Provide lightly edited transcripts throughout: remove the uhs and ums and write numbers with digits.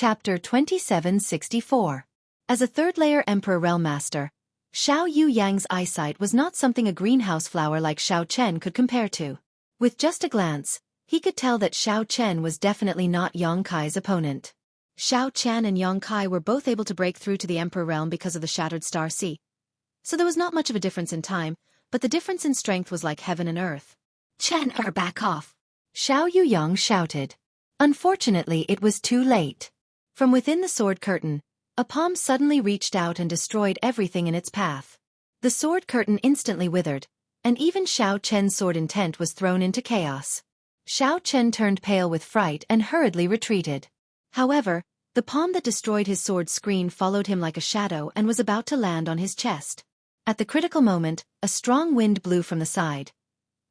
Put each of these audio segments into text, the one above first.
Chapter 2764. As a third-layer Emperor Realm Master, Xiao Yu Yang's eyesight was not something a greenhouse flower like Xiao Chen could compare to. With just a glance, he could tell that Xiao Chen was definitely not Yang Kai's opponent. Xiao Chen and Yang Kai were both able to break through to the Emperor Realm because of the Shattered Star Sea. So there was not much of a difference in time, but the difference in strength was like heaven and earth. "Chen, back off!" Xiao Yu Yang shouted. Unfortunately, it was too late. From within the sword curtain, a palm suddenly reached out and destroyed everything in its path. The sword curtain instantly withered, and even Xiao Chen's sword intent was thrown into chaos. Xiao Chen turned pale with fright and hurriedly retreated. However, the palm that destroyed his sword screen followed him like a shadow and was about to land on his chest. At the critical moment, a strong wind blew from the side.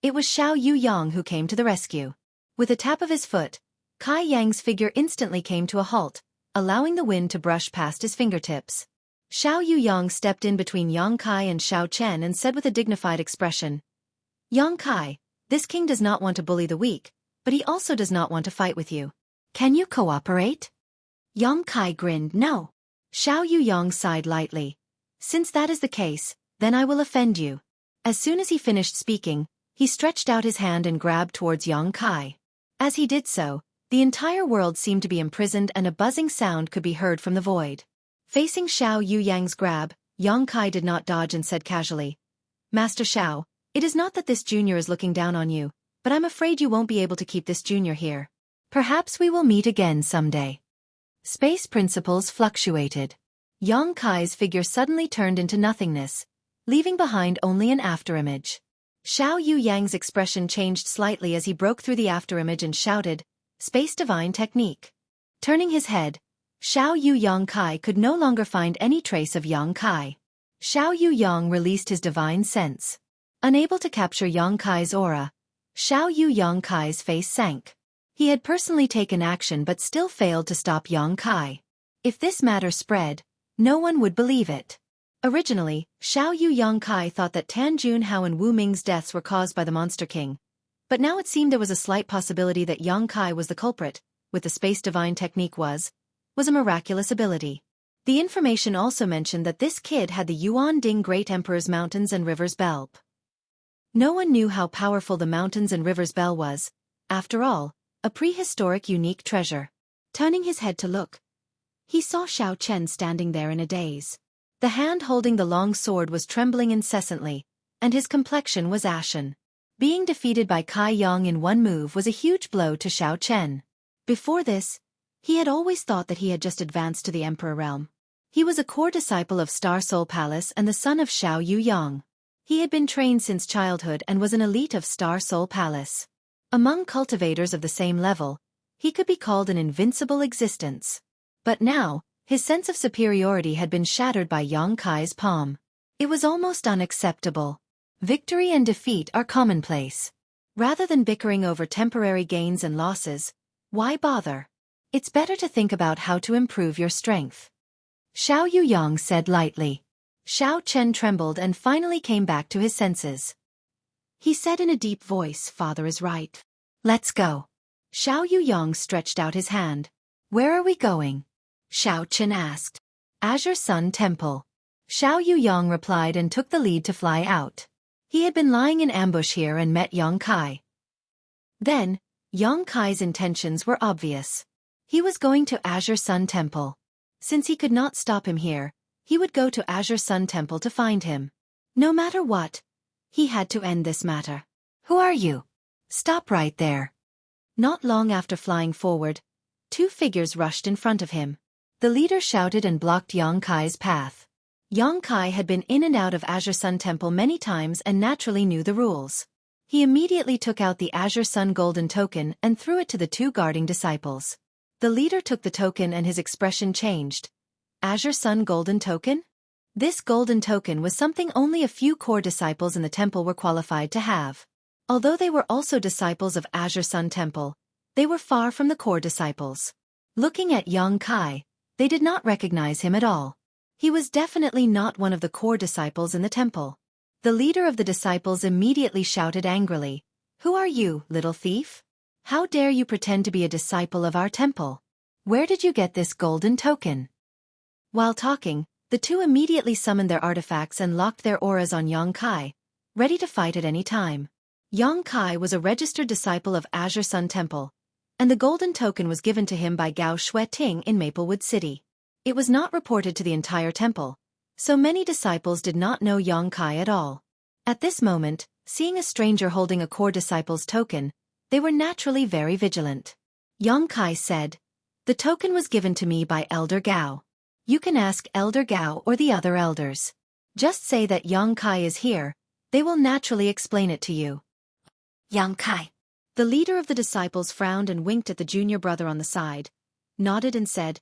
It was Xiao Yu Yang who came to the rescue. With a tap of his foot, Kai Yang's figure instantly came to a halt, allowing the wind to brush past his fingertips. Xiao Yu Yang stepped in between Yang Kai and Xiao Chen and said with a dignified expression, "Yang Kai, this king does not want to bully the weak, but he also does not want to fight with you. Can you cooperate?" Yang Kai grinned no. Xiao Yu Yang sighed lightly. "Since that is the case, then I will offend you." As soon as he finished speaking, he stretched out his hand and grabbed towards Yang Kai. As he did so, the entire world seemed to be imprisoned and a buzzing sound could be heard from the void. Facing Xiao Yu Yang's grab, Yang Kai did not dodge and said casually, "Master Xiao, it is not that this junior is looking down on you, but I'm afraid you won't be able to keep this junior here. Perhaps we will meet again someday." Space principles fluctuated. Yang Kai's figure suddenly turned into nothingness, leaving behind only an afterimage. Xiao Yu Yang's expression changed slightly as he broke through the afterimage and shouted, "Space Divine Technique." Turning his head, Xiao Yu Yang Kai could no longer find any trace of Yang Kai. Xiao Yu Yang released his divine sense. Unable to capture Yang Kai's aura, Xiao Yu Yang Kai's face sank. He had personally taken action but still failed to stop Yang Kai. If this matter spread, no one would believe it. Originally, Xiao Yu Yang Kai thought that Tan Junhao and Wu Ming's deaths were caused by the Monster King. But now it seemed there was a slight possibility that Yang Kai was the culprit, with the Space Divine Technique was a miraculous ability. The information also mentioned that this kid had the Yuan Ding Great Emperor's Mountains and Rivers Bell. No one knew how powerful the Mountains and Rivers Bell was, after all, a prehistoric unique treasure. Turning his head to look, he saw Xiao Chen standing there in a daze. The hand holding the long sword was trembling incessantly, and his complexion was ashen. Being defeated by Kai Yang in one move was a huge blow to Xiao Chen. Before this, he had always thought that he had just advanced to the Emperor Realm. He was a core disciple of Star Soul Palace and the son of Xiao Yu Yang. He had been trained since childhood and was an elite of Star Soul Palace. Among cultivators of the same level, he could be called an invincible existence. But now, his sense of superiority had been shattered by Yang Kai's palm. It was almost unacceptable. Victory and defeat are commonplace. Rather than bickering over temporary gains and losses, why bother? It's better to think about how to improve your strength. Xiao Yu Yang said lightly. Xiao Chen trembled and finally came back to his senses. He said in a deep voice, "Father is right. Let's go." Xiao Yu Yang stretched out his hand. "Where are we going?" Xiao Chen asked. "Azure Sun Temple." Xiao Yu Yang replied and took the lead to fly out. He had been lying in ambush here and met Yang Kai. Then, Yang Kai's intentions were obvious. He was going to Azure Sun Temple. Since he could not stop him here, he would go to Azure Sun Temple to find him. No matter what, he had to end this matter. "Who are you? Stop right there." Not long after flying forward, two figures rushed in front of him. The leader shouted and blocked Yang Kai's path. Yang Kai had been in and out of Azure Sun Temple many times and naturally knew the rules. He immediately took out the Azure Sun Golden Token and threw it to the two guarding disciples. The leader took the token and his expression changed. Azure Sun Golden Token? This golden token was something only a few core disciples in the temple were qualified to have. Although they were also disciples of Azure Sun Temple, they were far from the core disciples. Looking at Yang Kai, they did not recognize him at all. He was definitely not one of the core disciples in the temple. The leader of the disciples immediately shouted angrily, "Who are you, little thief? How dare you pretend to be a disciple of our temple?" Where did you get this golden token? While talking, the two immediately summoned their artifacts and locked their auras on Yang Kai, ready to fight at any time. Yang Kai was a registered disciple of Azure Sun Temple, and the golden token was given to him by Xueqi in Maplewood City. It was not reported to the entire temple, so many disciples did not know Yang Kai at all. At this moment, seeing a stranger holding a core disciple's token, they were naturally very vigilant. Yang Kai said, "The token was given to me by Elder Gao. You can ask Elder Gao or the other elders. Just say that Yang Kai is here, they will naturally explain it to you." Yang Kai. The leader of the disciples frowned and winked at the junior brother on the side, nodded and said,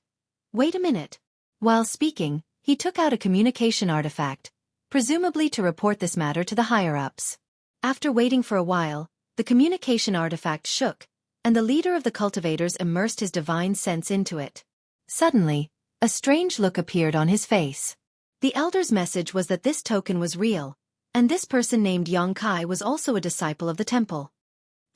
"Wait a minute." While speaking, he took out a communication artifact, presumably to report this matter to the higher-ups. After waiting for a while, the communication artifact shook, and the leader of the cultivators immersed his divine sense into it. Suddenly, a strange look appeared on his face. The elder's message was that this token was real, and this person named Yang Kai was also a disciple of the temple.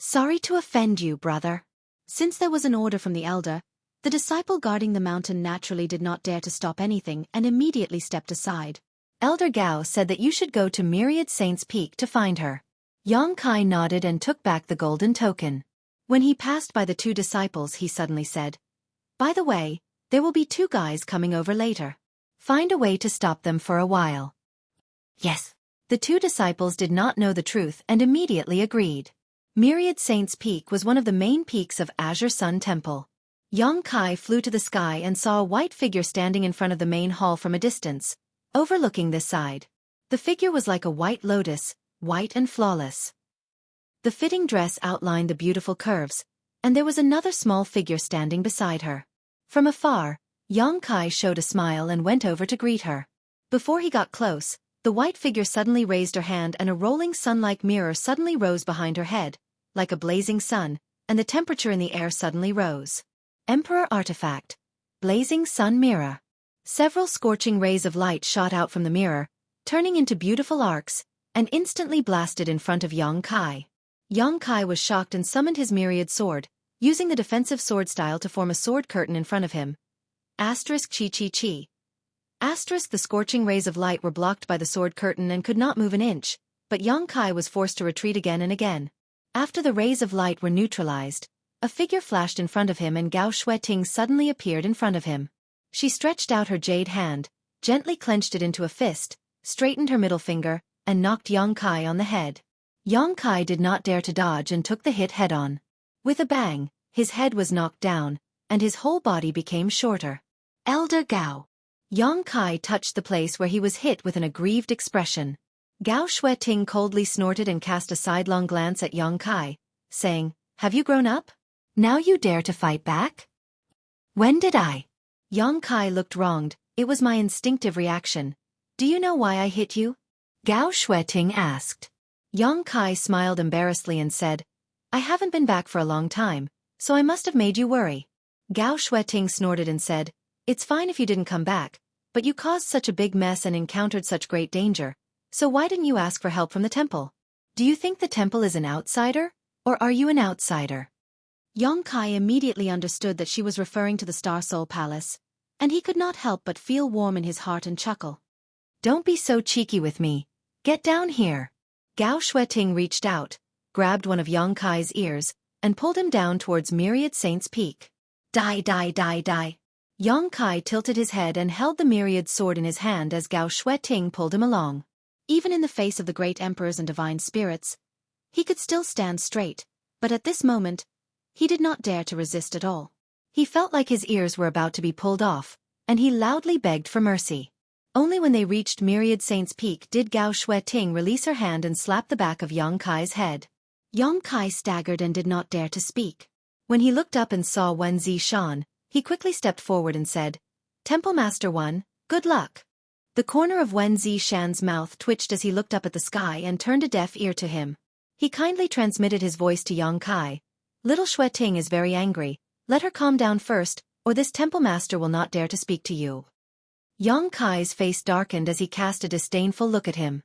"Sorry to offend you, brother." Since there was an order from the elder, the disciple guarding the mountain naturally did not dare to stop anything and immediately stepped aside. Elder Gao said that you should go to Myriad Saints Peak to find her. Yang Kai nodded and took back the golden token. When he passed by the two disciples, he suddenly said, "By the way, there will be two guys coming over later. Find a way to stop them for a while." Yes. The two disciples did not know the truth and immediately agreed. Myriad Saints Peak was one of the main peaks of Azure Sun Temple. Yang Kai flew to the sky and saw a white figure standing in front of the main hall from a distance, overlooking this side. The figure was like a white lotus, white and flawless. The fitting dress outlined the beautiful curves, and there was another small figure standing beside her. From afar, Yang Kai showed a smile and went over to greet her. Before he got close, the white figure suddenly raised her hand and a rolling sun-like mirror suddenly rose behind her head, like a blazing sun, and the temperature in the air suddenly rose. Emperor Artifact. Blazing Sun Mirror. Several scorching rays of light shot out from the mirror, turning into beautiful arcs, and instantly blasted in front of Yang Kai. Yang Kai was shocked and summoned his myriad sword, using the defensive sword style to form a sword curtain in front of him. Asterisk chi chi chi. Asterisk the scorching rays of light were blocked by the sword curtain and could not move an inch, but Yang Kai was forced to retreat again and again. After the rays of light were neutralized, a figure flashed in front of him and Xueqi suddenly appeared in front of him. She stretched out her jade hand, gently clenched it into a fist, straightened her middle finger, and knocked Yang Kai on the head. Yang Kai did not dare to dodge and took the hit head-on. With a bang, his head was knocked down, and his whole body became shorter. Elder Gao. Yang Kai touched the place where he was hit with an aggrieved expression. Xueqi coldly snorted and cast a sidelong glance at Yang Kai, saying, "Have you grown up? Now you dare to fight back?" "When did I?" Yang Kai looked wronged. "It was my instinctive reaction. Do you know why I hit you?" Xueqi asked. Yang Kai smiled embarrassedly and said, "I haven't been back for a long time, so I must have made you worry." Xueqi snorted and said, "It's fine if you didn't come back, but you caused such a big mess and encountered such great danger, so why didn't you ask for help from the temple? Do you think the temple is an outsider, or are you an outsider?" Yang Kai immediately understood that she was referring to the Star Soul Palace, and he could not help but feel warm in his heart and chuckle. "Don't be so cheeky with me. Get down here." Xueqi reached out, grabbed one of Yang Kai's ears, and pulled him down towards Myriad Saints Peak. Die die die die. Yang Kai tilted his head and held the myriad sword in his hand as Xueqi pulled him along. Even in the face of the great emperors and divine spirits, he could still stand straight, but at this moment, he did not dare to resist at all. He felt like his ears were about to be pulled off, and he loudly begged for mercy. Only when they reached Myriad Saints Peak did Xueqi release her hand and slap the back of Yang Kai's head. Yang Kai staggered and did not dare to speak. When he looked up and saw Wen Zishan, he quickly stepped forward and said, "Temple Master 1, good luck." The corner of Wen Zishan's mouth twitched as he looked up at the sky and turned a deaf ear to him. He kindly transmitted his voice to Yang Kai. "Little Xueqi is very angry. Let her calm down first, or this temple master will not dare to speak to you." Yang Kai's face darkened as he cast a disdainful look at him.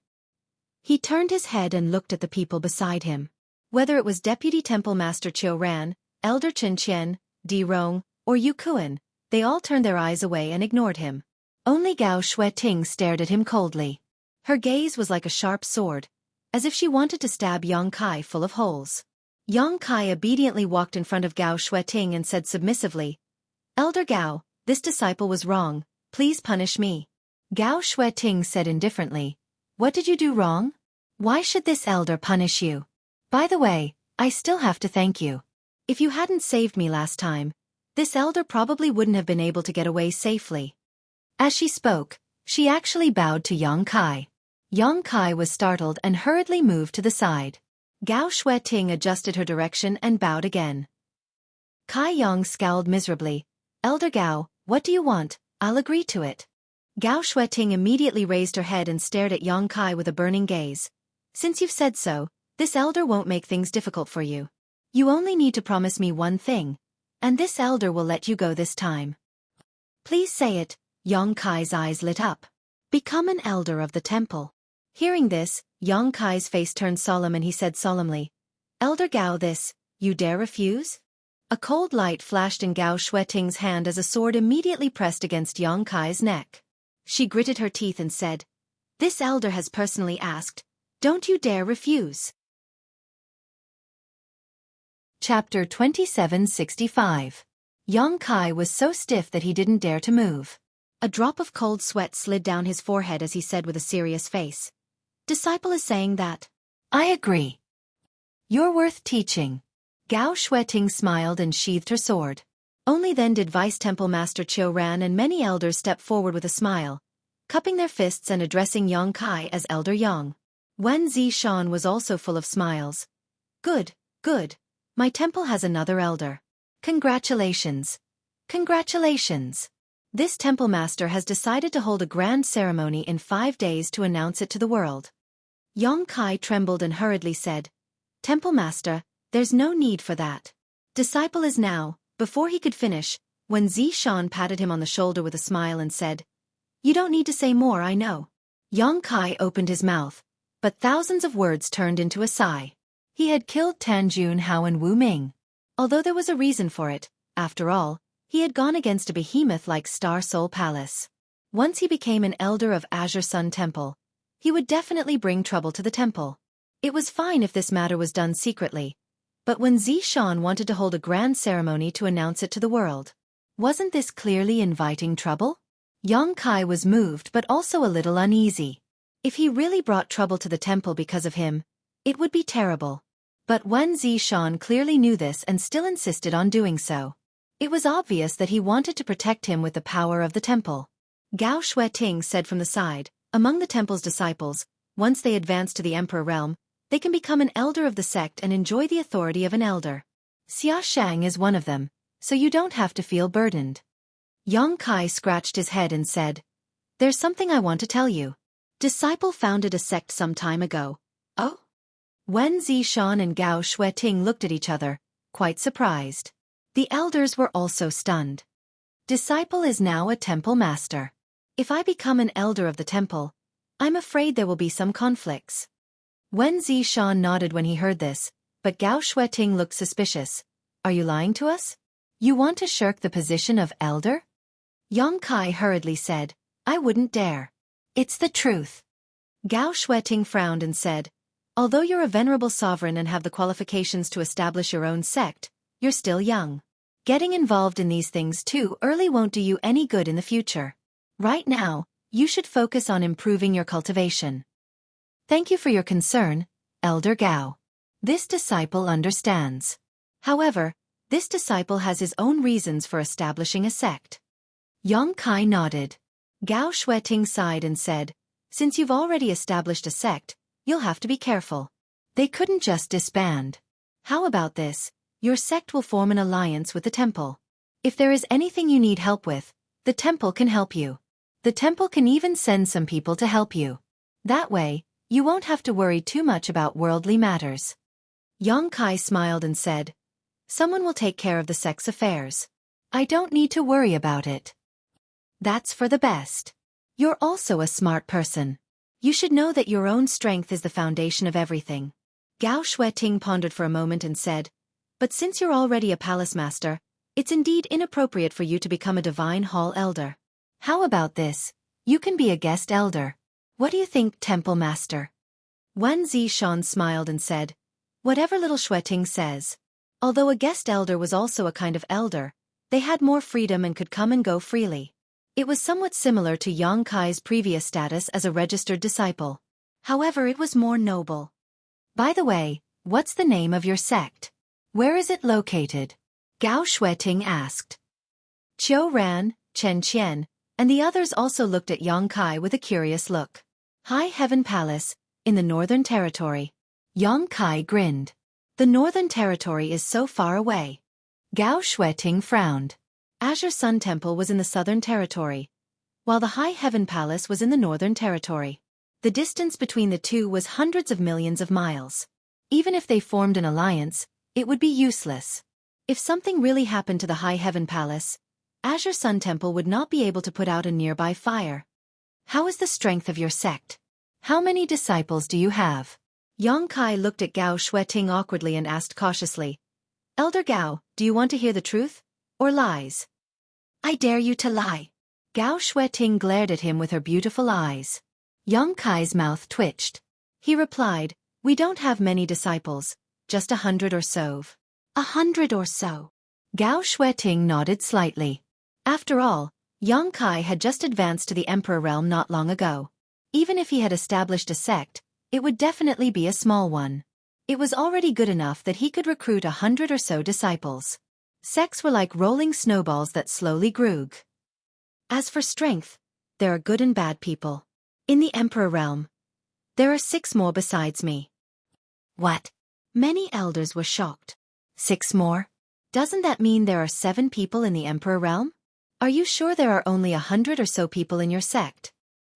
He turned his head and looked at the people beside him. Whether it was Deputy Temple Master Qiu Ran, Elder Chen Qian, Di Rong, or Yu Kuan, they all turned their eyes away and ignored him. Only Gao Xueqi stared at him coldly. Her gaze was like a sharp sword, as if she wanted to stab Yang Kai full of holes. Yang Kai obediently walked in front of Gao Xueqi and said submissively, "Elder Gao, this disciple was wrong, please punish me." Gao Xueqi said indifferently, "What did you do wrong? Why should this elder punish you? By the way, I still have to thank you. If you hadn't saved me last time, this elder probably wouldn't have been able to get away safely." As she spoke, she actually bowed to Yang Kai. Yang Kai was startled and hurriedly moved to the side. Gao Xueqi adjusted her direction and bowed again. Kai Yang scowled miserably. "Elder Gao, what do you want? I'll agree to it." Gao Xueqi immediately raised her head and stared at Yang Kai with a burning gaze. "Since you've said so, this elder won't make things difficult for you. You only need to promise me one thing, and this elder will let you go this time." "Please say it." Yang Kai's eyes lit up. "Become an elder of the temple." Hearing this, Yang Kai's face turned solemn and he said solemnly, "Elder Gao, you dare refuse?" A cold light flashed in Gao Xueqing's hand as a sword immediately pressed against Yang Kai's neck. She gritted her teeth and said, "This elder has personally asked. Don't you dare refuse." Chapter 2765. Yang Kai was so stiff that he didn't dare to move. A drop of cold sweat slid down his forehead as he said with a serious face, "Disciple is saying that." "I agree. You're worth teaching." Gao Xueqing smiled and sheathed her sword. Only then did Vice Temple Master Qiu Ran and many elders step forward with a smile, cupping their fists and addressing Yang Kai as Elder Yang. Wen Zishan was also full of smiles. Good, good. My temple has another elder. Congratulations. Congratulations. This temple master has decided to hold a grand ceremony in 5 days to announce it to the world. Yang Kai trembled and hurriedly said, "Temple master, there's no need for that. Disciple is now." Before he could finish, Wen Zishan patted him on the shoulder with a smile and said, "You don't need to say more, I know." Yang Kai opened his mouth, but thousands of words turned into a sigh. He had killed Tan Junhao and Wu Ming. Although there was a reason for it, after all, he had gone against a behemoth like Star Soul Palace. Once he became an elder of Azure Sun Temple, he would definitely bring trouble to the temple. It was fine if this matter was done secretly, but when Zishan wanted to hold a grand ceremony to announce it to the world, wasn't this clearly inviting trouble? Yang Kai was moved but also a little uneasy. If he really brought trouble to the temple because of him, it would be terrible. But Wen Zishan clearly knew this and still insisted on doing so. It was obvious that he wanted to protect him with the power of the temple. Gao Xueqing said from the side, "Among the temple's disciples, once they advance to the emperor realm, they can become an elder of the sect and enjoy the authority of an elder. Xia Shang is one of them, so you don't have to feel burdened." Yang Kai scratched his head and said, "There's something I want to tell you. Disciple founded a sect some time ago." "Oh?" Wen Zishan and Gao Xueqing looked at each other, quite surprised. The elders were also stunned. Disciple is now a temple master. If I become an elder of the temple, I'm afraid there will be some conflicts. Wen Zishan nodded when he heard this, but Gao Xueqing looked suspicious. "Are you lying to us? You want to shirk the position of elder?" Yang Kai hurriedly said, "I wouldn't dare. It's the truth." Gao Xueqing frowned and said, "Although you're a venerable sovereign and have the qualifications to establish your own sect, you're still young. Getting involved in these things too early won't do you any good in the future. Right now, you should focus on improving your cultivation." "Thank you for your concern, Elder Gao. This disciple understands. However, this disciple has his own reasons for establishing a sect." Yang Kai nodded. Gao Xueqing sighed and said, "Since you've already established a sect, you'll have to be careful. They couldn't just disband. How about this? Your sect will form an alliance with the temple. If there is anything you need help with, the temple can help you. The temple can even send some people to help you. That way, you won't have to worry too much about worldly matters." Yang Kai smiled and said, "Someone will take care of the sect's affairs. I don't need to worry about it." "That's for the best. You're also a smart person. You should know that your own strength is the foundation of everything." Gao Xueqing pondered for a moment and said, "But since you're already a palace master, It's indeed inappropriate for you to become a divine hall elder. How about this? You can be a guest elder. What do you think, temple master? Wan Zishan smiled and said, whatever little Xueqi says. Although a guest elder was also a kind of elder, they had more freedom and could come and go freely. It was somewhat similar to Yang Kai's previous status as a registered disciple. However, it was more noble. By the way, what's the name of your sect? Where is it located? Gao Xueqi asked. Qiu Ran, Chen Qian, and the others also looked at Yang Kai with a curious look. High Heaven Palace, in the Northern Territory. Yang Kai grinned. The Northern Territory is so far away. Gao Xueqi frowned. Azure Sun Temple was in the Southern Territory, while the High Heaven Palace was in the Northern Territory. The distance between the two was hundreds of millions of miles. Even if they formed an alliance, it would be useless. If something really happened to the High Heaven Palace, Azure Sun Temple would not be able to put out a nearby fire. How is the strength of your sect? How many disciples do you have? Yang Kai looked at Gao Xueqi awkwardly and asked cautiously, Elder Gao, do you want to hear the truth? Or lies? I dare you to lie. Gao Xueqi glared at him with her beautiful eyes. Yang Kai's mouth twitched. He replied, we don't have many disciples, just 100 or so. 100 or so. Gao Xueqi nodded slightly. After all, Yang Kai had just advanced to the Emperor realm not long ago. Even if he had established a sect, it would definitely be a small one. It was already good enough that he could recruit 100 or so disciples. Sects were like rolling snowballs that slowly grew. As for strength, there are good and bad people. In the Emperor realm, there are 6 more besides me. What? Many elders were shocked. 6 more? Doesn't that mean there are 7 people in the Emperor realm? Are you sure there are only 100 or so people in your sect?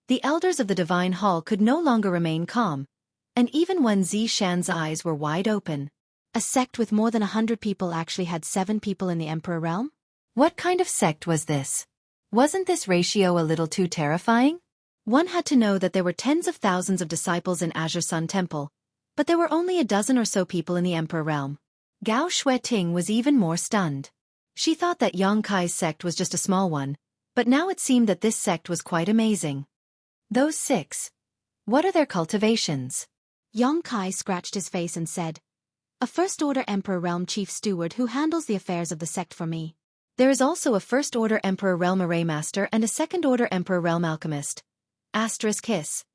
The elders of the Divine Hall could no longer remain calm, and even when Zishan's eyes were wide open. A sect with more than 100 people actually had 7 people in the Emperor realm? What kind of sect was this? Wasn't this ratio a little too terrifying? One had to know that there were tens of thousands of disciples in Azure Sun Temple, but there were only a dozen or so people in the Emperor realm. Gao Xueqi was even more stunned. She thought that Yang Kai's sect was just a small one, but now it seemed that this sect was quite amazing. Those 6. What are their cultivations? Yang Kai scratched his face and said, a First-Order Emperor Realm Chief Steward who handles the affairs of the sect for me. There is also a First-Order Emperor Realm Array Master and a Second-Order Emperor Realm Alchemist. Asterisk hiss.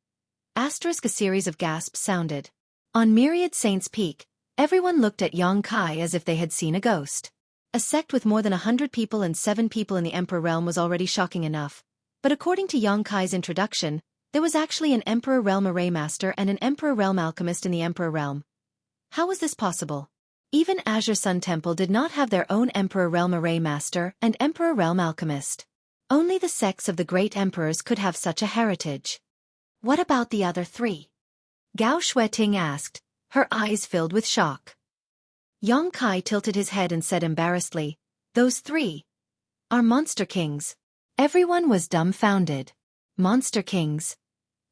Asterisk a series of gasps sounded. On Myriad Saints Peak, everyone looked at Yang Kai as if they had seen a ghost. A sect with more than 100 people and 7 people in the Emperor Realm was already shocking enough. But according to Yang Kai's introduction, there was actually an Emperor Realm Array Master and an Emperor Realm Alchemist in the Emperor Realm. How was this possible? Even Azure Sun Temple did not have their own Emperor Realm Array Master and Emperor Realm Alchemist. Only the sects of the great emperors could have such a heritage. What about the other 3? Gao Xueqi asked, her eyes filled with shock. Yang Kai tilted his head and said embarrassedly, those 3 are Monster Kings. Everyone was dumbfounded. Monster Kings.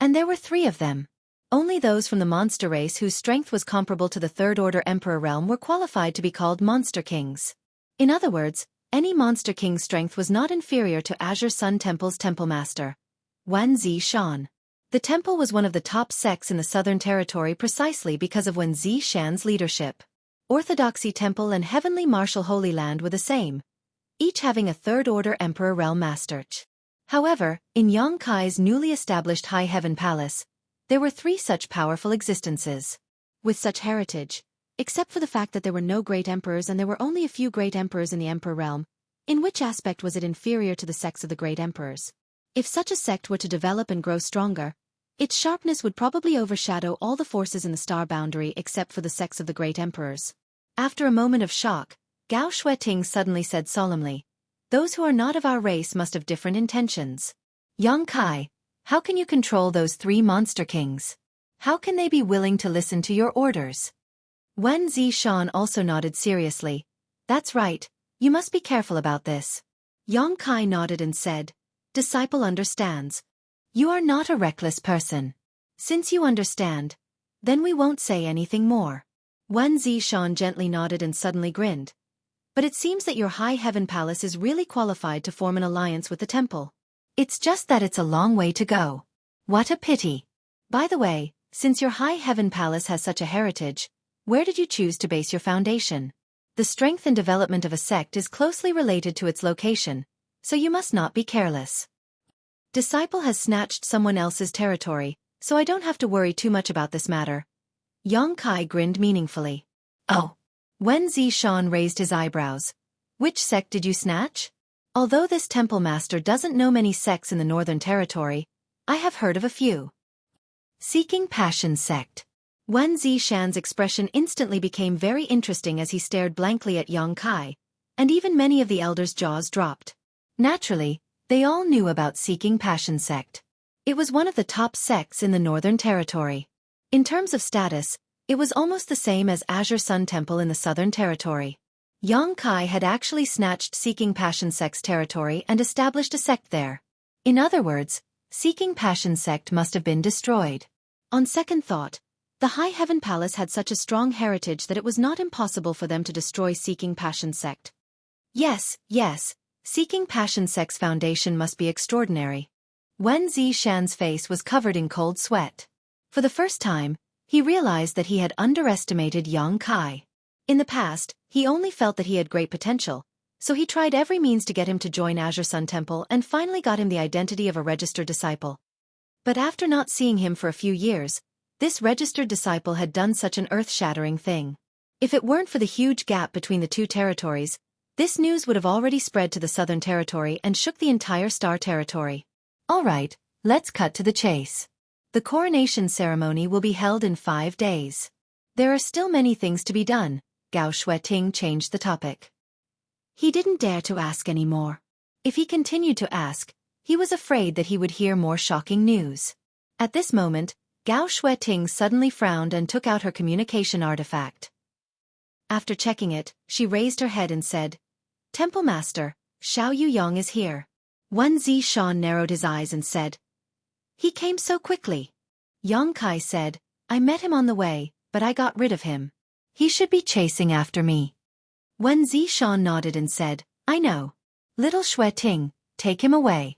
And there were 3 of them. Only those from the monster race whose strength was comparable to the Third-Order Emperor realm were qualified to be called Monster Kings. In other words, any Monster King's strength was not inferior to Azure Sun Temple's Temple Master, Wan Zishan. The temple was one of the top sects in the Southern Territory precisely because of Wan Zishan's leadership. Orthodoxy Temple and Heavenly Martial Holy Land were the same, each having a Third-Order Emperor Realm Master. However, in Yang Kai's newly established High Heaven Palace, there were 3 such powerful existences. With such heritage, except for the fact that there were no great emperors and there were only a few great emperors in the Emperor Realm, in which aspect was it inferior to the sects of the great emperors? If such a sect were to develop and grow stronger, its sharpness would probably overshadow all the forces in the star boundary except for the sects of the great emperors. After a moment of shock, Gao Xueqi suddenly said solemnly, those who are not of our race must have different intentions. Yang Kai, how can you control those 3 Monster Kings? How can they be willing to listen to your orders? Wen Zishan also nodded seriously. That's right, you must be careful about this. Yang Kai nodded and said, disciple understands. You are not a reckless person. Since you understand, then we won't say anything more. Wen Zishan gently nodded and suddenly grinned. But it seems that your High Heaven Palace is really qualified to form an alliance with the temple. It's just that it's a long way to go. What a pity. By the way, since your High Heaven Palace has such a heritage, where did you choose to base your foundation? The strength and development of a sect is closely related to its location, so you must not be careless. Disciple has snatched someone else's territory, so I don't have to worry too much about this matter. Yang Kai grinned meaningfully. Oh. Wen Zishan raised his eyebrows. Which sect did you snatch? Although this temple master doesn't know many sects in the Northern Territory, I have heard of a few. Seeking Passion Sect. Wen Zishan's expression instantly became very interesting as he stared blankly at Yang Kai, and even many of the elders' jaws dropped. Naturally, they all knew about Seeking Passion Sect. It was one of the top sects in the Northern Territory. In terms of status, it was almost the same as Azure Sun Temple in the Southern Territory. Yang Kai had actually snatched Seeking Passion Sect's territory and established a sect there. In other words, Seeking Passion Sect must have been destroyed. On second thought, the High Heaven Palace had such a strong heritage that it was not impossible for them to destroy Seeking Passion Sect. Yes, Seeking Passion Sect's foundation must be extraordinary. Wen Zishan's face was covered in cold sweat. For the first time, he realized that he had underestimated Yang Kai. In the past, he only felt that he had great potential, so he tried every means to get him to join Azure Sun Temple and finally got him the identity of a registered disciple. But after not seeing him for a few years, this registered disciple had done such an earth-shattering thing. If it weren't for the huge gap between the two territories, this news would have already spread to the Southern Territory and shook the entire Star Territory. Alright, let's cut to the chase. The coronation ceremony will be held in 5 days. There are still many things to be done. Gao Xueqi changed the topic. He didn't dare to ask any more. If he continued to ask, he was afraid that he would hear more shocking news. At this moment, Gao Xueqi suddenly frowned and took out her communication artifact. After checking it, she raised her head and said, "Temple Master, Xiao Yuyang is here." Wen Zishan narrowed his eyes and said, "He came so quickly." Yang Kai said, "I met him on the way, but I got rid of him. He should be chasing after me." Wen Zishan nodded and said, "I know. Little Xueqi, take him away."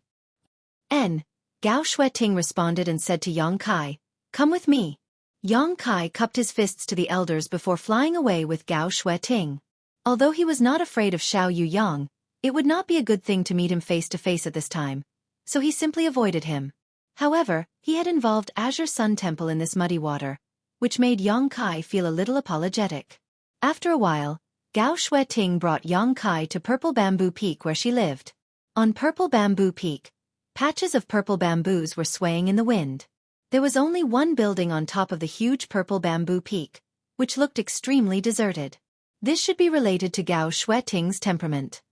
Gao Xueqi responded and said to Yang Kai, "Come with me." Yang Kai cupped his fists to the elders before flying away with Gao Xueqi. Although he was not afraid of Xiao Yuyang, it would not be a good thing to meet him face to face at this time, so he simply avoided him. However, he had involved Azure Sun Temple in this muddy water, which made Yang Kai feel a little apologetic. After a while, Gao Xueqi brought Yang Kai to Purple Bamboo Peak where she lived. On Purple Bamboo Peak, patches of purple bamboos were swaying in the wind. There was only one building on top of the huge Purple Bamboo Peak, which looked extremely deserted. This should be related to Gao Xueqing's temperament.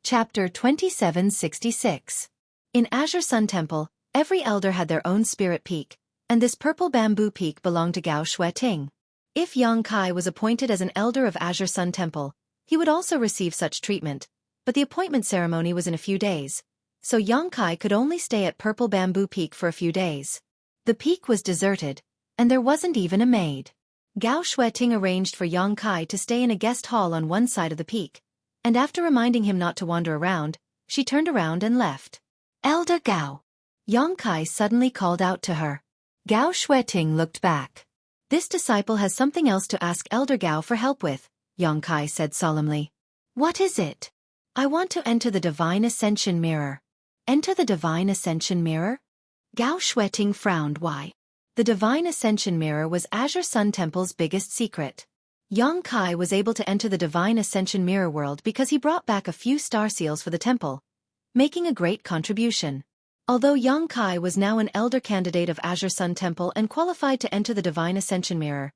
Chapter 2766. In Azure Sun Temple, every elder had their own spirit peak, and this Purple Bamboo Peak belonged to Gao Xueqi. If Yang Kai was appointed as an elder of Azure Sun Temple, he would also receive such treatment, but the appointment ceremony was in a few days, so Yang Kai could only stay at Purple Bamboo Peak for a few days. The peak was deserted, and there wasn't even a maid. Gao Xueqi arranged for Yang Kai to stay in a guest hall on one side of the peak, and after reminding him not to wander around, she turned around and left. "Elder Gao." Yang Kai suddenly called out to her. Gao Xueqi looked back. "This disciple has something else to ask Elder Gao for help with," Yang Kai said solemnly. "What is it?" "I want to enter the Divine Ascension Mirror." "Enter the Divine Ascension Mirror?" Gao Xueqi frowned. Why? The Divine Ascension Mirror was Azure Sun Temple's biggest secret. Yang Kai was able to enter the Divine Ascension Mirror world because he brought back a few star seals for the temple, making a great contribution. Although Yang Kai was now an elder candidate of Azure Sun Temple and qualified to enter the Divine Ascension Mirror,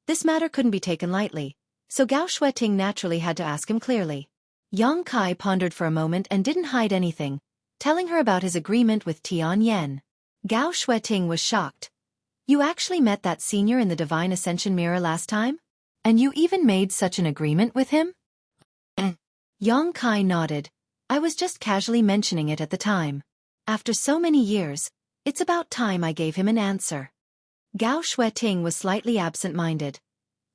this matter couldn't be taken lightly, so Gao Xueqi naturally had to ask him clearly. Yang Kai pondered for a moment and didn't hide anything, telling her about his agreement with Tian Yen. Gao Xueqi was shocked. "You actually met that senior in the Divine Ascension Mirror last time? And you even made such an agreement with him?" Yang Kai nodded. "I was just casually mentioning it at the time. After so many years, it's about time I gave him an answer." Gao Xueqi was slightly absent-minded.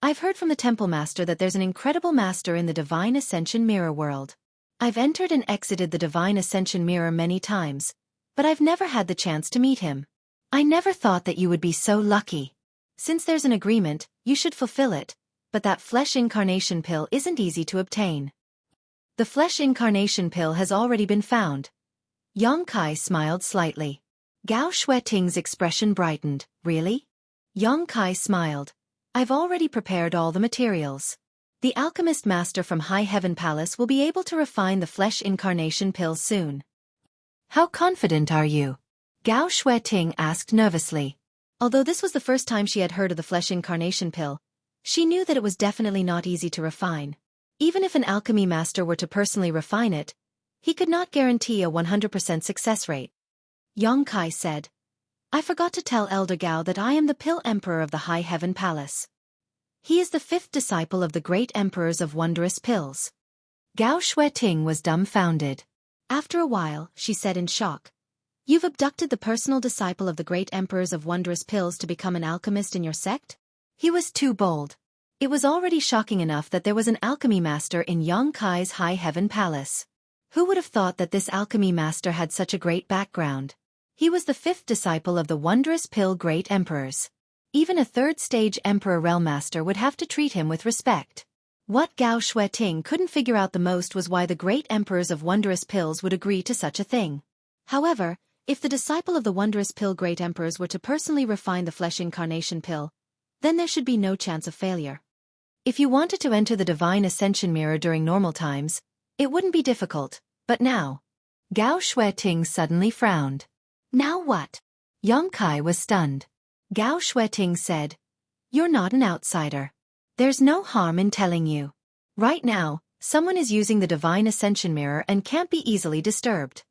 I've heard from the Temple Master that there's an incredible master in the Divine Ascension Mirror world. I've entered and exited the Divine Ascension Mirror many times, but I've never had the chance to meet him. I never thought that you would be so lucky. Since there's an agreement, you should fulfill it, but that flesh incarnation pill isn't easy to obtain. The flesh incarnation pill has already been found. Yang Kai smiled slightly. Gao Xueqing's expression brightened. Really? Yang Kai smiled. I've already prepared all the materials. The alchemist master from High Heaven Palace will be able to refine the flesh incarnation pills soon. How confident are you? Gao Xueqing asked nervously. Although this was the first time she had heard of the flesh incarnation pill, she knew that it was definitely not easy to refine. Even if an alchemy master were to personally refine it, he could not guarantee a 100% success rate. Yang Kai said, I forgot to tell Elder Gao that I am the Pill Emperor of the High Heaven Palace. He is the 5th disciple of the great emperors of wondrous pills. Gao Xueqing was dumbfounded. After a while, she said in shock, You've abducted the personal disciple of the great emperors of wondrous pills to become an alchemist in your sect? He was too bold. It was already shocking enough that there was an alchemy master in Yang Kai's High Heaven Palace. Who would have thought that this alchemy master had such a great background? He was the 5th disciple of the wondrous pill great emperors. Even a 3rd-stage emperor realm master would have to treat him with respect. What Gao Xueqing couldn't figure out the most was why the great emperors of wondrous pills would agree to such a thing. However, if the disciple of the wondrous pill great emperors were to personally refine the flesh incarnation pill, then there should be no chance of failure. If you wanted to enter the Divine Ascension Mirror during normal times, it wouldn't be difficult, but now. Gao Xueqing suddenly frowned. Now what? Yang Kai was stunned. Gao Xueqing said, You're not an outsider. There's no harm in telling you. Right now, someone is using the Divine Ascension Mirror and can't be easily disturbed.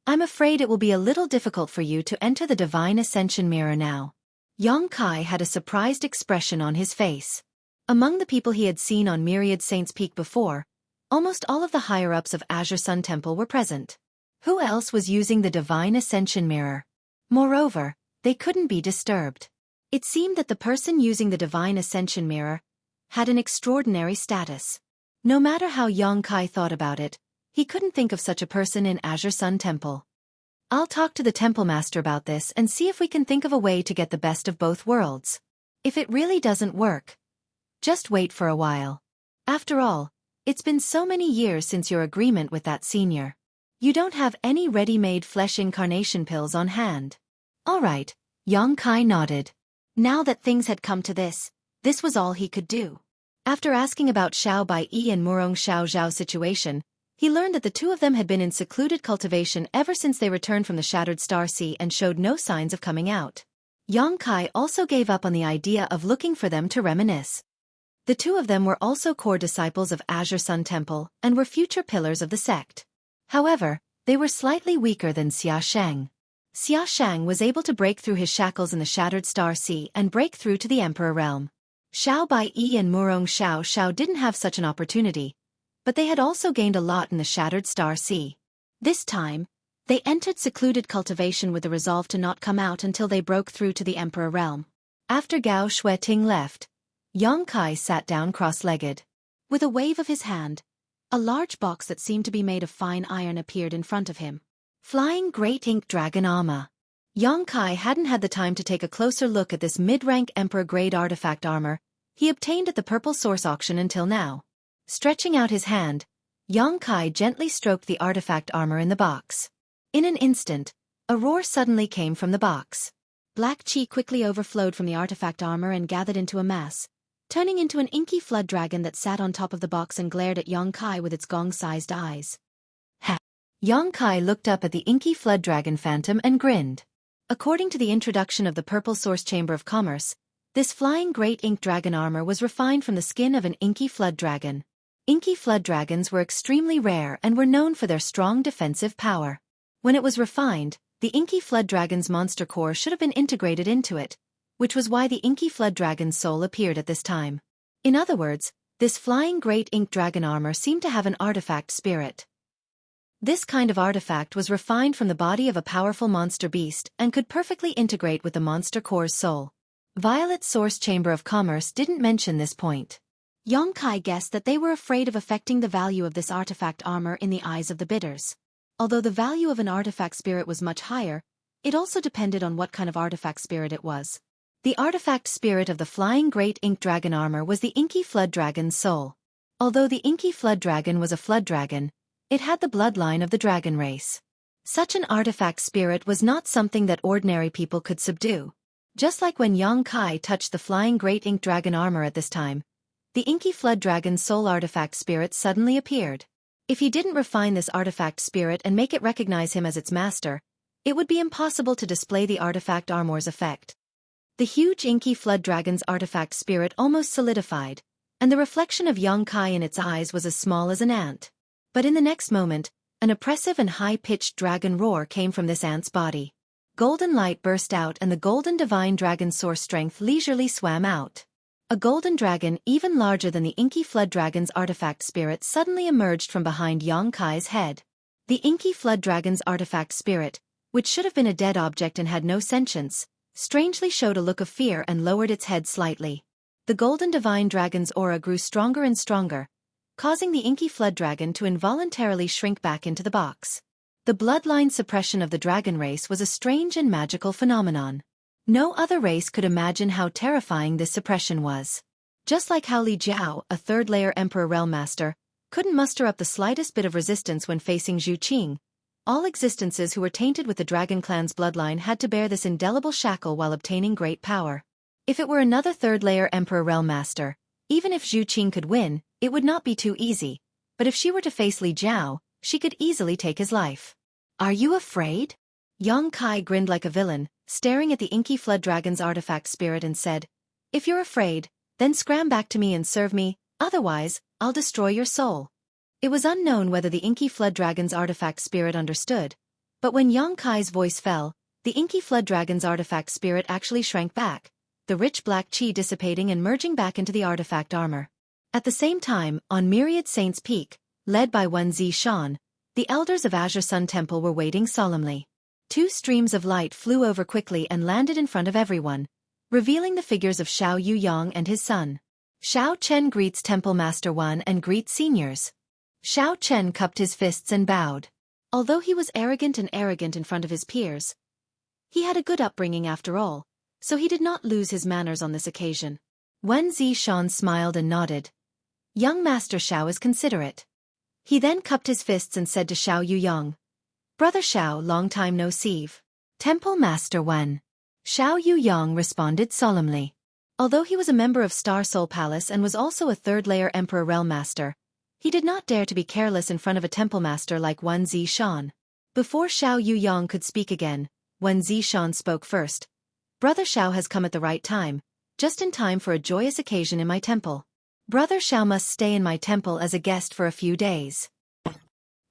I'm afraid it will be a little difficult for you to enter the Divine Ascension Mirror now. Yang Kai had a surprised expression on his face. Among the people he had seen on Myriad Saints Peak before, almost all of the higher-ups of Azure Sun Temple were present. Who else was using the Divine Ascension Mirror? Moreover, they couldn't be disturbed. It seemed that the person using the Divine Ascension Mirror had an extraordinary status. No matter how Yang Kai thought about it, he couldn't think of such a person in Azure Sun Temple. I'll talk to the Temple Master about this and see if we can think of a way to get the best of both worlds. If it really doesn't work, just wait for a while. After all, it's been so many years since your agreement with that senior. You don't have any ready-made flesh incarnation pills on hand. All right, Yang Kai nodded. Now that things had come to this was all he could do. After asking about Xiao Baiyi and Murong Xiao Zhao's situation, he learned that the two of them had been in secluded cultivation ever since they returned from the Shattered Star Sea and showed no signs of coming out. Yang Kai also gave up on the idea of looking for them to reminisce. The two of them were also core disciples of Azure Sun Temple and were future pillars of the sect. However, they were slightly weaker than Xia Shang. Xia Shang was able to break through his shackles in the Shattered Star Sea and break through to the Emperor Realm. Xiao Baiyi and Murong Xiao Xiao didn't have such an opportunity, but they had also gained a lot in the Shattered Star Sea. This time, they entered secluded cultivation with the resolve to not come out until they broke through to the Emperor Realm. After Gao Xueqing left, Yang Kai sat down cross-legged. With a wave of his hand, a large box that seemed to be made of fine iron appeared in front of him. Flying Great Ink Dragon Armor. Yang Kai hadn't had the time to take a closer look at this mid-rank Emperor-grade artifact armor he obtained at the Purple Source auction until now. Stretching out his hand, Yang Kai gently stroked the artifact armor in the box. In an instant, a roar suddenly came from the box. Black chi quickly overflowed from the artifact armor and gathered into a mass, turning into an inky flood dragon that sat on top of the box and glared at Yang Kai with its gong-sized eyes. Ha! Yang Kai looked up at the inky flood dragon phantom and grinned. According to the introduction of the Purple Source Chamber of Commerce, this flying great ink dragon armor was refined from the skin of an inky flood dragon. Inky flood dragons were extremely rare and were known for their strong defensive power. When it was refined, the inky flood dragon's monster core should have been integrated into it, which was why the inky flood dragon's soul appeared at this time. In other words, this flying great ink dragon armor seemed to have an artifact spirit. This kind of artifact was refined from the body of a powerful monster beast and could perfectly integrate with the monster core's soul. Violet's source Chamber of Commerce didn't mention this point. Yong Kai guessed that they were afraid of affecting the value of this artifact armor in the eyes of the bidders. Although the value of an artifact spirit was much higher, it also depended on what kind of artifact spirit it was. The artifact spirit of the flying great ink dragon armor was the inky flood dragon's soul. Although the inky flood dragon was a flood dragon, it had the bloodline of the dragon race. Such an artifact spirit was not something that ordinary people could subdue. Just like when Yong Kai touched the flying great ink dragon armor at this time, the inky flood dragon's soul artifact spirit suddenly appeared. If he didn't refine this artifact spirit and make it recognize him as its master, it would be impossible to display the artifact armor's effect. The huge inky flood dragon's artifact spirit almost solidified, and the reflection of Yong Kai in its eyes was as small as an ant. But in the next moment, an oppressive and high-pitched dragon roar came from this ant's body. Golden light burst out and the golden divine dragon source strength leisurely swam out. A golden dragon even larger than the inky flood dragon's artifact spirit suddenly emerged from behind Yong Kai's head. The inky flood dragon's artifact spirit, which should have been a dead object and had no sentience, strangely showed a look of fear and lowered its head slightly. The golden divine dragon's aura grew stronger and stronger, causing the inky flood dragon to involuntarily shrink back into the box. The bloodline suppression of the dragon race was a strange and magical phenomenon. No other race could imagine how terrifying this suppression was. Just like how Li Jiao, a third-layer Emperor Realm Master, couldn't muster up the slightest bit of resistance when facing Xueqi, all existences who were tainted with the Dragon Clan's bloodline had to bear this indelible shackle while obtaining great power. If it were another third-layer Emperor Realm Master, even if Xueqi could win, it would not be too easy, but if she were to face Li Jiao, she could easily take his life. "Are you afraid?" Yong Kai grinned like a villain, staring at the inky flood dragon's artifact spirit and said, "If you're afraid, then scram back to me and serve me, otherwise, I'll destroy your soul." It was unknown whether the inky flood dragon's artifact spirit understood, but when Yong Kai's voice fell, the inky flood dragon's artifact spirit actually shrank back, the rich black chi dissipating and merging back into the artifact armor. At the same time, on Myriad Saints' Peak, led by Wen Zishan, the elders of Azure Sun Temple were waiting solemnly. Two streams of light flew over quickly and landed in front of everyone, revealing the figures of Xiao Yuyang and his son. Xiao Chen greets Temple Master 1 and greets seniors. Xiao Chen cupped his fists and bowed. Although he was arrogant in front of his peers, he had a good upbringing after all, so he did not lose his manners on this occasion. Wen Zishan smiled and nodded. Young Master Xiao is considerate. He then cupped his fists and said to Xiao Yuyang, "Brother Xiao, long time no see." "Temple Master Wen." Xiao Yuyang responded solemnly. Although he was a member of Star Soul Palace and was also a third-layer Emperor Realm Master, he did not dare to be careless in front of a temple master like Wen Zishan. Before Xiao Yuyang could speak again, Wen Zishan spoke first. "Brother Xiao has come at the right time, just in time for a joyous occasion in my temple. Brother Xiao must stay in my temple as a guest for a few days."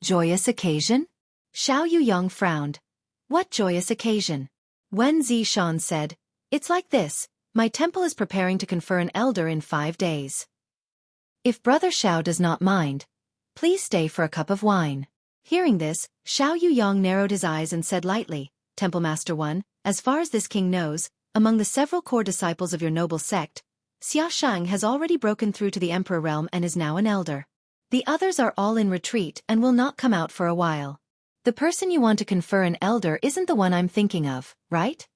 "Joyous occasion?" Xiao Yuyang frowned. "What joyous occasion?" Wen Zishan said, "It's like this, my temple is preparing to confer an elder in 5 days. If Brother Xiao does not mind, please stay for a cup of wine." Hearing this, Xiao Yuyang narrowed his eyes and said lightly, "Temple Master 1, as far as this king knows, among the several core disciples of your noble sect, Xia Shang has already broken through to the Emperor realm and is now an elder. The others are all in retreat and will not come out for a while. The person you want to confer an elder isn't the one I'm thinking of, right?"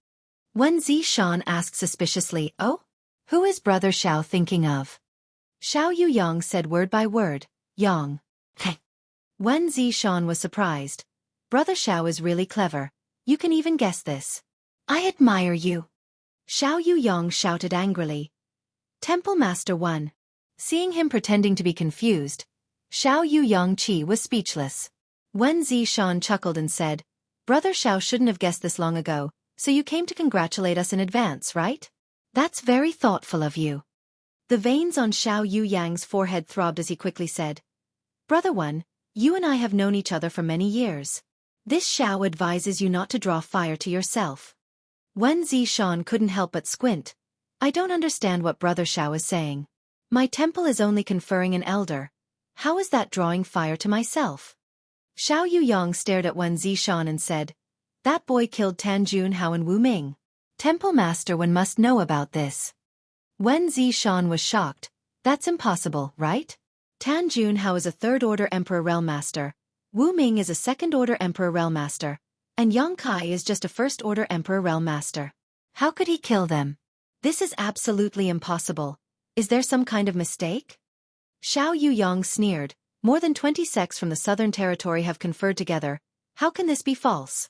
Wen Zishan asked suspiciously, "Oh? Who is Brother Xiao thinking of?" Xiao Yuyang said word by word, "Yang." Wen Zishan was surprised. "Brother Xiao is really clever. You can even guess this." "I admire you." Xiao Yuyang shouted angrily. "Temple Master 1. Seeing him pretending to be confused, Xiao Yuyang Qi was speechless. Wen Zishan chuckled and said, "Brother Xiao shouldn't have guessed this long ago, so you came to congratulate us in advance, right? That's very thoughtful of you." The veins on Xiao Yuyang's forehead throbbed as he quickly said, "Brother 1, you and I have known each other for many years. This Xiao advises you not to draw fire to yourself." Wen Zishan couldn't help but squint. "I don't understand what Brother Xiao is saying. My temple is only conferring an elder. How is that drawing fire to myself?" Xiao Yuyang stared at Wen Zishan and said, "That boy killed Tan Junhao and Wu Ming. Temple Master Wen must know about this. Wen Zishan was shocked. That's impossible, right? Tan Junhao is a third-order Emperor Realm Master, Wu Ming is a second-order Emperor Realm Master, and Yang Kai is just a first-order Emperor Realm Master. How could he kill them? This is absolutely impossible. Is there some kind of mistake? Xiao Yuyang sneered. More than 20 sects from the Southern Territory have conferred together. How can this be false?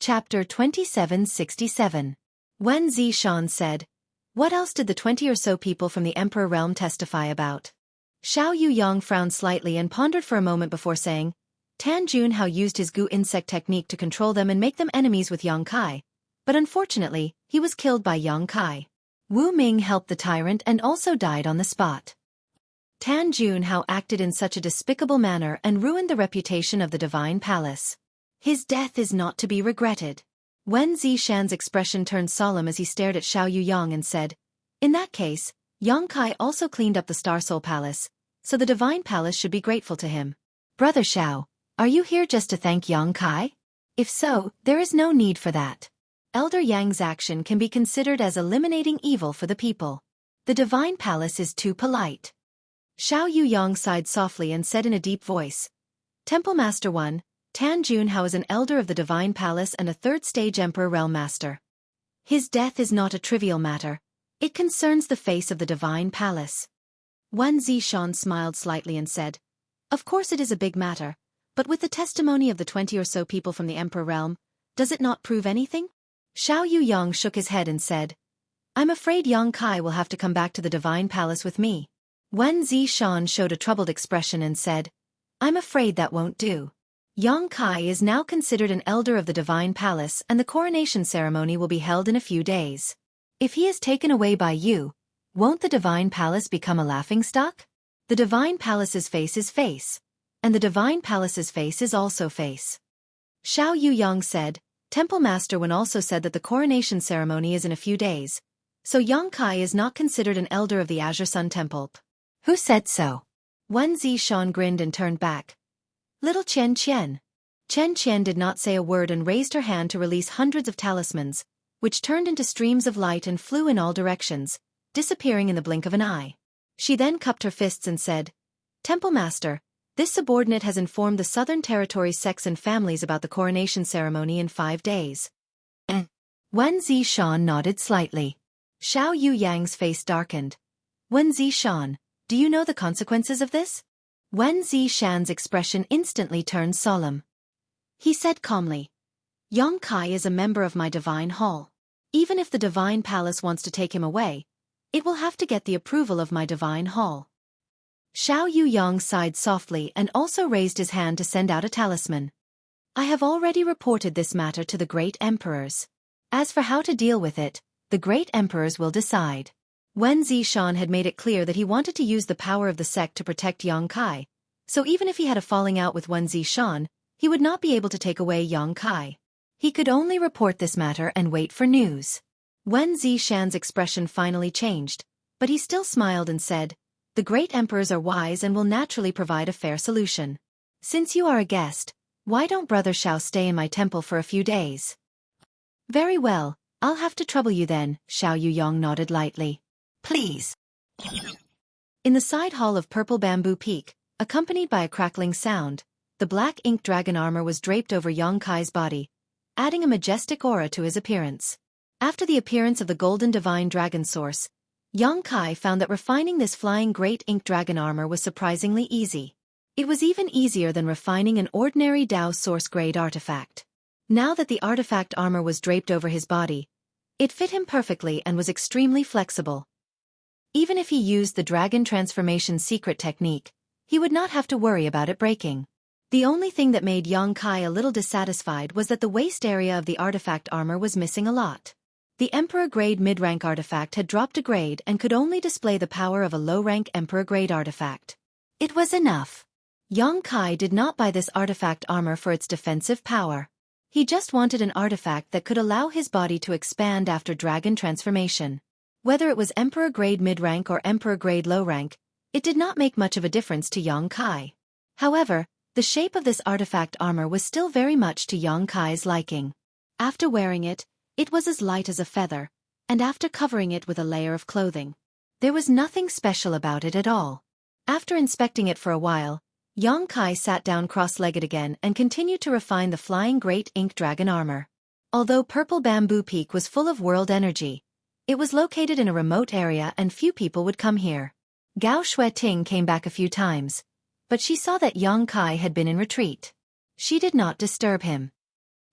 Chapter 2767. Wen Zishan said, "What else did the 20 or so people from the Emperor Realm testify about?" Xiao Yuyang frowned slightly and pondered for a moment before saying, Tan Junhao used his goo insect technique to control them and make them enemies with Yang Kai, but unfortunately, he was killed by Yang Kai. Wu Ming helped the tyrant and also died on the spot. Tan Junhao acted in such a despicable manner and ruined the reputation of the Divine Palace. His death is not to be regretted. Wen Zishan's expression turned solemn as he stared at Xiao Yuyang and said, "In that case, Yang Kai also cleaned up the Star Soul Palace, so the Divine Palace should be grateful to him. Brother Xiao, are you here just to thank Yang Kai? If so, there is no need for that. Elder Yang's action can be considered as eliminating evil for the people. The Divine Palace is too polite." Xiao Yuyang sighed softly and said in a deep voice, "Temple Master 1, Tan Junhao is an elder of the Divine Palace and a third-stage Emperor Realm Master. His death is not a trivial matter. It concerns the face of the Divine Palace." Wen Zishan smiled slightly and said, "Of course it is a big matter, but with the testimony of the 20 or so people from the Emperor Realm, does it not prove anything?" Xiao Yuyang shook his head and said, "I'm afraid Yang Kai will have to come back to the Divine Palace with me." Wen Zishan showed a troubled expression and said, "I'm afraid that won't do. Yang Kai is now considered an elder of the Divine Palace and the coronation ceremony will be held in a few days. If he is taken away by you, won't the Divine Palace become a laughingstock? The Divine Palace's face is face, and the Divine Palace's face is also face." Xiao Yuyang said, "Temple Master Wen also said that the coronation ceremony is in a few days, so Yang Kai is not considered an elder of the Azure Sun Temple." "Who said so?" Wen Zishan grinned and turned back. "Little Chen Qian." Chen Qian did not say a word and raised her hand to release hundreds of talismans, which turned into streams of light and flew in all directions, disappearing in the blink of an eye. She then cupped her fists and said, "Temple Master, this subordinate has informed the Southern Territory sects and families about the coronation ceremony in 5 days. Wen Zishan nodded slightly. Xiao Yuyang's face darkened. "Wen Zishan, do you know the consequences of this?" Wen Zishan's expression instantly turned solemn. He said calmly, "Yang Kai is a member of my Divine Hall. Even if the Divine Palace wants to take him away, it will have to get the approval of my Divine Hall." Xiao Yuyang sighed softly and also raised his hand to send out a talisman. "I have already reported this matter to the great emperors. As for how to deal with it, the great emperors will decide." Wen Zishan had made it clear that he wanted to use the power of the sect to protect Yang Kai, so even if he had a falling out with Wen Zishan, he would not be able to take away Yang Kai. He could only report this matter and wait for news. Wen Zishan's expression finally changed, but he still smiled and said, "The great emperors are wise and will naturally provide a fair solution. Since you are a guest, why don't Brother Xiao stay in my temple for a few days?" "Very well, I'll have to trouble you then," Xiao Yuyang nodded lightly. "Please." In the side hall of Purple Bamboo Peak, accompanied by a crackling sound, the black ink dragon armor was draped over Yang Kai's body, adding a majestic aura to his appearance. After the appearance of the golden divine dragon source, Yang Kai found that refining this flying great ink dragon armor was surprisingly easy. It was even easier than refining an ordinary Dao source grade artifact. Now that the artifact armor was draped over his body, it fit him perfectly and was extremely flexible. Even if he used the dragon transformation secret technique, he would not have to worry about it breaking. The only thing that made Yang Kai a little dissatisfied was that the waist area of the artifact armor was missing a lot. The Emperor Grade mid-rank artifact had dropped a grade and could only display the power of a low-rank Emperor Grade artifact. It was enough. Yang Kai did not buy this artifact armor for its defensive power. He just wanted an artifact that could allow his body to expand after dragon transformation. Whether it was Emperor Grade mid-rank or Emperor Grade low-rank, it did not make much of a difference to Yang Kai. However, The shape of this artifact armor was still very much to Yang Kai's liking. After wearing it, it was as light as a feather, and after covering it with a layer of clothing, there was nothing special about it at all. After inspecting it for a while, Yang Kai sat down cross-legged again and continued to refine the flying great ink dragon armor. Although Purple Bamboo Peak was full of world energy, it was located in a remote area and few people would come here. Gao Xueqi came back a few times, but she saw that Yang Kai had been in retreat. She did not disturb him.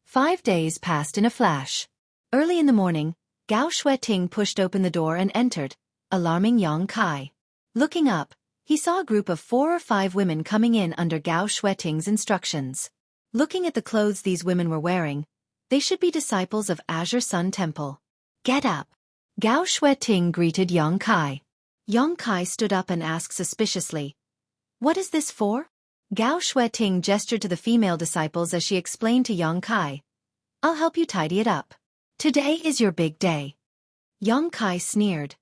5 days passed in a flash. Early in the morning, Gao Xueqi pushed open the door and entered, alarming Yang Kai. Looking up, he saw a group of 4 or 5 women coming in under Gao Xueqing's instructions. Looking at the clothes these women were wearing, they should be disciples of Azure Sun Temple. Get up. Gao Xueqing greeted Yang Kai. Yang Kai stood up and asked suspiciously, "What is this for?" Gao Xueqing gestured to the female disciples as she explained to Yang Kai, "I'll help you tidy it up. Today is your big day." Yang Kai sneered,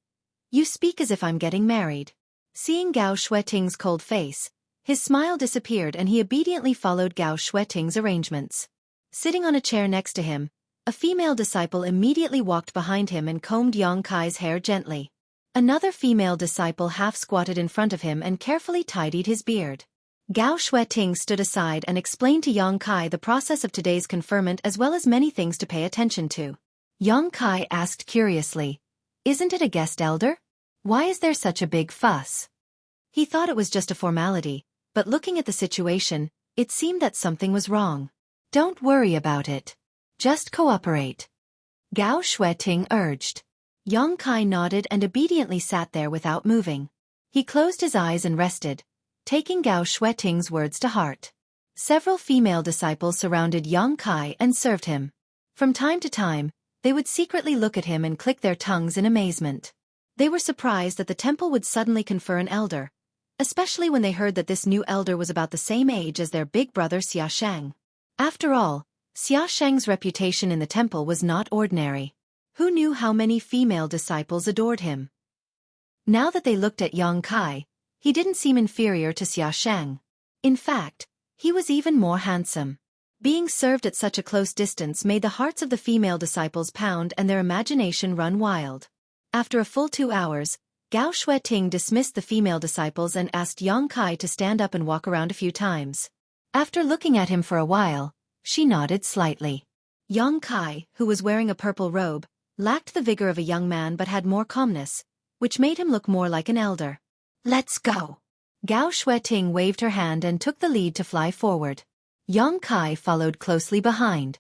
"You speak as if I'm getting married." Seeing Gao Xueqing's cold face, his smile disappeared and he obediently followed Gao Xueqing's arrangements. Sitting on a chair next to him, a female disciple immediately walked behind him and combed Yang Kai's hair gently. Another female disciple half-squatted in front of him and carefully tidied his beard. Gao Xueqing stood aside and explained to Yang Kai the process of today's conferment as well as many things to pay attention to. Yang Kai asked curiously, "Isn't it a guest elder? Why is there such a big fuss?" He thought it was just a formality, but looking at the situation, it seemed that something was wrong. "Don't worry about it. Just cooperate," Gao Xueqing urged. Yang Kai nodded and obediently sat there without moving. He closed his eyes and rested, taking Gao Xueqing's words to heart. Several female disciples surrounded Yang Kai and served him. From time to time, they would secretly look at him and click their tongues in amazement. They were surprised that the temple would suddenly confer an elder, especially when they heard that this new elder was about the same age as their big brother Xia Shang. After all, Xia Shang's reputation in the temple was not ordinary. Who knew how many female disciples adored him? Now that they looked at Yang Kai, he didn't seem inferior to Xia Shang. In fact, he was even more handsome. Being served at such a close distance made the hearts of the female disciples pound and their imagination run wild. After a full 2 hours, Gao Xueqing dismissed the female disciples and asked Yang Kai to stand up and walk around a few times. After looking at him for a while, she nodded slightly. Yang Kai, who was wearing a purple robe, lacked the vigor of a young man but had more calmness, which made him look more like an elder. "Let's go." Gao Xueqing waved her hand and took the lead to fly forward. Yang Kai followed closely behind.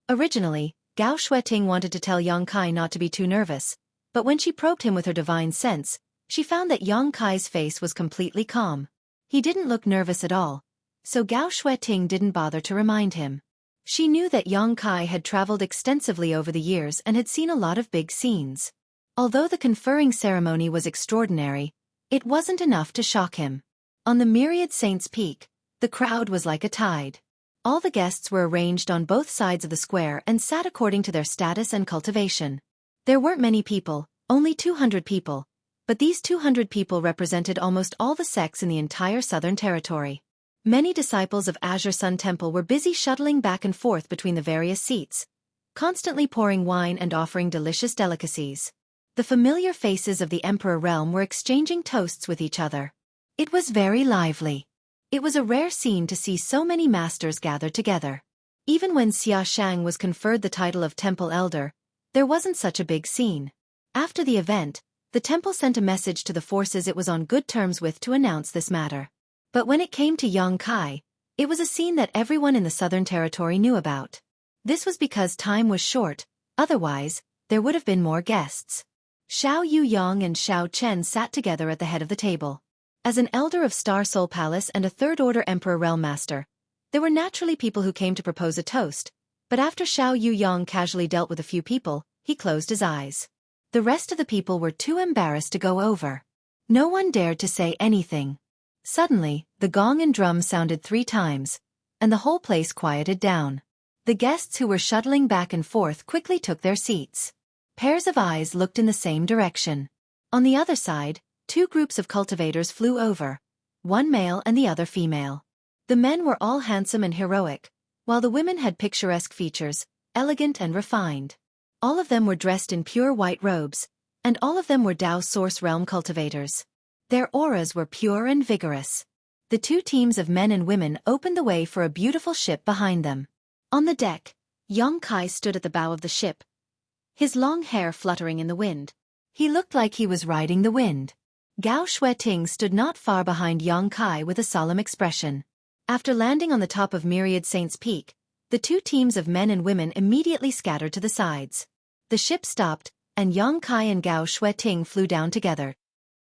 Originally, Gao Xueqing wanted to tell Yang Kai not to be too nervous, but when she probed him with her divine sense, she found that Yang Kai's face was completely calm. He didn't look nervous at all, so Gao Xueqing didn't bother to remind him. She knew that Yang Kai had traveled extensively over the years and had seen a lot of big scenes. Although the conferring ceremony was extraordinary, it wasn't enough to shock him. On the myriad Saints' Peak, the crowd was like a tide. All the guests were arranged on both sides of the square and sat according to their status and cultivation. There weren't many people, only 200 people, but these 200 people represented almost all the sects in the entire Southern Territory. Many disciples of Azure Sun Temple were busy shuttling back and forth between the various seats, constantly pouring wine and offering delicious delicacies. The familiar faces of the Emperor realm were exchanging toasts with each other. It was very lively. It was a rare scene to see so many masters gathered together. Even when Xia Shang was conferred the title of Temple Elder, there wasn't such a big scene. After the event, the temple sent a message to the forces it was on good terms with to announce this matter. But when it came to Yang Kai, it was a scene that everyone in the Southern Territory knew about. This was because time was short, otherwise, there would have been more guests. Xiao Yuyang and Xiao Chen sat together at the head of the table. As an elder of Star Soul Palace and a third-order Emperor Realm Master, there were naturally people who came to propose a toast, but after Xiao Yuyang casually dealt with a few people, he closed his eyes. The rest of the people were too embarrassed to go over. No one dared to say anything. Suddenly, the gong and drum sounded 3 times, and the whole place quieted down. The guests who were shuttling back and forth quickly took their seats. Pairs of eyes looked in the same direction. On the other side, 2 groups of cultivators flew over, one male and the other female. The men were all handsome and heroic, while the women had picturesque features, elegant and refined. All of them were dressed in pure white robes, and all of them were Dao Source Realm cultivators. Their auras were pure and vigorous. The two teams of men and women opened the way for a beautiful ship behind them. On the deck, Yong Kai stood at the bow of the ship, his long hair fluttering in the wind. He looked like he was riding the wind. Gao Xueqi stood not far behind Yong Kai with a solemn expression. After landing on the top of Myriad Saints Peak, the two teams of men and women immediately scattered to the sides. The ship stopped, and Yong Kai and Gao Xueqi flew down together.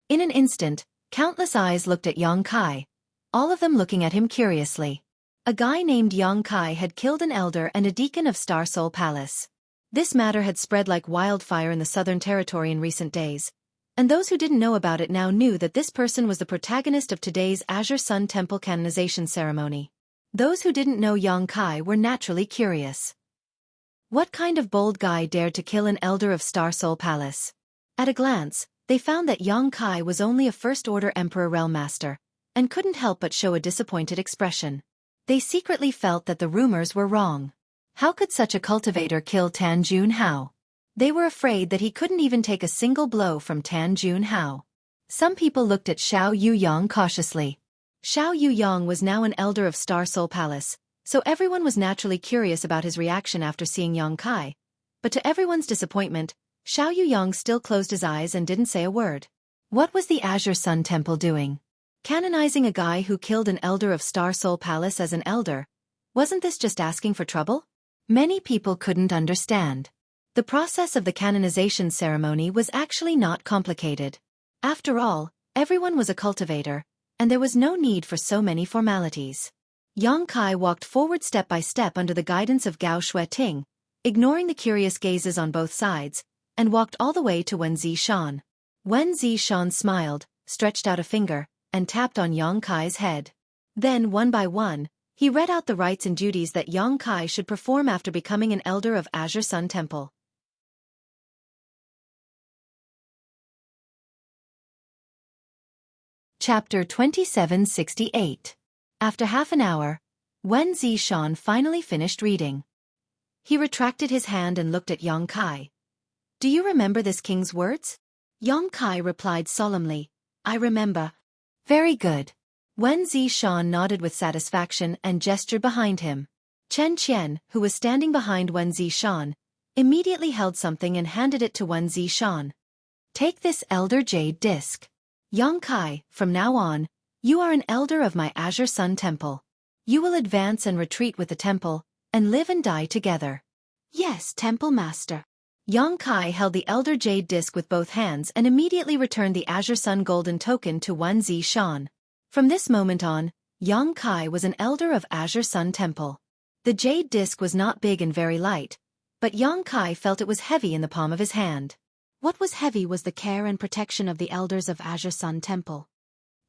In an instant, countless eyes looked at Yong Kai, all of them looking at him curiously. A guy named Yong Kai had killed an elder and a deacon of Star Soul Palace. This matter had spread like wildfire in the Southern Territory in recent days, and those who didn't know about it now knew that this person was the protagonist of today's Azure Sun Temple canonization ceremony. Those who didn't know Yong Kai were naturally curious. What kind of bold guy dared to kill an elder of Star Soul Palace? At a glance, they found that Yong Kai was only a First-Order Emperor Realm Master, and couldn't help but show a disappointed expression. They secretly felt that the rumors were wrong. How could such a cultivator kill Tan Junhao? They were afraid that he couldn't even take a single blow from Tan Junhao. Some people looked at Xiao Yuyang cautiously. Xiao Yuyang was now an elder of Star Soul Palace, so everyone was naturally curious about his reaction after seeing Yong Kai. But to everyone's disappointment, Xiao Yuyang still closed his eyes and didn't say a word. What was the Azure Sun Temple doing? Canonizing a guy who killed an elder of Star Soul Palace as an elder? Wasn't this just asking for trouble? Many people couldn't understand. The process of the canonization ceremony was actually not complicated. After all, everyone was a cultivator, and there was no need for so many formalities. Yong Kai walked forward step by step under the guidance of Gao Xueqi, ignoring the curious gazes on both sides, and walked all the way to Wen Zishan. Wen Zishan smiled, stretched out a finger, and tapped on Yong Kai's head. Then, one by one, he read out the rites and duties that Yong Kai should perform after becoming an elder of Azure Sun Temple. Chapter 2768. After half an hour, Wen Zishan finally finished reading. He retracted his hand and looked at Yong Kai. "Do you remember this king's words?" Yong Kai replied solemnly, "I remember." "Very good." Wen Zishan nodded with satisfaction and gestured behind him. Chen Qian, who was standing behind Wen Zishan, immediately held something and handed it to Wen Zishan. "Take this Elder Jade Disc. Yong Kai, from now on, you are an elder of my Azure Sun Temple. You will advance and retreat with the temple, and live and die together." "Yes, Temple Master." Yong Kai held the Elder Jade Disc with both hands and immediately returned the Azure Sun Golden Token to Wen Zishan. From this moment on, Yong Kai was an elder of Azure Sun Temple. The Jade Disc was not big and very light, but Yong Kai felt it was heavy in the palm of his hand. What was heavy was the care and protection of the elders of Azure Sun Temple.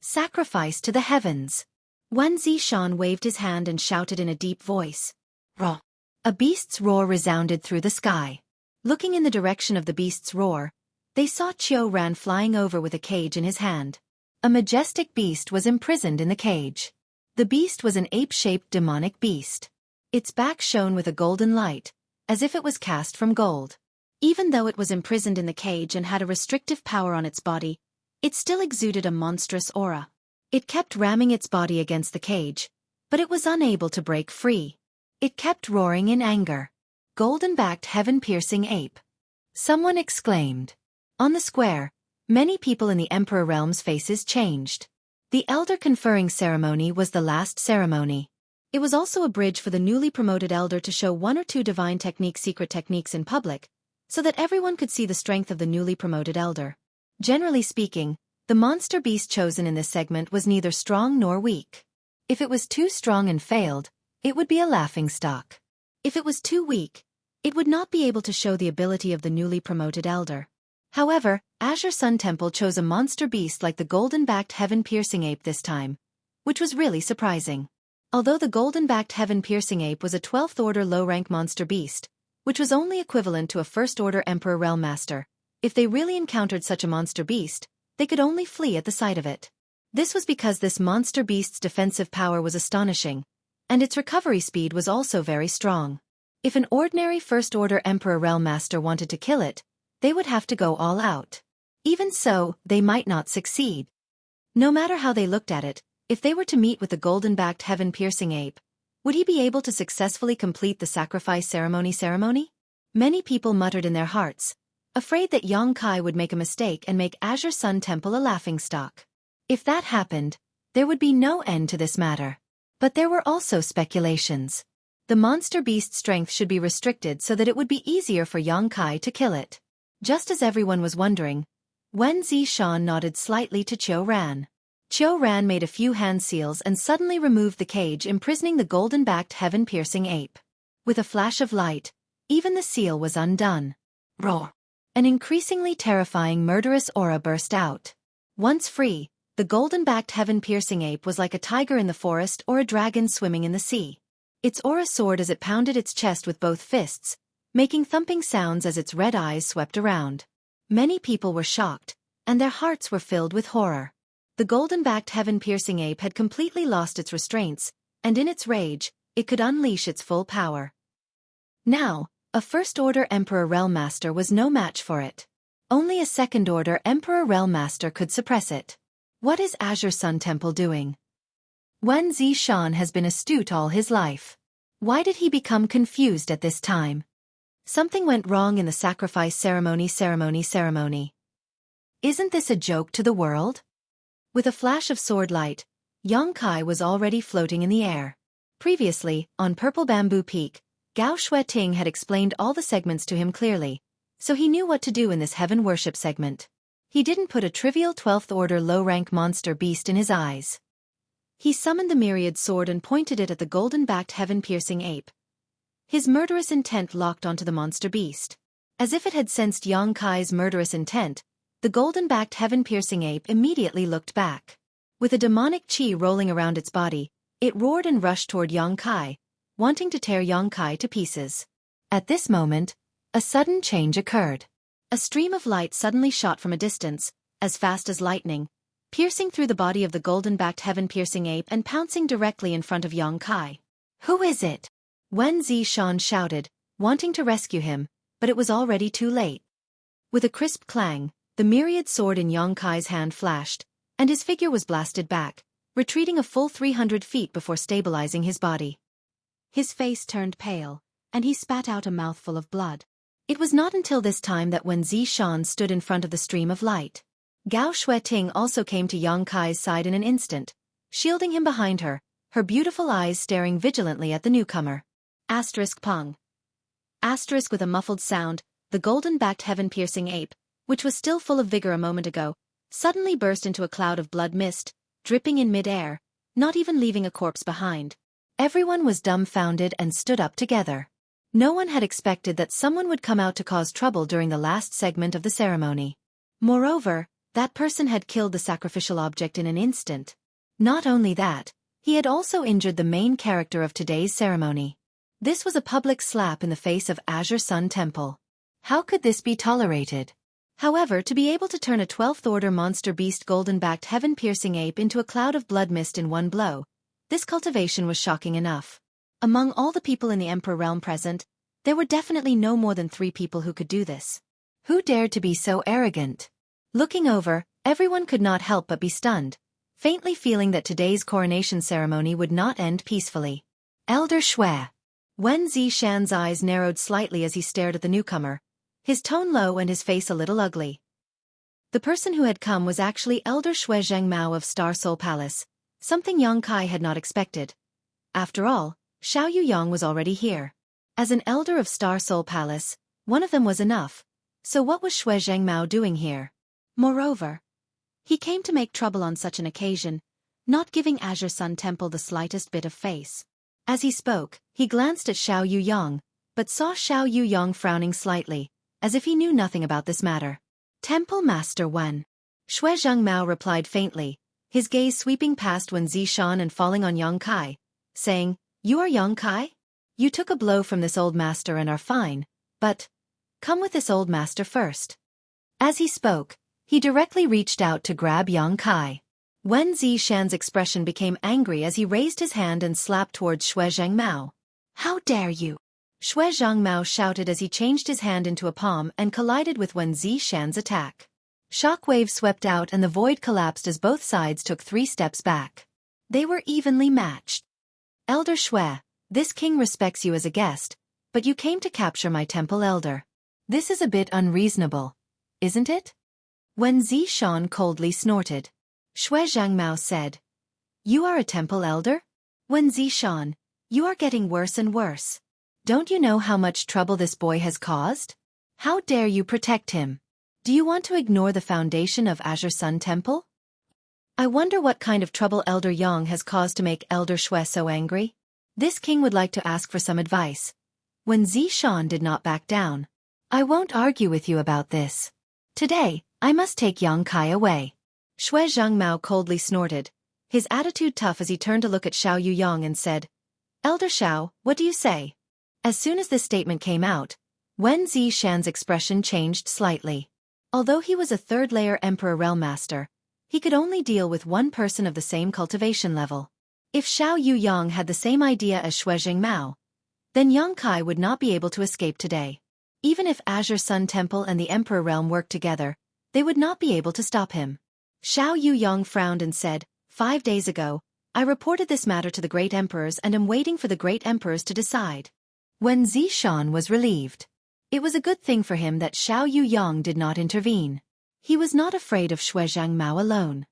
Sacrifice to the heavens. Wen Zishan waved his hand and shouted in a deep voice. "Roar!" A beast's roar resounded through the sky. Looking in the direction of the beast's roar, they saw Qiu Ran flying over with a cage in his hand. A majestic beast was imprisoned in the cage. The beast was an ape-shaped demonic beast. Its back shone with a golden light, as if it was cast from gold. Even though it was imprisoned in the cage and had a restrictive power on its body, it still exuded a monstrous aura. It kept ramming its body against the cage, but it was unable to break free. It kept roaring in anger. "Golden-backed heaven-piercing ape!" Someone exclaimed. On the square, many people in the Emperor Realm's faces changed. The Elder Conferring ceremony was the last ceremony. It was also a bridge for the newly promoted Elder to show one or two divine secret techniques in public, so that everyone could see the strength of the newly promoted Elder. Generally speaking, the monster beast chosen in this segment was neither strong nor weak. If it was too strong and failed, it would be a laughingstock. If it was too weak, it would not be able to show the ability of the newly promoted Elder. However, Azure Sun Temple chose a monster beast like the golden-backed heaven-piercing ape this time, which was really surprising. Although the golden-backed heaven-piercing ape was a 12th order low-rank monster beast, which was only equivalent to a First-Order Emperor Realm Master, if they really encountered such a monster beast, they could only flee at the sight of it. This was because this monster beast's defensive power was astonishing, and its recovery speed was also very strong. If an ordinary First Order Emperor Realm Master wanted to kill it, they would have to go all out. Even so, they might not succeed. No matter how they looked at it, if they were to meet with the golden-backed heaven-piercing ape, would he be able to successfully complete the sacrifice ceremony? Many people muttered in their hearts, afraid that Xueqi would make a mistake and make Azure Sun Temple a laughingstock. If that happened, there would be no end to this matter. But there were also speculations. The monster beast's strength should be restricted so that it would be easier for Xueqi to kill it. Just as everyone was wondering, Wen Zishan nodded slightly to Qiu Ran. Qiu Ran made a few hand seals and suddenly removed the cage imprisoning the golden-backed heaven-piercing ape. With a flash of light, even the seal was undone. Roar! An increasingly terrifying murderous aura burst out. Once free, the golden-backed heaven-piercing ape was like a tiger in the forest or a dragon swimming in the sea. Its aura soared as it pounded its chest with both fists, making thumping sounds as its red eyes swept around. Many people were shocked, and their hearts were filled with horror. The golden-backed heaven-piercing ape had completely lost its restraints, and in its rage, it could unleash its full power. Now, a First Order Emperor Realm Master was no match for it. Only a Second Order Emperor Realm Master could suppress it. What is Azure Sun Temple doing? Wen Zishan has been astute all his life. Why did he become confused at this time? Something went wrong in the sacrifice ceremony. Isn't this a joke to the world? With a flash of sword light, Xueqi was already floating in the air. Previously, on Purple Bamboo Peak, Gao Xueting had explained all the segments to him clearly, so he knew what to do in this heaven worship segment. He didn't put a trivial 12th Order low-rank monster beast in his eyes. He summoned the myriad sword and pointed it at the golden-backed heaven-piercing ape. His murderous intent locked onto the monster beast. As if it had sensed Xueqi's murderous intent, the golden-backed heaven-piercing ape immediately looked back. With a demonic qi rolling around its body, it roared and rushed toward Xueqi, wanting to tear Xueqi to pieces. At this moment, a sudden change occurred. A stream of light suddenly shot from a distance, as fast as lightning, piercing through the body of the golden-backed heaven-piercing ape and pouncing directly in front of Xueqi. Who is it? Wen Zishan shouted, wanting to rescue him, but it was already too late. With a crisp clang, the myriad sword in Xueqi's hand flashed, and his figure was blasted back, retreating a full 300 feet before stabilizing his body. His face turned pale, and he spat out a mouthful of blood. It was not until this time that Wen Zishan stood in front of the stream of light. Gao Xueting also came to Xueqi's side in an instant, shielding him behind her, her beautiful eyes staring vigilantly at the newcomer. Pong. With a muffled sound, the golden-backed heaven-piercing ape, which was still full of vigor a moment ago, suddenly burst into a cloud of blood mist, dripping in mid-air, not even leaving a corpse behind. Everyone was dumbfounded and stood up together. No one had expected that someone would come out to cause trouble during the last segment of the ceremony. Moreover, that person had killed the sacrificial object in an instant. Not only that, he had also injured the main character of today's ceremony. This was a public slap in the face of Azure Sun Temple. How could this be tolerated? However, to be able to turn a 12th Order monster beast golden-backed heaven-piercing ape into a cloud of blood mist in one blow, this cultivation was shocking enough. Among all the people in the Emperor realm present, there were definitely no more than 3 people who could do this. Who dared to be so arrogant? Looking over, everyone could not help but be stunned, faintly feeling that today's coronation ceremony would not end peacefully. Elder Xue. Wen Zishan's eyes narrowed slightly as he stared at the newcomer, his tone low and his face a little ugly. The person who had come was actually Elder Xue Zhengmao of Star Soul Palace, something Xueqi had not expected. After all, Xiao Yuyang was already here. As an elder of Star Soul Palace, one of them was enough, so what was Xue Zhengmao doing here? Moreover, he came to make trouble on such an occasion, not giving Azure Sun Temple the slightest bit of face. As he spoke, he glanced at Xiao Yuyang, but saw Xiao Yuyang frowning slightly, as if he knew nothing about this matter. Temple Master Wen. Xue Zhengmao replied faintly, his gaze sweeping past Wen Zishan and falling on Xueqi, saying, "You are Xueqi? You took a blow from this old master and are fine, but come with this old master first." As he spoke, he directly reached out to grab Xueqi. Wen Zishan's expression became angry as he raised his hand and slapped towards Xue Zhangmao. How dare you! Xue Zhangmao shouted as he changed his hand into a palm and collided with Wen Zishan's attack. Shockwave swept out and the void collapsed as both sides took 3 steps back. They were evenly matched. Elder Xue, this king respects you as a guest, but you came to capture my temple elder. This is a bit unreasonable, isn't it? Wen Zishan coldly snorted. Xue Zhangmao said, You are a temple elder? Wen Zishan, you are getting worse and worse. Don't you know how much trouble this boy has caused? How dare you protect him? Do you want to ignore the foundation of Azure Sun Temple? I wonder what kind of trouble Elder Yang has caused to make Elder Xue so angry. This king would like to ask for some advice. Wen Zishan did not back down. I won't argue with you about this. Today, I must take Yang Kai away. Xue Zhangmao coldly snorted, his attitude tough as he turned to look at Xiao Yuyang and said, Elder Xiao, what do you say? As soon as this statement came out, Wen Zishan's expression changed slightly. Although he was a third-layer Emperor Realm Master, he could only deal with one person of the same cultivation level. If Xiao Yuyang had the same idea as Xue Zhangmao, then Yang Kai would not be able to escape today. Even if Azure Sun Temple and the Emperor Realm worked together, they would not be able to stop him. Xiao Yuyang frowned and said, 5 days ago, I reported this matter to the Great Emperors and am waiting for the Great Emperors to decide. Wen Zishan was relieved. It was a good thing for him that Xiao Yuyang did not intervene. He was not afraid of Xue Zhangmao alone.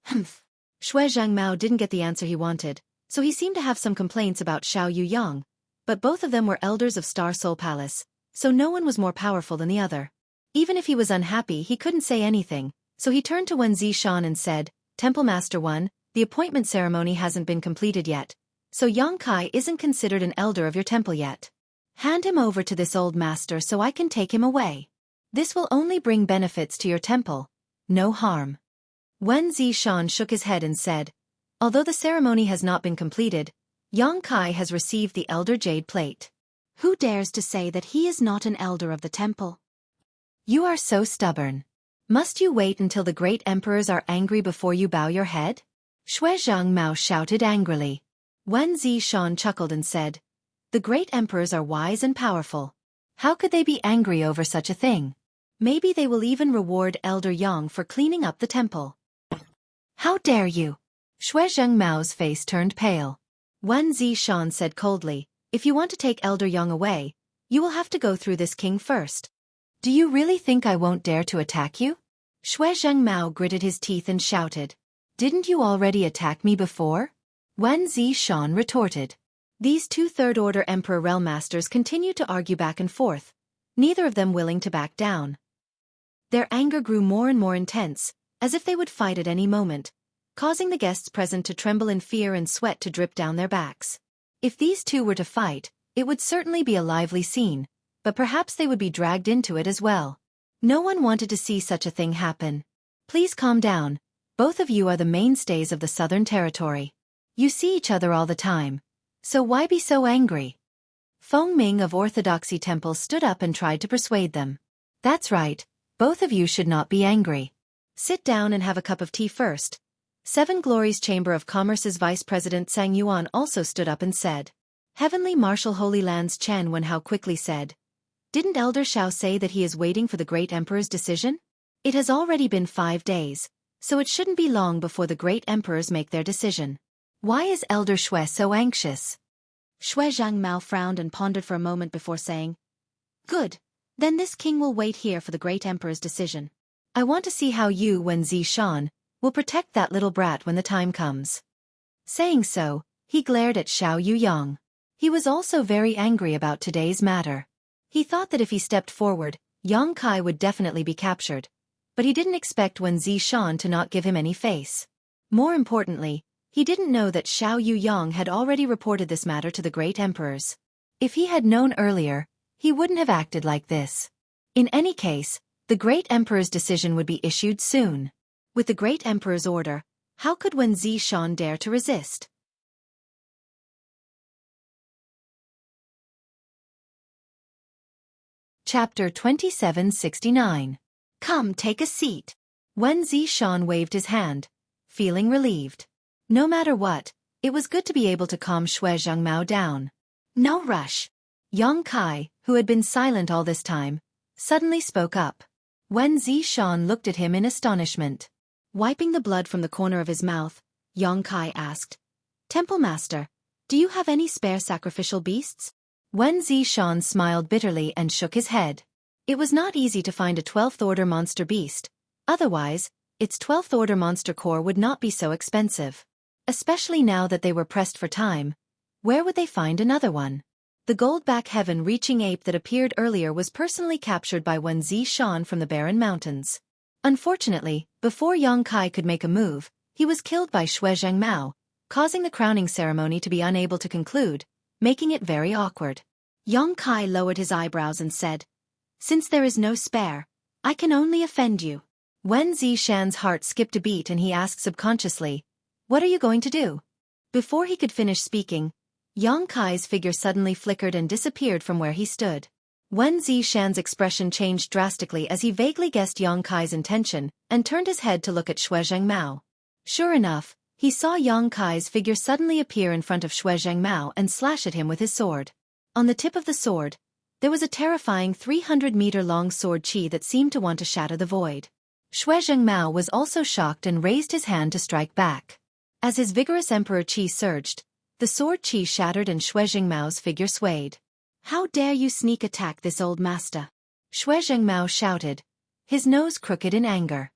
Humph. Xue Zhangmao didn't get the answer he wanted, so he seemed to have some complaints about Xiao Yuyang, but both of them were elders of Star Soul Palace, so no one was more powerful than the other. Even if he was unhappy, he couldn't say anything, so he turned to Wen Zishan and said, Temple Master 1, the appointment ceremony hasn't been completed yet, so Yang Kai isn't considered an elder of your temple yet. Hand him over to this old master so I can take him away. This will only bring benefits to your temple, no harm. Wen Zishan shook his head and said, Although the ceremony has not been completed, Yang Kai has received the Elder Jade Plate. Who dares to say that he is not an elder of the temple? You are so stubborn. Must you wait until the great emperors are angry before you bow your head? Xue Zhangmao shouted angrily. Wen Zishan chuckled and said, The great emperors are wise and powerful. How could they be angry over such a thing? Maybe they will even reward Elder Yang for cleaning up the temple. How dare you? Xue Zhangmao's face turned pale. Wen Zishan said coldly, If you want to take Elder Yang away, you will have to go through this king first. Do you really think I won't dare to attack you? Xue Zhangmao gritted his teeth and shouted, Didn't you already attack me before? Wen Zishan retorted. These 2 third-order Emperor Realm Masters continued to argue back and forth, neither of them willing to back down. Their anger grew more and more intense, as if they would fight at any moment, causing the guests present to tremble in fear and sweat to drip down their backs. If these 2 were to fight, it would certainly be a lively scene, but perhaps they would be dragged into it as well. No one wanted to see such a thing happen. Please calm down. Both of you are the mainstays of the Southern Territory. You see each other all the time, so why be so angry? Feng Ming of Orthodoxy Temple stood up and tried to persuade them. That's right, both of you should not be angry. Sit down and have a cup of tea first. Seven Glories Chamber of Commerce's Vice President Sang Yuan also stood up and said. Heavenly Marshal Holy Lands Chen Wenhao quickly said, Didn't Elder Xiao say that he is waiting for the Great Emperor's decision? It has already been 5 days, so it shouldn't be long before the Great Emperors make their decision. Why is Elder Xue so anxious? Xue Zhangmao frowned and pondered for a moment before saying, Good, then this king will wait here for the Great Emperor's decision. I want to see how you, Wen Zishan, will protect that little brat when the time comes. Saying so, he glared at Xiao Yuyang. He was also very angry about today's matter. He thought that if he stepped forward, Yang Kai would definitely be captured, but he didn't expect Wen Zishan to not give him any face. More importantly, he didn't know that Xiao Yuyang had already reported this matter to the Great Emperors. If he had known earlier, he wouldn't have acted like this. In any case, the Great Emperor's decision would be issued soon. With the Great Emperor's order, how could Wen Zishan dare to resist? Chapter 2769. Come take a seat. Wen Zishan waved his hand, feeling relieved. No matter what, it was good to be able to calm Xueqi Mao down. No rush. Yang Kai, who had been silent all this time, suddenly spoke up. Wen Zishan looked at him in astonishment. Wiping the blood from the corner of his mouth, Yang Kai asked, "Temple Master, do you have any spare sacrificial beasts?" Wen Zishan smiled bitterly and shook his head. It was not easy to find a 12th order monster beast, otherwise, its 12th order monster core would not be so expensive. Especially now that they were pressed for time, where would they find another one? The goldback heaven-reaching ape that appeared earlier was personally captured by Wen Zishan from the Barren Mountains. Unfortunately, before Yang Kai could make a move, he was killed by Xueqi Mao, causing the crowning ceremony to be unable to conclude, making it very awkward. Yang Kai lowered his eyebrows and said, "Since there is no spare, I can only offend you." Wen Zishan's heart skipped a beat and he asked subconsciously, "What are you going to do?" Before he could finish speaking, Yang Kai's figure suddenly flickered and disappeared from where he stood. Wen Zishan's expression changed drastically as he vaguely guessed Yang Kai's intention and turned his head to look at Xueqi Mao. Sure enough, he saw Yang Kai's figure suddenly appear in front of Xueqi Mao and slash at him with his sword. On the tip of the sword, there was a terrifying 300-meter-long sword qi that seemed to want to shatter the void. Xueqi Mao was also shocked and raised his hand to strike back. As his vigorous emperor qi surged, the sword qi shattered and Xueqi Mao's figure swayed. "How dare you sneak attack this old master?" Xueqi Mao shouted, his nose crooked in anger.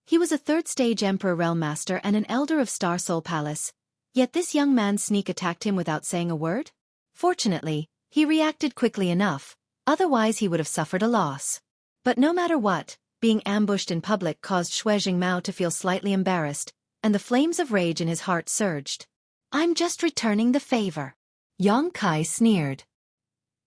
He was a third-stage Emperor Realm Master and an elder of Star Soul Palace, yet this young man sneak attacked him without saying a word? Fortunately, he reacted quickly enough, otherwise he would have suffered a loss. But no matter what, being ambushed in public caused Xueqi Mao to feel slightly embarrassed, and the flames of rage in his heart surged. "I'm just returning the favor." Yang Kai sneered.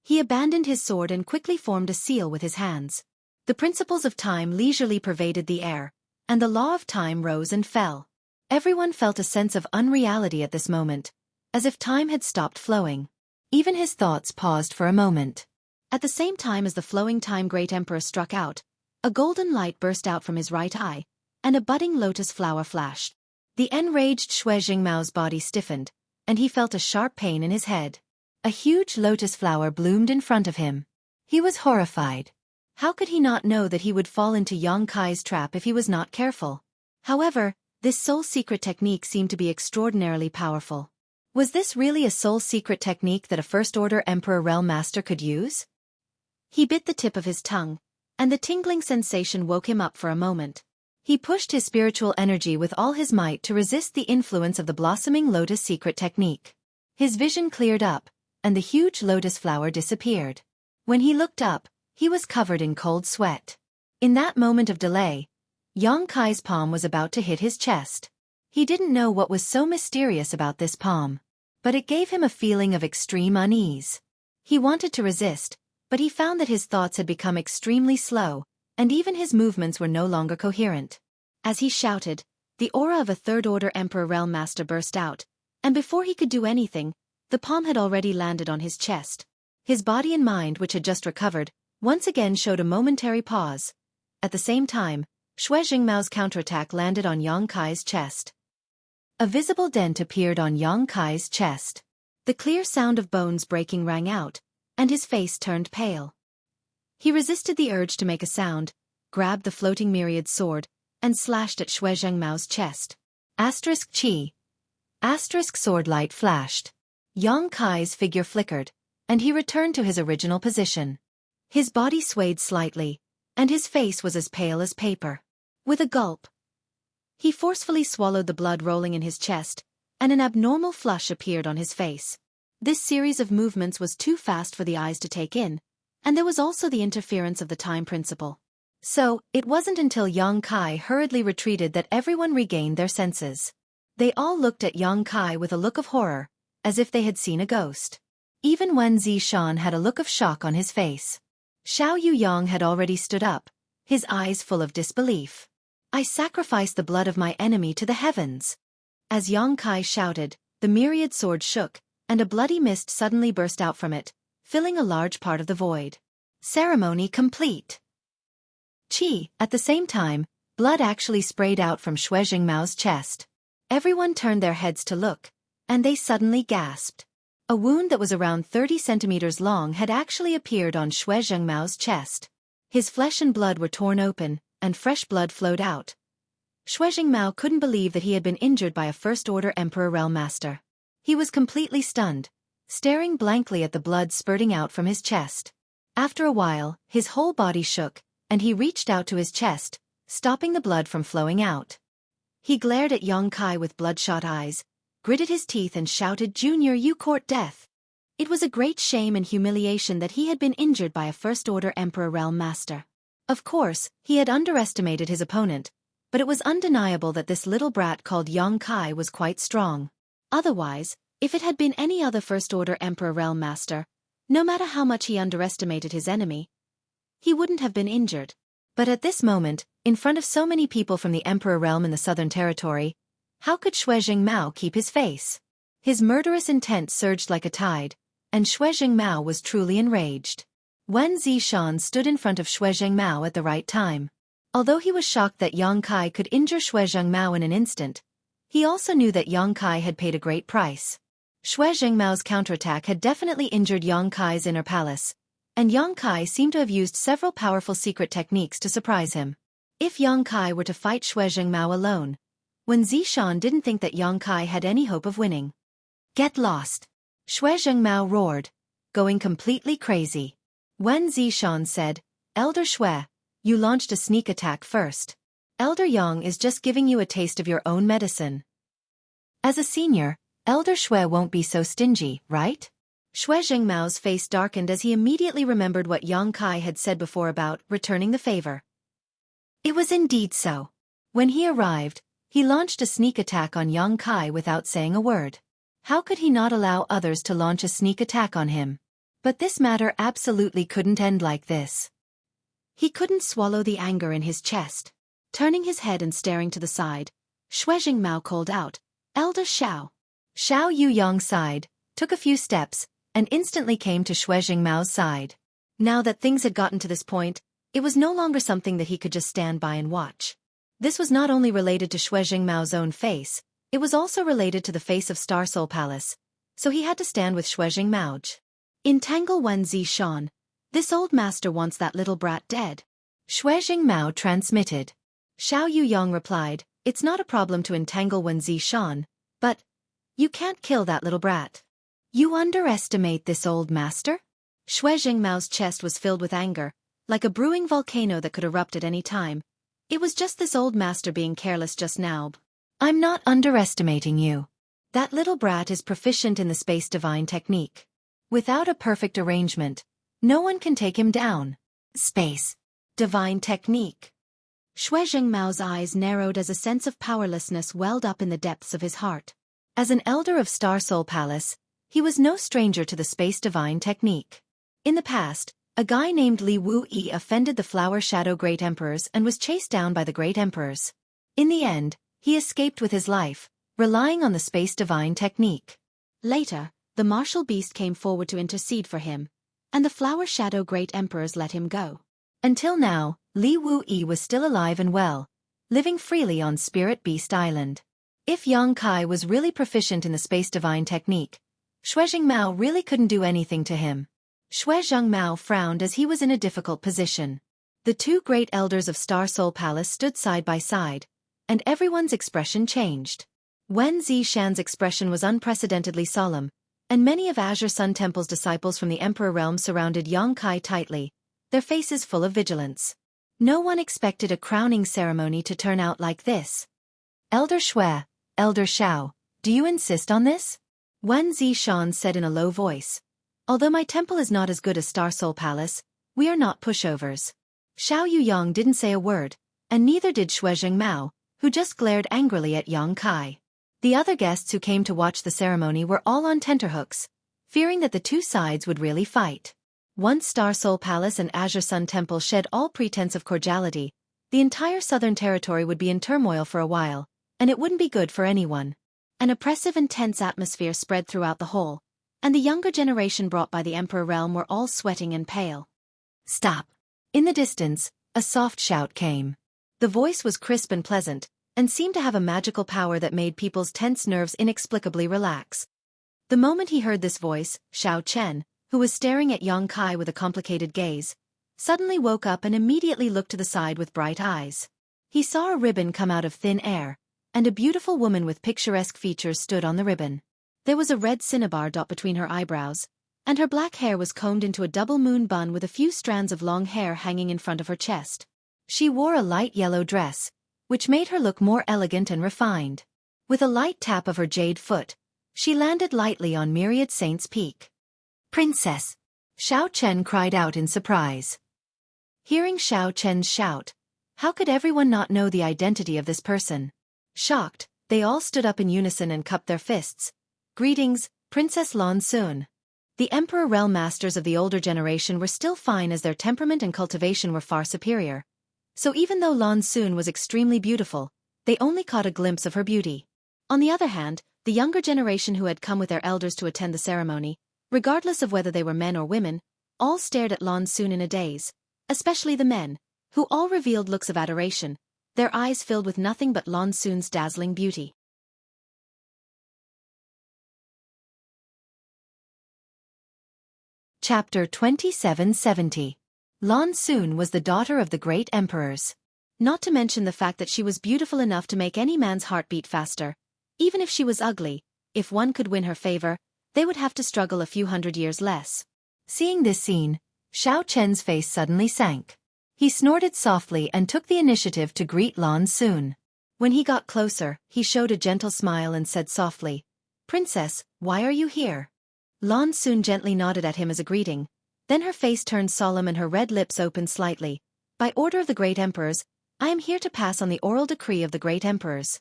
He abandoned his sword and quickly formed a seal with his hands. The principles of time leisurely pervaded the air, and the law of time rose and fell. Everyone felt a sense of unreality at this moment, as if time had stopped flowing. Even his thoughts paused for a moment. At the same time as the flowing time Great Emperor struck out, a golden light burst out from his right eye, and a budding lotus flower flashed. The enraged Xueqi Mao's body stiffened, and he felt a sharp pain in his head. A huge lotus flower bloomed in front of him. He was horrified. How could he not know that he would fall into Yang Kai's trap if he was not careful? However, this soul secret technique seemed to be extraordinarily powerful. Was this really a soul secret technique that a First-Order Emperor Realm Master could use? He bit the tip of his tongue, and the tingling sensation woke him up for a moment. He pushed his spiritual energy with all his might to resist the influence of the blossoming lotus secret technique. His vision cleared up, and the huge lotus flower disappeared. When he looked up, he was covered in cold sweat. In that moment of delay, Yang Kai's palm was about to hit his chest. He didn't know what was so mysterious about this palm, but it gave him a feeling of extreme unease. He wanted to resist, but he found that his thoughts had become extremely slow, and even his movements were no longer coherent. As he shouted, the aura of a Third-Order Emperor Realm Master burst out, and before he could do anything, the palm had already landed on his chest. His body and mind, which had just recovered, once again showed a momentary pause. At the same time, Xueqi Mao's counterattack landed on Yang Kai's chest. A visible dent appeared on Yang Kai's chest. The clear sound of bones breaking rang out, and his face turned pale. He resisted the urge to make a sound, grabbed the floating myriad sword, and slashed at Xueqi Mao's chest. Asterisk chi. Asterisk sword light flashed. Yang Kai's figure flickered, and he returned to his original position. His body swayed slightly, and his face was as pale as paper. With a gulp, he forcefully swallowed the blood rolling in his chest, and an abnormal flush appeared on his face. This series of movements was too fast for the eyes to take in, and there was also the interference of the time principle. So, it wasn't until Yang Kai hurriedly retreated that everyone regained their senses. They all looked at Yang Kai with a look of horror, as if they had seen a ghost. Even Wen Zishan had a look of shock on his face. Xiao Yuyang had already stood up, his eyes full of disbelief. "I sacrificed the blood of my enemy to the heavens." As Yang Kai shouted, the myriad sword shook, and a bloody mist suddenly burst out from it, filling a large part of the void. Ceremony complete. Qi, at the same time, Blood actually sprayed out from Xueqi Mao's chest. Everyone turned their heads to look, and they suddenly gasped. A wound that was around 30 centimeters long had actually appeared on Xueqi Mao's chest. His flesh and blood were torn open, and fresh blood flowed out. Xueqi Mao couldn't believe that he had been injured by a First-Order Emperor Realm Master. He was completely stunned, staring blankly at the blood spurting out from his chest. After a while, his whole body shook, and he reached out to his chest, stopping the blood from flowing out. He glared at Yang Kai with bloodshot eyes, gritted his teeth and shouted, "Junior, you court death." It was a great shame and humiliation that he had been injured by a First-Order Emperor Realm Master. Of course, he had underestimated his opponent, but it was undeniable that this little brat called Yang Kai was quite strong. Otherwise, if it had been any other First-Order Emperor Realm Master, no matter how much he underestimated his enemy, he wouldn't have been injured. But at this moment, in front of so many people from the Emperor Realm in the Southern Territory, how could Xueqi Mao keep his face? His murderous intent surged like a tide, and Xueqi Mao was truly enraged. Wen Zishan stood in front of Xueqi Mao at the right time. Although he was shocked that Yang Kai could injure Xueqi Mao in an instant, he also knew that Yang Kai had paid a great price. Xueqi Mao's counterattack had definitely injured Yang Kai's inner palace, and Yang Kai seemed to have used several powerful secret techniques to surprise him. If Yang Kai were to fight Xueqi Mao alone, Wen Zishan didn't think that Yang Kai had any hope of winning. "Get lost!" Xueqi Mao roared, going completely crazy. Wen Zishan said, "Elder Xue, you launched a sneak attack first. Elder Yang is just giving you a taste of your own medicine. As a senior, Elder Xue won't be so stingy, right?" Xueqi Mao's face darkened as he immediately remembered what Yang Kai had said before about returning the favor. It was indeed so. When he arrived, he launched a sneak attack on Yang Kai without saying a word. How could he not allow others to launch a sneak attack on him? But this matter absolutely couldn't end like this. He couldn't swallow the anger in his chest. Turning his head and staring to the side, Xueqi Mao called out, "Elder Xiao." Xiao Yuyang sighed, took a few steps, and instantly came to Xueqi Mao's side. Now that things had gotten to this point, it was no longer something that he could just stand by and watch. This was not only related to Xueqi Mao's own face, it was also related to the face of Star Soul Palace, so he had to stand with Xueqi Mao. "Entangle Wen Zishan. This old master wants that little brat dead." Xueqi Mao transmitted. Xiao Yuyang replied, "It's not a problem to entangle Wen Zishan, but you can't kill that little brat." "You underestimate this old master?" Xueqi Mao's chest was filled with anger, like a brewing volcano that could erupt at any time. It was just this old master being careless just now. "I'm not underestimating you. That little brat is proficient in the Space Divine technique. Without a perfect arrangement, no one can take him down." Space Divine technique. Xueqi Mao's eyes narrowed as a sense of powerlessness welled up in the depths of his heart. As an elder of Star Soul Palace, he was no stranger to the Space Divine technique. In the past, a guy named Li Wuyi offended the Flower Shadow Great Emperors and was chased down by the Great Emperors. In the end, he escaped with his life, relying on the Space Divine technique. Later, the martial beast came forward to intercede for him, and the Flower Shadow Great Emperors let him go. Until now, Li Wuyi was still alive and well, living freely on Spirit Beast Island. If Yang Kai was really proficient in the Space Divine technique, Xueqi Mao really couldn't do anything to him. Xueqi Mao frowned as he was in a difficult position. The two great elders of Star Soul Palace stood side by side, and everyone's expression changed. Wen Zishan's expression was unprecedentedly solemn, and many of Azure Sun Temple's disciples from the Emperor Realm surrounded Yang Kai tightly, their faces full of vigilance. No one expected a crowning ceremony to turn out like this. "Elder Xue, Elder Xiao, do you insist on this?" Wen Zishan said in a low voice. "Although my temple is not as good as Star Soul Palace, we are not pushovers." Xiao Yuyang didn't say a word, and neither did Xueqi Mao, who just glared angrily at Yang Kai. The other guests who came to watch the ceremony were all on tenterhooks, fearing that the two sides would really fight. Once Star Soul Palace and Azure Sun Temple shed all pretense of cordiality, the entire Southern Territory would be in turmoil for a while, and it wouldn't be good for anyone. An oppressive and tense atmosphere spread throughout the whole, and the younger generation brought by the Emperor Realm were all sweating and pale. "Stop!" In the distance, a soft shout came. The voice was crisp and pleasant, and seemed to have a magical power that made people's tense nerves inexplicably relax. The moment he heard this voice, Xiao Chen, who was staring at Yang Kai with a complicated gaze, suddenly woke up and immediately looked to the side with bright eyes. He saw a ribbon come out of thin air, and a beautiful woman with picturesque features stood on the ribbon. There was a red cinnabar dot between her eyebrows, and her black hair was combed into a double moon bun with a few strands of long hair hanging in front of her chest. She wore a light yellow dress, which made her look more elegant and refined. With a light tap of her jade foot, she landed lightly on Myriad Saint's peak. "Princess!" Xiao Chen cried out in surprise. Hearing Xiao Chen's shout, how could everyone not know the identity of this person? Shocked, they all stood up in unison and cupped their fists. "Greetings, Princess Lan Xun." The Emperor Realm Masters of the older generation were still fine as their temperament and cultivation were far superior. So even though Lan Xun was extremely beautiful, they only caught a glimpse of her beauty. On the other hand, the younger generation who had come with their elders to attend the ceremony, regardless of whether they were men or women, all stared at Lan Xun in a daze, especially the men, who all revealed looks of adoration, their eyes filled with nothing but Lan Xun's dazzling beauty. Chapter 2770. Lan Xun was the daughter of the great emperors. Not to mention the fact that she was beautiful enough to make any man's heart beat faster. Even if she was ugly, if one could win her favor, they would have to struggle a few hundred years less. Seeing this scene, Xiao Chen's face suddenly sank. He snorted softly and took the initiative to greet Lan Xun. When he got closer, he showed a gentle smile and said softly, "Princess, why are you here?" Lan Xun gently nodded at him as a greeting. Then her face turned solemn and her red lips opened slightly. "By order of the great emperors, I am here to pass on the oral decree of the great emperors."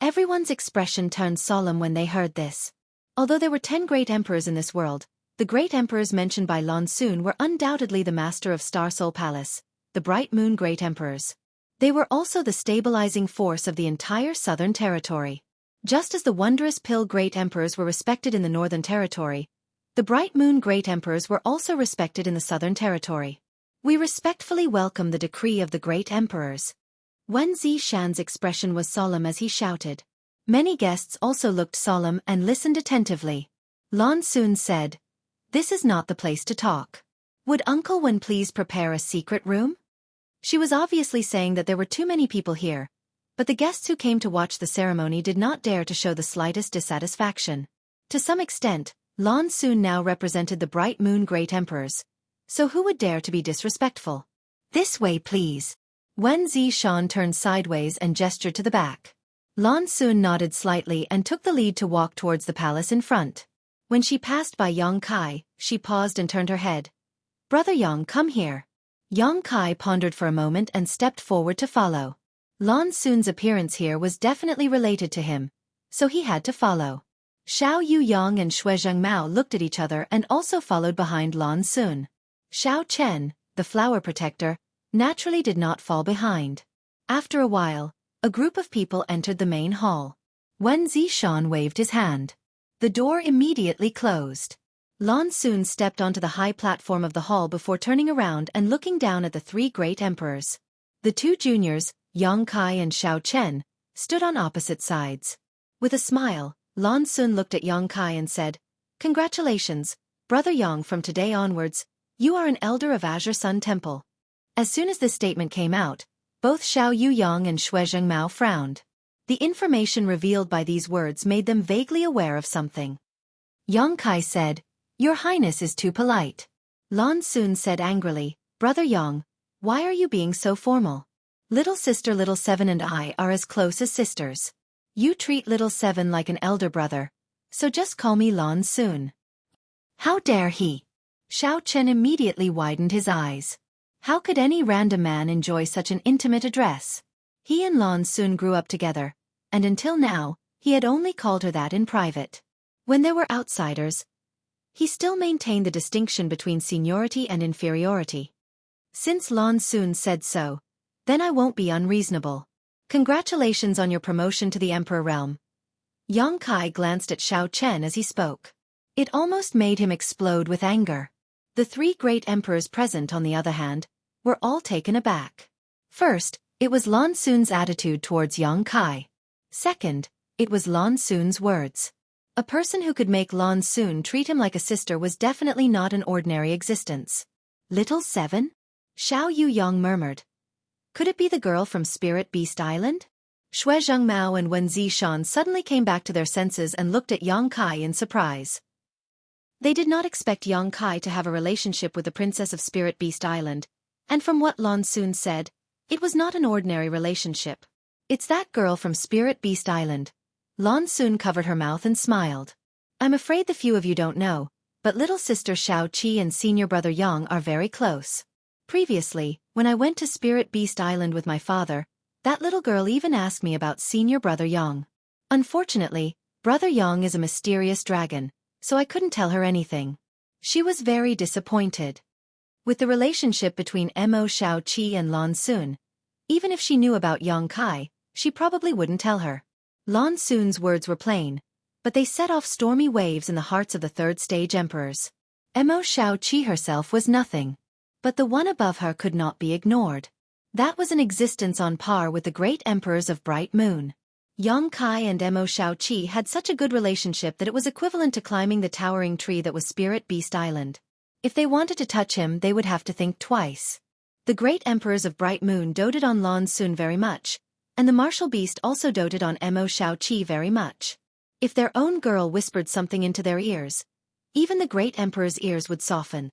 Everyone's expression turned solemn when they heard this. Although there were 10 great emperors in this world, the great emperors mentioned by Lan Xun were undoubtedly the master of Star Soul Palace, the Bright Moon Great Emperors. They were also the stabilizing force of the entire Southern Territory. Just as the Wondrous Pill Great Emperors were respected in the Northern Territory, the Bright Moon Great Emperors were also respected in the Southern Territory. "We respectfully welcome the decree of the Great Emperors." Wen Zishan's expression was solemn as he shouted. Many guests also looked solemn and listened attentively. Lan Xun said, "This is not the place to talk. Would Uncle Wen please prepare a secret room?" She was obviously saying that there were too many people here, but the guests who came to watch the ceremony did not dare to show the slightest dissatisfaction. To some extent, Lan Xun now represented the Bright Moon Great Emperors, so who would dare to be disrespectful? "This way, please." Wen Zishan turned sideways and gestured to the back. Lan Xun nodded slightly and took the lead to walk towards the palace in front. When she passed by Yang Kai, she paused and turned her head. "Brother Yang, come here." Yang Kai pondered for a moment and stepped forward to follow. Lan Xun's appearance here was definitely related to him, so he had to follow. Xiao Yuyang and Xuezheng Mao looked at each other and also followed behind Lan Xun. Xiao Chen, the flower protector, naturally did not fall behind. After a while, a group of people entered the main hall. Wen Zishan waved his hand. The door immediately closed. Lan Xun stepped onto the high platform of the hall before turning around and looking down at the 3 great emperors. The 2 juniors, Yang Kai and Xiao Chen, stood on opposite sides. With a smile, Lan Xun looked at Yang Kai and said, "Congratulations, Brother Yang, from today onwards, you are an elder of Azure Sun Temple." As soon as this statement came out, both Xiao Yuyang and Xuezheng Mao frowned. The information revealed by these words made them vaguely aware of something. Yang Kai said, "Your Highness is too polite." Lan Xun said angrily, "Brother Yang, why are you being so formal? Little sister Little Seven and I are as close as sisters. You treat Little Seven like an elder brother, so just call me Lan Xun." "How dare he?" Xiao Chen immediately widened his eyes. How could any random man enjoy such an intimate address? He and Lan Xun grew up together, and until now, he had only called her that in private. When there were outsiders, he still maintained the distinction between seniority and inferiority. Since Lan Xun said so, then I won't be unreasonable. Congratulations on your promotion to the Emperor realm. Yang Kai glanced at Xiao Chen as he spoke. It almost made him explode with anger. The 3 great emperors present, on the other hand, were all taken aback. First, It was Lan Xun's attitude towards Yang Kai. Second, it was Lan Xun's words. A person who could make Lan Xun treat him like a sister was definitely not an ordinary existence. Little Seven? Xiao Yuyang murmured. Could it be the girl from Spirit Beast Island? Shui Mao and Wen Zishan suddenly came back to their senses and looked at Yang Kai in surprise. They did not expect Yang Kai to have a relationship with the princess of Spirit Beast Island, and from what Lan Xun said, it was not an ordinary relationship. It's that girl from Spirit Beast Island. Lan Xun covered her mouth and smiled. I'm afraid the few of you don't know, but little sister Xueqi and senior brother Yang are very close. Previously, when I went to Spirit Beast Island with my father, that little girl even asked me about senior brother Yang. Unfortunately, brother Yang is a mysterious dragon, so I couldn't tell her anything. She was very disappointed. With the relationship between Mo Xueqi and Lan Xun, even if she knew about Yang Kai, she probably wouldn't tell her. Lan Xun's words were plain, but they set off stormy waves in the hearts of the third stage emperors. Mo Xueqi herself was nothing. But the one above her could not be ignored. That was an existence on par with the great emperors of Bright Moon. Yang Kai and Mo Xueqi had such a good relationship that it was equivalent to climbing the towering tree that was Spirit Beast Island. If they wanted to touch him, they would have to think twice. The great emperors of Bright Moon doted on Lan Xun very much, and the martial beast also doted on Mo Xueqi very much. If their own girl whispered something into their ears, even the great emperor's ears would soften.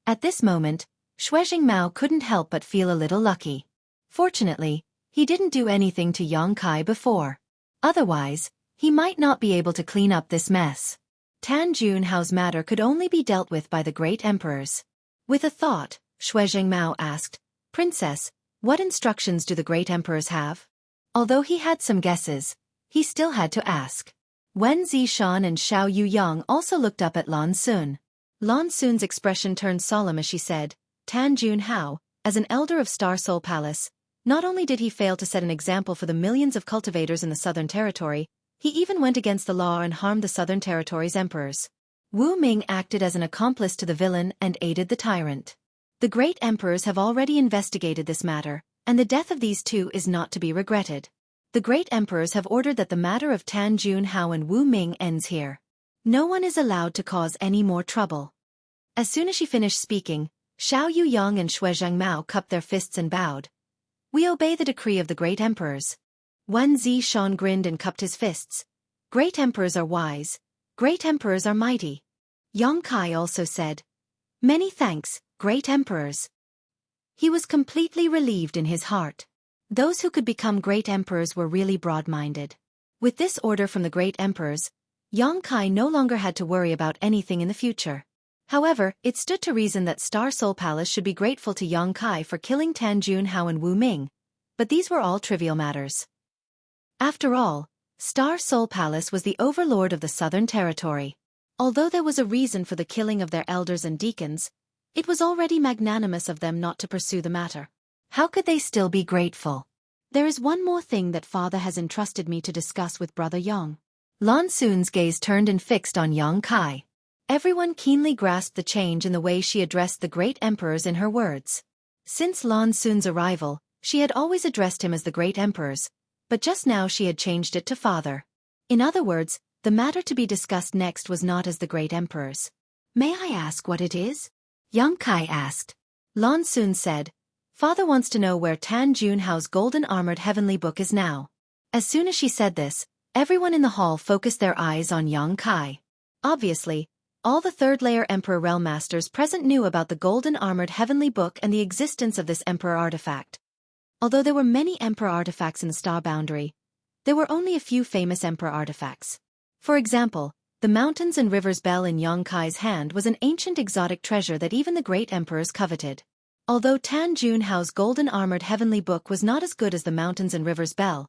At this moment, Xueqi Mao couldn't help but feel a little lucky. Fortunately, he didn't do anything to Yang Kai before. Otherwise, he might not be able to clean up this mess. Tan Junhao's matter could only be dealt with by the great emperors. With a thought, Xueqi Mao asked, Princess, what instructions do the great emperors have? Although he had some guesses, he still had to ask. Wen Zishan and Xiao Yuyang also looked up at Lan Xun. Lan Xun's expression turned solemn as she said, Tan Junhao, as an elder of Star Soul Palace, not only did he fail to set an example for the millions of cultivators in the Southern Territory, he even went against the law and harmed the Southern Territory's emperors. Wu Ming acted as an accomplice to the villain and aided the tyrant. The great emperors have already investigated this matter, and the death of these two is not to be regretted. The great emperors have ordered that the matter of Tan Junhao and Wu Ming ends here. No one is allowed to cause any more trouble. As soon as she finished speaking, Xiao Yuyang and Xueqi Mao cupped their fists and bowed. We obey the decree of the great emperors. Wen Zishan grinned and cupped his fists. Great emperors are wise. Great emperors are mighty. Yang Kai also said, Many thanks, great emperors. He was completely relieved in his heart. Those who could become great emperors were really broad-minded. With this order from the great emperors, Yang Kai no longer had to worry about anything in the future. However, it stood to reason that Star Soul Palace should be grateful to Yang Kai for killing Tan Junhao and Wu Ming, but these were all trivial matters. After all, Star Soul Palace was the overlord of the Southern Territory. Although there was a reason for the killing of their elders and deacons, it was already magnanimous of them not to pursue the matter. How could they still be grateful? There is one more thing that father has entrusted me to discuss with brother Yang. Lan Xun's gaze turned and fixed on Yang Kai. Everyone keenly grasped the change in the way she addressed the great emperors in her words. Since Lan Xun's arrival, she had always addressed him as the great emperors, but just now she had changed it to father. In other words, the matter to be discussed next was not as the great emperors. May I ask what it is? Yang Kai asked. Lan Xun said, Father wants to know where Tan Junhao's golden armored heavenly book is now. As soon as she said this, everyone in the hall focused their eyes on Yang Kai. Obviously, all the third-layer Emperor Realm Masters present knew about the golden armored heavenly book and the existence of this Emperor artifact. Although there were many Emperor artifacts in the star boundary, there were only a few famous Emperor artifacts. For example, the Mountains and Rivers Bell in Yang Kai's hand was an ancient exotic treasure that even the great emperors coveted. Although Tan Junhao's golden armored heavenly book was not as good as the Mountains and Rivers Bell,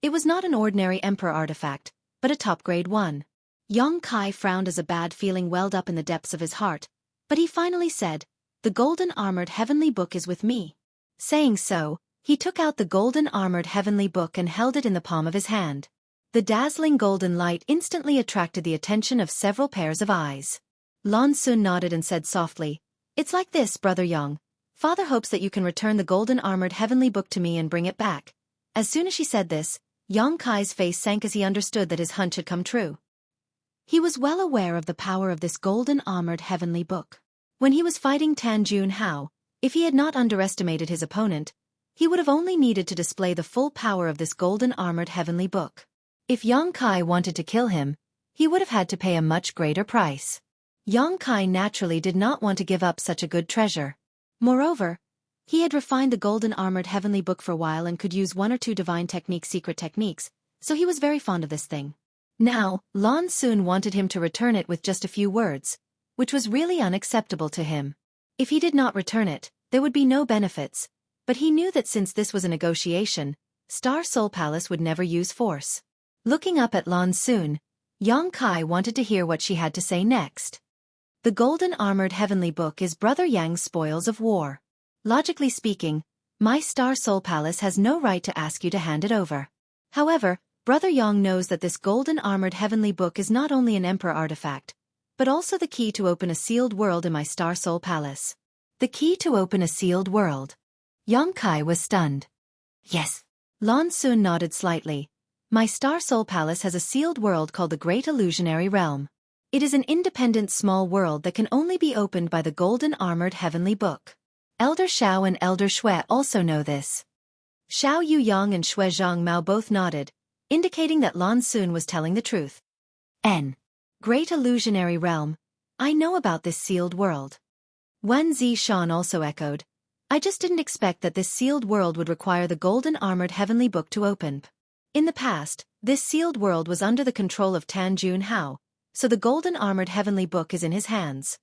it was not an ordinary Emperor artifact, but a top-grade one. Yang Kai frowned as a bad feeling welled up in the depths of his heart, but he finally said, The golden armored heavenly book is with me. Saying so, he took out the golden armored heavenly book and held it in the palm of his hand. The dazzling golden light instantly attracted the attention of several pairs of eyes. Lan Xun nodded and said softly, It's like this, brother Yang. Father hopes that you can return the golden armored heavenly book to me and bring it back. As soon as she said this, Yang Kai's face sank as he understood that his hunch had come true. He was well aware of the power of this golden armored heavenly book. When he was fighting Tan Jun Hao, if he had not underestimated his opponent, he would have only needed to display the full power of this golden armored heavenly book. If Yang Kai wanted to kill him, he would have had to pay a much greater price. Yang Kai naturally did not want to give up such a good treasure. Moreover, he had refined the golden armored heavenly book for a while and could use one or two divine secret techniques, so he was very fond of this thing. Now, Lan Sun wanted him to return it with just a few words, which was really unacceptable to him. If he did not return it, there would be no benefits, but he knew that since this was a negotiation, Star Soul Palace would never use force. Looking up at Lan Sun, Yang Kai wanted to hear what she had to say next. The golden armored heavenly book is Brother Yang's spoils of war. Logically speaking, my Star Soul Palace has no right to ask you to hand it over. However, Brother Yang knows that this golden armored heavenly book is not only an emperor artifact, but also the key to open a sealed world in my Star Soul Palace. The key to open a sealed world. Yang Kai was stunned. Yes. Lan Sun nodded slightly. My Star Soul Palace has a sealed world called the Great Illusionary Realm. It is an independent small world that can only be opened by the golden armored heavenly book. Elder Xiao and Elder Xue also know this. Xiao Yuyang and Xue Zhangmao both nodded, indicating that Lan Sun was telling the truth. Great Illusionary Realm. I know about this sealed world. Wen Zishan also echoed. I just didn't expect that this sealed world would require the golden armored heavenly book to open. In the past, this sealed world was under the control of Tan Jun Hao, so the golden armored heavenly book is in his hands.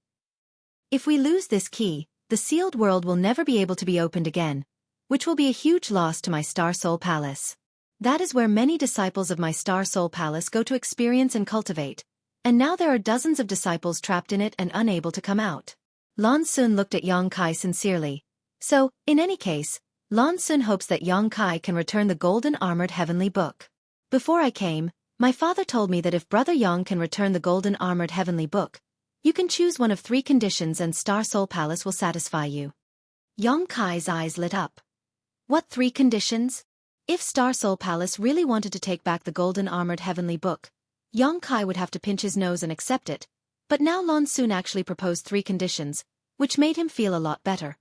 If we lose this key, the sealed world will never be able to be opened again, which will be a huge loss to my Star Soul Palace. That is where many disciples of my Star Soul Palace go to experience and cultivate, and now there are dozens of disciples trapped in it and unable to come out. Lan Sun looked at Yang Kai sincerely. So, in any case, Lan Sun hopes that Yang Kai can return the golden armored heavenly book. Before I came, my father told me that if Brother Yang can return the golden armored heavenly book, you can choose one of 3 conditions and Star Soul Palace will satisfy you. Yang Kai's eyes lit up. What 3 conditions? If Star Soul Palace really wanted to take back the golden armored heavenly book, Yang Kai would have to pinch his nose and accept it, but now Lan Sun actually proposed 3 conditions, which made him feel a lot better.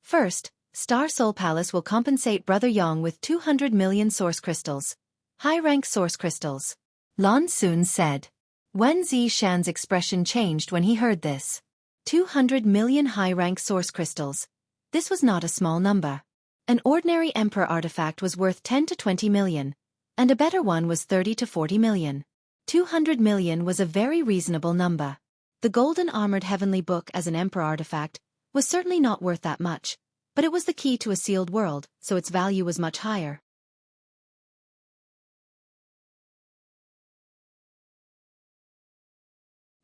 First, Star Soul Palace will compensate Brother Yang with 200 million source crystals. High-rank source crystals. Lan Sun said. Wen Zishan's expression changed when he heard this. 200 million high-rank source crystals. This was not a small number. An ordinary emperor artifact was worth 10 to 20 million, and a better one was 30 to 40 million. 200 million was a very reasonable number. The golden armored heavenly book as an emperor artifact was certainly not worth that much, but it was the key to a sealed world, so its value was much higher.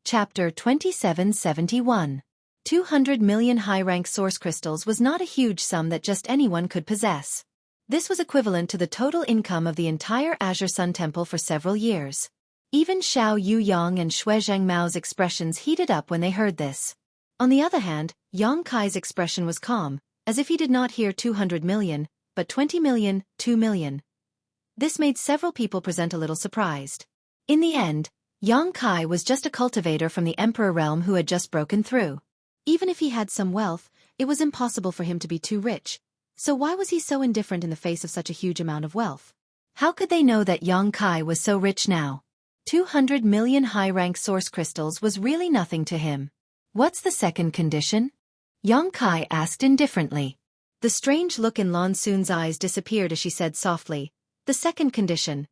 Chapter 2771. 200 million high-rank source crystals was not a huge sum that just anyone could possess. This was equivalent to the total income of the entire Azure Sun Temple for several years. Even Xiao Yuyang and Xue Zhangmao's expressions heated up when they heard this. On the other hand, Yang Kai's expression was calm, as if he did not hear 200 million, but 20 million, 2 million. This made several people present a little surprised. In the end, Yang Kai was just a cultivator from the Emperor realm who had just broken through. Even if he had some wealth, it was impossible for him to be too rich. So why was he so indifferent in the face of such a huge amount of wealth? How could they know that Yang Kai was so rich now? 200 million high-rank source crystals was really nothing to him. What's the second condition? Yang Kai asked indifferently. The strange look in Lan Sun's eyes disappeared as she said softly, the second condition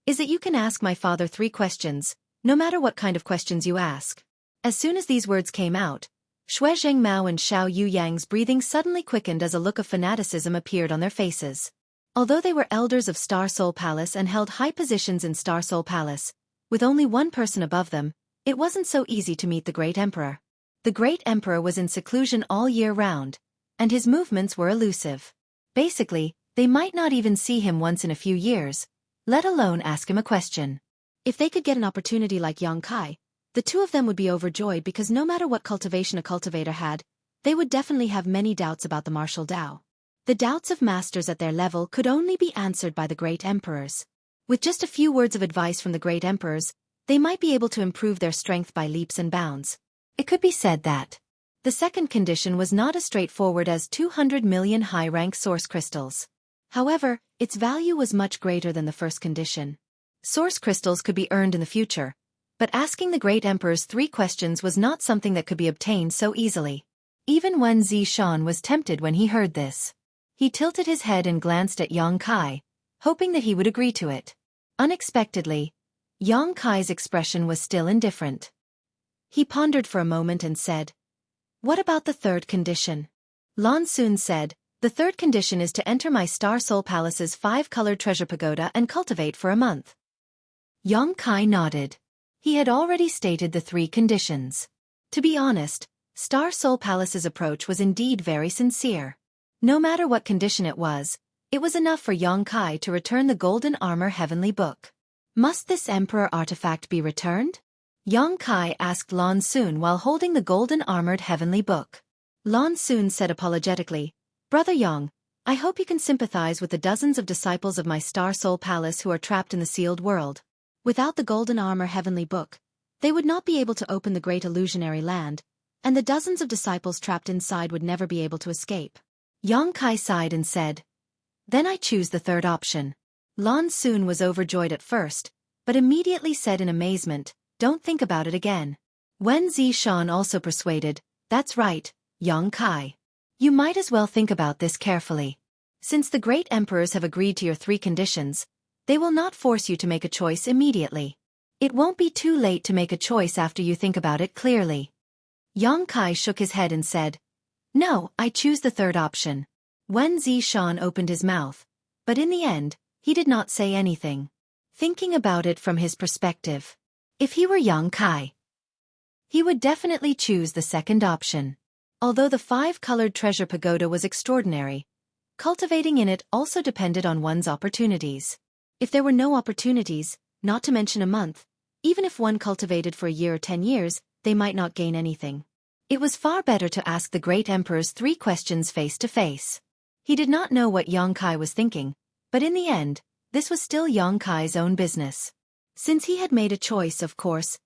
is that you can ask my father 3 questions, no matter what kind of questions you ask. As soon as these words came out, Xue Zhengmao and Xiao Yuyang's breathing suddenly quickened as a look of fanaticism appeared on their faces. Although they were elders of Star Soul Palace and held high positions in Star Soul Palace, with only one person above them, it wasn't so easy to meet the Great Emperor. The Great Emperor was in seclusion all year round, and his movements were elusive. Basically, they might not even see him once in a few years, let alone ask him a question. If they could get an opportunity like Yang Kai, the two of them would be overjoyed because no matter what cultivation a cultivator had, they would definitely have many doubts about the martial Tao. The doubts of masters at their level could only be answered by the great emperors. With just a few words of advice from the great emperors, they might be able to improve their strength by leaps and bounds. It could be said that the second condition was not as straightforward as 200 million high-rank source crystals. However, its value was much greater than the first condition. Source crystals could be earned in the future, but asking the great emperors 3 questions was not something that could be obtained so easily. Even Wen Zishan was tempted when he heard this. He tilted his head and glanced at Yang Kai, hoping that he would agree to it. Unexpectedly, Yang Kai's expression was still indifferent. He pondered for a moment and said, "What about the third condition?" Lan Xun said, "The third condition is to enter my Star Soul Palace's 5-colored treasure pagoda and cultivate for a month." Yang Kai nodded. He had already stated the 3 conditions. To be honest, Star Soul Palace's approach was indeed very sincere. No matter what condition it was enough for Yang Kai to return the Golden Armor Heavenly Book. Must this Emperor artifact be returned? Yang Kai asked Lan Xun while holding the golden armored Heavenly Book. Lan Xun said apologetically, "Brother Yang, I hope you can sympathize with the dozens of disciples of my Star Soul Palace who are trapped in the sealed world. Without the Golden Armor Heavenly Book, they would not be able to open the great illusionary land, and the dozens of disciples trapped inside would never be able to escape." Yang Kai sighed and said, "Then I choose the third option." Lan Xun was overjoyed at first, but immediately said in amazement, "Don't think about it again." Wen Zishan also persuaded, "That's right, Yang Kai. You might as well think about this carefully. Since the great emperors have agreed to your 3 conditions, they will not force you to make a choice immediately. It won't be too late to make a choice after you think about it clearly." Yang Kai shook his head and said, "No, I choose the third option." Wen Zishan opened his mouth, but in the end, he did not say anything. Thinking about it from his perspective, if he were Yang Kai, he would definitely choose the second option. Although the 5-colored treasure pagoda was extraordinary, cultivating in it also depended on one's opportunities. If there were no opportunities, not to mention a month, even if one cultivated for a year or 10 years, they might not gain anything. It was far better to ask the great emperor's 3 questions face to face. He did not know what Yang Kai was thinking, but in the end, this was still Yang Kai's own business. Since he had made a choice, of course,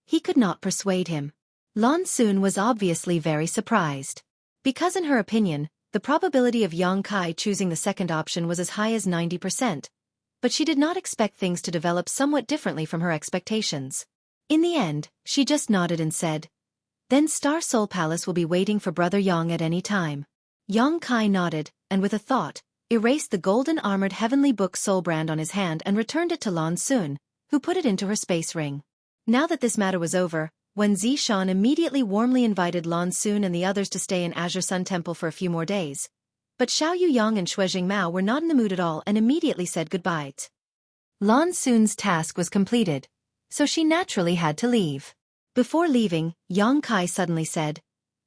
he could not persuade him. Lan Xun was obviously very surprised. Because in her opinion, the probability of Yang Kai choosing the second option was as high as 90%, but she did not expect things to develop somewhat differently from her expectations. In the end, she just nodded and said, "Then Star Soul Palace will be waiting for Brother Yang at any time." Yang Kai nodded, and with a thought, erased the golden armored Heavenly Book soul brand on his hand and returned it to Lan Xun, who put it into her space ring. Now that this matter was over, Wen Zishan immediately warmly invited Lan Xun and the others to stay in Azure Sun Temple for a few more days. But Xiao Yuyang and Xueqi Mao were not in the mood at all and immediately said goodbye. Lan Xun's task was completed, so she naturally had to leave. Before leaving, Yang Kai suddenly said,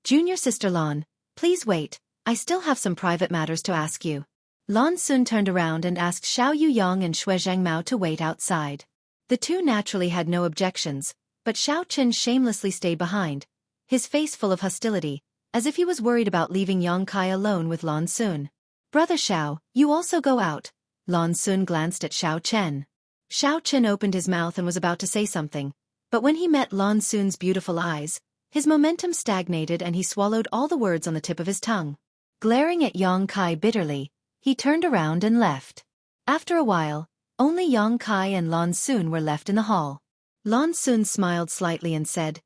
"Junior sister Lan, please wait, I still have some private matters to ask you." Lan Xun turned around and asked Xiao Yuyang and Xueqi Mao to wait outside. The two naturally had no objections, but Xiao Qin shamelessly stayed behind, his face full of hostility, as if he was worried about leaving Yang Kai alone with Lan Xun. "Brother Xiao, you also go out." Lan Xun glanced at Xiao Chen. Xiao Chen opened his mouth and was about to say something, but when he met Lan Xun's beautiful eyes, his momentum stagnated and he swallowed all the words on the tip of his tongue. Glaring at Yang Kai bitterly, he turned around and left. After a while, only Yang Kai and Lan Xun were left in the hall. Lan Xun smiled slightly and said,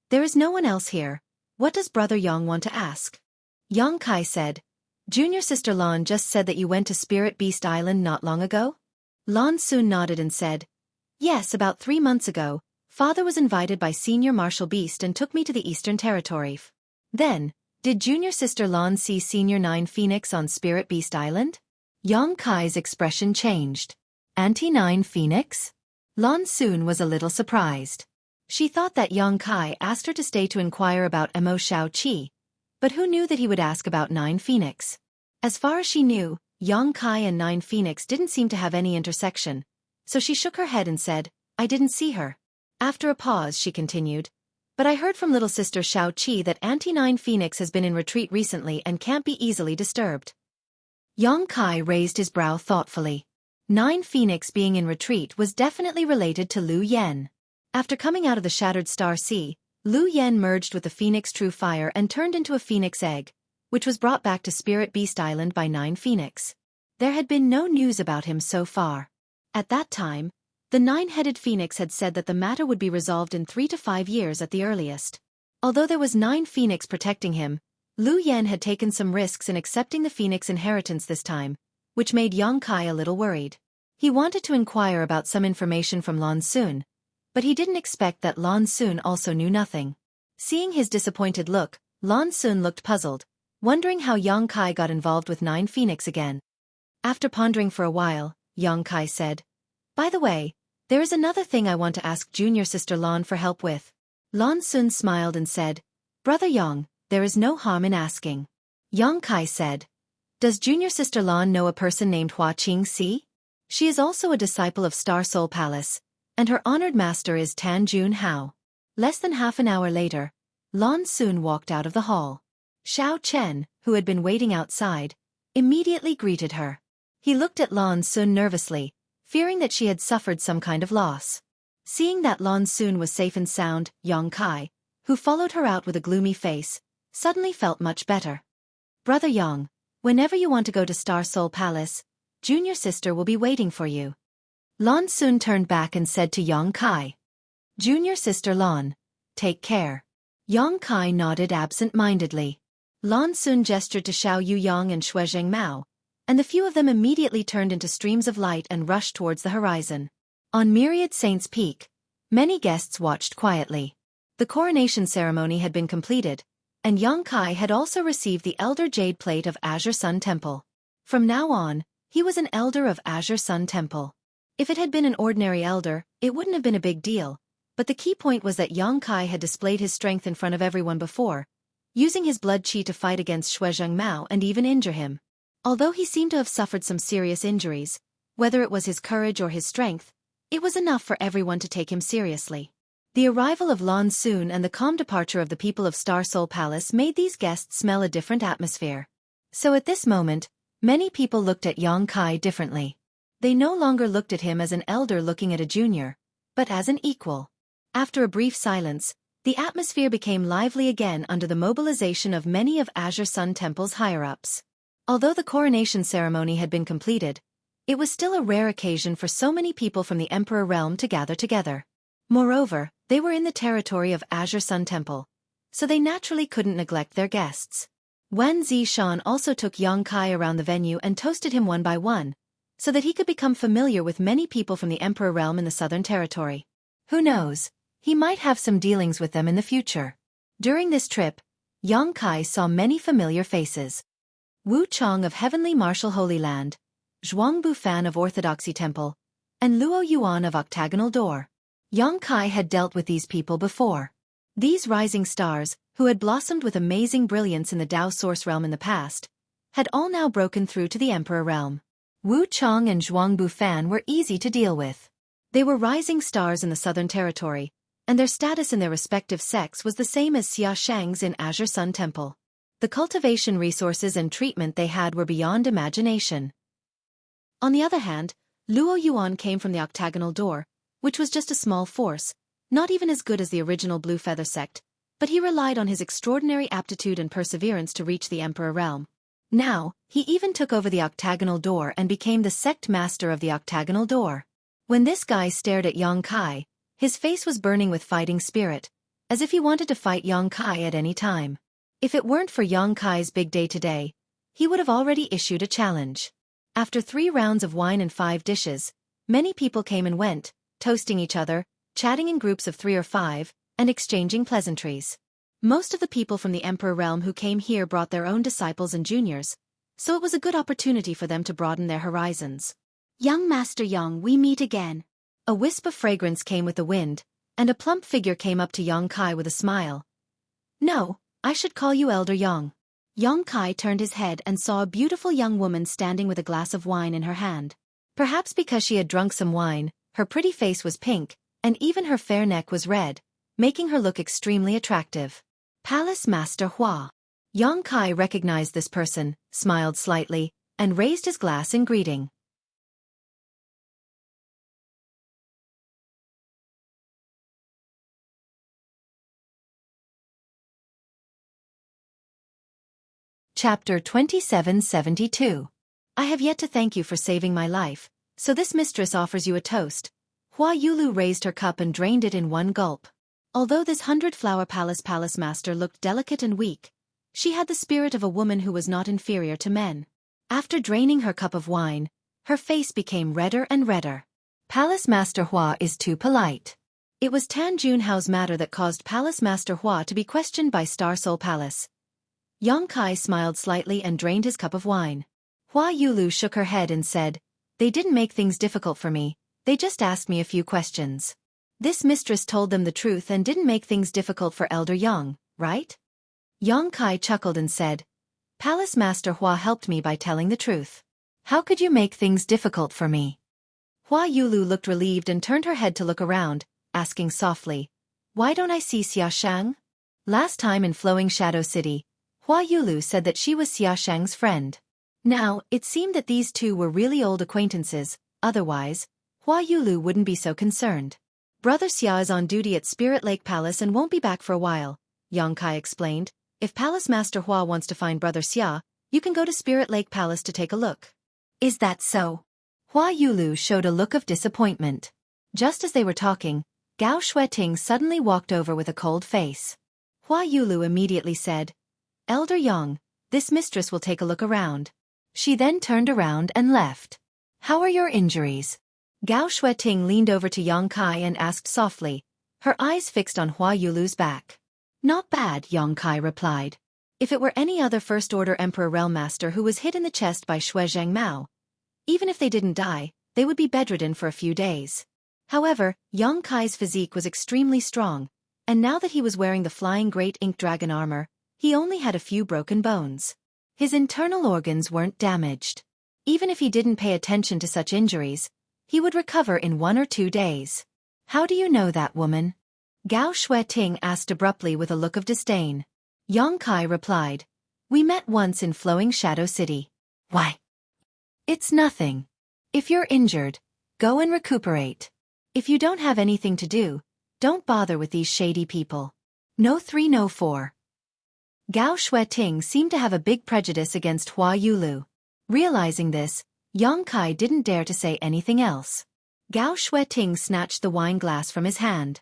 "There is no one else here. What does Brother Yang want to ask?" Yang Kai said, "Junior sister Lan just said that you went to Spirit Beast Island not long ago?" Lan Xun nodded and said, "Yes, about 3 months ago. Father was invited by Senior Martial Beast and took me to the Eastern Territory. Then, did Junior sister Lan see Senior 9 Phoenix on Spirit Beast Island?" Yang Kai's expression changed. "Auntie 9 Phoenix?" Lan Xun was a little surprised. She thought that Yang Kai asked her to stay to inquire about Mo Xiaoqi, but who knew that he would ask about 9 Phoenix? As far as she knew, Yang Kai and 9 Phoenix didn't seem to have any intersection, so she shook her head and said, "I didn't see her." After a pause she continued, But I heard from little sister Xueqi that Auntie Phoenix has been in retreat recently and can't be easily disturbed. Yang Kai raised his brow thoughtfully. Phoenix being in retreat was definitely related to Lu Yen. After coming out of the Shattered Star Sea, Lu Yen merged with the Phoenix True Fire and turned into a phoenix egg, which was brought back to Spirit Beast Island by Phoenix. There had been no news about him so far. At that time, the nine-headed phoenix had said that the matter would be resolved in 3 to 5 years at the earliest. Although there was Phoenix protecting him, Lu Yen had taken some risks in accepting the phoenix inheritance this time, which made Yang Kai a little worried. He wanted to inquire about some information from Lan Sun, but he didn't expect that Lan Sun also knew nothing. Seeing his disappointed look, Lan Sun looked puzzled, wondering how Yang Kai got involved with Phoenix again. After pondering for a while, Yang Kai said, "By the way, there is another thing I want to ask junior sister Lan for help with." Lan Sun smiled and said, "Brother Yang, there is no harm in asking." Yang Kai said, "Does junior sister Lan know a person named Hua Qingxi? She is also a disciple of Star Soul Palace, and her honored master is Tan Jun Hao." Less than half an hour later, Lan Sun walked out of the hall. Xiao Chen, who had been waiting outside, immediately greeted her. He looked at Lan Sun nervously, fearing that she had suffered some kind of loss. Seeing that Lan Sun was safe and sound, Yang Kai, who followed her out with a gloomy face, suddenly felt much better. "Brother Yang, whenever you want to go to Star Soul Palace, junior sister will be waiting for you." Lan Sun turned back and said to Yang Kai, "Junior sister Lan, take care." Yang Kai nodded absent-mindedly. Lan Sun gestured to Xiao Yuyang and Xuezheng Mao, and the few of them immediately turned into streams of light and rushed towards the horizon. On Myriad Saints Peak, many guests watched quietly. The coronation ceremony had been completed, and Yang Kai had also received the Elder Jade Plate of Azure Sun Temple. From now on, he was an Elder of Azure Sun Temple. If it had been an ordinary Elder, it wouldn't have been a big deal, but the key point was that Yang Kai had displayed his strength in front of everyone before, using his blood chi to fight against Xuezheng Mao and even injure him. Although he seemed to have suffered some serious injuries, whether it was his courage or his strength, it was enough for everyone to take him seriously. The arrival of Lan Sun and the calm departure of the people of Star Soul Palace made these guests smell a different atmosphere. So at this moment, many people looked at Yang Kai differently. They no longer looked at him as an elder looking at a junior, but as an equal. After a brief silence, the atmosphere became lively again under the mobilization of many of Azure Sun Temple's higher-ups. Although the coronation ceremony had been completed, it was still a rare occasion for so many people from the Emperor realm to gather together. Moreover, they were in the territory of Azure Sun Temple, so they naturally couldn't neglect their guests. Wen Zishan also took Yang Kai around the venue and toasted him one by one, so that he could become familiar with many people from the Emperor realm in the Southern Territory. Who knows, he might have some dealings with them in the future. During this trip, Yang Kai saw many familiar faces. Wu Chong of Heavenly Martial Holy Land, Zhuangbu Fan of Orthodoxy Temple, and Luo Yuan of Octagonal Door. Yang Kai had dealt with these people before. These rising stars, who had blossomed with amazing brilliance in the Dao Source realm in the past, had all now broken through to the Emperor realm. Wu Chong and Zhuangbu Fan were easy to deal with. They were rising stars in the Southern Territory, and their status in their respective sects was the same as Xia Shang's in Azure Sun Temple. The cultivation resources and treatment they had were beyond imagination. On the other hand, Luo Yuan came from the Octagonal Door, which was just a small force, not even as good as the original Blue Feather sect, but he relied on his extraordinary aptitude and perseverance to reach the Emperor realm. Now, he even took over the Octagonal Door and became the sect master of the Octagonal Door. When this guy stared at Yang Kai, his face was burning with fighting spirit, as if he wanted to fight Yang Kai at any time. If it weren't for Yang Kai's big day today, he would have already issued a challenge. After 3 rounds of wine and 5 dishes, many people came and went, toasting each other, chatting in groups of 3 or 5, and exchanging pleasantries. Most of the people from the Emperor realm who came here brought their own disciples and juniors, so it was a good opportunity for them to broaden their horizons. "Young Master Yang, we meet again." A wisp of fragrance came with the wind, and a plump figure came up to Yang Kai with a smile. "No, I should call you Elder Yang." Yang Kai turned his head and saw a beautiful young woman standing with a glass of wine in her hand. Perhaps because she had drunk some wine, her pretty face was pink, and even her fair neck was red, making her look extremely attractive. Palace Master Hua. Yang Kai recognized this person, smiled slightly, and raised his glass in greeting. Chapter 2772. I have yet to thank you for saving my life, so this mistress offers you a toast. Hua Yulu raised her cup and drained it in one gulp. Although this 100-flower palace master looked delicate and weak, she had the spirit of a woman who was not inferior to men. After draining her cup of wine, her face became redder and redder. Palace Master Hua is too polite. It was Tan Junhao's matter that caused Palace Master Hua to be questioned by Star Soul Palace. Yang Kai smiled slightly and drained his cup of wine. Hua Yulu shook her head and said, "They didn't make things difficult for me, they just asked me a few questions." This mistress told them the truth and didn't make things difficult for Elder Yang, right? Yang Kai chuckled and said, "Palace Master Hua helped me by telling the truth. How could you make things difficult for me?" Hua Yulu looked relieved and turned her head to look around, asking softly, "Why don't I see Xia Shang?" Last time in Flowing Shadow City, Hua Yulu said that she was Xia Shang's friend. Now, it seemed that these two were really old acquaintances, otherwise, Hua Yulu wouldn't be so concerned. "Brother Xia is on duty at Spirit Lake Palace and won't be back for a while," Yang Kai explained. "If Palace Master Hua wants to find Brother Xia, you can go to Spirit Lake Palace to take a look." "Is that so?" Hua Yulu showed a look of disappointment. Just as they were talking, Gao Xueqi suddenly walked over with a cold face. Hua Yulu immediately said, "Elder Yang, this mistress will take a look around." She then turned around and left. "How are your injuries?" Gao Xueqi leaned over to Yang Kai and asked softly, her eyes fixed on Hua Yulu's back. "Not bad," Yang Kai replied. "If it were any other First-Order Emperor Realm Master who was hit in the chest by Xuezhang Mao, even if they didn't die, they would be bedridden for a few days." However, Yang Kai's physique was extremely strong, and now that he was wearing the flying great ink dragon armor, he only had a few broken bones. His internal organs weren't damaged. Even if he didn't pay attention to such injuries, he would recover in 1 or 2 days. "How do you know that, woman?" Gao Xueqi asked abruptly with a look of disdain. Yang Kai replied, "We met once in Flowing Shadow City." "Why? It's nothing. If you're injured, go and recuperate. If you don't have anything to do, don't bother with these shady people." No 3 no 4. Gao Xueqi seemed to have a big prejudice against Hua Yulu. Realizing this, Yang Kai didn't dare to say anything else. Gao Xueqi snatched the wine glass from his hand.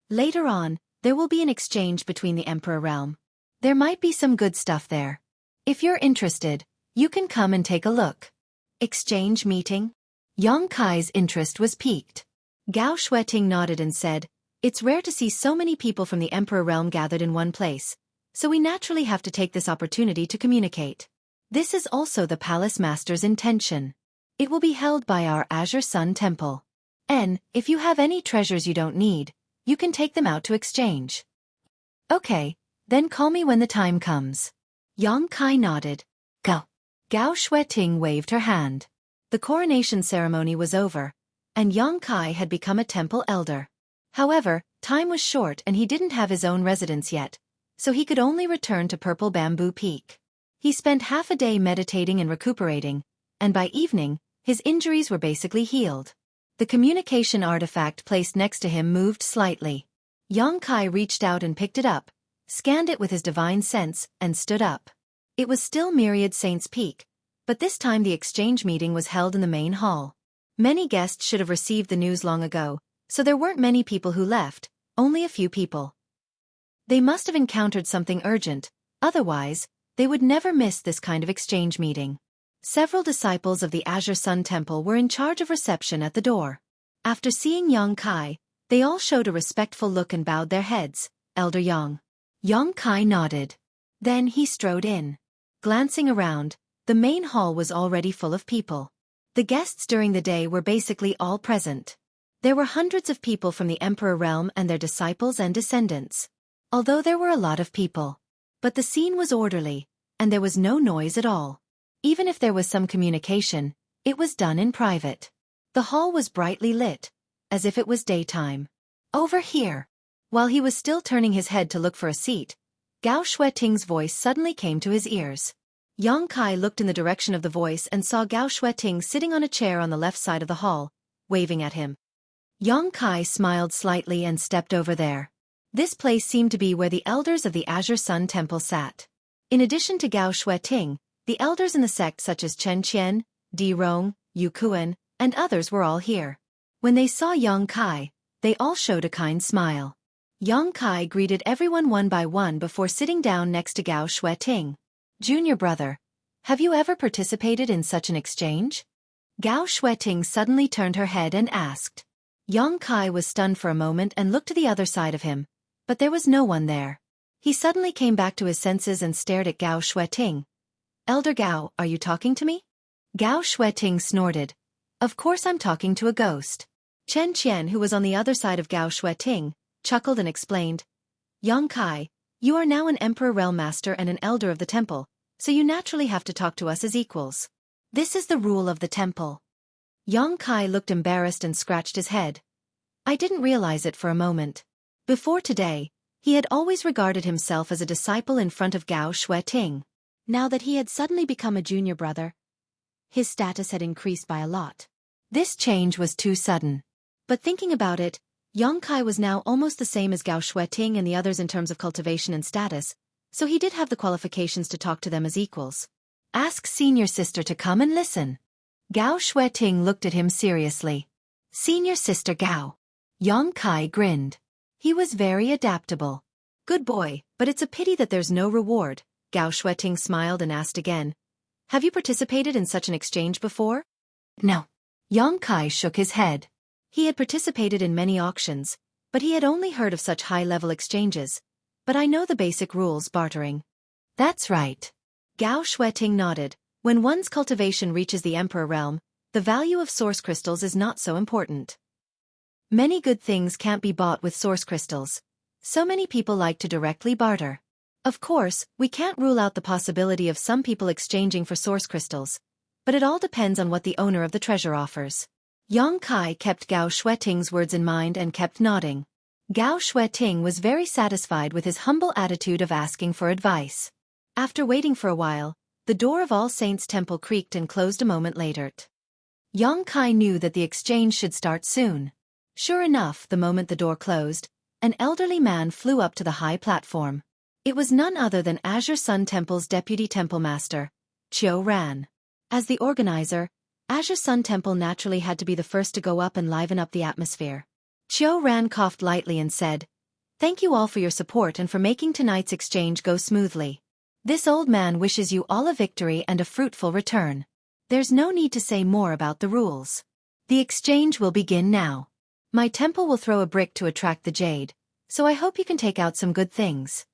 "Later on, there will be an exchange between the Emperor Realm. There might be some good stuff there. If you're interested, you can come and take a look." Exchange meeting? Yang Kai's interest was piqued. Gao Xueqi nodded and said, "It's rare to see so many people from the Emperor Realm gathered in one place, so we naturally have to take this opportunity to communicate. This is also the Palace Master's intention. It will be held by our Azure Sun Temple. And, if you have any treasures you don't need, you can take them out to exchange." "Okay, then call me when the time comes." Yang Kai nodded. "Go." Gao Xueqi waved her hand. The coronation ceremony was over, and Yang Kai had become a temple elder. However, time was short and he didn't have his own residence yet, so he could only return to Purple Bamboo Peak. He spent half a day meditating and recuperating, and by evening, his injuries were basically healed. The communication artifact placed next to him moved slightly. Yang Kai reached out and picked it up, scanned it with his divine sense, and stood up. It was still Myriad Saints Peak, but this time the exchange meeting was held in the main hall. Many guests should have received the news long ago, so there weren't many people who left, only a few people. They must have encountered something urgent, otherwise, they would never miss this kind of exchange meeting. Several disciples of the Azure Sun Temple were in charge of reception at the door. After seeing Yang Kai, they all showed a respectful look and bowed their heads. "Elder Yang." Yang Kai nodded. Then he strode in. Glancing around, the main hall was already full of people. The guests during the day were basically all present. There were hundreds of people from the Emperor Realm and their disciples and descendants. Although there were a lot of people. But the scene was orderly, and there was no noise at all. Even if there was some communication, it was done in private. The hall was brightly lit, as if it was daytime. "Over here." While he was still turning his head to look for a seat, Gao Xueting's voice suddenly came to his ears. Yang Kai looked in the direction of the voice and saw Gao Xueting sitting on a chair on the left side of the hall, waving at him. Yang Kai smiled slightly and stepped over there. This place seemed to be where the elders of the Azure Sun Temple sat. In addition to Gao Xueting, the elders in the sect such as Chen Qian, Di Rong, Yu Kuan, and others were all here. When they saw Yang Kai, they all showed a kind smile. Yang Kai greeted everyone one by one before sitting down next to Gao Xueting. Junior brother, have you ever participated in such an exchange? Gao Xueting suddenly turned her head and asked. Yang Kai was stunned for a moment and looked to the other side of him, but there was no one there. He suddenly came back to his senses and stared at Gao Xueting. Elder Gao, are you talking to me? Gao Xueting snorted. Of course I'm talking to a ghost. Chen Qian, who was on the other side of Gao Xueting, chuckled and explained. Yang Kai, you are now an Emperor Realm Master and an elder of the temple, so you naturally have to talk to us as equals. This is the rule of the temple. Yang Kai looked embarrassed and scratched his head. I didn't realize it for a moment. Before today, he had always regarded himself as a disciple in front of Gao Xueting. Now that he had suddenly become a junior brother, his status had increased by a lot. This change was too sudden. But thinking about it, Yang Kai was now almost the same as Gao Xueting and the others in terms of cultivation and status, so he did have the qualifications to talk to them as equals. Ask senior sister to come and listen. Gao Xueting looked at him seriously. Senior sister Gao. Yang Kai grinned. He was very adaptable. Good boy, but it's a pity that there's no reward. Gao Xueting smiled and asked again. Have you participated in such an exchange before? No. Yang Kai shook his head. He had participated in many auctions, but he had only heard of such high-level exchanges. But I know the basic rules, bartering. That's right. Gao Xueting nodded. When one's cultivation reaches the Emperor realm, the value of source crystals is not so important. Many good things can't be bought with source crystals. So many people like to directly barter. Of course, we can't rule out the possibility of some people exchanging for source crystals, but it all depends on what the owner of the treasure offers. Yang Kai kept Gao Xueting's words in mind and kept nodding. Gao Xueting was very satisfied with his humble attitude of asking for advice. After waiting for a while, the door of All Saints Temple creaked and closed a moment later. Yang Kai knew that the exchange should start soon. Sure enough, the moment the door closed, an elderly man flew up to the high platform. It was none other than Azure Sun Temple's deputy temple master, Qiu Ran. As the organizer, Azure Sun Temple naturally had to be the first to go up and liven up the atmosphere. Qiu Ran coughed lightly and said, Thank you all for your support and for making tonight's exchange go smoothly. This old man wishes you all a victory and a fruitful return. There's no need to say more about the rules. The exchange will begin now. My temple will throw a brick to attract the jade, so I hope you can take out some good things.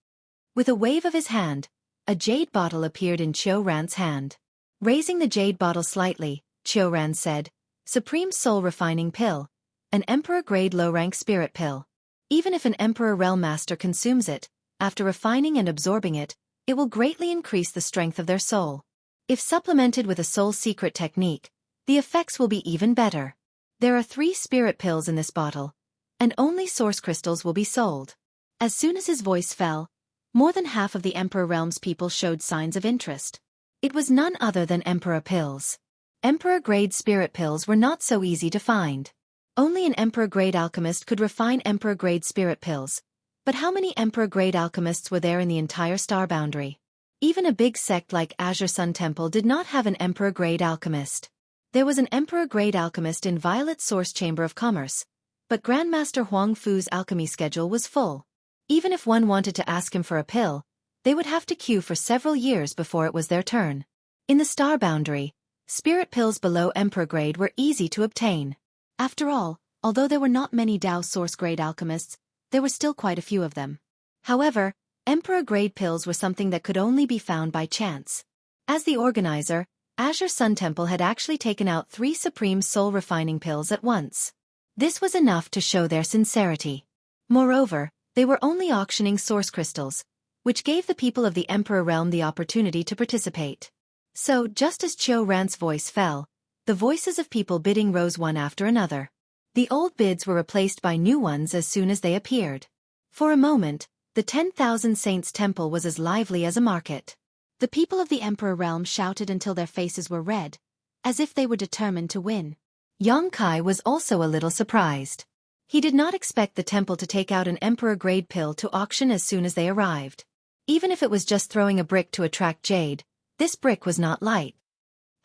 With a wave of his hand, a jade bottle appeared in Qiu Ran's hand. Raising the jade bottle slightly, Qiu Ran said, Supreme Soul Refining Pill, an Emperor-grade low-rank spirit pill. Even if an Emperor Realm Master consumes it, after refining and absorbing it, it will greatly increase the strength of their soul. If supplemented with a soul secret technique, the effects will be even better. There are 3 spirit pills in this bottle, and only source crystals will be sold. As soon as his voice fell, more than half of the Emperor Realm's people showed signs of interest. It was none other than Emperor pills. Emperor-grade spirit pills were not so easy to find. Only an Emperor-grade alchemist could refine Emperor-grade spirit pills. But how many Emperor-grade alchemists were there in the entire star boundary? Even a big sect like Azure Sun Temple did not have an Emperor-grade alchemist. There was an Emperor-grade alchemist in Violet Source Chamber of Commerce, but Grandmaster Huang Fu's alchemy schedule was full. Even if one wanted to ask him for a pill, they would have to queue for several years before it was their turn. In the star boundary, spirit pills below Emperor grade were easy to obtain. After all, although there were not many Dao Source grade alchemists, there were still quite a few of them. However, Emperor grade pills were something that could only be found by chance. As the organizer, Azure Sun Temple had actually taken out 3 Supreme Soul Refining pills at once. This was enough to show their sincerity. Moreover, they were only auctioning source crystals, which gave the people of the Emperor realm the opportunity to participate. So, just as Qiu Ran's voice fell, the voices of people bidding rose one after another. The old bids were replaced by new ones as soon as they appeared. For a moment, the 10,000 Saints Temple was as lively as a market. The people of the Emperor Realm shouted until their faces were red, as if they were determined to win. Xueqi was also a little surprised. He did not expect the temple to take out an Emperor-grade pill to auction as soon as they arrived. Even if it was just throwing a brick to attract jade, this brick was not light.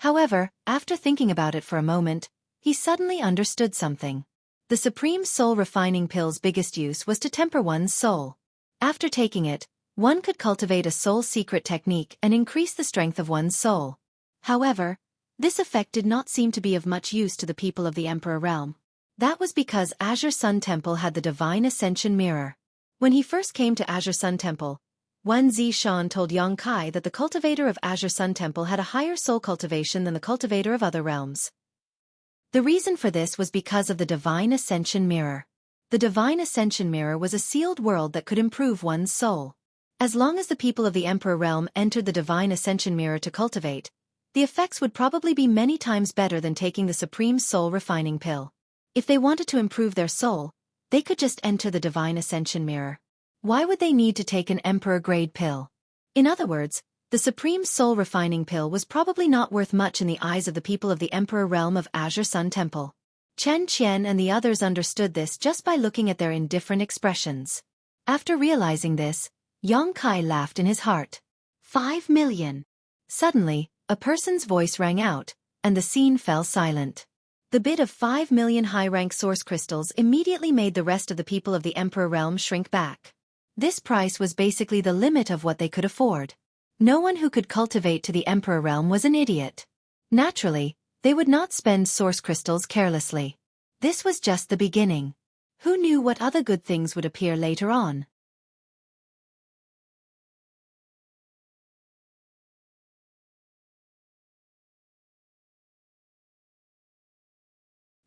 However, after thinking about it for a moment, he suddenly understood something. The Supreme Soul Refining Pill's biggest use was to temper one's soul. After taking it, one could cultivate a soul secret technique and increase the strength of one's soul. However, this effect did not seem to be of much use to the people of the Emperor Realm. That was because Azure Sun Temple had the Divine Ascension Mirror. When he first came to Azure Sun Temple, Wan Zishan told Xueqi that the cultivator of Azure Sun Temple had a higher soul cultivation than the cultivator of other realms. The reason for this was because of the Divine Ascension Mirror. The Divine Ascension Mirror was a sealed world that could improve one's soul. As long as the people of the Emperor Realm entered the Divine Ascension Mirror to cultivate, the effects would probably be many times better than taking the Supreme Soul Refining Pill. If they wanted to improve their soul, they could just enter the Divine Ascension Mirror. Why would they need to take an Emperor-grade pill? In other words, the Supreme Soul Refining Pill was probably not worth much in the eyes of the people of the Emperor Realm of Azure Sun Temple. Chen Qian and the others understood this just by looking at their indifferent expressions. After realizing this, Xueqi laughed in his heart. 5 million. Suddenly, a person's voice rang out, and the scene fell silent. The bid of 5 million high-rank source crystals immediately made the rest of the people of the Emperor Realm shrink back. This price was basically the limit of what they could afford. No one who could cultivate to the Emperor Realm was an idiot. Naturally, they would not spend source crystals carelessly. This was just the beginning. Who knew what other good things would appear later on?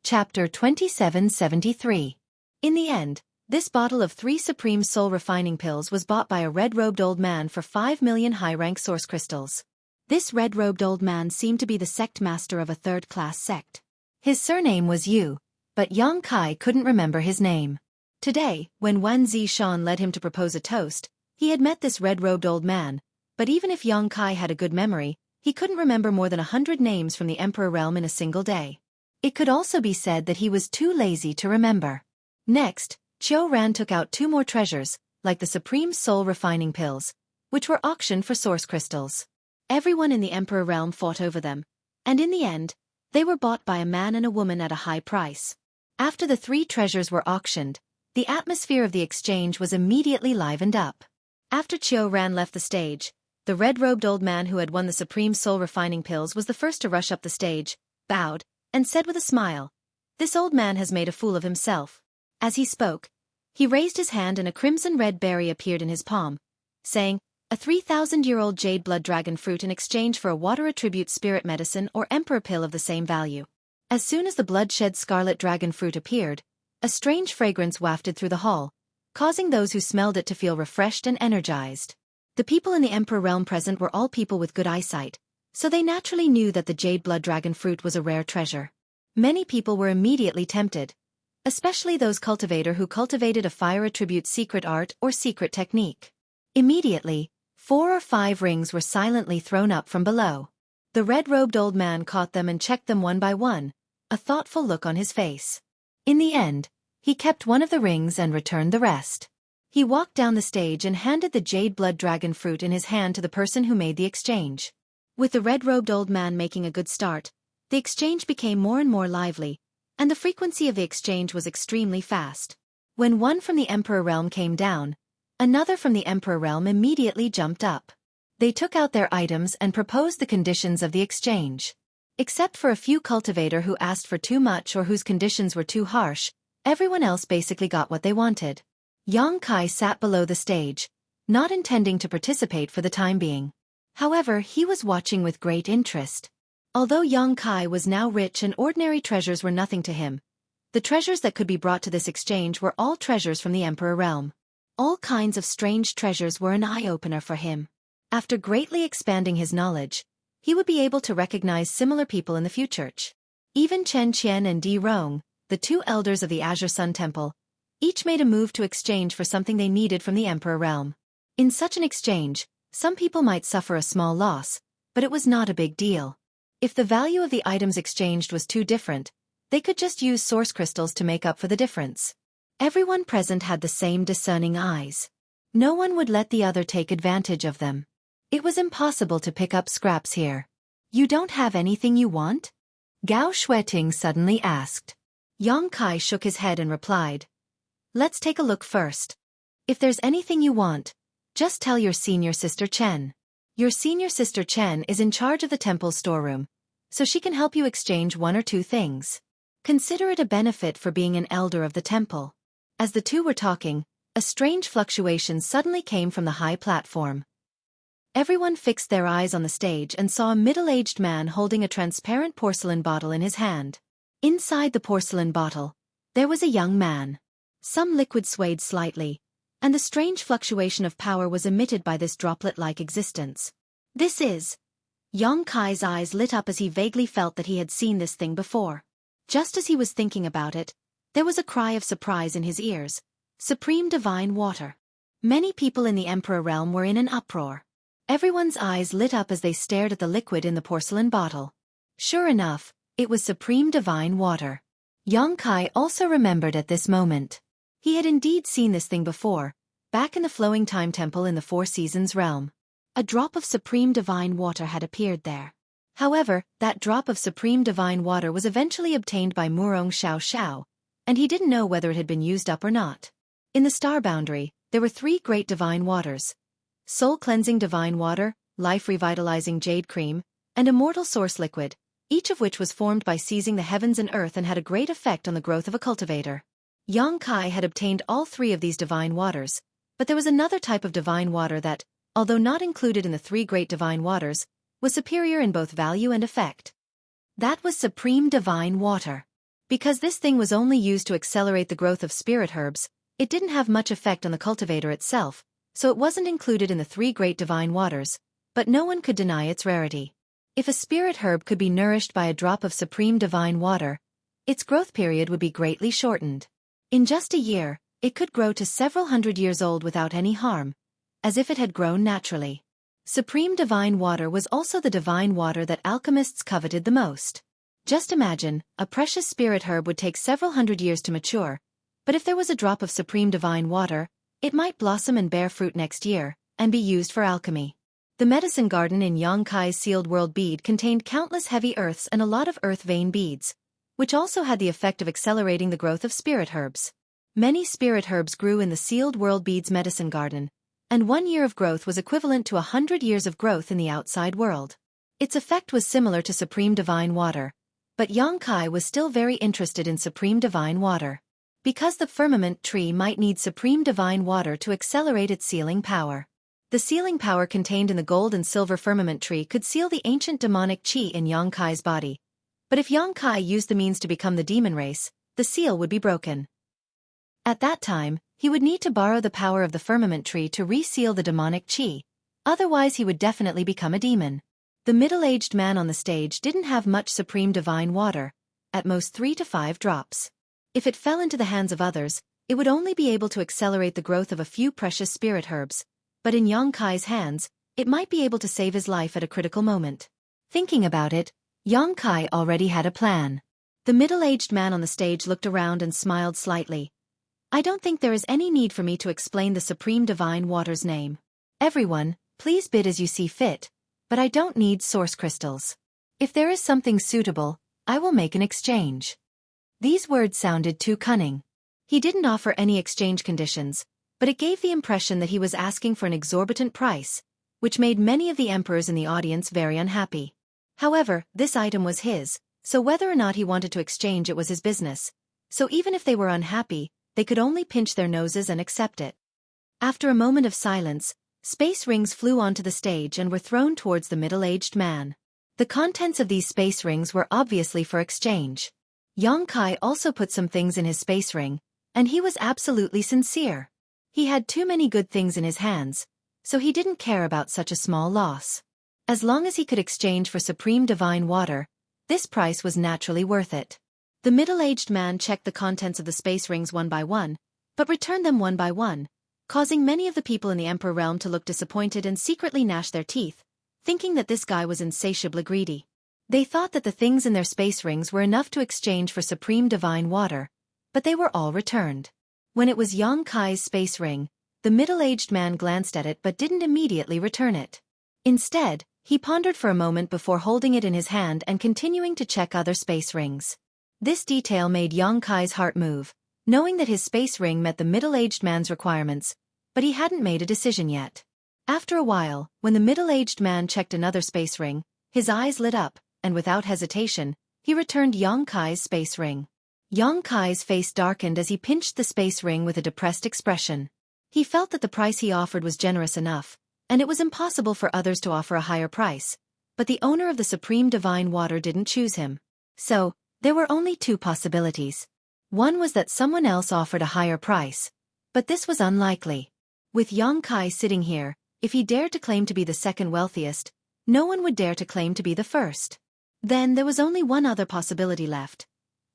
Chapter 2773. In the end, this bottle of 3 Supreme Soul Refining Pills was bought by a red-robed old man for 5 million high-rank source crystals. This red-robed old man seemed to be the sect master of a third-class sect. His surname was Yu, but Xueqi couldn't remember his name. Today, when Wan Zishan led him to propose a toast, he had met this red-robed old man, but even if Xueqi had a good memory, he couldn't remember more than 100 names from the Emperor Realm in a single day. It could also be said that he was too lazy to remember. Next, Ran took out 2 more treasures, like the Supreme Soul Refining Pills, which were auctioned for source crystals. Everyone in the Emperor Realm fought over them, and in the end, they were bought by a man and a woman at a high price. After the 3 treasures were auctioned, the atmosphere of the exchange was immediately livened up. After Ran left the stage, the red-robed old man who had won the Supreme Soul Refining Pills was the first to rush up the stage, bowed, and said with a smile, "This old man has made a fool of himself." As he spoke, he raised his hand and a crimson-red berry appeared in his palm, saying, "A 3,000-year-old jade blood dragon fruit in exchange for a water attribute spirit medicine or emperor pill of the same value." As soon as the bloodshed scarlet dragon fruit appeared, a strange fragrance wafted through the hall, causing those who smelled it to feel refreshed and energized. The people in the Emperor Realm present were all people with good eyesight, so they naturally knew that the jade blood dragon fruit was a rare treasure. Many people were immediately tempted, especially those cultivator who cultivated a fire attribute secret art or secret technique. Immediately, 4 or 5 rings were silently thrown up from below. The red-robed old man caught them and checked them one by one, a thoughtful look on his face. In the end, he kept one of the rings and returned the rest. He walked down the stage and handed the jade blood dragon fruit in his hand to the person who made the exchange. With the red-robed old man making a good start, the exchange became more and more lively, and the frequency of the exchange was extremely fast. When one from the Emperor Realm came down, another from the Emperor Realm immediately jumped up. They took out their items and proposed the conditions of the exchange. Except for a few cultivator who asked for too much or whose conditions were too harsh, everyone else basically got what they wanted. Xueqi sat below the stage, not intending to participate for the time being. However, he was watching with great interest. Although Xueqi was now rich and ordinary treasures were nothing to him, the treasures that could be brought to this exchange were all treasures from the Emperor Realm. All kinds of strange treasures were an eye-opener for him. After greatly expanding his knowledge, he would be able to recognize similar people in the future. Even Chen Qian and Di Rong, the 2 elders of the Azure Sun Temple, Each made a move to exchange for something they needed from the Emperor realm. In such an exchange, some people might suffer a small loss, but it was not a big deal. If the value of the items exchanged was too different, they could just use source crystals to make up for the difference. Everyone present had the same discerning eyes. No one would let the other take advantage of them. It was impossible to pick up scraps here. You don't have anything you want? Gao Xueqi suddenly asked. Yang Kai shook his head and replied, let's take a look first. If there's anything you want, just tell your senior sister Chen. Your senior sister Chen is in charge of the temple's storeroom, so she can help you exchange one or two things. Consider it a benefit for being an elder of the temple. As the two were talking, a strange fluctuation suddenly came from the high platform. Everyone fixed their eyes on the stage and saw a middle-aged man holding a transparent porcelain bottle in his hand. Inside the porcelain bottle, there was a young man. Some liquid swayed slightly, and the strange fluctuation of power was emitted by this droplet-like existence. This is... Yang Kai's eyes lit up as he vaguely felt that he had seen this thing before. Just as he was thinking about it, there was a cry of surprise in his ears. Supreme Divine Water. Many people in the Emperor realm were in an uproar. Everyone's eyes lit up as they stared at the liquid in the porcelain bottle. Sure enough, it was Supreme Divine Water. Yang Kai also remembered at this moment. He had indeed seen this thing before, back in the Flowing Time Temple in the Four Seasons realm. A drop of Supreme Divine Water had appeared there. However, that drop of Supreme Divine Water was eventually obtained by Murong Xiao, and he didn't know whether it had been used up or not. In the star boundary, there were 3 great divine waters: soul-cleansing divine water, life-revitalizing jade cream, and immortal source liquid, each of which was formed by seizing the heavens and earth and had a great effect on the growth of a cultivator. Yang Kai had obtained all 3 of these divine waters, but there was another type of divine water that, although not included in the 3 great divine waters, was superior in both value and effect. That was Supreme Divine Water. Because this thing was only used to accelerate the growth of spirit herbs, it didn't have much effect on the cultivator itself, so it wasn't included in the 3 great divine waters, but no one could deny its rarity. If a spirit herb could be nourished by a drop of Supreme Divine Water, its growth period would be greatly shortened. In just a year, it could grow to several hundred years old without any harm, as if it had grown naturally. Supreme Divine Water was also the divine water that alchemists coveted the most. Just imagine, a precious spirit herb would take several hundred years to mature, but if there was a drop of Supreme Divine Water, it might blossom and bear fruit next year, and be used for alchemy. The medicine garden in Yang Kai's sealed world bead contained countless heavy earths and a lot of earth vein beads, which also had the effect of accelerating the growth of spirit herbs. Many spirit herbs grew in the sealed world bead's medicine garden, and 1 year of growth was equivalent to 100 years of growth in the outside world. Its effect was similar to Supreme Divine Water, but Yang Kai was still very interested in Supreme Divine Water. Because the firmament tree might need Supreme Divine Water to accelerate its sealing power. The sealing power contained in the gold and silver firmament tree could seal the ancient demonic qi in Yang Kai's body. But if Yang Kai used the means to become the demon race, the seal would be broken. At that time, he would need to borrow the power of the firmament tree to reseal the demonic qi, otherwise he would definitely become a demon. The middle-aged man on the stage didn't have much Supreme Divine Water, at most 3 to 5 drops. If it fell into the hands of others, it would only be able to accelerate the growth of a few precious spirit herbs, but in Yang Kai's hands, it might be able to save his life at a critical moment. Thinking about it, Yang Kai already had a plan. The middle-aged man on the stage looked around and smiled slightly. I don't think there is any need for me to explain the Supreme Divine Water's name. Everyone, please bid as you see fit, but I don't need source crystals. If there is something suitable, I will make an exchange. These words sounded too cunning. He didn't offer any exchange conditions, but it gave the impression that he was asking for an exorbitant price, which made many of the emperors in the audience very unhappy. However, this item was his, so whether or not he wanted to exchange it was his business, so even if they were unhappy, they could only pinch their noses and accept it. After a moment of silence, space rings flew onto the stage and were thrown towards the middle-aged man. The contents of these space rings were obviously for exchange. Yang Kai also put some things in his space ring, and he was absolutely sincere. He had too many good things in his hands, so he didn't care about such a small loss. As long as he could exchange for Supreme Divine Water, this price was naturally worth it. The middle-aged man checked the contents of the space rings one by one, but returned them one by one, causing many of the people in the Emperor realm to look disappointed and secretly gnash their teeth, thinking that this guy was insatiably greedy. They thought that the things in their space rings were enough to exchange for supreme divine water, but they were all returned. When it was Yang Kai's space ring, the middle-aged man glanced at it but didn't immediately return it. Instead, he pondered for a moment before holding it in his hand and continuing to check other space rings. This detail made Yang Kai's heart move, knowing that his space ring met the middle-aged man's requirements, but he hadn't made a decision yet. After a while, when the middle-aged man checked another space ring, his eyes lit up, and without hesitation, he returned Yang Kai's space ring. Yang Kai's face darkened as he pinched the space ring with a depressed expression. He felt that the price he offered was generous enough, and it was impossible for others to offer a higher price, but the owner of the supreme divine water didn't choose him. So, there were only two possibilities. One was that someone else offered a higher price, but this was unlikely. With Yang Kai sitting here, if he dared to claim to be the second wealthiest, no one would dare to claim to be the first. Then there was only one other possibility left.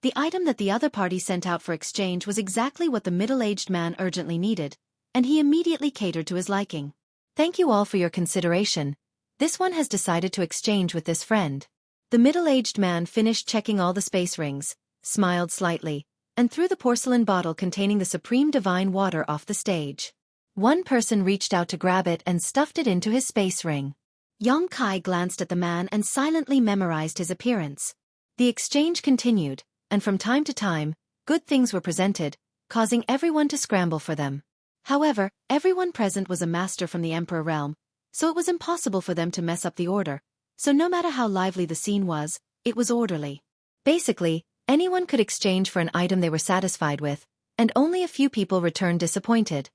The item that the other party sent out for exchange was exactly what the middle-aged man urgently needed, and he immediately catered to his liking. Thank you all for your consideration. This one has decided to exchange with this friend. The middle-aged man finished checking all the space rings, smiled slightly, and threw the porcelain bottle containing the supreme divine water off the stage. One person reached out to grab it and stuffed it into his space ring. Yang Kai glanced at the man and silently memorized his appearance. The exchange continued, and from time to time, good things were presented, causing everyone to scramble for them. However, everyone present was a master from the Emperor realm, so it was impossible for them to mess up the order, so no matter how lively the scene was, it was orderly. Basically, anyone could exchange for an item they were satisfied with, and only a few people returned disappointed.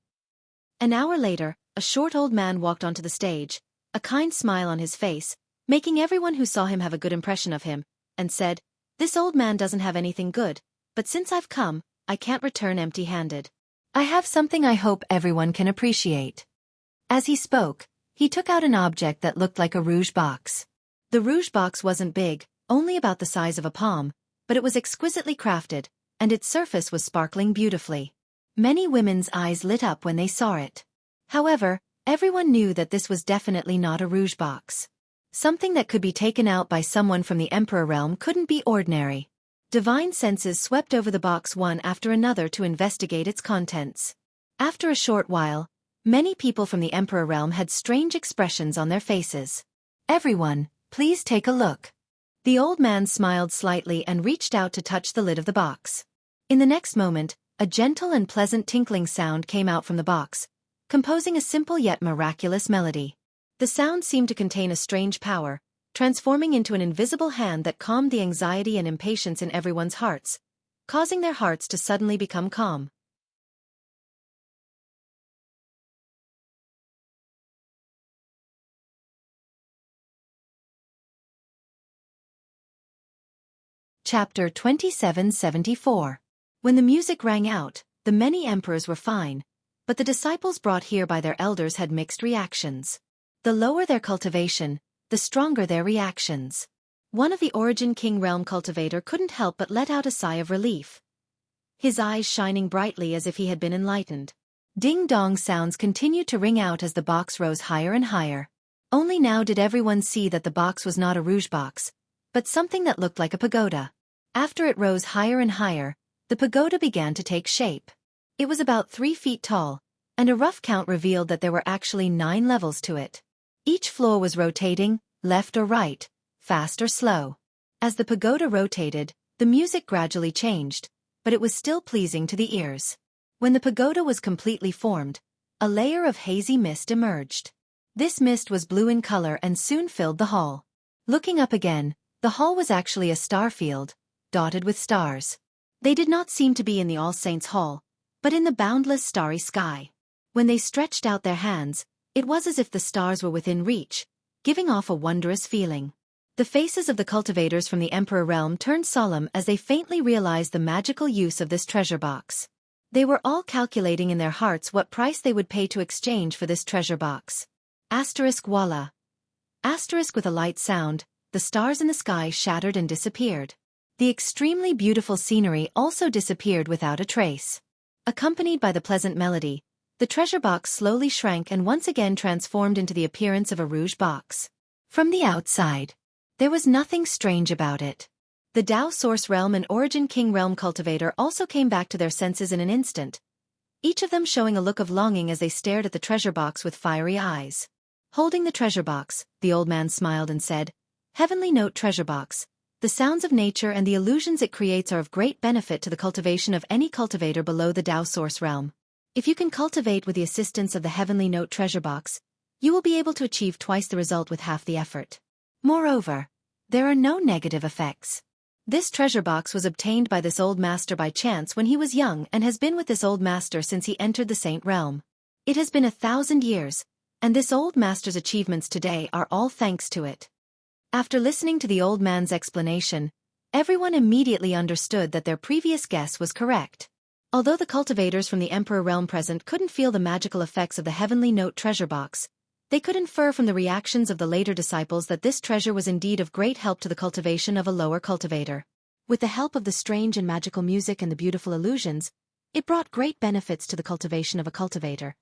An hour later, a short old man walked onto the stage, a kind smile on his face, making everyone who saw him have a good impression of him, and said, "This old man doesn't have anything good, but since I've come, I can't return empty-handed. I have something I hope everyone can appreciate." As he spoke, he took out an object that looked like a rouge box. The rouge box wasn't big, only about the size of a palm, but it was exquisitely crafted, and its surface was sparkling beautifully. Many women's eyes lit up when they saw it. However, everyone knew that this was definitely not a rouge box. Something that could be taken out by someone from the Emperor realm couldn't be ordinary. Divine senses swept over the box one after another to investigate its contents. After a short while, many people from the Emperor realm had strange expressions on their faces. "Everyone, please take a look." The old man smiled slightly and reached out to touch the lid of the box. In the next moment, a gentle and pleasant tinkling sound came out from the box, composing a simple yet miraculous melody. The sound seemed to contain a strange power, transforming into an invisible hand that calmed the anxiety and impatience in everyone's hearts, causing their hearts to suddenly become calm. Chapter 2774. When the music rang out, the many emperors were fine, but the disciples brought here by their elders had mixed reactions. The lower their cultivation, the stronger their reactions. One of the Origin King realm cultivator couldn't help but let out a sigh of relief, his eyes shining brightly as if he had been enlightened. Ding-dong sounds continued to ring out as the box rose higher and higher. Only now did everyone see that the box was not a rouge box, but something that looked like a pagoda. After it rose higher and higher, the pagoda began to take shape. It was about 3 feet tall, and a rough count revealed that there were actually 9 levels to it. Each floor was rotating, left or right, fast or slow. As the pagoda rotated, the music gradually changed, but it was still pleasing to the ears. When the pagoda was completely formed, a layer of hazy mist emerged. This mist was blue in color and soon filled the hall. Looking up again, the hall was actually a star field, dotted with stars. They did not seem to be in the All Saints' Hall, but in the boundless starry sky. When they stretched out their hands, it was as if the stars were within reach, giving off a wondrous feeling. The faces of the cultivators from the Emperor realm turned solemn as they faintly realized the magical use of this treasure box. They were all calculating in their hearts what price they would pay to exchange for this treasure box. Asterisk voila. Asterisk with a light sound, the stars in the sky shattered and disappeared. The extremely beautiful scenery also disappeared without a trace. Accompanied by the pleasant melody, the treasure box slowly shrank and once again transformed into the appearance of a rouge box. From the outside, there was nothing strange about it. The Tao Source Realm and Origin King Realm cultivator also came back to their senses in an instant, each of them showing a look of longing as they stared at the treasure box with fiery eyes. Holding the treasure box, the old man smiled and said, "Heavenly Note treasure box, the sounds of nature and the illusions it creates are of great benefit to the cultivation of any cultivator below the Tao Source Realm. If you can cultivate with the assistance of the Heavenly Note treasure box, you will be able to achieve twice the result with half the effort. Moreover, there are no negative effects." This treasure box was obtained by this old master by chance when he was young and has been with this old master since he entered the Saint Realm. It has been 1,000 years, and this old master's achievements today are all thanks to it. After listening to the old man's explanation, everyone immediately understood that their previous guess was correct. Although the cultivators from the Emperor Realm present couldn't feel the magical effects of the Heavenly Note treasure box, they could infer from the reactions of the later disciples that this treasure was indeed of great help to the cultivation of a lower cultivator. With the help of the strange and magical music and the beautiful illusions, it brought great benefits to the cultivation of a cultivator.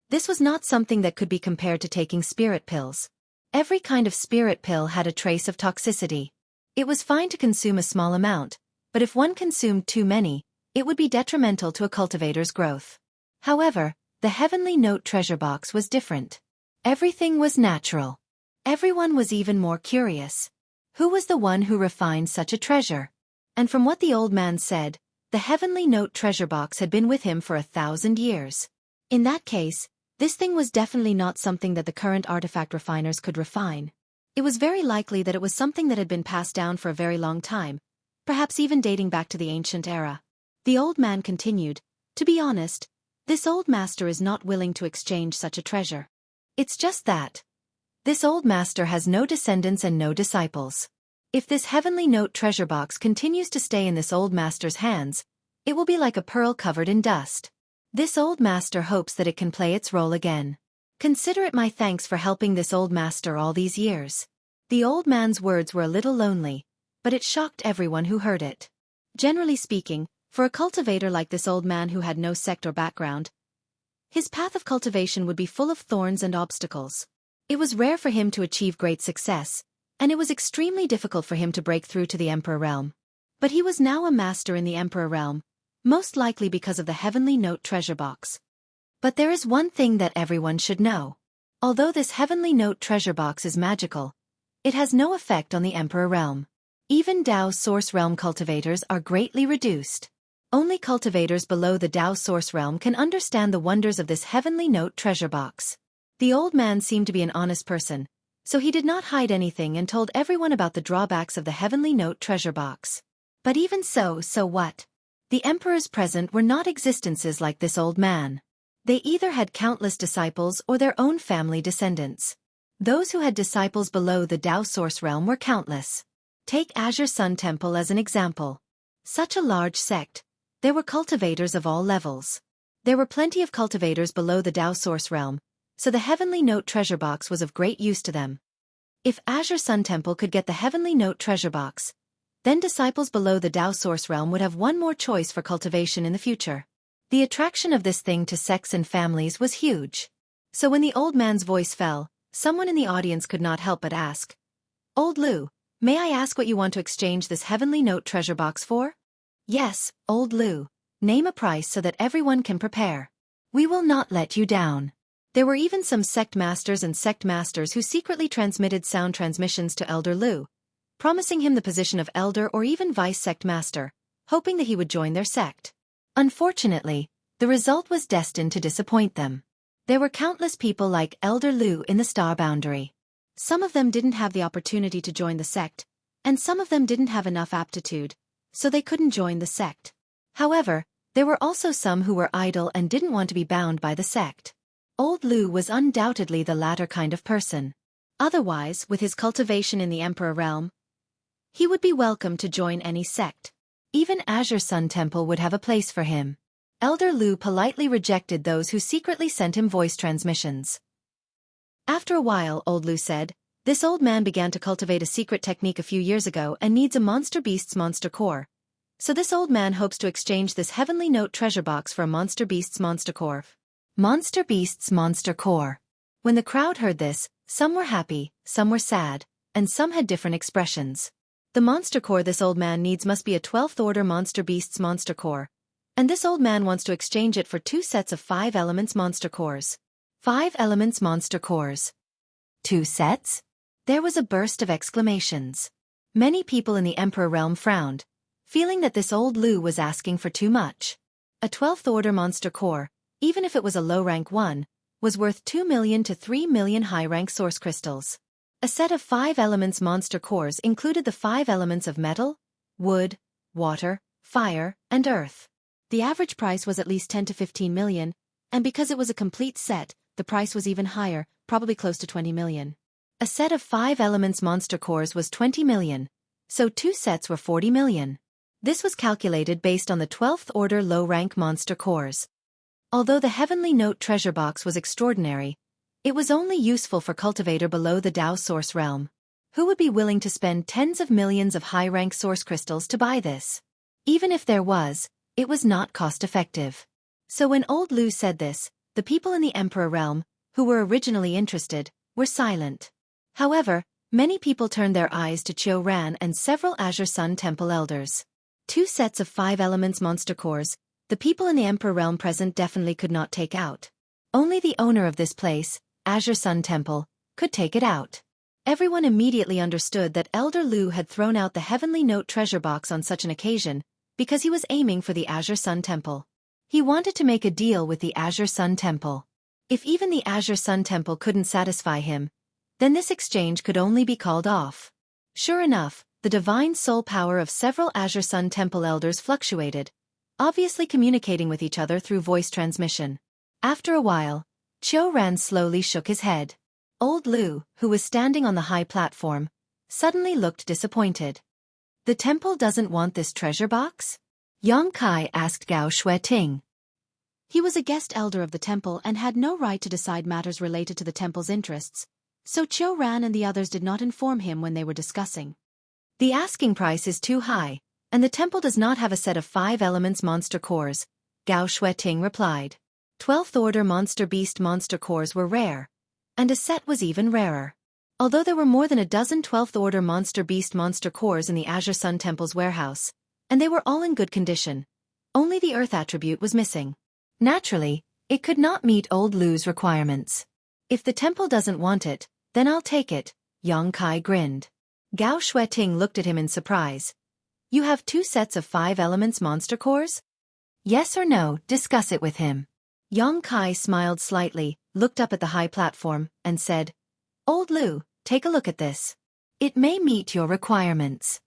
This was not something that could be compared to taking spirit pills. Every kind of spirit pill had a trace of toxicity. It was fine to consume a small amount, but if one consumed too many, it would be detrimental to a cultivator's growth. However, the Heavenly Note treasure box was different. Everything was natural. Everyone was even more curious. Who was the one who refined such a treasure? And from what the old man said, the Heavenly Note treasure box had been with him for 1,000 years. In that case, this thing was definitely not something that the current artifact refiners could refine. It was very likely that it was something that had been passed down for a very long time, perhaps even dating back to the ancient era. The old man continued, "To be honest, this old master is not willing to exchange such a treasure. It's just that this old master has no descendants and no disciples. If this Heavenly Note treasure box continues to stay in this old master's hands, it will be like a pearl covered in dust. This old master hopes that it can play its role again. Consider it my thanks for helping this old master all these years." The old man's words were a little lonely, but it shocked everyone who heard it. Generally speaking, for a cultivator like this old man who had no sect or background, his path of cultivation would be full of thorns and obstacles. It was rare for him to achieve great success, and it was extremely difficult for him to break through to the Emperor Realm. But he was now a master in the Emperor Realm, most likely because of the Heavenly Note treasure box. But there is one thing that everyone should know. Although this Heavenly Note treasure box is magical, it has no effect on the Emperor Realm. Even Tao Source Realm cultivators are greatly reduced. Only cultivators below the Tao Source Realm can understand the wonders of this Heavenly Note treasure box. The old man seemed to be an honest person, so he did not hide anything and told everyone about the drawbacks of the Heavenly Note treasure box. But even so what? The emperors present were not existences like this old man. They either had countless disciples or their own family descendants. Those who had disciples below the Tao Source Realm were countless. Take Azure Sun Temple as an example. Such a large sect. There were cultivators of all levels. There were plenty of cultivators below the Tao Source Realm, so the Heavenly Note treasure box was of great use to them. If Azure Sun Temple could get the Heavenly Note treasure box, then disciples below the Tao Source Realm would have one more choice for cultivation in the future. The attraction of this thing to sects and families was huge. So when the old man's voice fell, someone in the audience could not help but ask, "Old Lu, may I ask what you want to exchange this Heavenly Note treasure box for?" "Yes, Old Lu. Name a price so that everyone can prepare. We will not let you down." There were even some sect masters and sect masters who secretly transmitted sound transmissions to Elder Lu, promising him the position of elder or even vice sect master, hoping that he would join their sect. Unfortunately, the result was destined to disappoint them. There were countless people like Elder Lu in the star boundary. Some of them didn't have the opportunity to join the sect, and some of them didn't have enough aptitude, so they couldn't join the sect. However, there were also some who were idle and didn't want to be bound by the sect. Old Lu was undoubtedly the latter kind of person. Otherwise, with his cultivation in the Emperor Realm, he would be welcome to join any sect. Even Azure Sun Temple would have a place for him. Elder Lu politely rejected those who secretly sent him voice transmissions. After a while, Old Lu said, "This old man began to cultivate a secret technique a few years ago and needs a monster beast's monster core. So this old man hopes to exchange this heavenly note treasure box for a monster beast's monster core. Monster beast's monster core. When the crowd heard this, some were happy, some were sad, and some had different expressions. The monster core this old man needs must be a 12th order monster beast's monster core. And this old man wants to exchange it for 2 sets of 5 elements monster cores. 5 elements monster cores. 2 sets? There was a burst of exclamations. Many people in the Emperor realm frowned, feeling that this old Lu was asking for too much. A 12th order monster core, even if it was a low-rank one, was worth 2 million to 3 million high-rank source crystals. A set of 5 elements monster cores included the 5 elements of metal, wood, water, fire, and earth. The average price was at least 10 to 15 million, and because it was a complete set, the price was even higher, probably close to 20 million. A set of 5 elements monster cores was 20 million, so 2 sets were 40 million. This was calculated based on the 12th order low-rank monster cores. Although the heavenly note treasure box was extraordinary, it was only useful for cultivator below the Dao source realm. Who would be willing to spend tens of millions of high-rank source crystals to buy this? Even if there was, it was not cost-effective. So when old Lu said this, the people in the Emperor realm, who were originally interested, were silent. However, many people turned their eyes to Qiu Ran and several Azure Sun Temple elders. 2 sets of 5 elements monster cores, the people in the Emperor realm present definitely could not take out. Only the owner of this place, Azure Sun Temple, could take it out. Everyone immediately understood that Elder Lu had thrown out the heavenly note treasure box on such an occasion, because he was aiming for the Azure Sun Temple. He wanted to make a deal with the Azure Sun Temple. If even the Azure Sun Temple couldn't satisfy him, then this exchange could only be called off. Sure enough, the divine soul power of several Azure Sun Temple elders fluctuated, obviously communicating with each other through voice transmission. After a while, Qiu Ran slowly shook his head. Old Lu, who was standing on the high platform, suddenly looked disappointed. The temple doesn't want this treasure box? Yang Kai asked Gao Xueqi. He was a guest elder of the temple and had no right to decide matters related to the temple's interests, so Qiu Ran and the others did not inform him when they were discussing. The asking price is too high, and the temple does not have a set of 5 elements monster cores, Gao Xueqi replied. 12th order monster beast monster cores were rare, and a set was even rarer. Although there were more than a dozen 12th order monster beast monster cores in the Azure Sun Temple's warehouse, and they were all in good condition, only the earth attribute was missing. Naturally, it could not meet old Lu's requirements. If the temple doesn't want it, then I'll take it, Yang Kai grinned. Gao Xueqi looked at him in surprise. You have 2 sets of 5 elements monster cores? Yes or no, discuss it with him. Yang Kai smiled slightly, looked up at the high platform, and said, Old Lu, take a look at this. It may meet your requirements.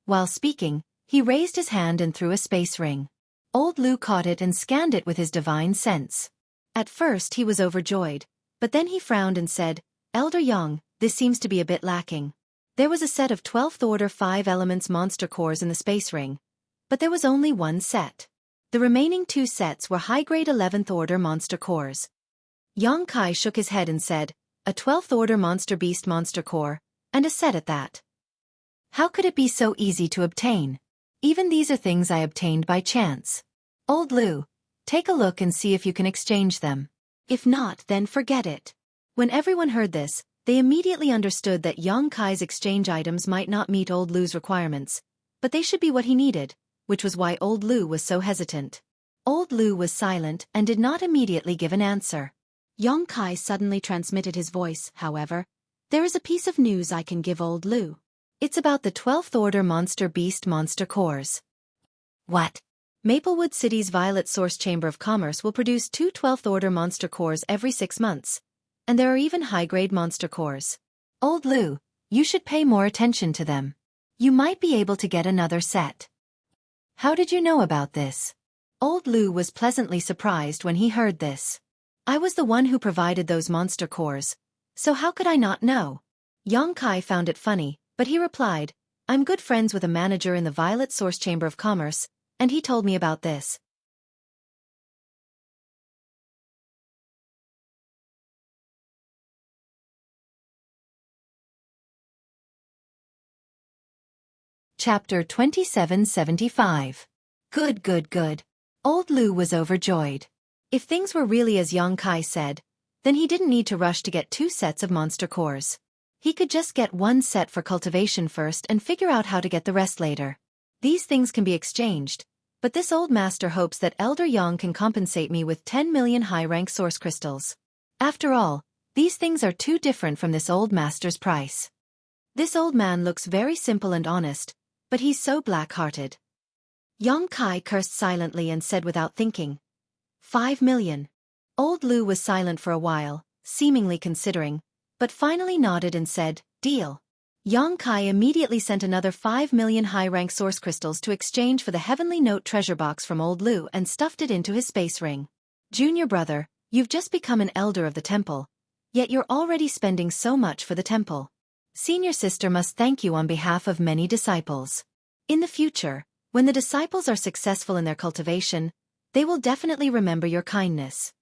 While speaking, he raised his hand and threw a space ring. Old Lu caught it and scanned it with his divine sense. At first he was overjoyed, but then he frowned and said, Elder Yang, this seems to be a bit lacking. There was a set of 12th order 5 elements monster cores in the space ring, but there was only 1 set. The remaining 2 sets were high-grade 11th order monster cores. Yang Kai shook his head and said, a 12th order monster beast monster core, and a set at that. How could it be so easy to obtain? Even these are things I obtained by chance. Old Lu, take a look and see if you can exchange them. If not, then forget it. When everyone heard this, they immediately understood that Yang Kai's exchange items might not meet old Lu's requirements, but they should be what he needed, which was why old Lu was so hesitant. Old Lu was silent and did not immediately give an answer. Yang Kai suddenly transmitted his voice, however. There is a piece of news I can give old Lu. It's about the 12th order monster beast monster cores. What? Maplewood City's Violet Source Chamber of Commerce will produce 2 12th order monster cores every 6 months. And there are even high-grade monster cores. Old Lu, you should pay more attention to them. You might be able to get another set. How did you know about this? Old Lu was pleasantly surprised when he heard this. I was the one who provided those monster cores, so how could I not know? Yang Kai found it funny, but he replied, I'm good friends with a manager in the Violet Source Chamber of Commerce, and he told me about this. Chapter 2775. Good, good, good. Old Lu was overjoyed. If things were really as Yang Kai said, then he didn't need to rush to get 2 sets of monster cores. He could just get 1 set for cultivation first and figure out how to get the rest later. These things can be exchanged, but this old master hopes that Elder Yang can compensate me with 10 million high-rank source crystals. After all, these things are too different from this old master's price. This old man looks very simple and honest, but he's so black-hearted. Yang Kai cursed silently and said without thinking, 5 million. Old Lu was silent for a while, seemingly considering, but finally nodded and said, deal. Yang Kai immediately sent another 5 million high-rank source crystals to exchange for the Heavenly Note treasure box from Old Lu and stuffed it into his space ring. Junior brother, you've just become an elder of the temple, yet you're already spending so much for the temple. Senior sister must thank you on behalf of many disciples. In the future, when the disciples are successful in their cultivation, they will definitely remember your kindness.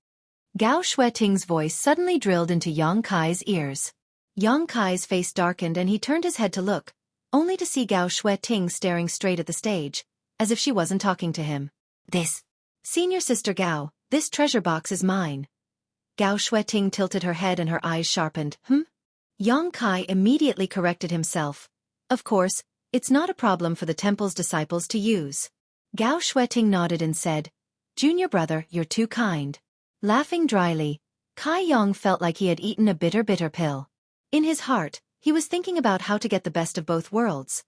Gao Xueqing's voice suddenly drilled into Yang Kai's ears. Yang Kai's face darkened and he turned his head to look, only to see Gao Xueqing staring straight at the stage, as if she wasn't talking to him. This. Senior sister Gao, this treasure box is mine. Gao Xueqing tilted her head and her eyes sharpened. Yang Kai immediately corrected himself. Of course, it's not a problem for the temple's disciples to use. Gao Xueqing nodded and said, Junior brother, you're too kind. Laughing dryly, Kai Yang felt like he had eaten a bitter pill. In his heart, he was thinking about how to get the best of both worlds.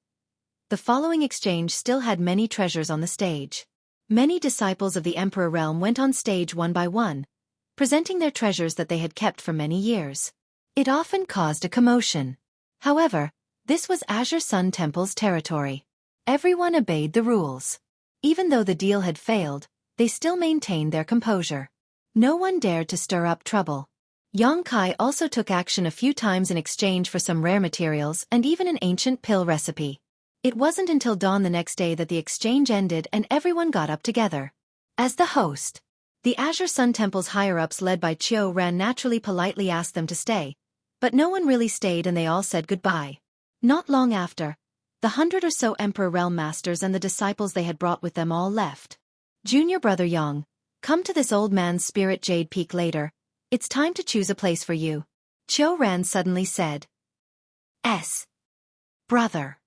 The following exchange still had many treasures on the stage. Many disciples of the Emperor Realm went on stage one by one, presenting their treasures that they had kept for many years. It often caused a commotion. However, this was Azure Sun Temple's territory. Everyone obeyed the rules. Even though the deal had failed, they still maintained their composure. No one dared to stir up trouble. Yang Kai also took action a few times in exchange for some rare materials and even an ancient pill recipe. It wasn't until dawn the next day that the exchange ended and everyone got up together. As the host, the Azure Sun Temple's higher-ups led by Qiu Ran naturally politely asked them to stay, but no one really stayed and they all said goodbye. Not long after, the 100 or so Emperor Realm Masters and the disciples they had brought with them all left. Junior brother Yang, come to this old man's spirit jade peak later. It's time to choose a place for you. Qiu Ran suddenly said. Brother.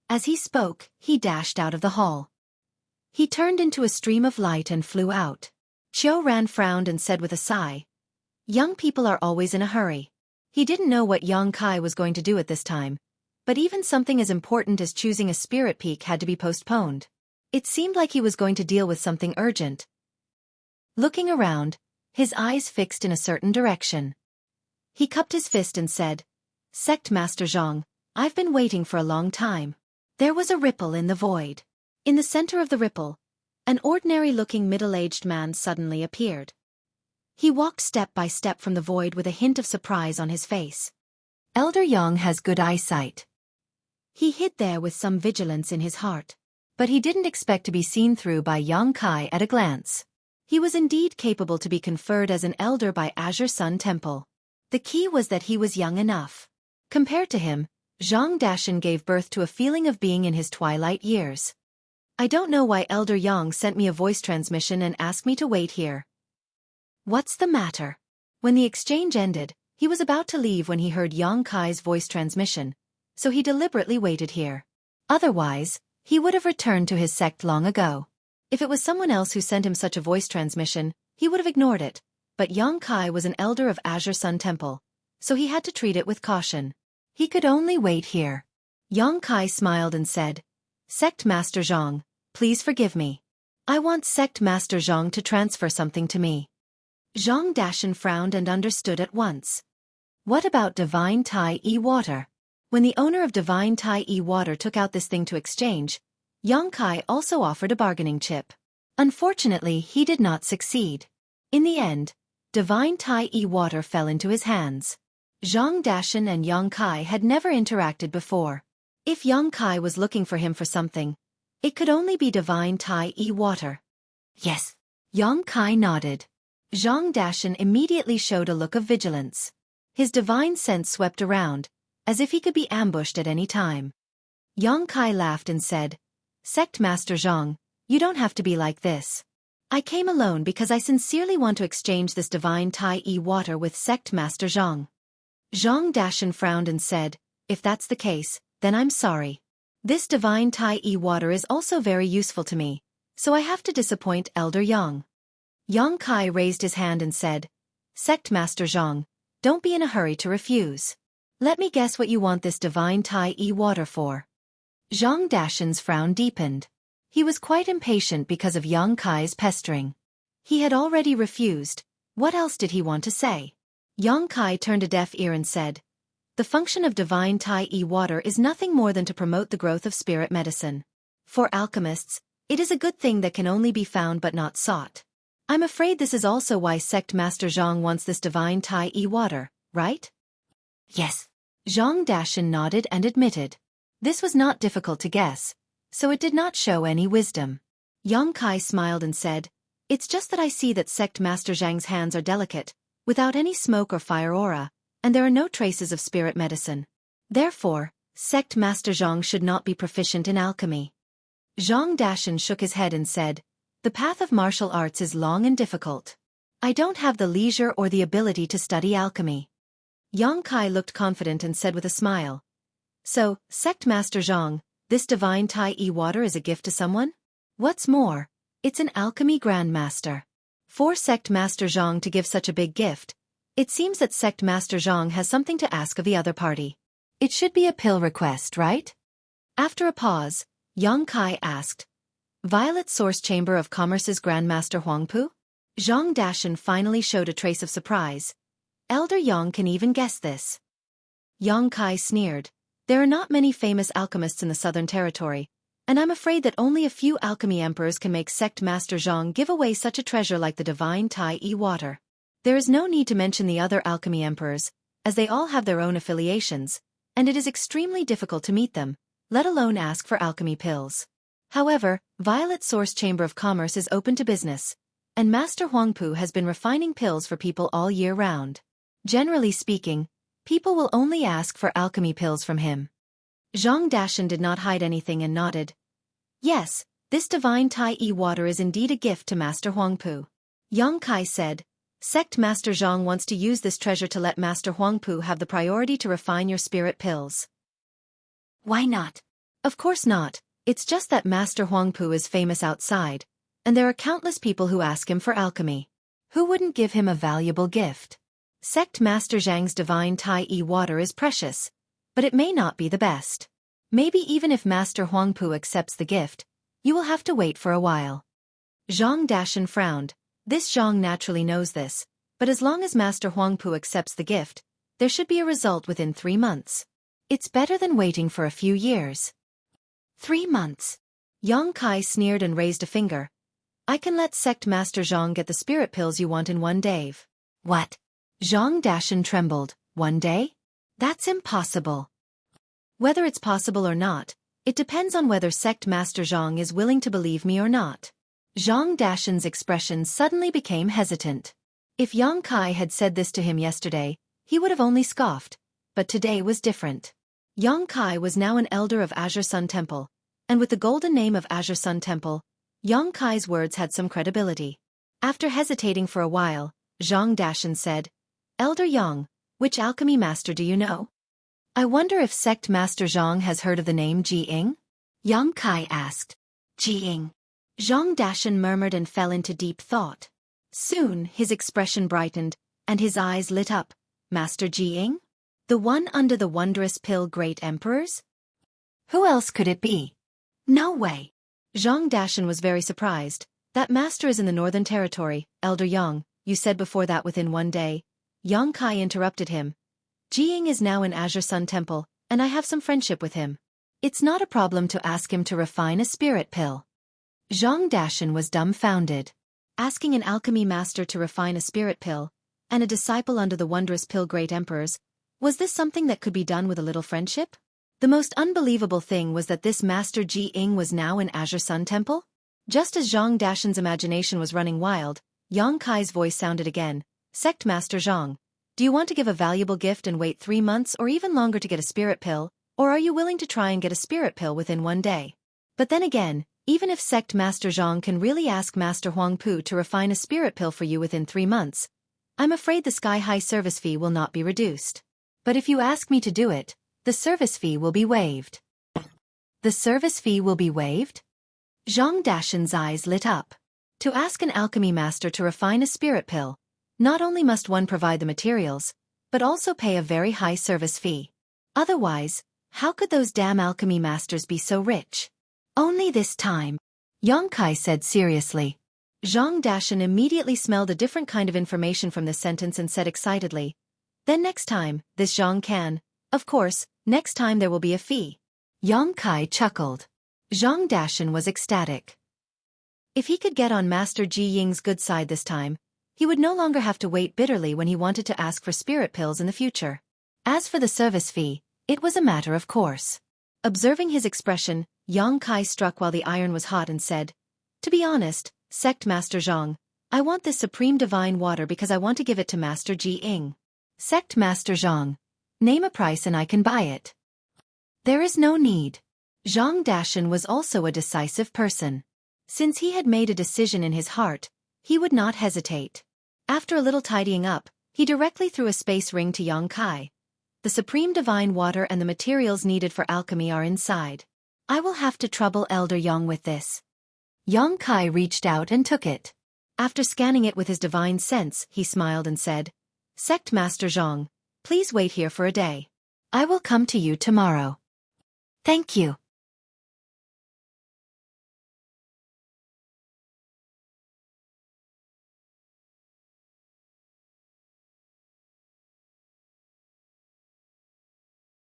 As he spoke, he dashed out of the hall. He turned into a stream of light and flew out. Qiu Ran frowned and said with a sigh, young people are always in a hurry. He didn't know what Yang Kai was going to do at this time, but even something as important as choosing a spirit peak had to be postponed. It seemed like he was going to deal with something urgent. Looking around, his eyes fixed in a certain direction. He cupped his fist and said, Sect Master Zhang, I've been waiting for a long time. There was a ripple in the void. In the center of the ripple, an ordinary-looking middle-aged man suddenly appeared. He walked step by step from the void with a hint of surprise on his face. Elder Yang has good eyesight. He hid there with some vigilance in his heart, but he didn't expect to be seen through by Yang Kai at a glance. He was indeed capable to be conferred as an elder by Azure Sun Temple. The key was that he was young enough. Compared to him, Zhang Dashan gave birth to a feeling of being in his twilight years. I don't know why Elder Yang sent me a voice transmission and asked me to wait here. What's the matter? When the exchange ended, he was about to leave when he heard Yang Kai's voice transmission, so he deliberately waited here. Otherwise, he would have returned to his sect long ago. If it was someone else who sent him such a voice transmission, he would have ignored it, but Yang Kai was an elder of Azure Sun Temple, so he had to treat it with caution. He could only wait here. Yang Kai smiled and said, Sect Master Zhang, please forgive me. I want Sect Master Zhang to transfer something to me. Zhang Dashan frowned and understood at once. What about Divine Tai E Water? When the owner of Divine Tai E Water took out this thing to exchange, Yang Kai also offered a bargaining chip. Unfortunately, he did not succeed. In the end, Divine Tai E Water fell into his hands. Zhang Dashan and Yang Kai had never interacted before. If Yang Kai was looking for him for something, it could only be Divine Tai E Water. Yes. Yang Kai nodded. Zhang Dashan immediately showed a look of vigilance. His divine sense swept around, as if he could be ambushed at any time. Yang Kai laughed and said, Sect Master Zhang, you don't have to be like this. I came alone because I sincerely want to exchange this divine Tai E water with Sect Master Zhang. Zhang Dashan frowned and said, if that's the case, then I'm sorry. This divine Tai E water is also very useful to me, so I have to disappoint Elder Yang. Yang Kai raised his hand and said, Sect Master Zhang, don't be in a hurry to refuse. Let me guess what you want this divine Tai E water for. Zhang Dashan's frown deepened. He was quite impatient because of Yang Kai's pestering. He had already refused. What else did he want to say? Yang Kai turned a deaf ear and said, the function of divine Tai E water is nothing more than to promote the growth of spirit medicine. For alchemists, it is a good thing that can only be found but not sought. I'm afraid this is also why Sect Master Zhang wants this divine Tai E water, right? Yes. Zhang Dashan nodded and admitted. This was not difficult to guess, so it did not show any wisdom. Yang Kai smiled and said, it's just that I see that Sect Master Zhang's hands are delicate, without any smoke or fire aura, and there are no traces of spirit medicine. Therefore, Sect Master Zhang should not be proficient in alchemy. Zhang Dashan shook his head and said, the path of martial arts is long and difficult. I don't have the leisure or the ability to study alchemy. Yang Kai looked confident and said with a smile, so, Sect Master Zhang, this divine Tai E water is a gift to someone? What's more, it's an alchemy grandmaster. For Sect Master Zhang to give such a big gift, it seems that Sect Master Zhang has something to ask of the other party. It should be a pill request, right? After a pause, Yang Kai asked, Violet Source Chamber of Commerce's Grandmaster Huangpu? Zhang Dashan finally showed a trace of surprise. Elder Yang can even guess this. Yang Kai sneered. There are not many famous alchemists in the Southern Territory, and I'm afraid that only a few alchemy emperors can make Sect Master Zhang give away such a treasure like the divine Tai E water. There is no need to mention the other alchemy emperors, as they all have their own affiliations, and it is extremely difficult to meet them, let alone ask for alchemy pills. However, Violet Source Chamber of Commerce is open to business, and Master Huangpu has been refining pills for people all year round. Generally speaking, people will only ask for alchemy pills from him. Zhang Dashan did not hide anything and nodded. Yes, this divine Tai E water is indeed a gift to Master Huangpu. Yang Kai said, Sect Master Zhang wants to use this treasure to let Master Huangpu have the priority to refine your spirit pills. Why not? Of course not, it's just that Master Huangpu is famous outside, and there are countless people who ask him for alchemy. Who wouldn't give him a valuable gift? Sect Master Zhang's divine Tai E water is precious, but it may not be the best. Maybe even if Master Huangpu accepts the gift, you will have to wait for a while. Zhang Dashan frowned. This Zhang naturally knows this, but as long as Master Huangpu accepts the gift, there should be a result within 3 months. It's better than waiting for a few years. 3 months. Yang Kai sneered and raised a finger. I can let Sect Master Zhang get the spirit pills you want in 1 day. What? Zhang Dashan trembled. 1 day? That's impossible. Whether it's possible or not, it depends on whether Sect Master Zhang is willing to believe me or not. Zhang Dashan's expression suddenly became hesitant. If Yang Kai had said this to him yesterday, he would have only scoffed, but today was different. Yang Kai was now an elder of Azure Sun Temple, and with the golden name of Azure Sun Temple, Yang Kai's words had some credibility. After hesitating for a while, Zhang Dashan said, Elder Yang, which alchemy master do you know? I wonder if Sect Master Zhang has heard of the name Ji-ing? Yang Kai asked. Ji-ing. Zhang Dashan murmured and fell into deep thought. Soon his expression brightened, and his eyes lit up. Master Ji-ing? The one under the wondrous pill Great Emperors? Who else could it be? No way. Zhang Dashan was very surprised. That master is in the Northern Territory, Elder Yang, you said before that within 1 day. Yang Kai interrupted him. Ji-ing is now in Azure Sun Temple, and I have some friendship with him. It's not a problem to ask him to refine a spirit pill. Zhang Dashan was dumbfounded. Asking an alchemy master to refine a spirit pill, and a disciple under the wondrous pill Great Emperors, was this something that could be done with a little friendship? The most unbelievable thing was that this Master Ji-ing was now in Azure Sun Temple? Just as Zhang Dashan's imagination was running wild, Yang Kai's voice sounded again. Sect Master Zhang, do you want to give a valuable gift and wait 3 months or even longer to get a spirit pill, Or are you willing to try and get a spirit pill within one day? But then again, even if Sect Master Zhang can really ask Master Huangpu to refine a spirit pill for you within 3 months, I'm afraid the sky-high service fee will not be reduced. But if you ask me to do it, the service fee will be waived. The service fee will be waived? Zhang Dashan's eyes lit up. To ask an alchemy master to refine a spirit pill, not only must one provide the materials, but also pay a very high service fee. Otherwise, how could those damn alchemy masters be so rich? Only this time, Yang Kai said seriously. Zhang Dashan immediately smelled a different kind of information from this sentence and said excitedly, "Then next time, this Zhang can. Of course, next time there will be a fee." Yang Kai chuckled. Zhang Dashan was ecstatic. If he could get on Master Ji Ying's good side this time, he would no longer have to wait bitterly when he wanted to ask for spirit pills in the future. As for the service fee, it was a matter of course. Observing his expression, Yang Kai struck while the iron was hot and said, "To be honest, Sect Master Zhang, I want this supreme divine water because I want to give it to Master Ji Ying." "Sect Master Zhang, name a price and I can buy it." "There is no need." Zhang Dashan was also a decisive person. Since he had made a decision in his heart, he would not hesitate. After a little tidying up, he directly threw a space ring to Yang Kai. "The supreme divine water and the materials needed for alchemy are inside. I will have to trouble Elder Yang with this." Yang Kai reached out and took it. After scanning it with his divine sense, he smiled and said, "Sect Master Zhang, please wait here for a day. I will come to you tomorrow." "Thank you."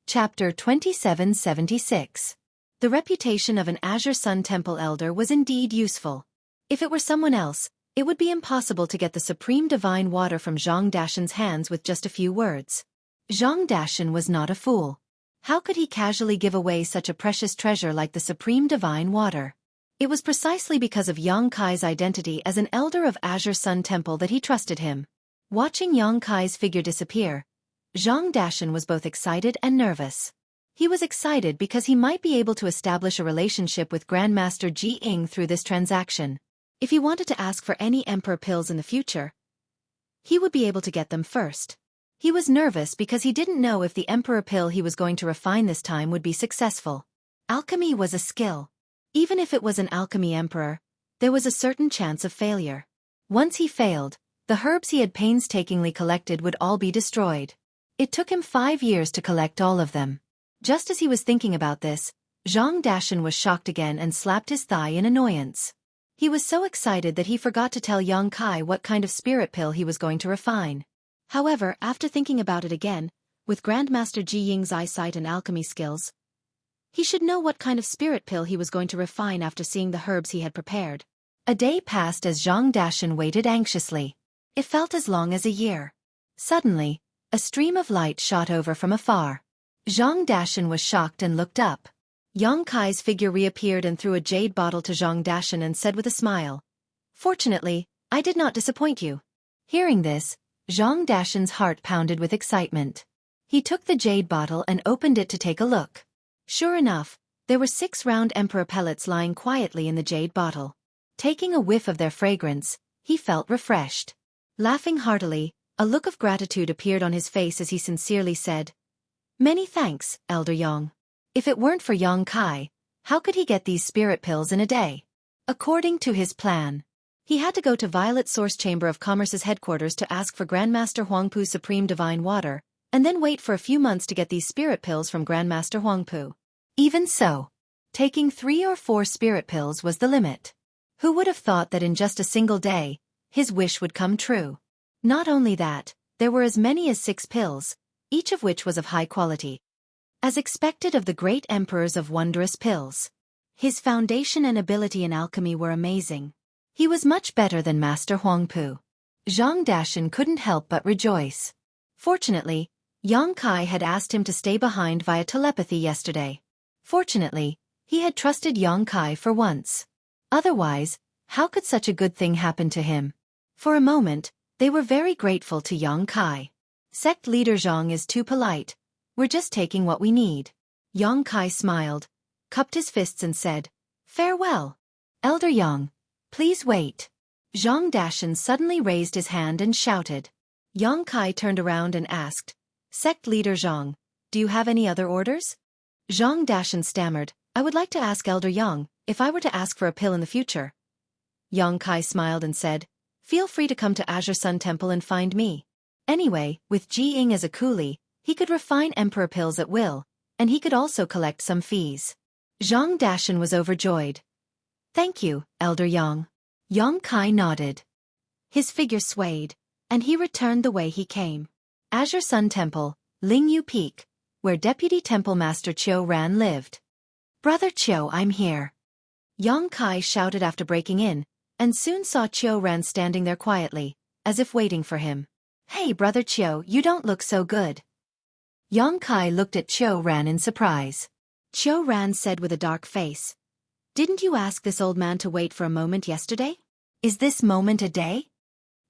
Chapter 2776. The reputation of an Azure Sun Temple Elder was indeed useful. If it were someone else, it would be impossible to get the supreme divine water from Zhang Dashan's hands with just a few words. Zhang Dashan was not a fool. How could he casually give away such a precious treasure like the supreme divine water? It was precisely because of Yang Kai's identity as an elder of Azure Sun Temple that he trusted him. Watching Yang Kai's figure disappear, Zhang Dashan was both excited and nervous. He was excited because he might be able to establish a relationship with Grandmaster Ji Ying through this transaction. If he wanted to ask for any emperor pills in the future, he would be able to get them first. He was nervous because he didn't know if the emperor pill he was going to refine this time would be successful. Alchemy was a skill. Even if it was an alchemy emperor, there was a certain chance of failure. Once he failed, the herbs he had painstakingly collected would all be destroyed. It took him 5 years to collect all of them. Just as he was thinking about this, Zhang Dashan was shocked again and slapped his thigh in annoyance. He was so excited that he forgot to tell Yang Kai what kind of spirit pill he was going to refine. However, after thinking about it again, with Grandmaster Ji Ying's eyesight and alchemy skills, he should know what kind of spirit pill he was going to refine after seeing the herbs he had prepared. A day passed as Zhang Dashan waited anxiously. It felt as long as a year. Suddenly, a stream of light shot over from afar. Zhang Dashan was shocked and looked up. Yang Kai's figure reappeared and threw a jade bottle to Zhang Dashan and said with a smile, "Fortunately, I did not disappoint you." Hearing this, Zhang Dashan's heart pounded with excitement. He took the jade bottle and opened it to take a look. Sure enough, there were 6 round emperor pellets lying quietly in the jade bottle. Taking a whiff of their fragrance, he felt refreshed. Laughing heartily, a look of gratitude appeared on his face as he sincerely said, "Many thanks, Elder Yang. If it weren't for Yang Kai, how could he get these spirit pills in a day?" According to his plan, he had to go to Violet Source Chamber of Commerce's headquarters to ask for Grandmaster Huangpu's Supreme Divine Water, and then wait for a few months to get these spirit pills from Grandmaster Huangpu. Even so, taking 3 or 4 spirit pills was the limit. Who would have thought that in just a single day, his wish would come true? Not only that, there were as many as 6 pills, each of which was of high quality. As expected of the great emperors of wondrous pills, his foundation and ability in alchemy were amazing. He was much better than Master Huangpu. Zhang Dashan couldn't help but rejoice. Fortunately, Yang Kai had asked him to stay behind via telepathy yesterday. Fortunately, he had trusted Yang Kai for once. Otherwise, how could such a good thing happen to him? For a moment, they were very grateful to Yang Kai. "Sect leader Zhang is too polite. We're just taking what we need." Yang Kai smiled, cupped his fists and said, "Farewell. Elder Yang, please wait." Zhang Dashan suddenly raised his hand and shouted. Yang Kai turned around and asked, "Sect leader Zhang, do you have any other orders?" Zhang Dashan stammered, "I would like to ask Elder Yang, if I were to ask for a pill in the future." Yang Kai smiled and said, "Feel free to come to Azure Sun Temple and find me. Anyway, with Ji Ying as a coolie, he could refine emperor pills at will, and he could also collect some fees." Zhang Dashan was overjoyed. "Thank you, Elder Yang." Yang Kai nodded. His figure swayed, and he returned the way he came. Azure Sun Temple, Lingyu Peak, where Deputy Temple Master Qiu Ran lived. "Brother Qiu, I'm here." Yang Kai shouted after breaking in, and soon saw Qiu Ran standing there quietly, as if waiting for him. "Hey Brother Qiu, you don't look so good." Yang Kai looked at Qiu Ran in surprise. Qiu Ran said with a dark face, "Didn't you ask this old man to wait for a moment yesterday? Is this moment a day?"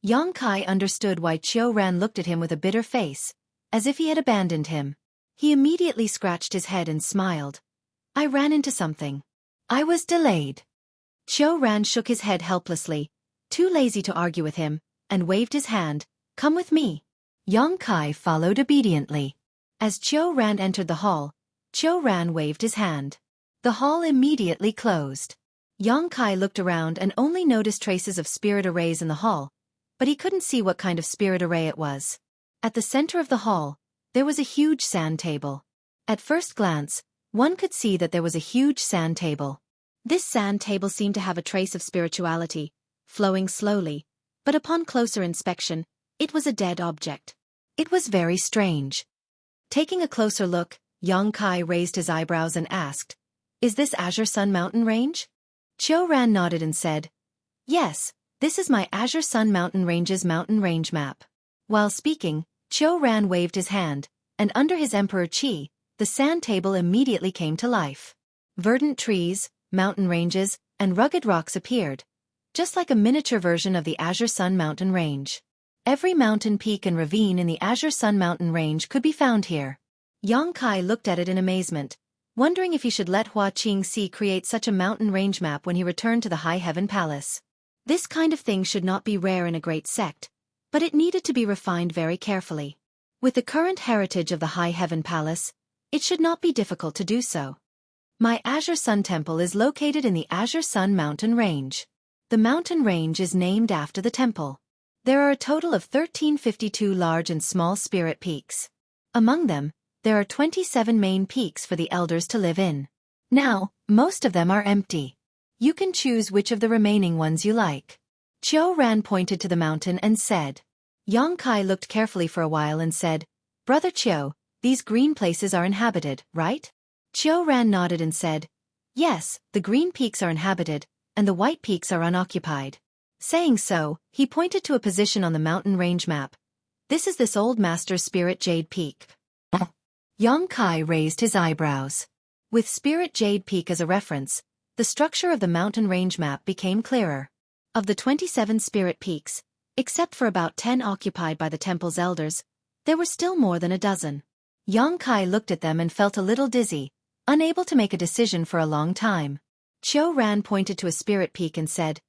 Yang Kai understood why Qiu Ran looked at him with a bitter face, as if he had abandoned him. He immediately scratched his head and smiled. "I ran into something. I was delayed." Qiu Ran shook his head helplessly, too lazy to argue with him, and waved his hand, "Come with me." Yang Kai followed obediently. As Qiu Ran entered the hall, Qiu Ran waved his hand. The hall immediately closed. Yang Kai looked around and only noticed traces of spirit arrays in the hall, but he couldn't see what kind of spirit array it was. At the center of the hall, there was a huge sand table. At first glance, one could see that there was a huge sand table. This sand table seemed to have a trace of spirituality, flowing slowly, but upon closer inspection, it was a dead object. It was very strange. Taking a closer look, Yang Kai raised his eyebrows and asked, "Is this Azure Sun Mountain Range?" Qiu Ran nodded and said, "Yes, this is my Azure Sun Mountain Range's mountain range map." While speaking, Qiu Ran waved his hand, and under his Emperor Qi, the sand table immediately came to life. Verdant trees, mountain ranges, and rugged rocks appeared, just like a miniature version of the Azure Sun Mountain Range. Every mountain peak and ravine in the Azure Sun Mountain Range could be found here. Yang Kai looked at it in amazement, wondering if he should let Hua Qingxi create such a mountain range map when he returned to the High Heaven Palace. This kind of thing should not be rare in a great sect, but it needed to be refined very carefully. With the current heritage of the High Heaven Palace, it should not be difficult to do so. My Azure Sun Temple is located in the Azure Sun Mountain Range. The mountain range is named after the temple. There are a total of 1352 large and small spirit peaks. Among them, there are 27 main peaks for the elders to live in. Now, most of them are empty. You can choose which of the remaining ones you like. Qiu Ran pointed to the mountain and said. Yang Kai looked carefully for a while and said, "Brother Qiu, these green places are inhabited, right?" Qiu Ran nodded and said, "Yes, the green peaks are inhabited, and the white peaks are unoccupied." Saying so, he pointed to a position on the mountain range map. "This is this old master's Spirit Jade Peak." Yang Kai raised his eyebrows. With Spirit Jade Peak as a reference, the structure of the mountain range map became clearer. Of the 27 spirit peaks, except for about 10 occupied by the temple's elders, there were still more than a dozen. Yang Kai looked at them and felt a little dizzy, unable to make a decision for a long time. Qiu Ran pointed to a spirit peak and said,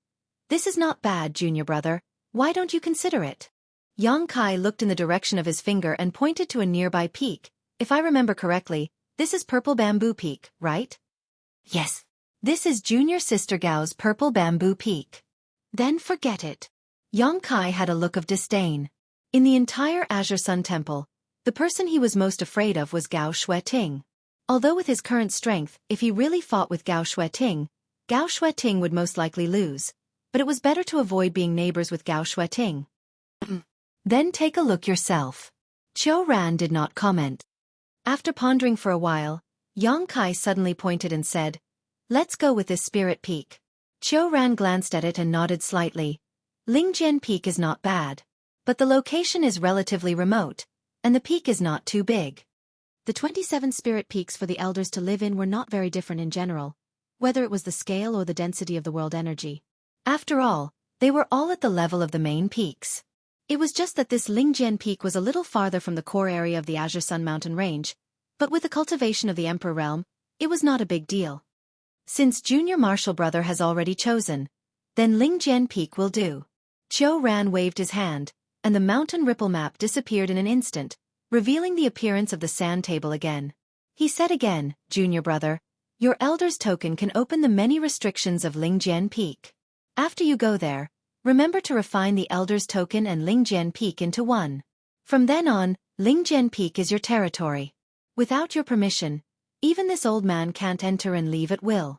"This is not bad, junior brother, why don't you consider it?" Yang Kai looked in the direction of his finger and pointed to a nearby peak. "If I remember correctly, this is Purple Bamboo Peak, right?" "Yes. This is Junior Sister Gao's Purple Bamboo Peak." "Then forget it." Yang Kai had a look of disdain. In the entire Azure Sun Temple, the person he was most afraid of was Gao Xueting. Although with his current strength, if he really fought with Gao Xueting would most likely lose, but it was better to avoid being neighbors with Gao Xueting. "Then take a look yourself." Qiu Ran did not comment. After pondering for a while, Yang Kai suddenly pointed and said, "Let's go with this spirit peak." Qiu Ran glanced at it and nodded slightly. Lingjian Peak is not bad, but the location is relatively remote, and the peak is not too big. The 27 spirit peaks for the elders to live in were not very different in general, whether it was the scale or the density of the world energy. After all, they were all at the level of the main peaks. It was just that this Lingjian Peak was a little farther from the core area of the Azure Sun Mountain Range, But with the cultivation of the Emperor realm, it was not a big deal. Since junior martial brother has already chosen, then Lingjian Peak will do. Qiu Ran waved his hand, and the mountain ripple map disappeared in an instant, revealing the appearance of the sand table again. He said again, junior brother, your elder's token can open the many restrictions of Lingjian Peak. After you go there, remember to refine the elder's token and Lingjian Peak into one. From then on, Lingjian Peak is your territory. Without your permission, even this old man can't enter and leave at will.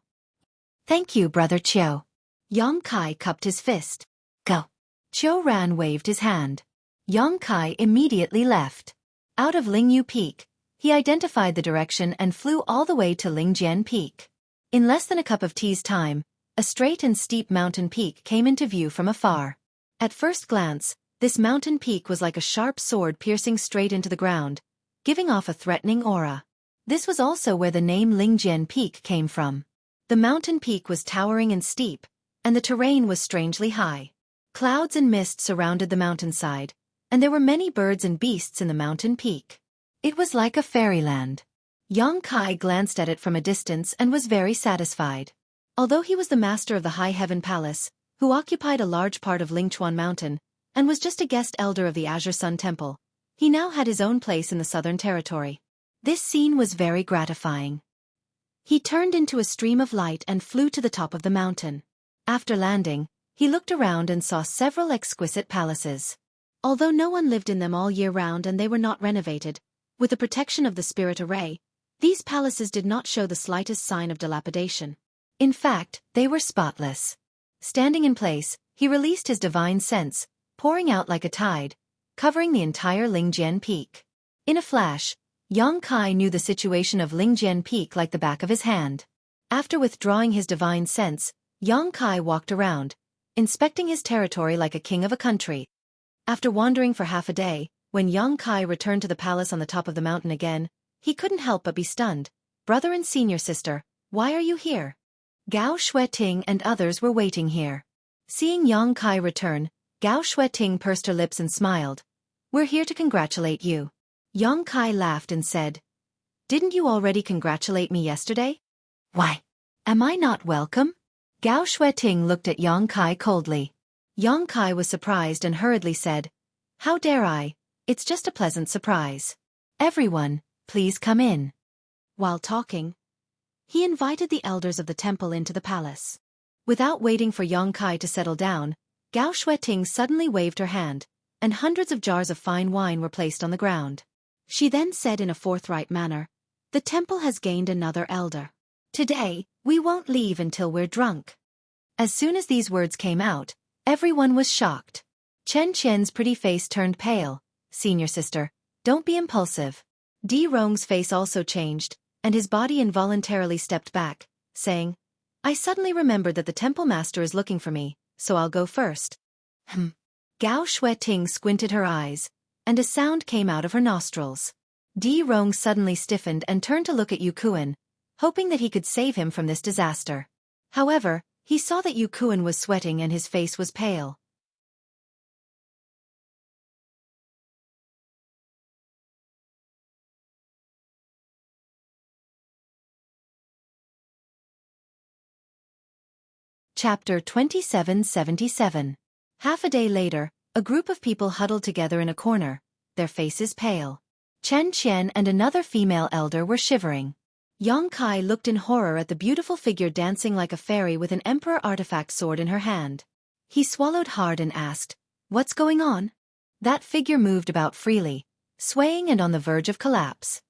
Thank you, brother Qiu. Yang Kai cupped his fist. Go. Qiu Ran waved his hand. Yang Kai immediately left. Out of Lingyu Peak, he identified the direction and flew all the way to Lingjian Peak. In less than a cup of tea's time, a straight and steep mountain peak came into view from afar. At first glance, this mountain peak was like a sharp sword piercing straight into the ground, giving off a threatening aura. This was also where the name Lingjian Peak came from. The mountain peak was towering and steep, and the terrain was strangely high. Clouds and mist surrounded the mountainside, and there were many birds and beasts in the mountain peak. It was like a fairyland. Yang Kai glanced at it from a distance and was very satisfied. Although he was the master of the High Heaven Palace, who occupied a large part of Lingchuan Mountain, and was just a guest elder of the Azure Sun Temple, he now had his own place in the Southern Territory. This scene was very gratifying. He turned into a stream of light and flew to the top of the mountain. After landing, he looked around and saw several exquisite palaces. Although no one lived in them all year round and they were not renovated, with the protection of the spirit array, these palaces did not show the slightest sign of dilapidation. In fact, they were spotless. Standing in place, he released his divine sense, pouring out like a tide, covering the entire Lingjian Peak. In a flash, Yang Kai knew the situation of Lingjian Peak like the back of his hand. After withdrawing his divine sense, Yang Kai walked around, inspecting his territory like a king of a country. After wandering for half a day, when Yang Kai returned to the palace on the top of the mountain again, he couldn't help but be stunned. Brother and senior sister, why are you here? Gao Xueqi and others were waiting here. Seeing Yang Kai return, Gao Xueqi pursed her lips and smiled. We're here to congratulate you. Yang Kai laughed and said, didn't you already congratulate me yesterday? Why? Am I not welcome? Gao Xueqi looked at Yang Kai coldly. Yang Kai was surprised and hurriedly said, how dare I? It's just a pleasant surprise. Everyone, please come in. While talking, he invited the elders of the temple into the palace. Without waiting for Yang Kai to settle down, Gao Xueqi suddenly waved her hand, and hundreds of jars of fine wine were placed on the ground. She then said in a forthright manner, the temple has gained another elder. Today, we won't leave until we're drunk. As soon as these words came out, everyone was shocked. Chen Qian's pretty face turned pale. Senior sister, don't be impulsive. Di Rong's face also changed, and his body involuntarily stepped back, saying, I suddenly remembered that the temple master is looking for me, so I'll go first. Gao Xueqi squinted her eyes, and a sound came out of her nostrils. Di Rong suddenly stiffened and turned to look at Yu Kuan, hoping that he could save him from this disaster. However, he saw that Yu Kuan was sweating and his face was pale. Chapter 2777. Half a day later, a group of people huddled together in a corner, their faces pale. Chen Qian and another female elder were shivering. Yang Kai looked in horror at the beautiful figure dancing like a fairy with an emperor artifact sword in her hand. He swallowed hard and asked, what's going on? That figure moved about freely, swaying and on the verge of collapse.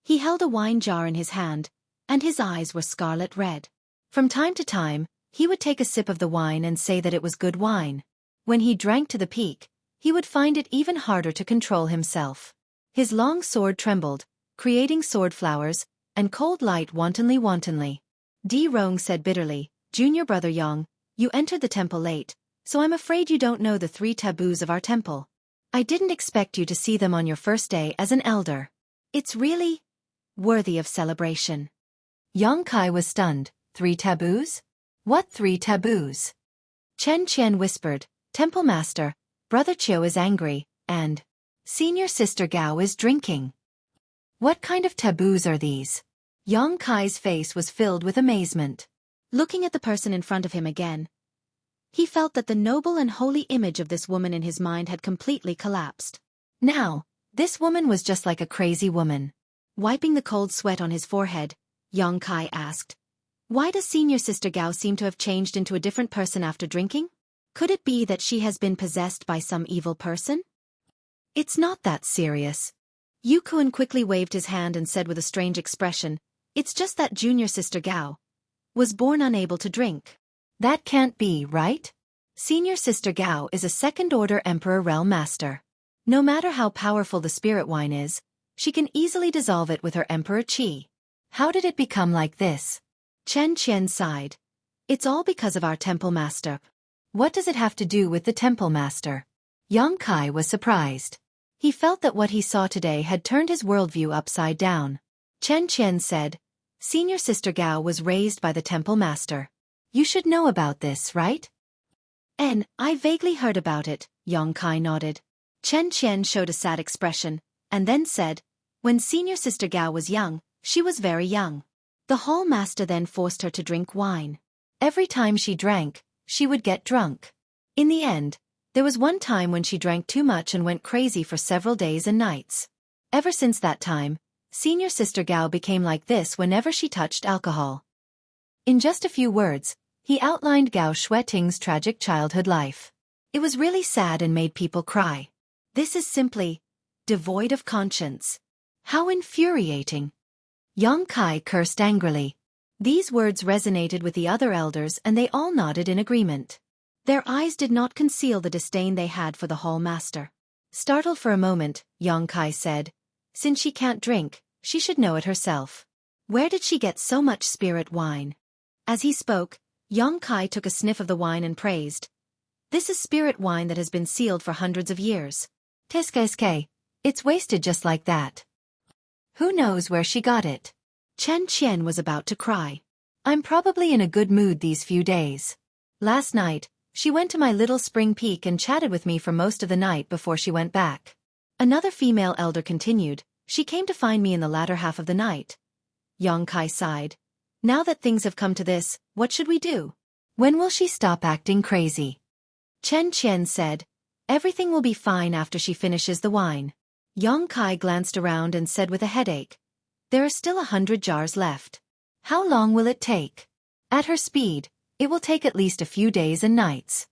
He held a wine jar in his hand, and his eyes were scarlet red. From time to time, he would take a sip of the wine and say that it was good wine. When he drank to the peak, he would find it even harder to control himself. His long sword trembled, creating sword flowers, and cold light wantonly. Di Rong said bitterly, Junior brother Yang, you entered the temple late, so I'm afraid you don't know the 3 taboos of our temple. I didn't expect you to see them on your first day as an elder. It's really worthy of celebration. Yang Kai was stunned. 3 taboos? What 3 taboos? Chen Qian whispered, Temple Master, Brother Qiu is angry, and Senior Sister Gao is drinking. What kind of taboos are these? Yang Kai's face was filled with amazement. Looking at the person in front of him again, he felt that the noble and holy image of this woman in his mind had completely collapsed. Now, this woman was just like a crazy woman. Wiping the cold sweat on his forehead, Yang Kai asked, "Why does senior sister Gao seem to have changed into a different person after drinking? Could it be that she has been possessed by some evil person?" "It's not that serious." Yu Kun quickly waved his hand and said with a strange expression, "It's just that junior sister Gao was born unable to drink." "That can't be, right? Senior sister Gao is a second-order Emperor Realm Master. No matter how powerful the spirit wine is, she can easily dissolve it with her Emperor Qi. How did it become like this?" Chen Qian sighed. "It's all because of our Temple Master." "What does it have to do with the Temple Master?" Yang Kai was surprised. He felt that what he saw today had turned his worldview upside down. Chen Qian said, "Senior sister Gao was raised by the Temple Master. You should know about this, right?" I vaguely heard about it," Yang Kai nodded. Chen Qian showed a sad expression, and then said, "When senior sister Gao was young, she was very young. The Hall Master then forced her to drink wine. Every time she drank, she would get drunk. In the end, there was one time when she drank too much and went crazy for several days and nights. Ever since that time, senior sister Gao became like this whenever she touched alcohol." In just a few words, he outlined Gao Xueqing's tragic childhood life. It was really sad and made people cry. This is simply devoid of conscience. How infuriating. Yang Kai cursed angrily. These words resonated with the other elders and they all nodded in agreement. Their eyes did not conceal the disdain they had for the Hall Master. Startled for a moment, Yang Kai said, "Since she can't drink, she should know it herself. Where did she get so much spirit wine?" As he spoke, Yang Kai took a sniff of the wine and praised, "This is spirit wine that has been sealed for hundreds of years. Teske, it's wasted just like that. Who knows where she got it?" Chen Qian was about to cry. "I'm probably in a good mood these few days. Last night, she went to my little spring peak and chatted with me for most of the night before she went back." Another female elder continued, "She came to find me in the latter half of the night." Yang Kai sighed. "Now that things have come to this, what should we do? When will she stop acting crazy?" Chen Qian said, "Everything will be fine after she finishes the wine." Yang Kai glanced around and said with a headache, "There are still 100 jars left. How long will it take? At her speed, it will take at least a few days and nights.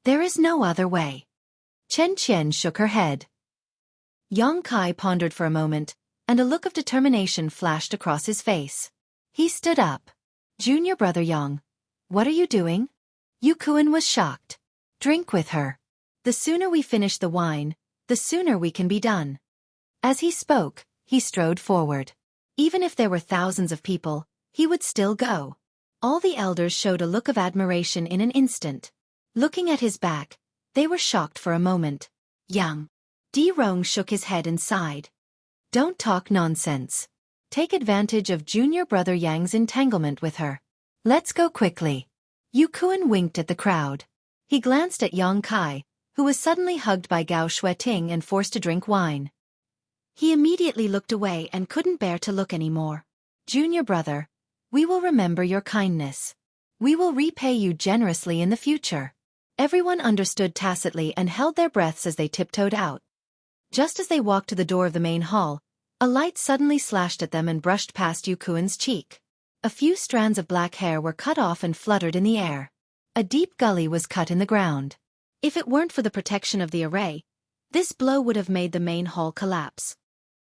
There is no other way." Chen Qian shook her head. Yang Kai pondered for a moment, and a look of determination flashed across his face. He stood up. "Junior brother Yang, what are you doing?" Yu Kun was shocked. "Drink with her. The sooner we finish the wine, the sooner we can be done." As he spoke, he strode forward. Even if there were thousands of people, he would still go. All the elders showed a look of admiration in an instant. Looking at his back, they were shocked for a moment. Yang. Di Rong shook his head and sighed. "Don't talk nonsense. Take advantage of junior brother Yang's entanglement with her. Let's go quickly." Yu Kun winked at the crowd. He glanced at Yang Kai, who was suddenly hugged by Gao Xueqing and forced to drink wine. He immediately looked away and couldn't bear to look anymore. "Junior brother, we will remember your kindness. We will repay you generously in the future." Everyone understood tacitly and held their breaths as they tiptoed out. Just as they walked to the door of the main hall, a light suddenly slashed at them and brushed past Yu Kun's cheek. A few strands of black hair were cut off and fluttered in the air. A deep gully was cut in the ground. If it weren't for the protection of the array, this blow would have made the main hall collapse.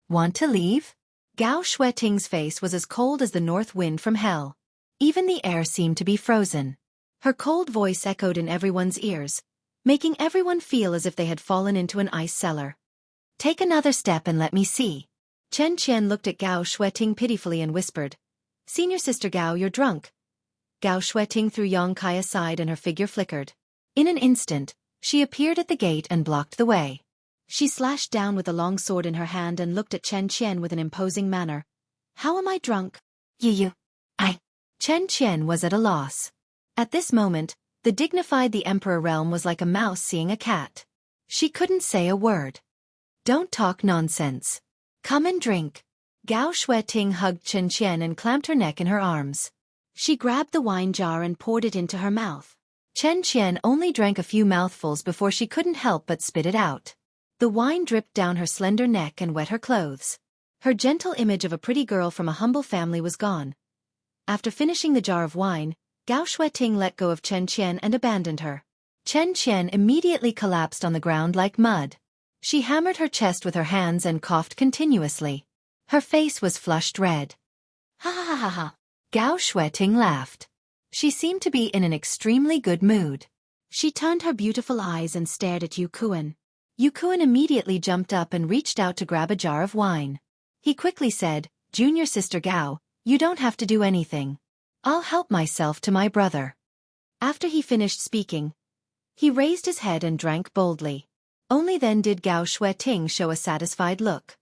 "Want to leave?" Gao Xueqing's face was as cold as the north wind from hell. Even the air seemed to be frozen. Her cold voice echoed in everyone's ears, making everyone feel as if they had fallen into an ice cellar. "Take another step and let me see." Chen Qian looked at Gao Xueqing pitifully and whispered, "Senior sister Gao, you're drunk." Gao Xueqing threw Yang Kai aside and her figure flickered. In an instant, she appeared at the gate and blocked the way. She slashed down with a long sword in her hand and looked at Chen Qian with an imposing manner. "How am I drunk?" I. Chen Qian was at a loss. At this moment, the dignified the Emperor realm was like a mouse seeing a cat. She couldn't say a word. "Don't talk nonsense. Come and drink." Gao Xueqi hugged Chen Qian and clamped her neck in her arms. She grabbed the wine jar and poured it into her mouth. Chen Qian only drank a few mouthfuls before she couldn't help but spit it out. The wine dripped down her slender neck and wet her clothes. Her gentle image of a pretty girl from a humble family was gone. After finishing the jar of wine, Gao Xueqi let go of Chen Qian and abandoned her. Chen Qian immediately collapsed on the ground like mud. She hammered her chest with her hands and coughed continuously. Her face was flushed red. Ha ha ha ha ha. Gao Xueqi laughed. She seemed to be in an extremely good mood. She turned her beautiful eyes and stared at Xueqi. Xueqi immediately jumped up and reached out to grab a jar of wine. He quickly said, "Junior sister Gao, you don't have to do anything. I'll help myself to my brother." After he finished speaking, he raised his head and drank boldly. Only then did Gao Xueqi show a satisfied look.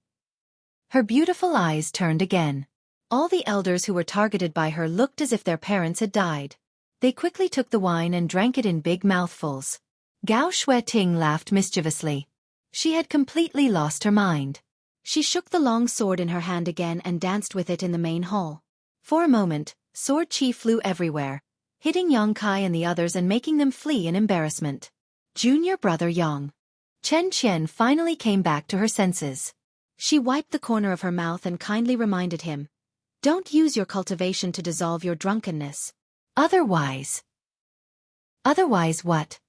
Her beautiful eyes turned again. All the elders who were targeted by her looked as if their parents had died. They quickly took the wine and drank it in big mouthfuls. Gao Xueqi laughed mischievously. She had completely lost her mind. She shook the long sword in her hand again and danced with it in the main hall. For a moment, sword chi flew everywhere, hitting Yang Kai and the others and making them flee in embarrassment. Junior brother Yang. Chen Qian finally came back to her senses. She wiped the corner of her mouth and kindly reminded him, "Don't use your cultivation to dissolve your drunkenness. Otherwise." "Otherwise what?"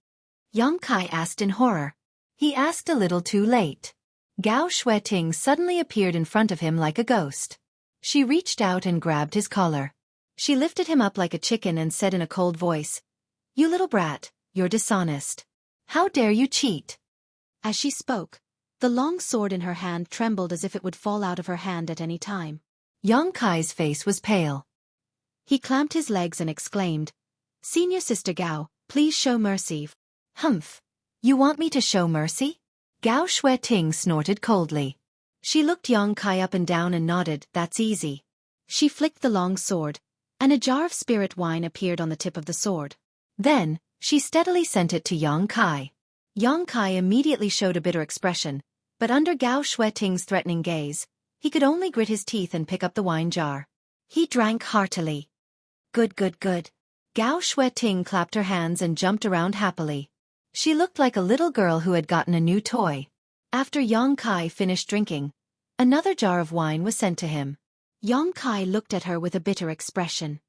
Yang Kai asked in horror. He asked a little too late. Gao Xueqi suddenly appeared in front of him like a ghost. She reached out and grabbed his collar. She lifted him up like a chicken and said in a cold voice, "You little brat, you're dishonest. How dare you cheat?" As she spoke, the long sword in her hand trembled as if it would fall out of her hand at any time. Yang Kai's face was pale. He clamped his legs and exclaimed, "Senior sister Gao, please show mercy." "Humph! You want me to show mercy?" Gao Xueqi snorted coldly. She looked Yang Kai up and down and nodded, "That's easy." She flicked the long sword, and a jar of spirit wine appeared on the tip of the sword. Then, she steadily sent it to Yang Kai. Yang Kai immediately showed a bitter expression, but under Gao Xueqing's threatening gaze, he could only grit his teeth and pick up the wine jar. He drank heartily. Good, good, good. Gao Xueqing clapped her hands and jumped around happily. She looked like a little girl who had gotten a new toy. After Yang Kai finished drinking, another jar of wine was sent to him. Yang Kai looked at her with a bitter expression.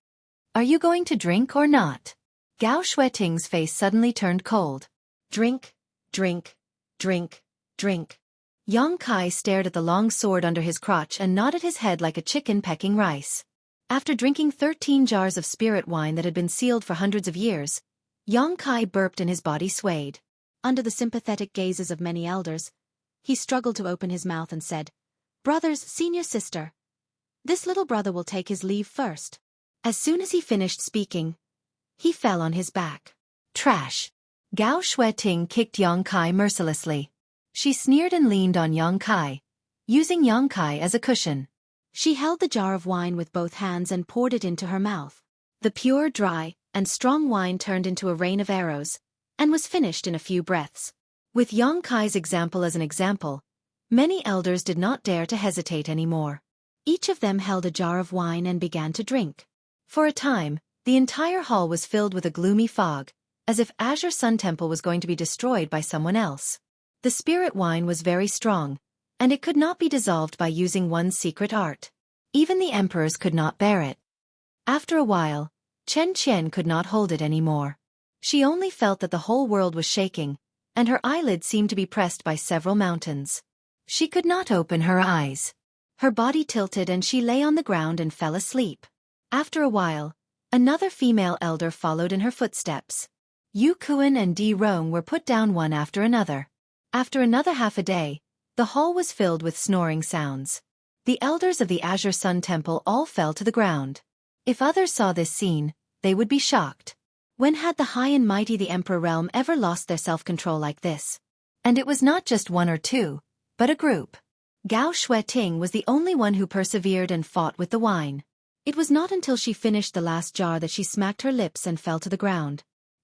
"Are you going to drink or not?" Gao Xueqing's face suddenly turned cold. "Drink, drink, drink, drink." Yang Kai stared at the long sword under his crotch and nodded his head like a chicken pecking rice. After drinking 13 jars of spirit wine that had been sealed for hundreds of years, Yang Kai burped and his body swayed. Under the sympathetic gazes of many elders, he struggled to open his mouth and said, "Brothers, senior sister. This little brother will take his leave first." As soon as he finished speaking, he fell on his back. Trash. Gao Xueqing kicked Yang Kai mercilessly. She sneered and leaned on Yang Kai, using Yang Kai as a cushion. She held the jar of wine with both hands and poured it into her mouth. The pure, dry, and strong wine turned into a rain of arrows, and was finished in a few breaths. With Yang Kai's example as an example, many elders did not dare to hesitate anymore. Each of them held a jar of wine and began to drink. For a time, the entire hall was filled with a gloomy fog, as if Azure Sun Temple was going to be destroyed by someone else. The spirit wine was very strong, and it could not be dissolved by using one's secret art. Even the emperors could not bear it. After a while, Chen Qian could not hold it anymore. She only felt that the whole world was shaking, and her eyelids seemed to be pressed by several mountains. She could not open her eyes. Her body tilted and she lay on the ground and fell asleep. After a while, another female elder followed in her footsteps. Xueqi and Di Rong were put down one after another. After another half a day, the hall was filled with snoring sounds. The elders of the Azure Sun Temple all fell to the ground. If others saw this scene, they would be shocked. When had the high and mighty the Emperor realm ever lost their self-control like this? And it was not just one or two, but a group. Gao Xueqing was the only one who persevered and fought with the wine. It was not until she finished the last jar that she smacked her lips and fell to the ground.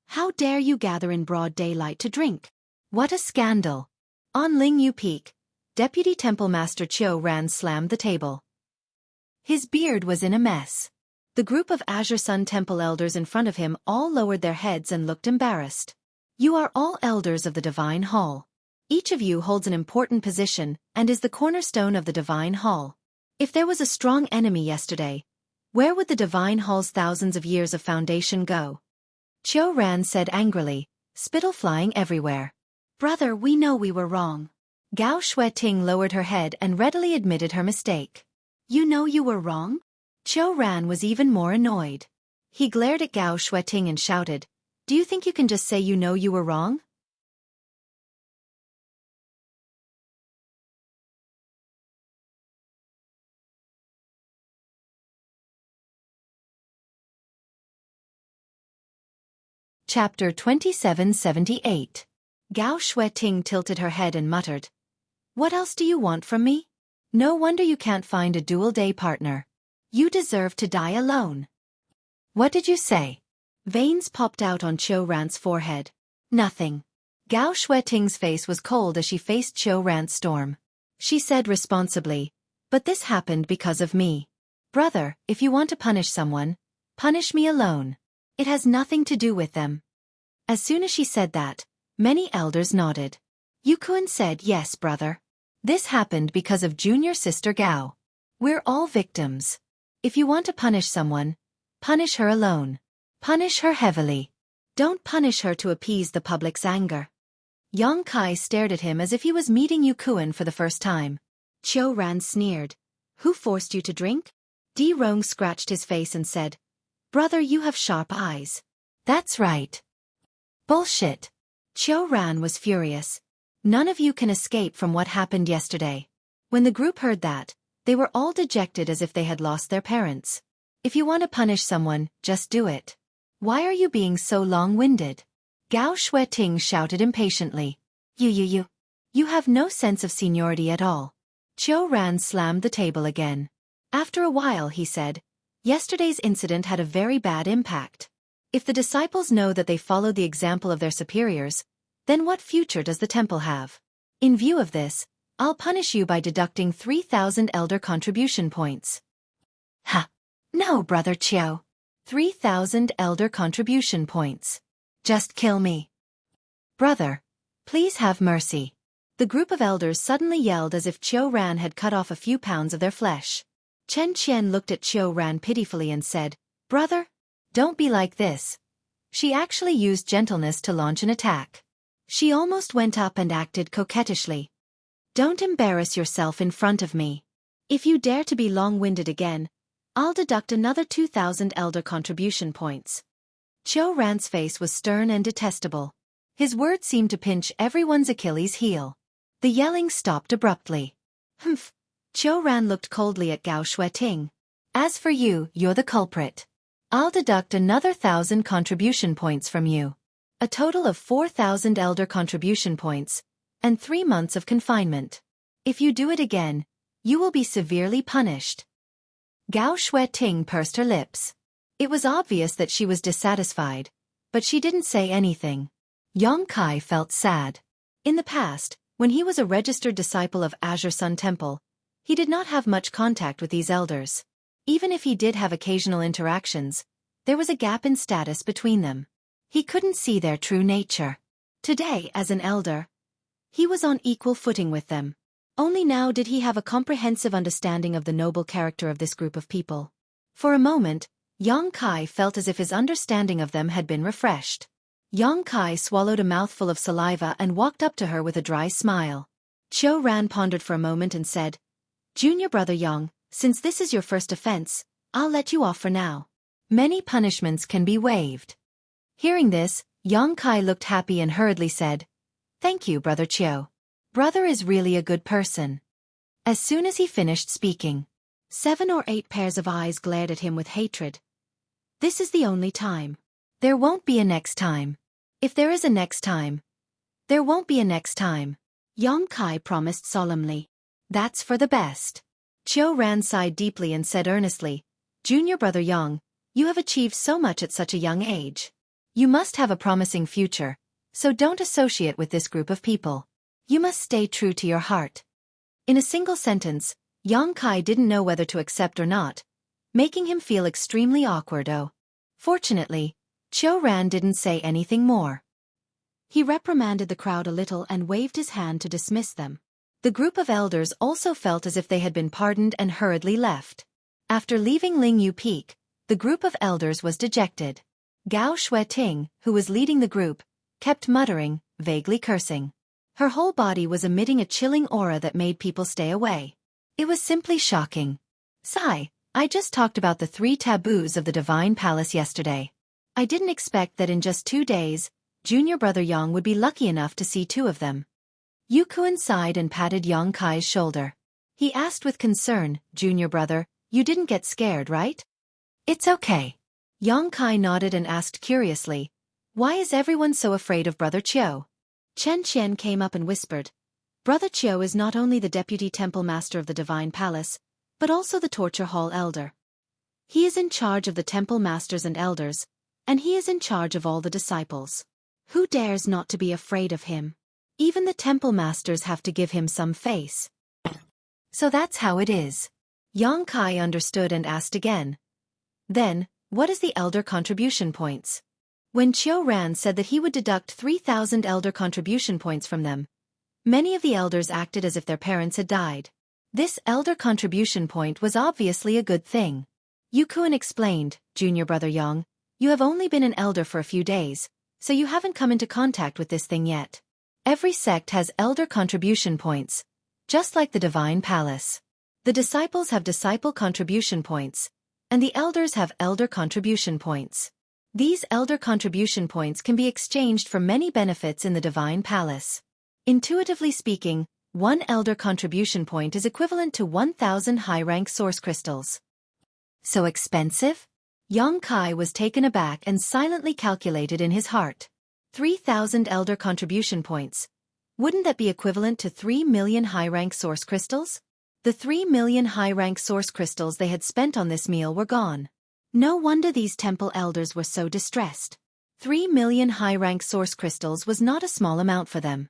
"How dare you gather in broad daylight to drink? What a scandal!" On Lingyu Peak, Deputy Temple Master Qiu Ran slammed the table. His beard was in a mess. The group of Azure Sun Temple elders in front of him all lowered their heads and looked embarrassed. You are all elders of the Divine Hall. Each of you holds an important position and is the cornerstone of the Divine Hall. If there was a strong enemy yesterday, where would the Divine Hall's thousands of years of foundation go? Xueqi said angrily, spittle flying everywhere. Brother, we know we were wrong. Gao Xueqi lowered her head and readily admitted her mistake. You know you were wrong? Xueqi was even more annoyed. He glared at Gao Xueqi and shouted, do you think you can just say you know you were wrong? Chapter 2778. Gao Xueqi tilted her head and muttered, what else do you want from me? No wonder you can't find a dual-day partner. You deserve to die alone. What did you say? Veins popped out on Xueqi's forehead. Nothing. Gao Xueqing's face was cold as she faced Xueqi's storm. She said responsibly, but this happened because of me. Brother, if you want to punish someone, punish me alone. It has nothing to do with them. As soon as she said that, many elders nodded. Yukuan said yes, brother. This happened because of junior sister Gao. We're all victims. If you want to punish someone, punish her alone. Punish her heavily. Don't punish her to appease the public's anger. Yang Kai stared at him as if he was meeting Yukuan for the first time. Xueqi sneered. Who forced you to drink? Di Rong scratched his face and said, brother, you have sharp eyes. That's right. Bullshit. Xueqi was furious. None of you can escape from what happened yesterday. When the group heard that, they were all dejected as if they had lost their parents. If you want to punish someone, just do it. Why are you being so long-winded? Gao Xueqi shouted impatiently. You have no sense of seniority at all. Xueqi slammed the table again. After a while he said, yesterday's incident had a very bad impact. If the disciples know that they followed the example of their superiors, then what future does the temple have? In view of this, I'll punish you by deducting 3,000 elder contribution points. Ha! No, Brother Qiu. 3,000 elder contribution points. Just kill me. Brother, please have mercy. The group of elders suddenly yelled as if Xueqi had cut off a few pounds of their flesh. Chen Qian looked at Xueqi pitifully and said, brother, don't be like this. She actually used gentleness to launch an attack. She almost went up and acted coquettishly. Don't embarrass yourself in front of me. If you dare to be long-winded again, I'll deduct another 2,000 elder contribution points. Xueqi's face was stern and detestable. His words seemed to pinch everyone's Achilles heel. The yelling stopped abruptly. Humph. Xueqi looked coldly at Gao Xueqi. As for you, you're the culprit. I'll deduct another 1,000 contribution points from you. A total of 4,000 elder contribution points, and 3 months of confinement. If you do it again, you will be severely punished. Gao Xueqi pursed her lips. It was obvious that she was dissatisfied, but she didn't say anything. Yang Kai felt sad. In the past, when he was a registered disciple of Azure Sun Temple, he did not have much contact with these elders. Even if he did have occasional interactions, there was a gap in status between them. He couldn't see their true nature. Today, as an elder, he was on equal footing with them. Only now did he have a comprehensive understanding of the noble character of this group of people. For a moment, Yang Kai felt as if his understanding of them had been refreshed. Yang Kai swallowed a mouthful of saliva and walked up to her with a dry smile. Xueqi pondered for a moment and said, Junior Brother Yang, since this is your first offense, I'll let you off for now. Many punishments can be waived. Hearing this, Yang Kai looked happy and hurriedly said, Thank you, Brother Qiu. Brother is really a good person. As soon as he finished speaking, 7 or 8 pairs of eyes glared at him with hatred. This is the only time. There won't be a next time. If there is a next time, there won't be a next time. Yang Kai promised solemnly. That's for the best. Xueqi sighed deeply and said earnestly, Junior Brother Yang, you have achieved so much at such a young age. You must have a promising future, so don't associate with this group of people. You must stay true to your heart. In a single sentence, Yang Kai didn't know whether to accept or not, making him feel extremely awkward. Fortunately, Qiu Ran didn't say anything more. He reprimanded the crowd a little and waved his hand to dismiss them. The group of elders also felt as if they had been pardoned and hurriedly left. After leaving Lingyu Peak, the group of elders was dejected. Gao Xueqi, who was leading the group, kept muttering, vaguely cursing. Her whole body was emitting a chilling aura that made people stay away. It was simply shocking. Sigh, I just talked about the 3 taboos of the Divine Palace yesterday. I didn't expect that in just 2 days, junior brother Yang would be lucky enough to see 2 of them. Yukuan sighed and patted Yang Kai's shoulder. He asked with concern, Junior brother, you didn't get scared, right? It's okay. Yang Kai nodded and asked curiously, why is everyone so afraid of Brother Qiu? Chen Qian came up and whispered, Brother Qiu is not only the deputy temple master of the Divine Palace, but also the torture hall elder. He is in charge of the temple masters and elders, and he is in charge of all the disciples. Who dares not to be afraid of him? Even the temple masters have to give him some face. So that's how it is. Yang Kai understood and asked again. Then, what is the elder contribution points? When Qiu Ran said that he would deduct 3,000 elder contribution points from them, many of the elders acted as if their parents had died. This elder contribution point was obviously a good thing. Yukuan explained, Junior brother Yang, you have only been an elder for a few days, so you haven't come into contact with this thing yet. Every sect has elder contribution points, just like the Divine Palace. The disciples have disciple contribution points, and the elders have elder contribution points. These elder contribution points can be exchanged for many benefits in the Divine Palace. Intuitively speaking, 1 elder contribution point is equivalent to 1,000 high-rank source crystals. So expensive? Yang Kai was taken aback and silently calculated in his heart. 3,000 elder contribution points. Wouldn't that be equivalent to 3 million high-rank source crystals? The 3 million high-rank source crystals they had spent on this meal were gone. No wonder these temple elders were so distressed. 3 million high-rank source crystals was not a small amount for them.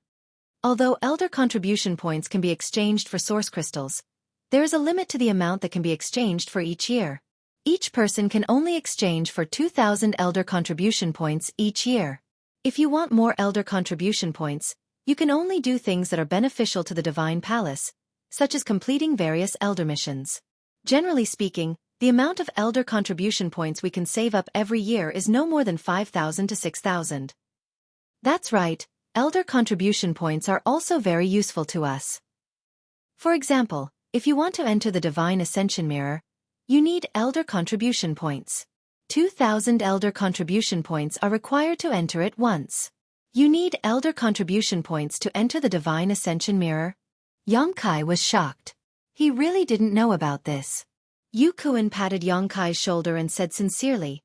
Although elder contribution points can be exchanged for source crystals, there is a limit to the amount that can be exchanged for each year. Each person can only exchange for 2,000 elder contribution points each year. If you want more elder contribution points, you can only do things that are beneficial to the Divine Palace, such as completing various elder missions. Generally speaking, the amount of elder contribution points we can save up every year is no more than 5,000 to 6,000. That's right, elder contribution points are also very useful to us. For example, if you want to enter the Divine Ascension Mirror, you need elder contribution points. 2,000 elder contribution points are required to enter it once. You need elder contribution points to enter the Divine Ascension Mirror? Yang Kai was shocked. He really didn't know about this. Yukuan patted Yang Kai's shoulder and said sincerely,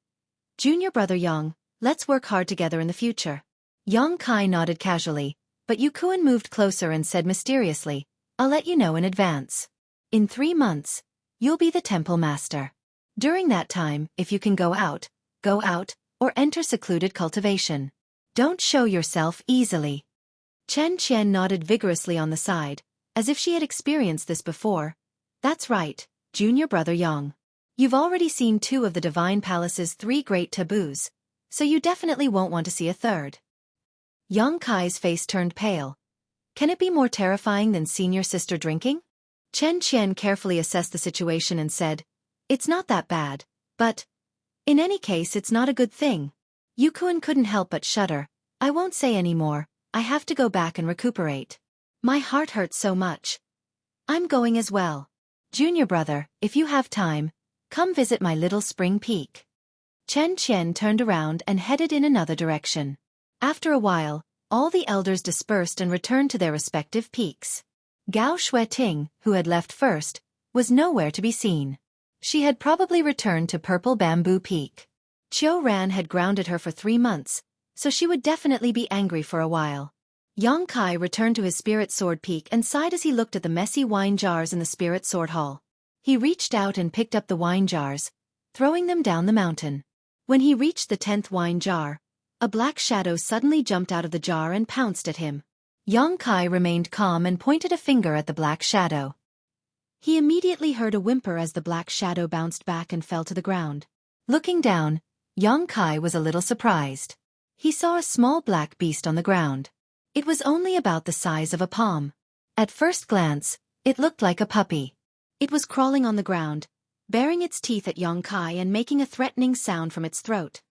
Junior brother Yang, let's work hard together in the future. Yang Kai nodded casually, but Yukuan moved closer and said mysteriously, I'll let you know in advance. In 3 months, you'll be the temple master. During that time, if you can go out, or enter secluded cultivation. Don't show yourself easily. Chen Qian nodded vigorously on the side, as if she had experienced this before. That's right, Junior brother Yang. You've already seen 2 of the Divine Palace's 3 great taboos, so you definitely won't want to see a third. Yang Kai's face turned pale. Can it be more terrifying than senior sister drinking? Chen Qian carefully assessed the situation and said, It's not that bad, but in any case it's not a good thing. Yukuan couldn't help but shudder. I won't say any more, I have to go back and recuperate. My heart hurts so much. I'm going as well. Junior brother, if you have time, come visit my little spring peak. Chen Qian turned around and headed in another direction. After a while, all the elders dispersed and returned to their respective peaks. Gao Xueqi, who had left first, was nowhere to be seen. She had probably returned to Purple Bamboo Peak. Qiu Ran had grounded her for 3 months, so she would definitely be angry for a while. Yang Kai returned to his Spirit Sword Peak and sighed as he looked at the messy wine jars in the Spirit Sword Hall. He reached out and picked up the wine jars, throwing them down the mountain. When he reached the 10th wine jar, a black shadow suddenly jumped out of the jar and pounced at him. Yang Kai remained calm and pointed a finger at the black shadow. He immediately heard a whimper as the black shadow bounced back and fell to the ground. Looking down, Yang Kai was a little surprised. He saw a small black beast on the ground. It was only about the size of a palm. At first glance, it looked like a puppy. It was crawling on the ground, baring its teeth at Yang Kai and making a threatening sound from its throat.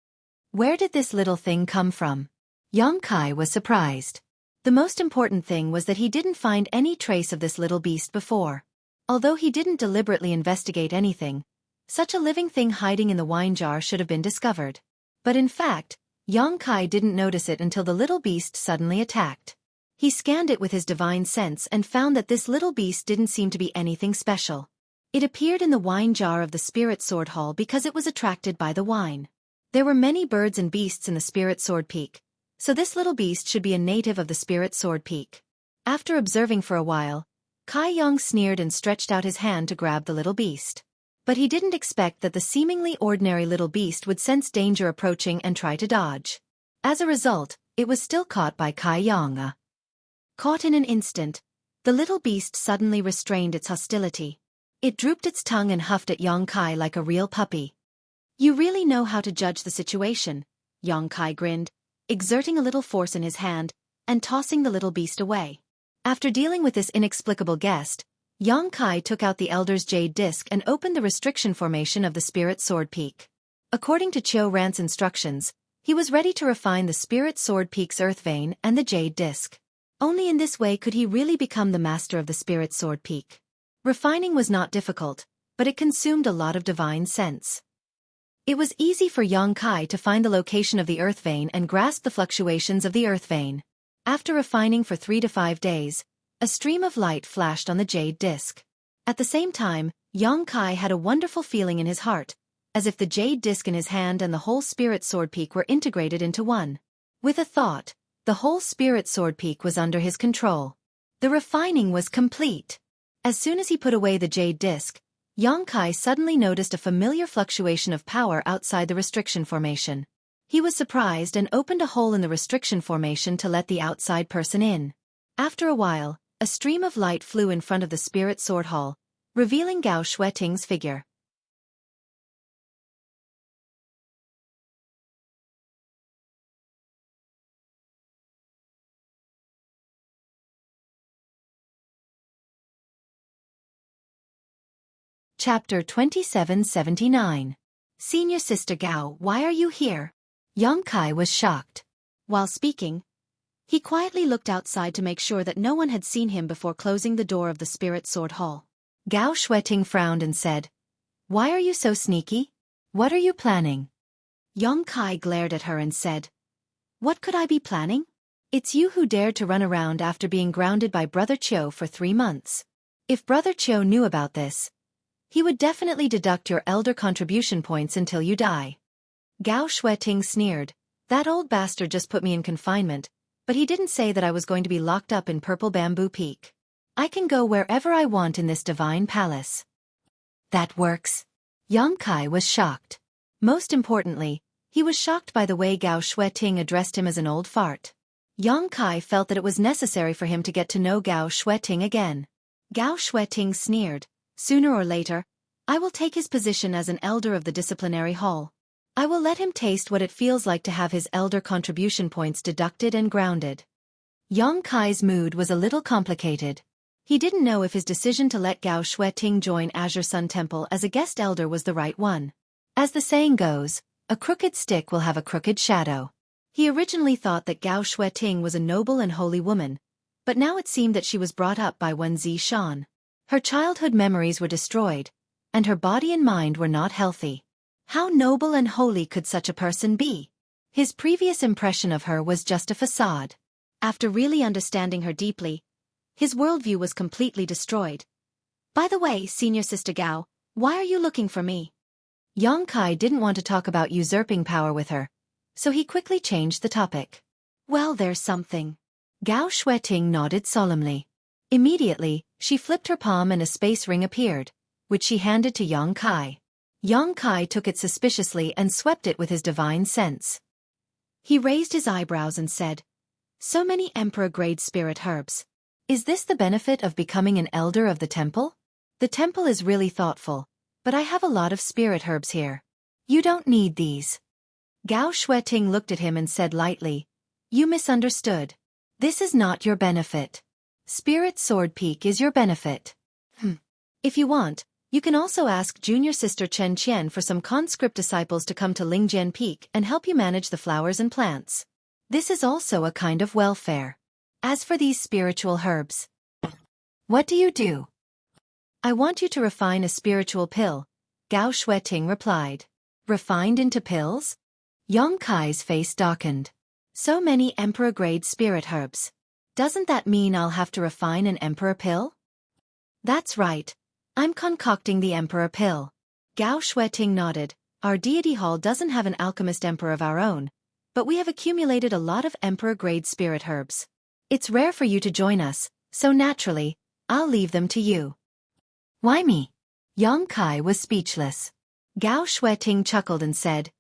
Where did this little thing come from? Yang Kai was surprised. The most important thing was that he didn't find any trace of this little beast before. Although he didn't deliberately investigate anything, such a living thing hiding in the wine jar should have been discovered. But in fact, Yang Kai didn't notice it until the little beast suddenly attacked. He scanned it with his divine sense and found that this little beast didn't seem to be anything special. It appeared in the wine jar of the Spirit Sword Hall because it was attracted by the wine. There were many birds and beasts in the Spirit Sword Peak, so this little beast should be a native of the Spirit Sword Peak. After observing for a while, Kai Yang sneered and stretched out his hand to grab the little beast. But he didn't expect that the seemingly ordinary little beast would sense danger approaching and try to dodge. As a result, it was still caught by Kai Yang. Caught in an instant, the little beast suddenly restrained its hostility. It drooped its tongue and huffed at Yang Kai like a real puppy. You really know how to judge the situation, Yang Kai grinned, exerting a little force in his hand, and tossing the little beast away. After dealing with this inexplicable guest, Yang Kai took out the Elder's Jade Disc and opened the restriction formation of the Spirit Sword Peak. According to Qiu Ran's instructions, he was ready to refine the Spirit Sword Peak's Earth Vein and the Jade Disc. Only in this way could he really become the master of the Spirit Sword Peak. Refining was not difficult, but it consumed a lot of divine sense. It was easy for Yang Kai to find the location of the Earth Vein and grasp the fluctuations of the Earth Vein. After refining for 3 to 5 days, a stream of light flashed on the Jade Disc. At the same time, Yang Kai had a wonderful feeling in his heart, as if the Jade Disc in his hand and the whole Spirit Sword Peak were integrated into one. With a thought, the whole Spirit Sword Peak was under his control. The refining was complete. As soon as he put away the Jade Disc, Yang Kai suddenly noticed a familiar fluctuation of power outside the restriction formation. He was surprised and opened a hole in the restriction formation to let the outside person in. After a while, a stream of light flew in front of the Spirit Sword Hall, revealing Gao Xueqing's figure. Chapter 2779. Senior Sister Gao, why are you here? Yang Kai was shocked. While speaking, he quietly looked outside to make sure that no one had seen him before closing the door of the Spirit Sword Hall. Gao Xueqing frowned and said, "Why are you so sneaky? What are you planning?" Yang Kai glared at her and said, "What could I be planning? It's you who dared to run around after being grounded by Brother Qiu for 3 months. If Brother Qiu knew about this, he would definitely deduct your elder contribution points until you die." Gao Xueqing sneered, "That old bastard just put me in confinement, but he didn't say that I was going to be locked up in Purple Bamboo Peak. I can go wherever I want in this divine palace." That works. Yang Kai was shocked. Most importantly, he was shocked by the way Gao Xueqing addressed him as an old fart. Yang Kai felt that it was necessary for him to get to know Gao Xueqing again. Gao Xueqing sneered, "Sooner or later, I will take his position as an elder of the disciplinary hall. I will let him taste what it feels like to have his elder contribution points deducted and grounded." Yang Kai's mood was a little complicated. He didn't know if his decision to let Gao Xueqing join Azure Sun Temple as a guest elder was the right one. As the saying goes, a crooked stick will have a crooked shadow. He originally thought that Gao Xueqing was a noble and holy woman, but now it seemed that she was brought up by one Zi Shan. Her childhood memories were destroyed, and her body and mind were not healthy. How noble and holy could such a person be? His previous impression of her was just a facade. After really understanding her deeply, his worldview was completely destroyed. "By the way, Senior Sister Gao, why are you looking for me?" Yang Kai didn't want to talk about usurping power with her, so he quickly changed the topic. "Well, there's something." Gao Xueqing nodded solemnly. Immediately, she flipped her palm and a space ring appeared, which she handed to Yang Kai. Yang Kai took it suspiciously and swept it with his divine sense. He raised his eyebrows and said, "So many Emperor-grade spirit herbs. Is this the benefit of becoming an elder of the temple?" The temple is really thoughtful, but I have a lot of spirit herbs here. You don't need these. Gao Xueqi looked at him and said lightly, "You misunderstood. This is not your benefit. Spirit Sword Peak is your benefit. If you want, you can also ask junior sister Chen Qian for some conscript disciples to come to Lingjian Peak and help you manage the flowers and plants. This is also a kind of welfare. As for these spiritual herbs, what do you do?" "I want you to refine a spiritual pill," Gao Xueqi replied. "Refined into pills?" Yang Kai's face darkened. "So many emperor-grade spirit herbs. Doesn't that mean I'll have to refine an emperor pill?" "That's right. I'm concocting the emperor pill." Gao Xueqi nodded. "Our deity hall doesn't have an alchemist emperor of our own, but we have accumulated a lot of emperor-grade spirit herbs. It's rare for you to join us, so naturally, I'll leave them to you." "Why me?" Yang Kai was speechless. Gao Xueqi chuckled and said,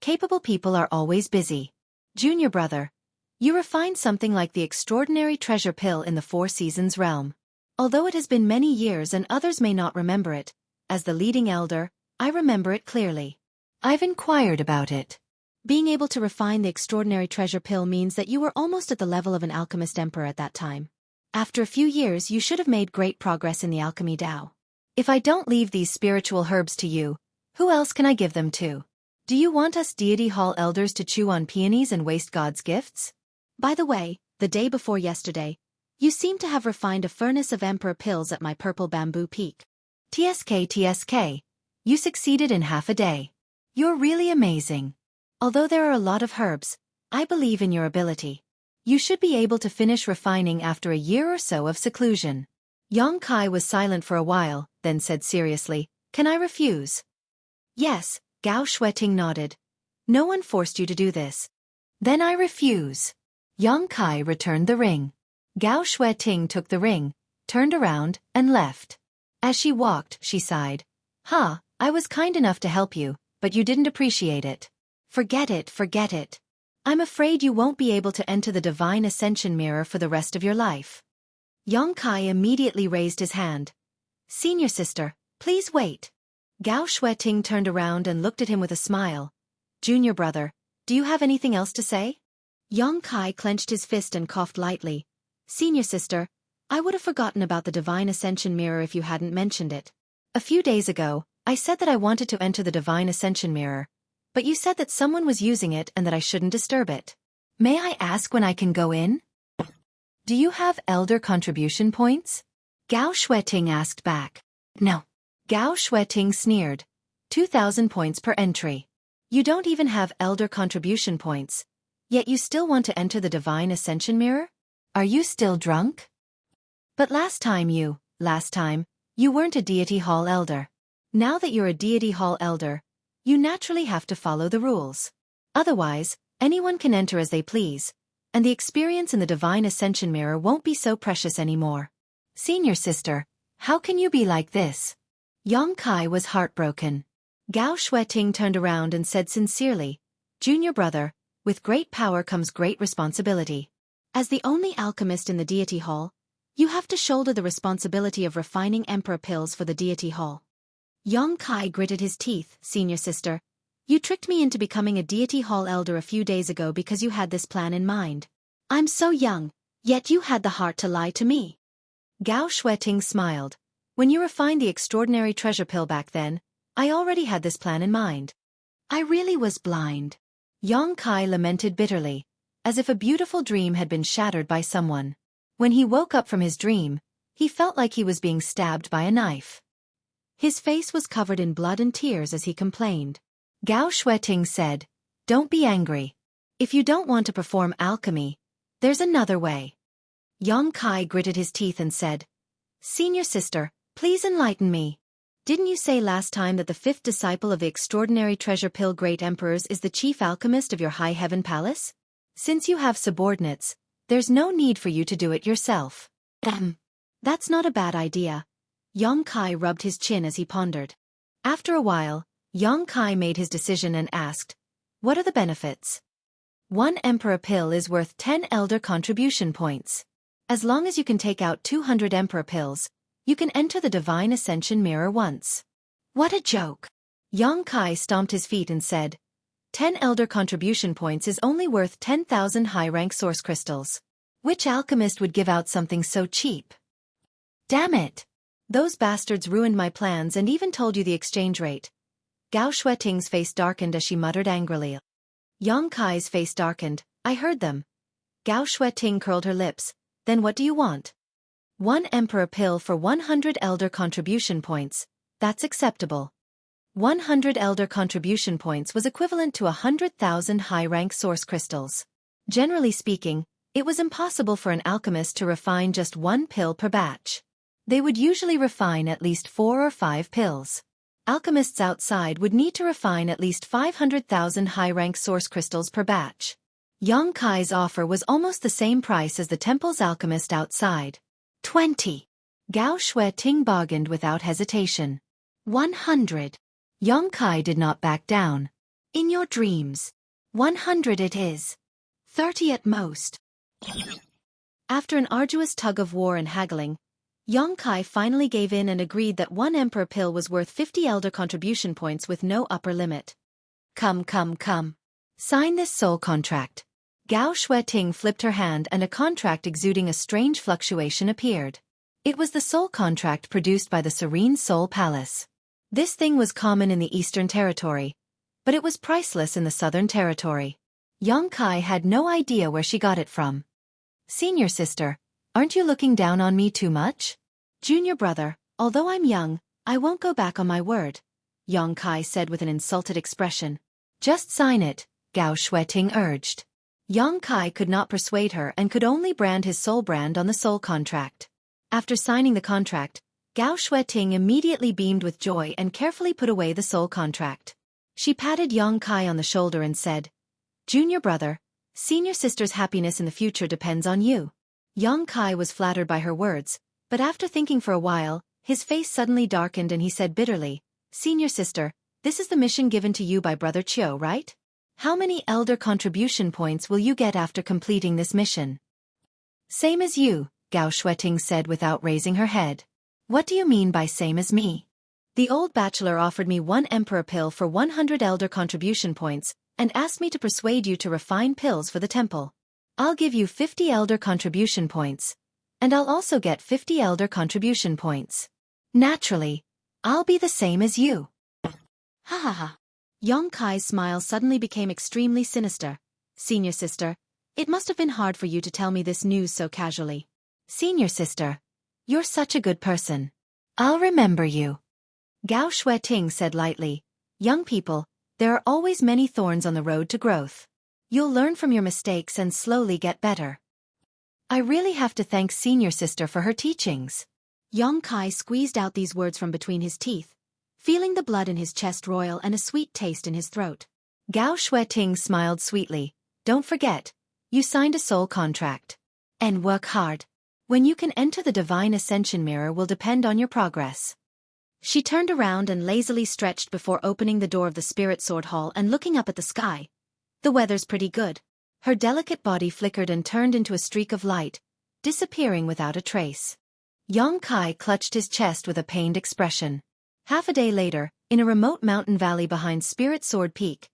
"Capable people are always busy. Junior brother, you refined something like the extraordinary treasure pill in the Four Seasons realm. Although it has been many years and others may not remember it, as the leading elder, I remember it clearly. I've inquired about it. Being able to refine the extraordinary treasure pill means that you were almost at the level of an alchemist emperor at that time. After a few years you should have made great progress in the alchemy Dao. If I don't leave these spiritual herbs to you, who else can I give them to? Do you want us deity hall elders to chew on peonies and waste God's gifts? By the way, the day before yesterday, you seem to have refined a furnace of emperor pills at my purple bamboo peak. TSK, you succeeded in half a day. You're really amazing. Although there are a lot of herbs, I believe in your ability. You should be able to finish refining after a year or so of seclusion." Yang Kai was silent for a while, then said seriously, "Can I refuse?" "Yes," Gao Xueqi nodded. "No one forced you to do this." "Then I refuse." Yang Kai returned the ring. Gao Xueqi took the ring, turned around, and left. As she walked, she sighed. I was kind enough to help you, but you didn't appreciate it. Forget it. I'm afraid you won't be able to enter the Divine Ascension Mirror for the rest of your life." Yang Kai immediately raised his hand. "Senior sister, please wait." Gao Xueqi turned around and looked at him with a smile. "Junior brother, do you have anything else to say?" Yang Kai clenched his fist and coughed lightly. "Senior sister, I would have forgotten about the Divine Ascension Mirror if you hadn't mentioned it. A few days ago, I said that I wanted to enter the Divine Ascension Mirror, but you said that someone was using it and that I shouldn't disturb it. May I ask when I can go in?" "Do you have elder contribution points?" Gao Xueqi asked back. "No." Gao Xueqi sneered. 2,000 points per entry. You don't even have elder contribution points, yet you still want to enter the Divine Ascension Mirror? Are you still drunk? But last time you weren't a deity hall elder. Now that you're a deity hall elder, you naturally have to follow the rules. Otherwise, anyone can enter as they please, and the experience in the Divine Ascension Mirror won't be so precious anymore. Senior sister, how can you be like this? Yang Kai was heartbroken. Gao Xueqi turned around and said sincerely, "Junior brother, with great power comes great responsibility. As the only alchemist in the deity hall, you have to shoulder the responsibility of refining emperor pills for the deity hall." Yang Kai gritted his teeth. "Senior sister, you tricked me into becoming a deity hall elder a few days ago because you had this plan in mind. I'm so young, yet you had the heart to lie to me." Gao Xueqi smiled. "When you refined the extraordinary treasure pill back then, I already had this plan in mind. I really was blind." Yang Kai lamented bitterly, as if a beautiful dream had been shattered by someone. When he woke up from his dream, he felt like he was being stabbed by a knife. His face was covered in blood and tears as he complained. Gao Xueqi said, "Don't be angry. If you don't want to perform alchemy, there's another way." Yang Kai gritted his teeth and said, "Senior sister, please enlighten me. Didn't you say last time that the fifth disciple of the extraordinary treasure pill great emperors is the chief alchemist of your high heaven palace? Since you have subordinates, there's no need for you to do it yourself." That's not a bad idea." Yang Kai rubbed his chin as he pondered. After a while, Yang Kai made his decision and asked, "What are the benefits?" "One emperor pill is worth 10 elder contribution points. As long as you can take out 200 emperor pills, You can enter the Divine Ascension Mirror once. What a joke! Yang Kai stomped his feet and said, 10 Elder Contribution Points is only worth 10,000 high-rank source crystals. Which alchemist would give out something so cheap? Damn it! Those bastards ruined my plans and even told you the exchange rate. Gao Xueqing's face darkened as she muttered angrily. Yang Kai's face darkened. I heard them. Gao Xueqing curled her lips. Then what do you want? 1 Emperor Pill for 100 Elder Contribution Points. That's acceptable. 100 Elder Contribution Points was equivalent to 100,000 high-rank source crystals. Generally speaking, it was impossible for an alchemist to refine just 1 pill per batch. They would usually refine at least 4 or 5 pills. Alchemists outside would need to refine at least 500,000 high-rank source crystals per batch. Yang Kai's offer was almost the same price as the temple's alchemist outside. 20. Gao Xueqing bargained without hesitation. 100. Yang Kai did not back down. In your dreams. 100 it is. 30 at most. After an arduous tug-of-war and haggling, Yang Kai finally gave in and agreed that 1 Emperor Pill was worth 50 Elder Contribution Points with no upper limit. Come. Sign this soul contract. Gao Xueqing flipped her hand and a contract exuding a strange fluctuation appeared. It was the soul contract produced by the Serene Soul Palace. This thing was common in the Eastern Territory, but it was priceless in the Southern Territory. Yang Kai had no idea where she got it from. Senior sister, aren't you looking down on me too much? Junior brother, although I'm young, I won't go back on my word, Yang Kai said with an insulted expression. Just sign it, Gao Xueqing urged. Yang Kai could not persuade her and could only brand his soul brand on the soul contract. After signing the contract, Gao Xueqing immediately beamed with joy and carefully put away the soul contract. She patted Yang Kai on the shoulder and said, Junior brother, senior sister's happiness in the future depends on you. Yang Kai was flattered by her words, but after thinking for a while, his face suddenly darkened and he said bitterly, Senior sister, this is the mission given to you by Brother Chiu, right? How many Elder Contribution Points will you get after completing this mission? Same as you, Gao Xueqing said without raising her head. What do you mean by same as me? The old bachelor offered me 1 Emperor Pill for 100 Elder Contribution Points and asked me to persuade you to refine pills for the temple. I'll give you 50 Elder Contribution Points, and I'll also get 50 Elder Contribution Points. Naturally, I'll be the same as you. Ha ha ha. Yang Kai's smile suddenly became extremely sinister. Senior sister, it must have been hard for you to tell me this news so casually. Senior sister, you're such a good person. I'll remember you. Gao Xueqing said lightly, Young people, there are always many thorns on the road to growth. You'll learn from your mistakes and slowly get better. I really have to thank senior sister for her teachings. Yang Kai squeezed out these words from between his teeth, feeling the blood in his chest roil and a sweet taste in his throat. Gao Xueqing smiled sweetly. Don't forget, you signed a soul contract. And work hard. When you can enter the Divine Ascension Mirror will depend on your progress. She turned around and lazily stretched before opening the door of the Spirit Sword Hall and looking up at the sky. The weather's pretty good. Her delicate body flickered and turned into a streak of light, disappearing without a trace. Yang Kai clutched his chest with a pained expression. Half a day later, in a remote mountain valley behind Spirit Sword Peak,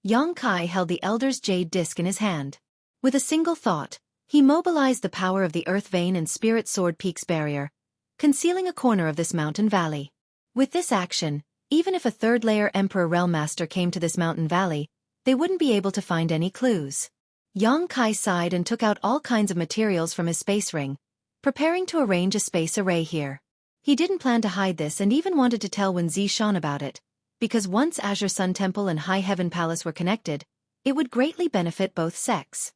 Yang Kai held the Elder's jade disc in his hand. With a single thought, he mobilized the power of the Earth Vein and Spirit Sword Peak's barrier, concealing a corner of this mountain valley. With this action, even if a third-layer Emperor Realm Master came to this mountain valley, they wouldn't be able to find any clues. Yang Kai sighed and took out all kinds of materials from his space ring, preparing to arrange a space array here. He didn't plan to hide this and even wanted to tell Wen Zishan about it, because once Azure Sun Temple and High Heaven Palace were connected, it would greatly benefit both sects.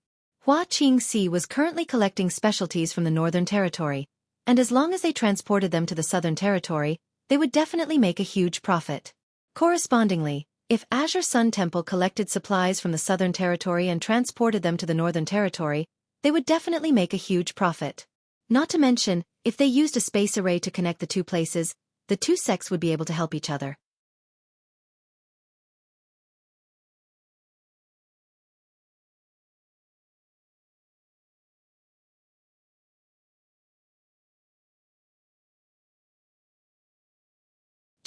Hua Qingxi was currently collecting specialties from the Northern Territory, and as long as they transported them to the Southern Territory, they would definitely make a huge profit. Correspondingly, if Azure Sun Temple collected supplies from the Southern Territory and transported them to the Northern Territory, they would definitely make a huge profit. Not to mention, if they used a space array to connect the two places, the two sects would be able to help each other.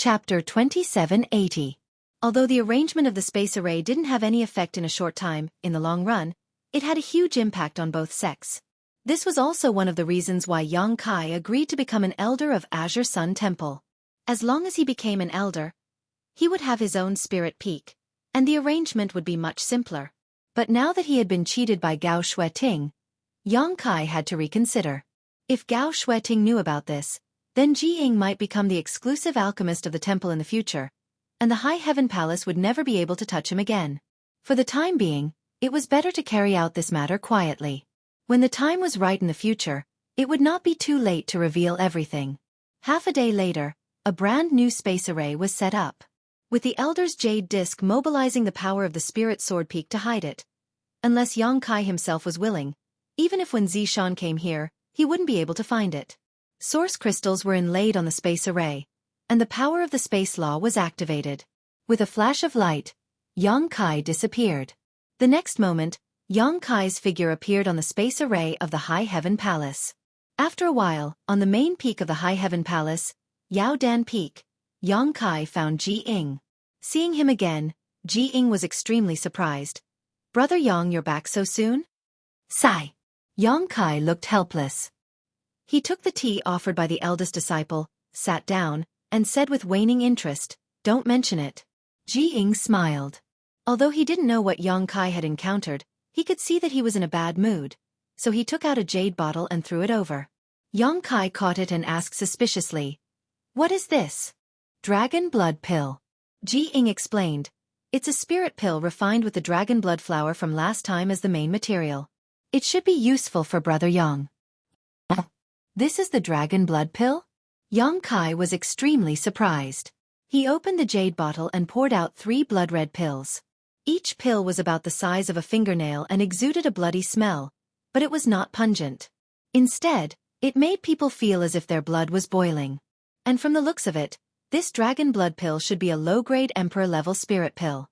Chapter 2780. Although the arrangement of the space array didn't have any effect in a short time, in the long run, it had a huge impact on both sects. This was also one of the reasons why Yang Kai agreed to become an elder of Azure Sun Temple. As long as he became an elder, he would have his own spirit peak, and the arrangement would be much simpler. But now that he had been cheated by Gao Xueqi, Yang Kai had to reconsider. If Gao Xueqi knew about this, then Ji Ying might become the exclusive alchemist of the temple in the future, and the High Heaven Palace would never be able to touch him again. For the time being, it was better to carry out this matter quietly. When the time was right in the future, it would not be too late to reveal everything. Half a day later, a brand new space array was set up, with the Elder's Jade Disc mobilizing the power of the Spirit Sword Peak to hide it. Unless Yang Kai himself was willing, even if when Zishan came here, he wouldn't be able to find it. Source crystals were inlaid on the space array, and the power of the space law was activated. With a flash of light, Yang Kai disappeared. The next moment, Yang Kai's figure appeared on the space array of the High Heaven Palace. After a while, on the main peak of the High Heaven Palace, Yao Dan Peak, Yang Kai found Ji Ying. Seeing him again, Ji Ying was extremely surprised. "Brother Yang, you're back so soon?" "Sigh." Yang Kai looked helpless. He took the tea offered by the eldest disciple, sat down, and said with waning interest, "Don't mention it." Ji Ying smiled. Although he didn't know what Yang Kai had encountered, he could see that he was in a bad mood, so he took out a jade bottle and threw it over. Yang Kai caught it and asked suspiciously, "What is this?" "Dragon blood pill." Ji Ying explained, "It's a spirit pill refined with the dragon blood flower from last time as the main material. It should be useful for Brother Yang." "This is the dragon blood pill?" Yang Kai was extremely surprised. He opened the jade bottle and poured out 3 blood-red pills. Each pill was about the size of a fingernail and exuded a bloody smell, but it was not pungent. Instead, it made people feel as if their blood was boiling. And from the looks of it, this dragon blood pill should be a low-grade emperor-level spirit pill.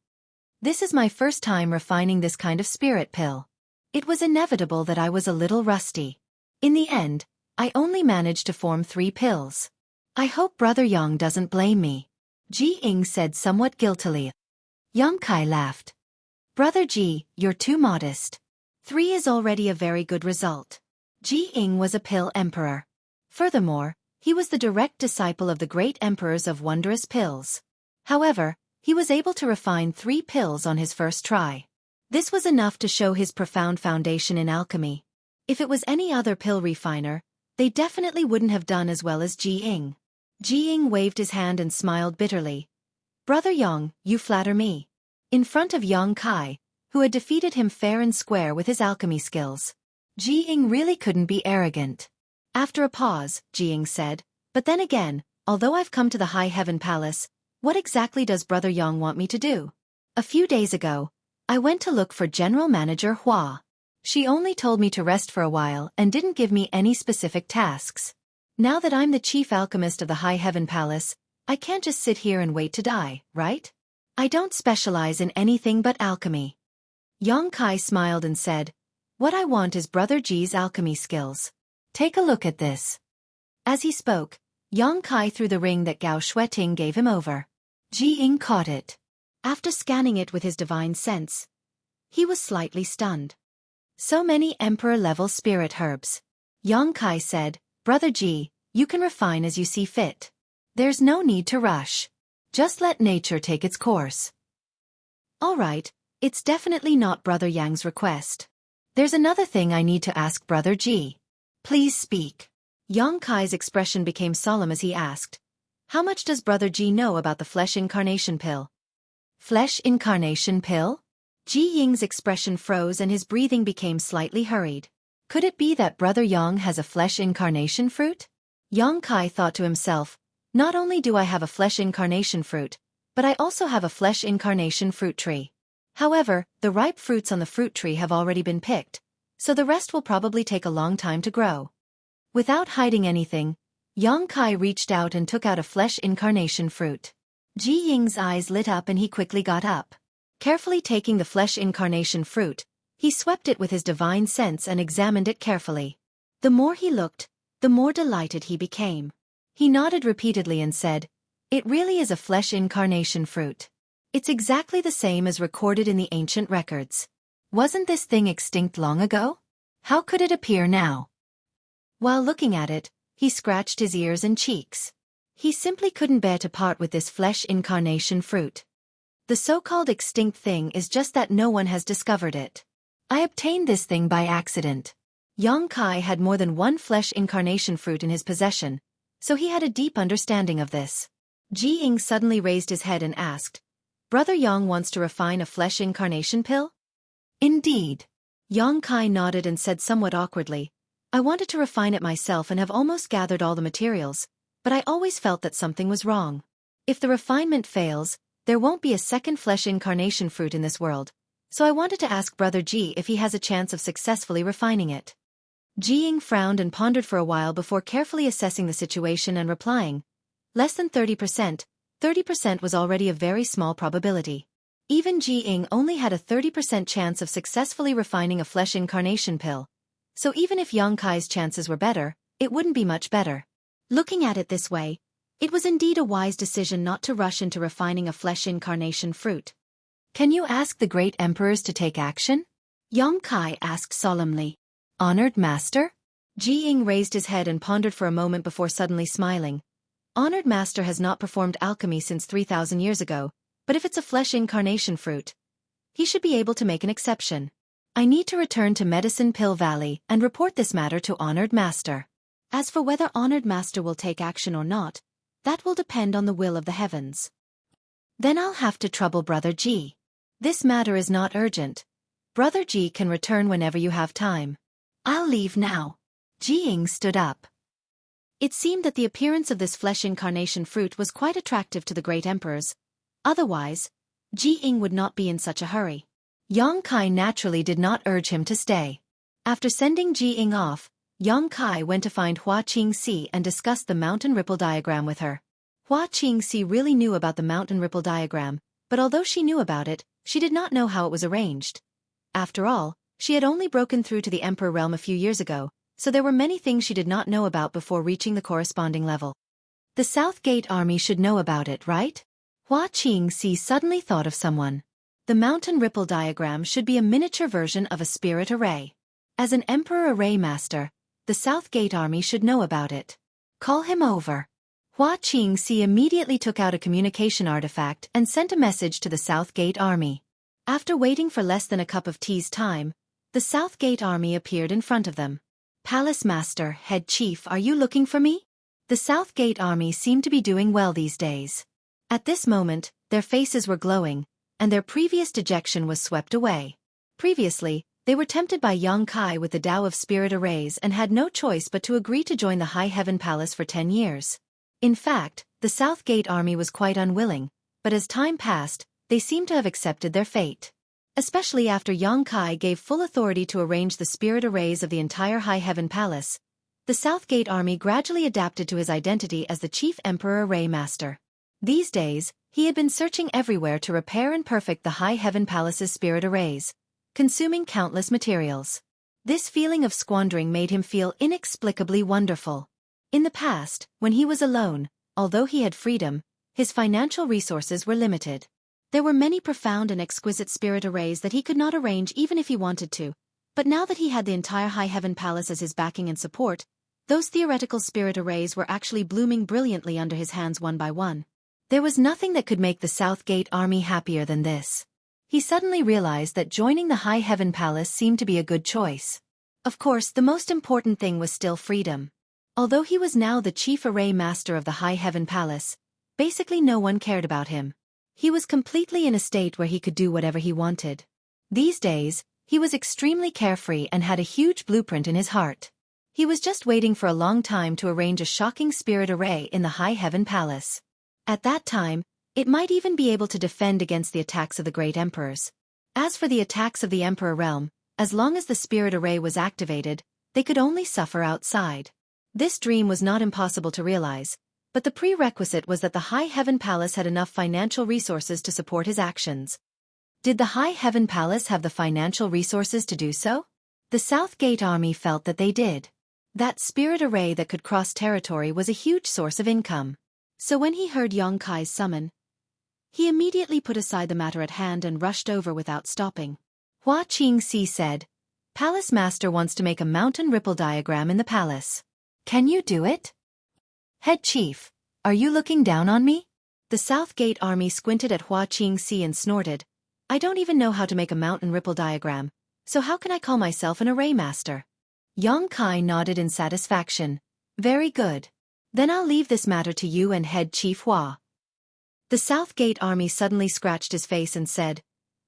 This is my first time refining this kind of spirit pill. It was inevitable that I was a little rusty. In the end, I only managed to form 3 pills. I hope Brother Yang doesn't blame me," Ji Ying said somewhat guiltily. Yang Kai laughed. "Brother Ji, you're too modest. 3 is already a very good result." Ji Ying was a pill emperor. Furthermore, he was the direct disciple of the great emperors of wondrous pills. However, he was able to refine 3 pills on his first try. This was enough to show his profound foundation in alchemy. If it was any other pill refiner, they definitely wouldn't have done as well as Ji Ying. Ji Ying waved his hand and smiled bitterly. "Brother Yang, you flatter me." In front of Yang Kai, who had defeated him fair and square with his alchemy skills, Ji Ying really couldn't be arrogant. After a pause, Ji Ying said, "But then again, although I've come to the High Heaven Palace, what exactly does Brother Yang want me to do? A few days ago, I went to look for General Manager Hua. She only told me to rest for a while and didn't give me any specific tasks. Now that I'm the chief alchemist of the High Heaven Palace, I can't just sit here and wait to die, right? I don't specialize in anything but alchemy." Yang Kai smiled and said, "What I want is Brother Ji's alchemy skills. Take a look at this." As he spoke, Yang Kai threw the ring that Gao Xueqi gave him over. Ji Ying caught it. After scanning it with his divine sense, he was slightly stunned. So many emperor-level spirit herbs. Yang Kai said, "Brother Ji, you can refine as you see fit. There's no need to rush. Just let nature take its course." "All right, it's definitely not Brother Yang's request. There's another thing I need to ask Brother Ji." "Please speak." Yang Kai's expression became solemn as he asked, "How much does Brother Ji know about the flesh incarnation pill?" "Flesh incarnation pill?" Ji Ying's expression froze and his breathing became slightly hurried. Could it be that Brother Yang has a flesh incarnation fruit? Yang Kai thought to himself, "Not only do I have a flesh incarnation fruit, but I also have a flesh incarnation fruit tree. However, the ripe fruits on the fruit tree have already been picked, so the rest will probably take a long time to grow." Without hiding anything, Yang Kai reached out and took out a flesh incarnation fruit. Ji Ying's eyes lit up and he quickly got up. Carefully taking the flesh incarnation fruit, he swept it with his divine sense and examined it carefully. The more he looked, the more delighted he became. He nodded repeatedly and said, It really is a flesh incarnation fruit. It's exactly the same as recorded in the ancient records. Wasn't this thing extinct long ago? How could it appear now? While looking at it, he scratched his ears and cheeks. He simply couldn't bear to part with this flesh incarnation fruit. The so-called extinct thing is just that no one has discovered it. I obtained this thing by accident. Yang Kai had more than one flesh incarnation fruit in his possession, so he had a deep understanding of this. Ji Ying suddenly raised his head and asked, "Brother Yang wants to refine a flesh incarnation pill?" "Indeed." Yang Kai nodded and said somewhat awkwardly, "I wanted to refine it myself and have almost gathered all the materials, but I always felt that something was wrong. If the refinement fails, there won't be a second flesh incarnation fruit in this world, so I wanted to ask Brother Ji if he has a chance of successfully refining it." Ji Ying frowned and pondered for a while before carefully assessing the situation and replying, "Less than 30%. 30% was already a very small probability. Even Ji Ying only had a 30% chance of successfully refining a flesh incarnation pill. So even if Yang Kai's chances were better, it wouldn't be much better." Looking at it this way, it was indeed a wise decision not to rush into refining a flesh incarnation fruit. "Can you ask the great emperors to take action?" Yang Kai asked solemnly. "Honored Master?" Ji Ying raised his head and pondered for a moment before suddenly smiling. "Honored Master has not performed alchemy since 3,000 years ago, but if it's a flesh incarnation fruit, he should be able to make an exception. I need to return to Medicine Pill Valley and report this matter to Honored Master. As for whether Honored Master will take action or not, that will depend on the will of the heavens. Then I'll have to trouble Brother Ji. This matter is not urgent. Brother Ji can return whenever you have time. I'll leave now." Ji Ying stood up. It seemed that the appearance of this flesh incarnation fruit was quite attractive to the great emperors. Otherwise, Ji Ying would not be in such a hurry. Yang Kai naturally did not urge him to stay. After sending Ji Ying off, Yang Kai went to find Hua Qingxi and discussed the mountain ripple diagram with her. Hua Qingxi really knew about the mountain ripple diagram, but although she knew about it, she did not know how it was arranged. After all, she had only broken through to the Emperor realm a few years ago, so there were many things she did not know about before reaching the corresponding level. The South Gate army should know about it, right? Hua Qingxi suddenly thought of someone. The mountain ripple diagram should be a miniature version of a spirit array. As an Emperor Array Master, the South Gate army should know about it. Call him over. Hua Qingxi immediately took out a communication artifact and sent a message to the South Gate army. After waiting for less than a cup of tea's time, the South Gate army appeared in front of them. "Palace Master, Head Chief, are you looking for me?" The South Gate army seemed to be doing well these days. At this moment, their faces were glowing, and their previous dejection was swept away. Previously, they were tempted by Yang Kai with the Tao of Spirit Arrays and had no choice but to agree to join the High Heaven Palace for 10 years. In fact, the South Gate army was quite unwilling, but as time passed, they seemed to have accepted their fate. Especially after Yang Kai gave full authority to arrange the spirit arrays of the entire High Heaven Palace, the South Gate army gradually adapted to his identity as the Chief Emperor Array Master. These days, he had been searching everywhere to repair and perfect the High Heaven Palace's spirit arrays, consuming countless materials. This feeling of squandering made him feel inexplicably wonderful. In the past, when he was alone, although he had freedom, his financial resources were limited. There were many profound and exquisite spirit arrays that he could not arrange even if he wanted to, but now that he had the entire High Heaven Palace as his backing and support, those theoretical spirit arrays were actually blooming brilliantly under his hands one by one. There was nothing that could make the South Gate army happier than this. He suddenly realized that joining the High Heaven Palace seemed to be a good choice. Of course, the most important thing was still freedom. Although he was now the Chief Array Master of the High Heaven Palace, basically no one cared about him. He was completely in a state where he could do whatever he wanted. These days, he was extremely carefree and had a huge blueprint in his heart. He was just waiting for a long time to arrange a shocking spirit array in the High Heaven Palace. At that time, it might even be able to defend against the attacks of the great emperors. As for the attacks of the Emperor realm, as long as the spirit array was activated, they could only suffer outside. This dream was not impossible to realize, but the prerequisite was that the High Heaven Palace had enough financial resources to support his actions. Did the High Heaven Palace have the financial resources to do so? The South Gate army felt that they did. That spirit array that could cross territory was a huge source of income. So when he heard Yong Kai's summon, he immediately put aside the matter at hand and rushed over without stopping. Hua Qingxi said, "Palace Master wants to make a mountain ripple diagram in the palace. Can you do it?" "Head Chief, are you looking down on me?" The South Gate army squinted at Hua Qingxi and snorted, "I don't even know how to make a mountain ripple diagram, so how can I call myself an array master?" Yong Kai nodded in satisfaction. "Very good. Then I'll leave this matter to you and Head Chief Hua." The South Gate army suddenly scratched his face and said,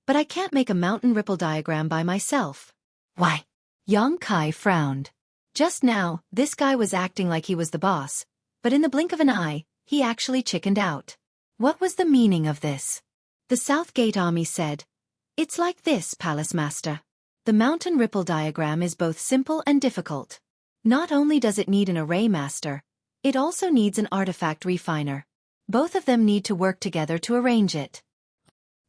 "But I can't make a mountain ripple diagram by myself." "Why?" Yong Kai frowned. Just now, this guy was acting like he was the boss, but in the blink of an eye, he actually chickened out. What was the meaning of this? The South Gate army said, "It's like this, Palace Master. The mountain ripple diagram is both simple and difficult. Not only does it need an array master, it also needs an artifact refiner. Both of them need to work together to arrange it."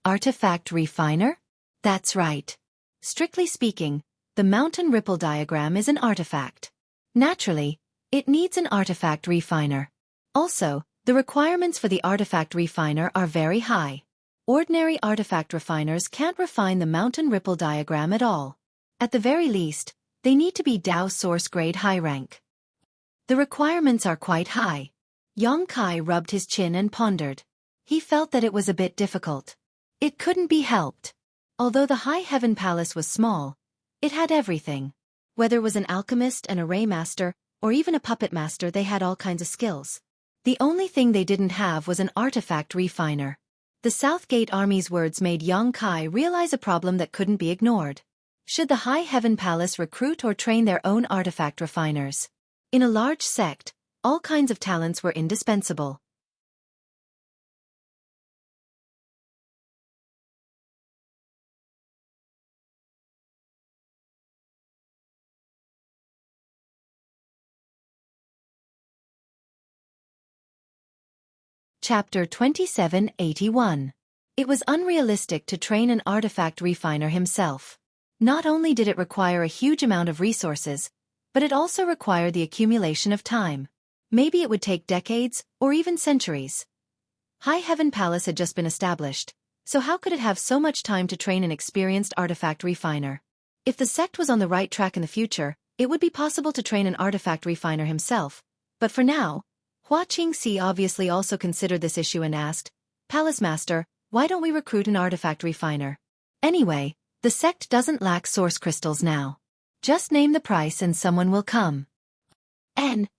Artifact refiner? That's right. Strictly speaking, the mountain ripple diagram is an artifact. Naturally, it needs an artifact refiner. Also, the requirements for the artifact refiner are very high. Ordinary artifact refiners can't refine the mountain ripple diagram at all. At the very least, they need to be DAO source grade high rank. The requirements are quite high. Yong Kai rubbed his chin and pondered. He felt that it was a bit difficult. It couldn't be helped. Although the High Heaven Palace was small, it had everything. Whether it was an alchemist, an array master, or even a puppet master, they had all kinds of skills. The only thing they didn't have was an artifact refiner. The South Gate army's words made Yong Kai realize a problem that couldn't be ignored. Should the High Heaven Palace recruit or train their own artifact refiners? In a large sect, all kinds of talents were indispensable. Chapter 2781. It was unrealistic to train an artifact refiner himself. Not only did it require a huge amount of resources, but it also required the accumulation of time. Maybe it would take decades, or even centuries. High Heaven Palace had just been established, so how could it have so much time to train an experienced artifact refiner? If the sect was on the right track in the future, it would be possible to train an artifact refiner himself, but for now, Hua Qingxi obviously also considered this issue and asked, "Palace Master, why don't we recruit an artifact refiner? Anyway, the sect doesn't lack source crystals now. Just name the price and someone will come."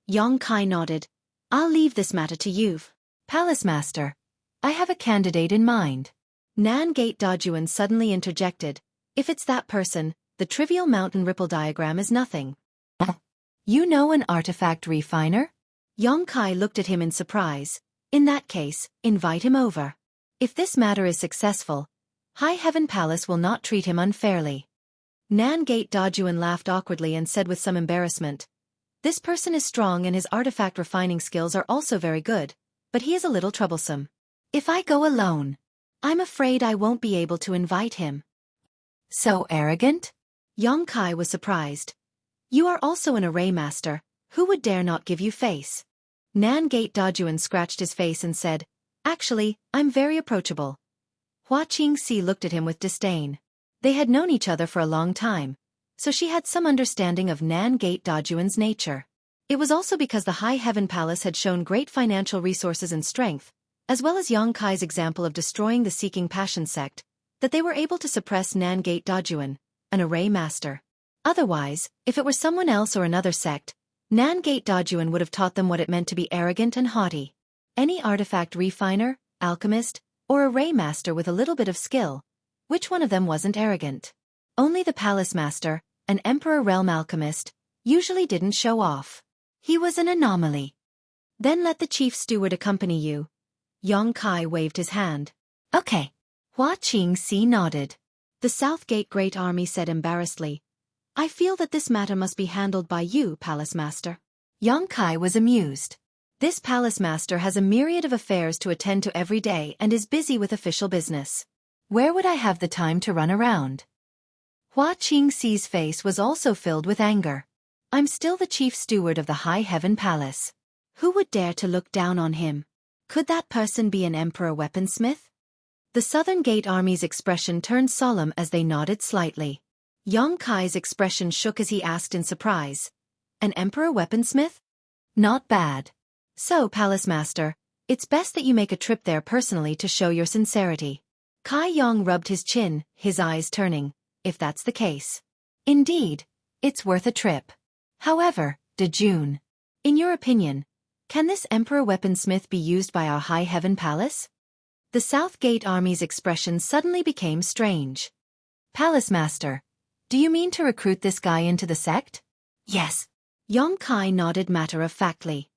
Yong Kai nodded. "I'll leave this matter to you. Palace Master, I have a candidate in mind." Nan Gate Dajuan suddenly interjected, "If it's that person, the trivial mountain ripple diagram is nothing." "You know an artifact refiner?" Yong Kai looked at him in surprise. "In that case, invite him over. If this matter is successful, High Heaven Palace will not treat him unfairly." Nan Gate Dajuan laughed awkwardly and said with some embarrassment, "This person is strong and his artifact refining skills are also very good, but he is a little troublesome. If I go alone, I'm afraid I won't be able to invite him." "So arrogant?" Yong Kai was surprised. "You are also an array master. Who would dare not give you face?" Nan Gate Dajuan scratched his face and said, "Actually, I'm very approachable." Hua Qingxi looked at him with disdain. They had known each other for a long time, so she had some understanding of Nan Gate Dajuan's nature. It was also because the High Heaven Palace had shown great financial resources and strength, as well as Yong Kai's example of destroying the Seeking Passion sect, that they were able to suppress Nan Gate Dajuan, an array master. Otherwise, if it were someone else or another sect, Nan Gate Dajuan would have taught them what it meant to be arrogant and haughty. Any artifact refiner, alchemist, or array master with a little bit of skill, which one of them wasn't arrogant? Only the Palace Master, an Emperor Realm alchemist, usually didn't show off. He was an anomaly. "Then let the Chief Steward accompany you." Yong Kai waved his hand. "Okay." Hua Qingxi nodded. The South Gate Great Army said embarrassedly, "I feel that this matter must be handled by you, Palace Master." Yong Kai was amused. This Palace Master has a myriad of affairs to attend to every day and is busy with official business. Where would I have the time to run around? Hua Qingxi's face was also filled with anger. "I'm still the Chief Steward of the High Heaven Palace. Who would dare to look down on him?" Could that person be an emperor weaponsmith? The Southern Gate Army's expression turned solemn as they nodded slightly. Yang Kai's expression shook as he asked in surprise. An emperor weaponsmith? Not bad. So, Palace Master, it's best that you make a trip there personally to show your sincerity. Kai Yang rubbed his chin, his eyes turning. If that's the case. Indeed, it's worth a trip. However, Dejun, in your opinion, can this emperor weaponsmith be used by our High Heaven Palace? The South Gate Army's expression suddenly became strange. Palace Master, do you mean to recruit this guy into the sect? Yes. Yang Kai nodded matter-of-factly.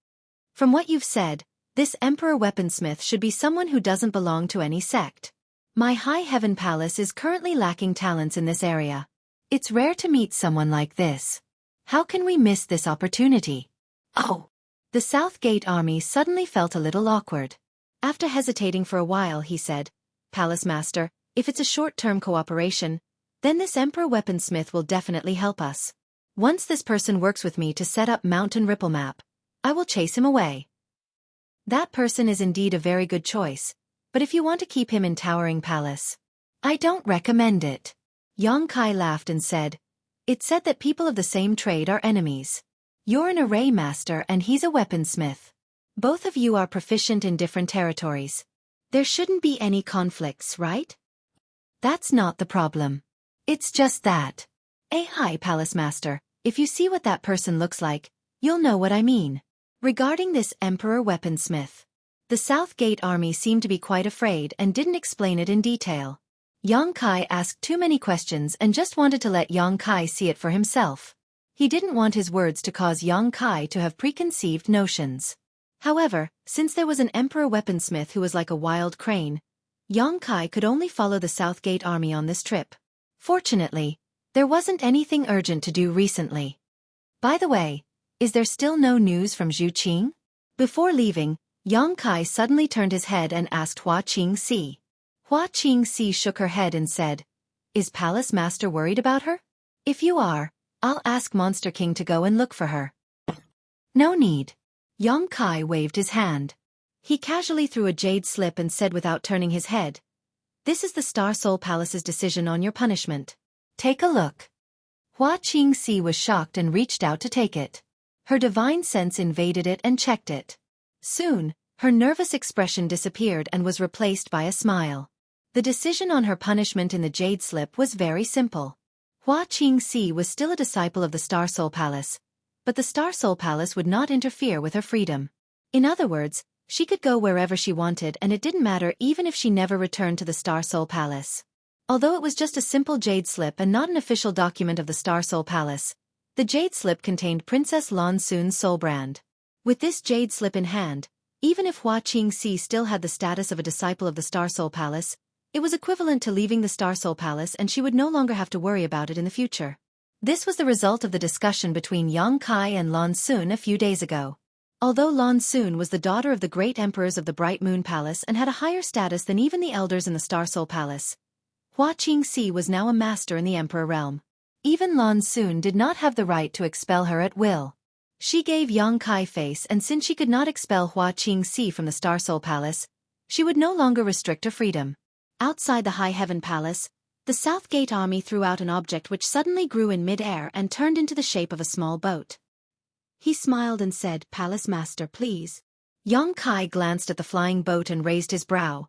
From what you've said, this emperor weaponsmith should be someone who doesn't belong to any sect. My High Heaven Palace is currently lacking talents in this area. It's rare to meet someone like this. How can we miss this opportunity? Oh! The South Gate Army suddenly felt a little awkward. After hesitating for a while, he said, Palace Master, if it's a short-term cooperation, then this emperor weaponsmith will definitely help us. Once this person works with me to set up Mountain Ripple Map, I will chase him away. That person is indeed a very good choice, but if you want to keep him in Towering Palace, I don't recommend it. Yang Kai laughed and said, It's said that people of the same trade are enemies. You're an array master and he's a weaponsmith. Both of you are proficient in different territories. There shouldn't be any conflicts, right? That's not the problem. It's just that. Hi, Palace Master, if you see what that person looks like, you'll know what I mean. Regarding this emperor weaponsmith, the South Gate Army seemed to be quite afraid and didn't explain it in detail. Yang Kai asked too many questions and just wanted to let Yang Kai see it for himself. He didn't want his words to cause Yang Kai to have preconceived notions. However, since there was an emperor weaponsmith who was like a wild crane, Yang Kai could only follow the South Gate Army on this trip. Fortunately, there wasn't anything urgent to do recently. By the way, is there still no news from Xueqi? Before leaving, Yang Kai suddenly turned his head and asked Hua Qingxi. Hua Qingxi shook her head and said, Is Palace Master worried about her? If you are, I'll ask Monster King to go and look for her. No need. Yang Kai waved his hand. He casually threw a jade slip and said without turning his head, This is the Star Soul Palace's decision on your punishment. Take a look. Hua Qingxi was shocked and reached out to take it. Her divine sense invaded it and checked it. Soon, her nervous expression disappeared and was replaced by a smile. The decision on her punishment in the jade slip was very simple. Hua Qingxi was still a disciple of the Star Soul Palace, but the Star Soul Palace would not interfere with her freedom. In other words, she could go wherever she wanted and it didn't matter even if she never returned to the Star Soul Palace. Although it was just a simple jade slip and not an official document of the Star Soul Palace, the jade slip contained Princess Lan Sun's soul brand. With this jade slip in hand, even if Hua Qingxi still had the status of a disciple of the Star Soul Palace, it was equivalent to leaving the Star Soul Palace and she would no longer have to worry about it in the future. This was the result of the discussion between Yang Kai and Lan Sun a few days ago. Although Lan Sun was the daughter of the great emperors of the Bright Moon Palace and had a higher status than even the elders in the Star Soul Palace, Hua Qingxi was now a master in the Emperor realm. Even Lan Sun did not have the right to expel her at will. She gave Yang Kai face and since she could not expel Hua Qingxi from the Star Soul Palace, she would no longer restrict her freedom. Outside the High Heaven Palace, the South Gate Army threw out an object which suddenly grew in mid-air and turned into the shape of a small boat. He smiled and said, Palace Master, please. Yang Kai glanced at the flying boat and raised his brow.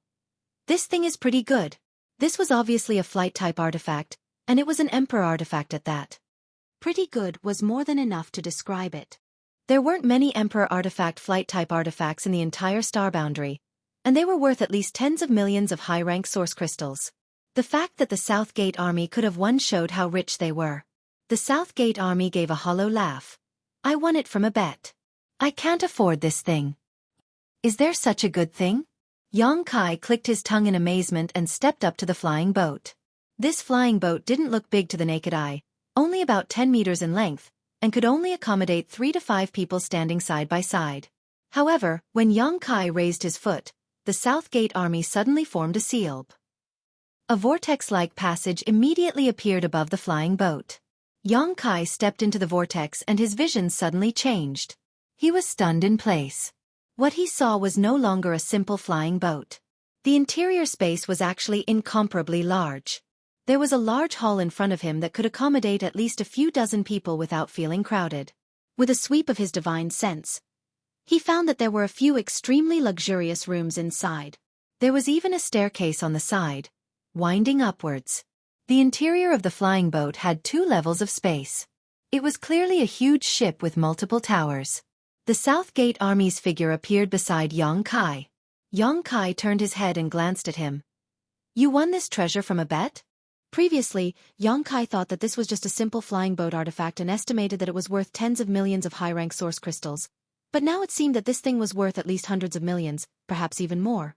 This thing is pretty good. This was obviously a flight-type artifact, and it was an Emperor artifact at that. Pretty good was more than enough to describe it. There weren't many Emperor artifact flight-type artifacts in the entire star boundary, and they were worth at least tens of millions of high-rank source crystals. The fact that the South Gate Army could have won showed how rich they were. The South Gate Army gave a hollow laugh. I won it from a bet. I can't afford this thing. Is there such a good thing? Yang Kai clicked his tongue in amazement and stepped up to the flying boat. This flying boat didn't look big to the naked eye, only about 10 meters in length, and could only accommodate 3 to 5 people standing side by side. However, when Yang Kai raised his foot, the South Gate Army suddenly formed a seal. A vortex-like passage immediately appeared above the flying boat. Yang Kai stepped into the vortex and his vision suddenly changed. He was stunned in place. What he saw was no longer a simple flying boat. The interior space was actually incomparably large. There was a large hall in front of him that could accommodate at least a few dozen people without feeling crowded. With a sweep of his divine sense, he found that there were a few extremely luxurious rooms inside. There was even a staircase on the side, winding upwards. The interior of the flying boat had 2 levels of space. It was clearly a huge ship with multiple towers. The South Gate Army's figure appeared beside Xueqi. Xueqi turned his head and glanced at him. You won this treasure from a bet? Previously, Xueqi thought that this was just a simple flying boat artifact and estimated that it was worth tens of millions of high-rank source crystals. But now it seemed that this thing was worth at least hundreds of millions, perhaps even more.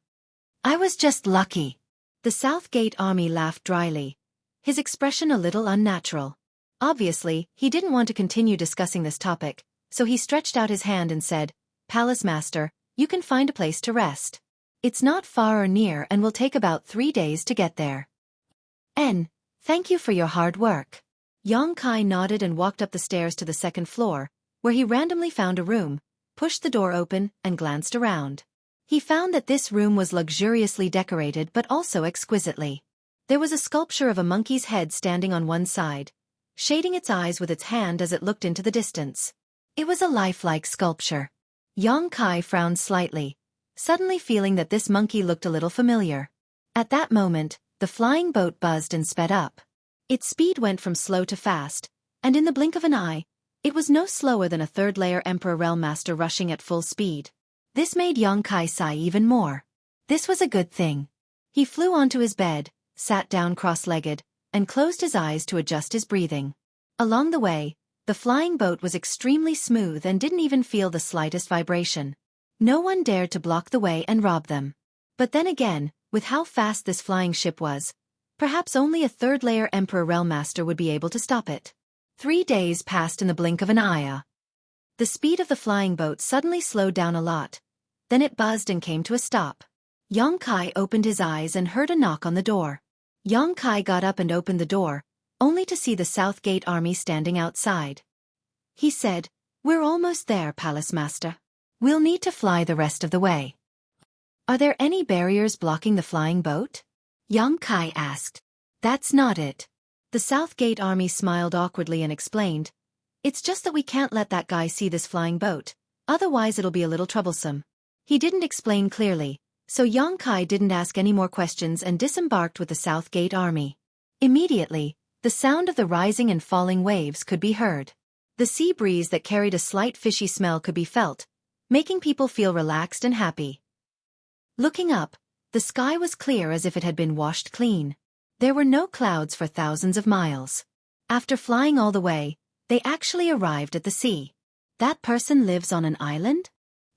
I was just lucky. The South Gate Army laughed dryly, his expression a little unnatural. Obviously, he didn't want to continue discussing this topic, so he stretched out his hand and said, Palace Master, you can find a place to rest. It's not far or near and will take about 3 days to get there. Thank you for your hard work. Xueqi nodded and walked up the stairs to the 2nd floor, where he randomly found a room, pushed the door open, and glanced around. He found that this room was luxuriously decorated but also exquisitely. There was a sculpture of a monkey's head standing on one side, shading its eyes with its hand as it looked into the distance. It was a lifelike sculpture. Xueqi frowned slightly, suddenly feeling that this monkey looked a little familiar. At that moment, the flying boat buzzed and sped up. Its speed went from slow to fast, and in the blink of an eye, it was no slower than a 3rd-layer Emperor Realm Master rushing at full speed. This made Xueqi sigh even more. This was a good thing. He flew onto his bed, sat down cross-legged, and closed his eyes to adjust his breathing. Along the way, the flying boat was extremely smooth and didn't even feel the slightest vibration. No one dared to block the way and rob them. But then again, with how fast this flying ship was, perhaps only a 3rd-layer Emperor Realm Master would be able to stop it. 3 days passed in the blink of an eye. The speed of the flying boat suddenly slowed down a lot. Then it buzzed and came to a stop. Xueqi opened his eyes and heard a knock on the door. Xueqi got up and opened the door, only to see the South Gate Army standing outside. He said, We're almost there, Palace Master. We'll need to fly the rest of the way. Are there any barriers blocking the flying boat? Xueqi asked. That's not it. The South Gate Army smiled awkwardly and explained, It's just that we can't let that guy see this flying boat, otherwise it'll be a little troublesome. He didn't explain clearly, so Xueqi didn't ask any more questions and disembarked with the South Gate Army. Immediately, the sound of the rising and falling waves could be heard. The sea breeze that carried a slight fishy smell could be felt, making people feel relaxed and happy. Looking up, the sky was clear as if it had been washed clean. There were no clouds for thousands of miles. After flying all the way, they actually arrived at the sea. That person lives on an island?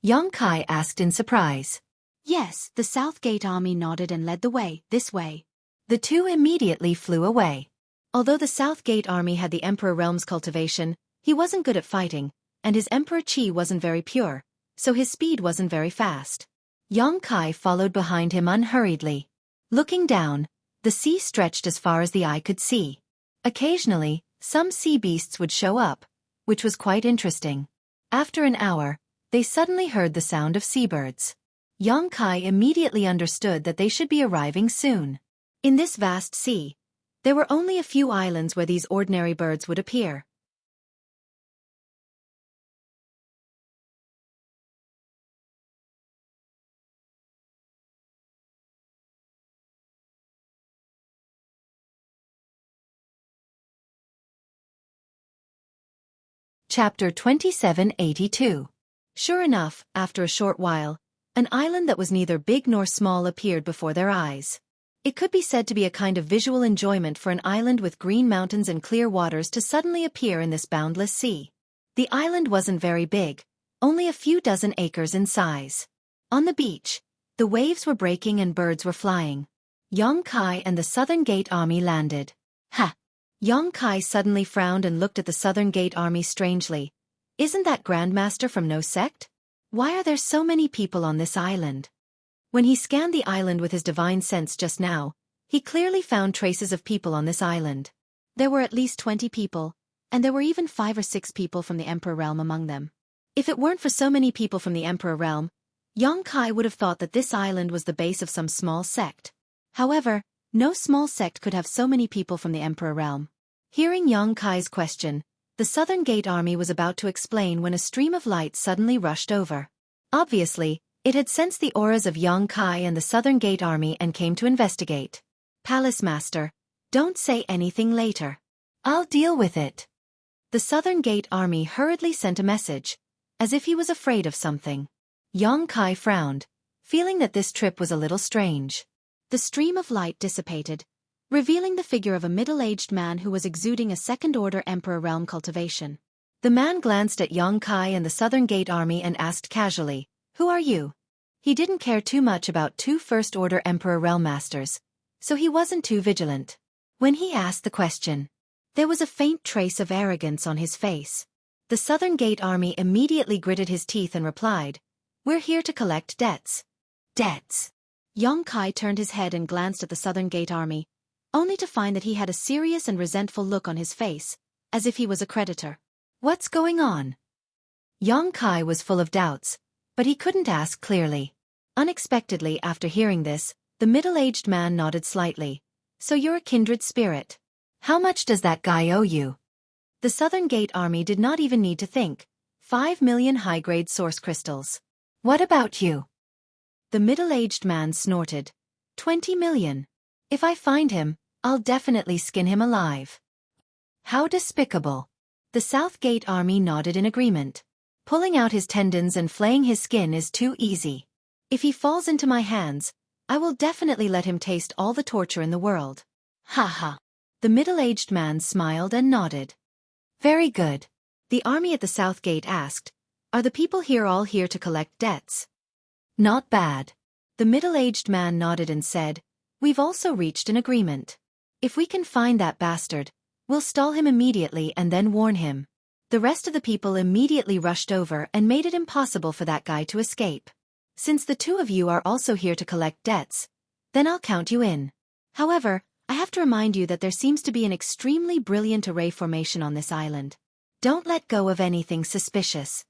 Xueqi asked in surprise. Yes, the South Gate Army nodded and led the way, this way. The two immediately flew away. Although the South Gate Army had the Emperor Realm's cultivation, he wasn't good at fighting, and his Emperor Qi wasn't very pure, so his speed wasn't very fast. Xueqi followed behind him unhurriedly. Looking down, the sea stretched as far as the eye could see. Occasionally, some sea beasts would show up, which was quite interesting. After an hour, they suddenly heard the sound of seabirds. Xueqi immediately understood that they should be arriving soon. In this vast sea, there were only a few islands where these ordinary birds would appear. Chapter 2782. Sure enough, after a short while, an island that was neither big nor small appeared before their eyes. It could be said to be a kind of visual enjoyment for an island with green mountains and clear waters to suddenly appear in this boundless sea. The island wasn't very big, only a few dozen acres in size. On the beach, the waves were breaking and birds were flying. Xueqi and the Southern Gate Army landed. Ha! Xueqi suddenly frowned and looked at the Southern Gate Army strangely. Isn't that Grandmaster from no sect? Why are there so many people on this island? When he scanned the island with his divine sense just now, he clearly found traces of people on this island. There were at least 20 people, and there were even 5 or 6 people from the Emperor Realm among them. If it weren't for so many people from the Emperor Realm, Yang Kai would have thought that this island was the base of some small sect. However, no small sect could have so many people from the Emperor realm. Hearing Yang Kai's question, the Southern Gate army was about to explain when a stream of light suddenly rushed over. Obviously, it had sensed the auras of Yang Kai and the Southern Gate army and came to investigate. Palace Master, don't say anything later. I'll deal with it. The Southern Gate army hurriedly sent a message, as if he was afraid of something. Yang Kai frowned, feeling that this trip was a little strange. The stream of light dissipated, revealing the figure of a middle-aged man who was exuding a second-order Emperor realm cultivation. The man glanced at Yang Kai and the Southern Gate army and asked casually, "Who are you?" He didn't care too much about two first-order Emperor realm masters, so he wasn't too vigilant. When he asked the question, there was a faint trace of arrogance on his face. The Southern Gate army immediately gritted his teeth and replied, "We're here to collect debts." Debts. Yang Kai turned his head and glanced at the Southern Gate army, only to find that he had a serious and resentful look on his face, as if he was a creditor. What's going on? Yang Kai was full of doubts, but he couldn't ask clearly. Unexpectedly after hearing this, the middle-aged man nodded slightly. "So you're a kindred spirit. How much does that guy owe you?" The Southern Gate army did not even need to think. 5 million high-grade source crystals. What about you? The middle-aged man snorted. 20 million. If I find him, I'll definitely skin him alive. How despicable. The South Gate army nodded in agreement. Pulling out his tendons and flaying his skin is too easy. If he falls into my hands, I will definitely let him taste all the torture in the world. Ha ha. The middle-aged man smiled and nodded. Very good. The army at the South Gate asked, "Are the people here all here to collect debts?" Not bad. The middle-aged man nodded and said, "We've also reached an agreement. If we can find that bastard, we'll stall him immediately and then warn him." The rest of the people immediately rushed over and made it impossible for that guy to escape. "Since the two of you are also here to collect debts, then I'll count you in. However, I have to remind you that there seems to be an extremely brilliant array formation on this island. Don't let go of anything suspicious."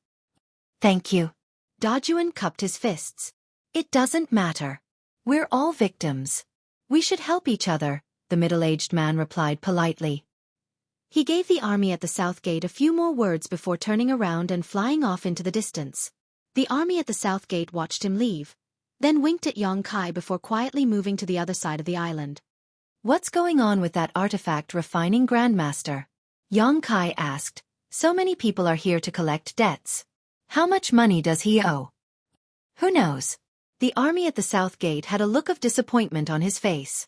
Thank you. Dajuan cupped his fists. It doesn't matter. We're all victims. We should help each other, the middle-aged man replied politely. He gave the army at the South Gate a few more words before turning around and flying off into the distance. The army at the South Gate watched him leave, then winked at Yang Kai before quietly moving to the other side of the island. What's going on with that artifact refining Grandmaster? Yang Kai asked. So many people are here to collect debts. How much money does he owe? Who knows? The army at the South Gate had a look of disappointment on his face.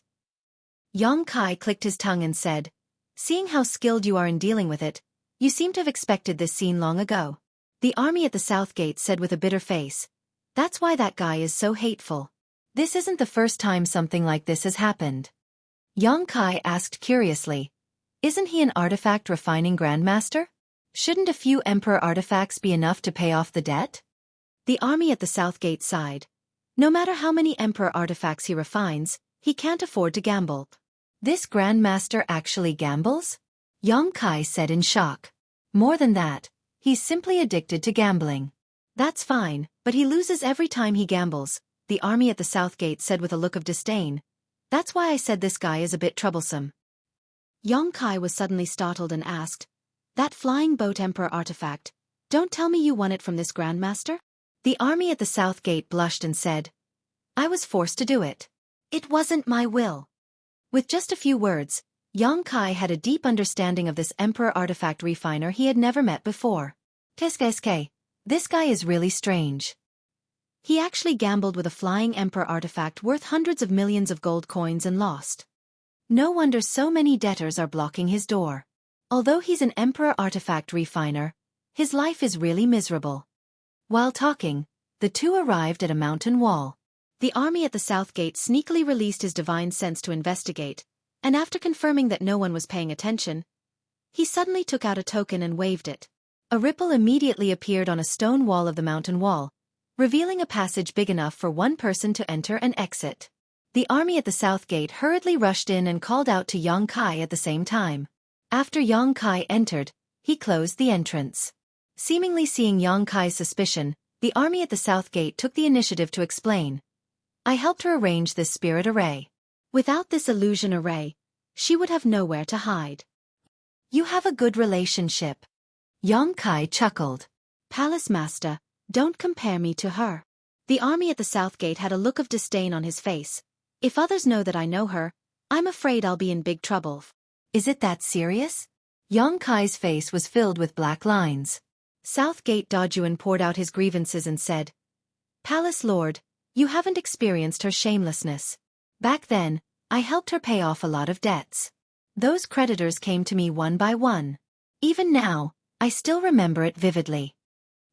Yang Kai clicked his tongue and said, "Seeing how skilled you are in dealing with it, you seem to have expected this scene long ago." The army at the South Gate said with a bitter face, "That's why that guy is so hateful. This isn't the first time something like this has happened." Yang Kai asked curiously, "Isn't he an artifact refining Grandmaster? Shouldn't a few Emperor artifacts be enough to pay off the debt?" The army at the South Gate sighed. No matter how many Emperor artifacts he refines, he can't afford to gamble. This Grandmaster actually gambles? Yang Kai said in shock. More than that, he's simply addicted to gambling. That's fine, but he loses every time he gambles, the army at the South Gate said with a look of disdain. That's why I said this guy is a bit troublesome. Yang Kai was suddenly startled and asked, "That flying boat Emperor artifact, don't tell me you won it from this Grandmaster?" The army at the South Gate blushed and said, "I was forced to do it. It wasn't my will." With just a few words, Yang Kai had a deep understanding of this Emperor artifact refiner he had never met before. Qu'est-ce? This guy is really strange. He actually gambled with a flying Emperor artifact worth hundreds of millions of gold coins and lost. No wonder so many debtors are blocking his door. Although he's an Emperor artifact refiner, his life is really miserable. While talking, the two arrived at a mountain wall. The army at the South Gate sneakily released his divine sense to investigate, and after confirming that no one was paying attention, he suddenly took out a token and waved it. A ripple immediately appeared on a stone wall of the mountain wall, revealing a passage big enough for one person to enter and exit. The army at the South Gate hurriedly rushed in and called out to Yang Kai at the same time. After Yang Kai entered, he closed the entrance. Seemingly seeing Yang Kai's suspicion, The army at the south gate took the initiative to explain. I helped her arrange this spirit array. Without this illusion array, she would have nowhere to hide. You have a good relationship. Yongkai chuckled. Palace Master, don't compare me to her. The army at the south gate had a look of disdain on his face. If others know that I know her, I'm afraid I'll be in big trouble. Is it that serious? Yongkai's face was filled with black lines. South Gate Dajuan poured out his grievances and said, Palace Lord, you haven't experienced her shamelessness. Back then, I helped her pay off a lot of debts. Those creditors came to me one by one. Even now, I still remember it vividly.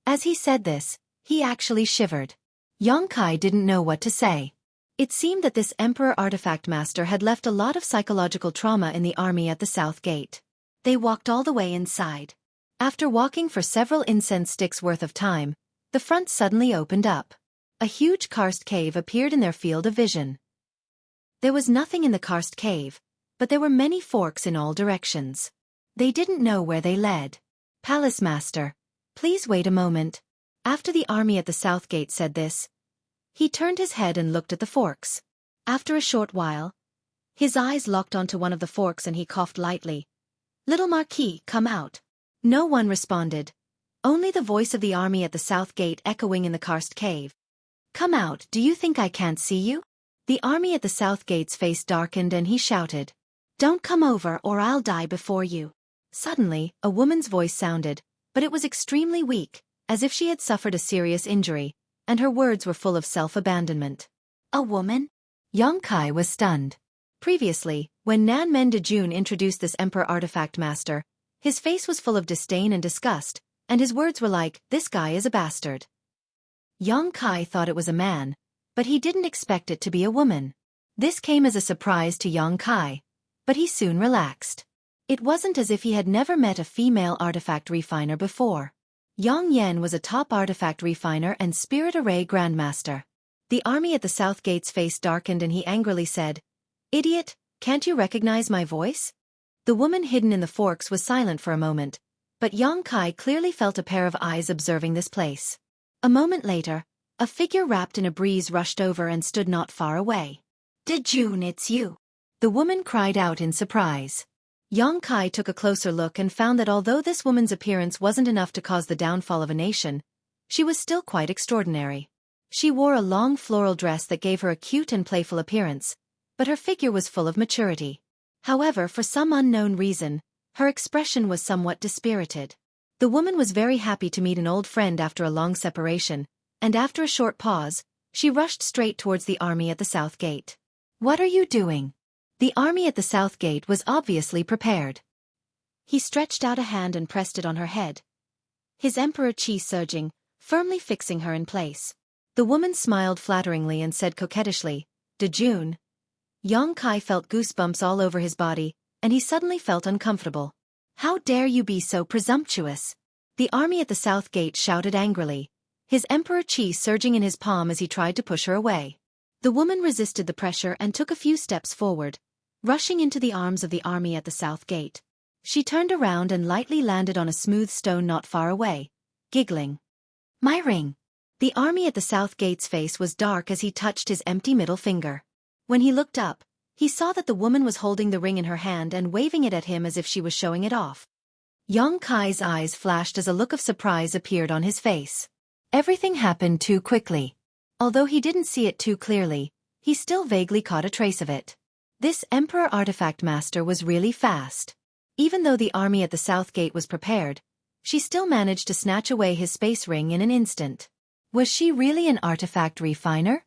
As he said this, he actually shivered. Yongkai didn't know what to say. It seemed that this Emperor Artifact Master had left a lot of psychological trauma in the army at the South Gate. They walked all the way inside. After walking for several incense sticks worth of time, the front suddenly opened up. A huge karst cave appeared in their field of vision. There was nothing in the karst cave, but there were many forks in all directions. They didn't know where they led. Palace Master, please wait a moment. After the army at the South Gate said this, he turned his head and looked at the forks. After a short while, his eyes locked onto one of the forks and he coughed lightly. Little Marquis, come out. No one responded. Only the voice of the army at the South Gate echoing in the karst cave. Come out, do you think I can't see you? The army at the South Gate's face darkened and he shouted. Don't come over or I'll die before you. Suddenly, a woman's voice sounded, but it was extremely weak, as if she had suffered a serious injury, and her words were full of self-abandonment. A woman? Yongkai was stunned. Previously, when Nan Men de Jun introduced this Emperor Artifact Master, his face was full of disdain and disgust, and his words were like, this guy is a bastard. Yongkai thought it was a man, but he didn't expect it to be a woman. This came as a surprise to Yongkai, but he soon relaxed. It wasn't as if he had never met a female artifact refiner before. Yang Yen was a top artifact refiner and spirit array grandmaster. The army at the South Gate's face darkened and he angrily said, Idiot, can't you recognize my voice? The woman hidden in the forks was silent for a moment, but Yongkai clearly felt a pair of eyes observing this place. A moment later, a figure wrapped in a breeze rushed over and stood not far away. De Jun, it's you. The woman cried out in surprise. Yongkai took a closer look and found that although this woman's appearance wasn't enough to cause the downfall of a nation, she was still quite extraordinary. She wore a long floral dress that gave her a cute and playful appearance, but her figure was full of maturity. However, for some unknown reason, her expression was somewhat dispirited. The woman was very happy to meet an old friend after a long separation, and after a short pause, she rushed straight towards the army at the South Gate. What are you doing? The army at the South Gate was obviously prepared. He stretched out a hand and pressed it on her head. His Emperor Qi surging, firmly fixing her in place. The woman smiled flatteringly and said coquettishly, De Jun. Yongkai felt goosebumps all over his body, and he suddenly felt uncomfortable. How dare you be so presumptuous? The army at the South Gate shouted angrily, his Emperor Qi surging in his palm as he tried to push her away. The woman resisted the pressure and took a few steps forward, rushing into the arms of the army at the South Gate. She turned around and lightly landed on a smooth stone not far away, giggling. My ring. The army at the South Gate's face was dark as he touched his empty middle finger. When he looked up, he saw that the woman was holding the ring in her hand and waving it at him as if she was showing it off. Yongkai's eyes flashed as a look of surprise appeared on his face. Everything happened too quickly. Although he didn't see it too clearly, he still vaguely caught a trace of it. This Emperor Artifact Master was really fast. Even though the army at the South Gate was prepared, she still managed to snatch away his space ring in an instant. Was she really an artifact refiner?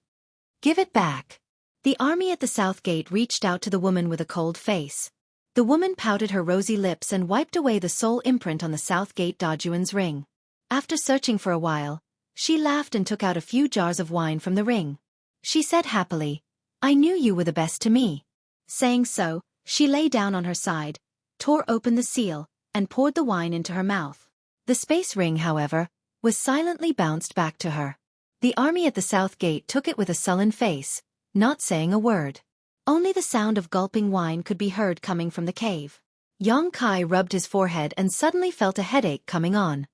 Give it back. The army at the South Gate reached out to the woman with a cold face. The woman pouted her rosy lips and wiped away the sole imprint on the South Gate Dajuan's ring. After searching for a while, she laughed and took out a few jars of wine from the ring. She said happily, I knew you were the best to me. Saying so, she lay down on her side, tore open the seal, and poured the wine into her mouth. The space ring, however, was silently bounced back to her. The army at the South Gate took it with a sullen face, not saying a word. Only the sound of gulping wine could be heard coming from the cave. Yongkai rubbed his forehead and suddenly felt a headache coming on.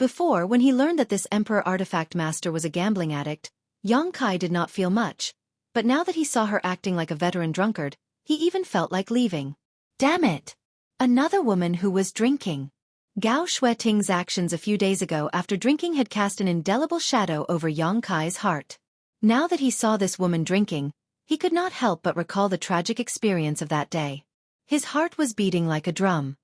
Before, when he learned that this Emperor Artifact Master was a gambling addict, Yang Kai did not feel much. But now that he saw her acting like a veteran drunkard, he even felt like leaving. Damn it! Another woman who was drinking. Gao Xueting's actions a few days ago after drinking had cast an indelible shadow over Yang Kai's heart. Now that he saw this woman drinking, he could not help but recall the tragic experience of that day. His heart was beating like a drum.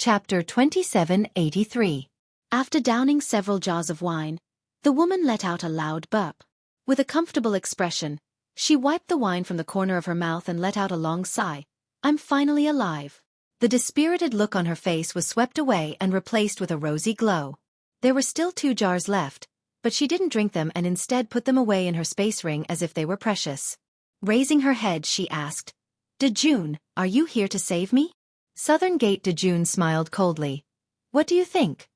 Chapter 2783. After downing several jaws of wine, the woman let out a loud burp. With a comfortable expression, she wiped the wine from the corner of her mouth and let out a long sigh. I'm finally alive. The dispirited look on her face was swept away and replaced with a rosy glow. There were still 2 jars left, but she didn't drink them and instead put them away in her space ring as if they were precious. Raising her head, she asked, "Dejun, are you here to save me?" Southern Gate Dejun smiled coldly. "What do you think?"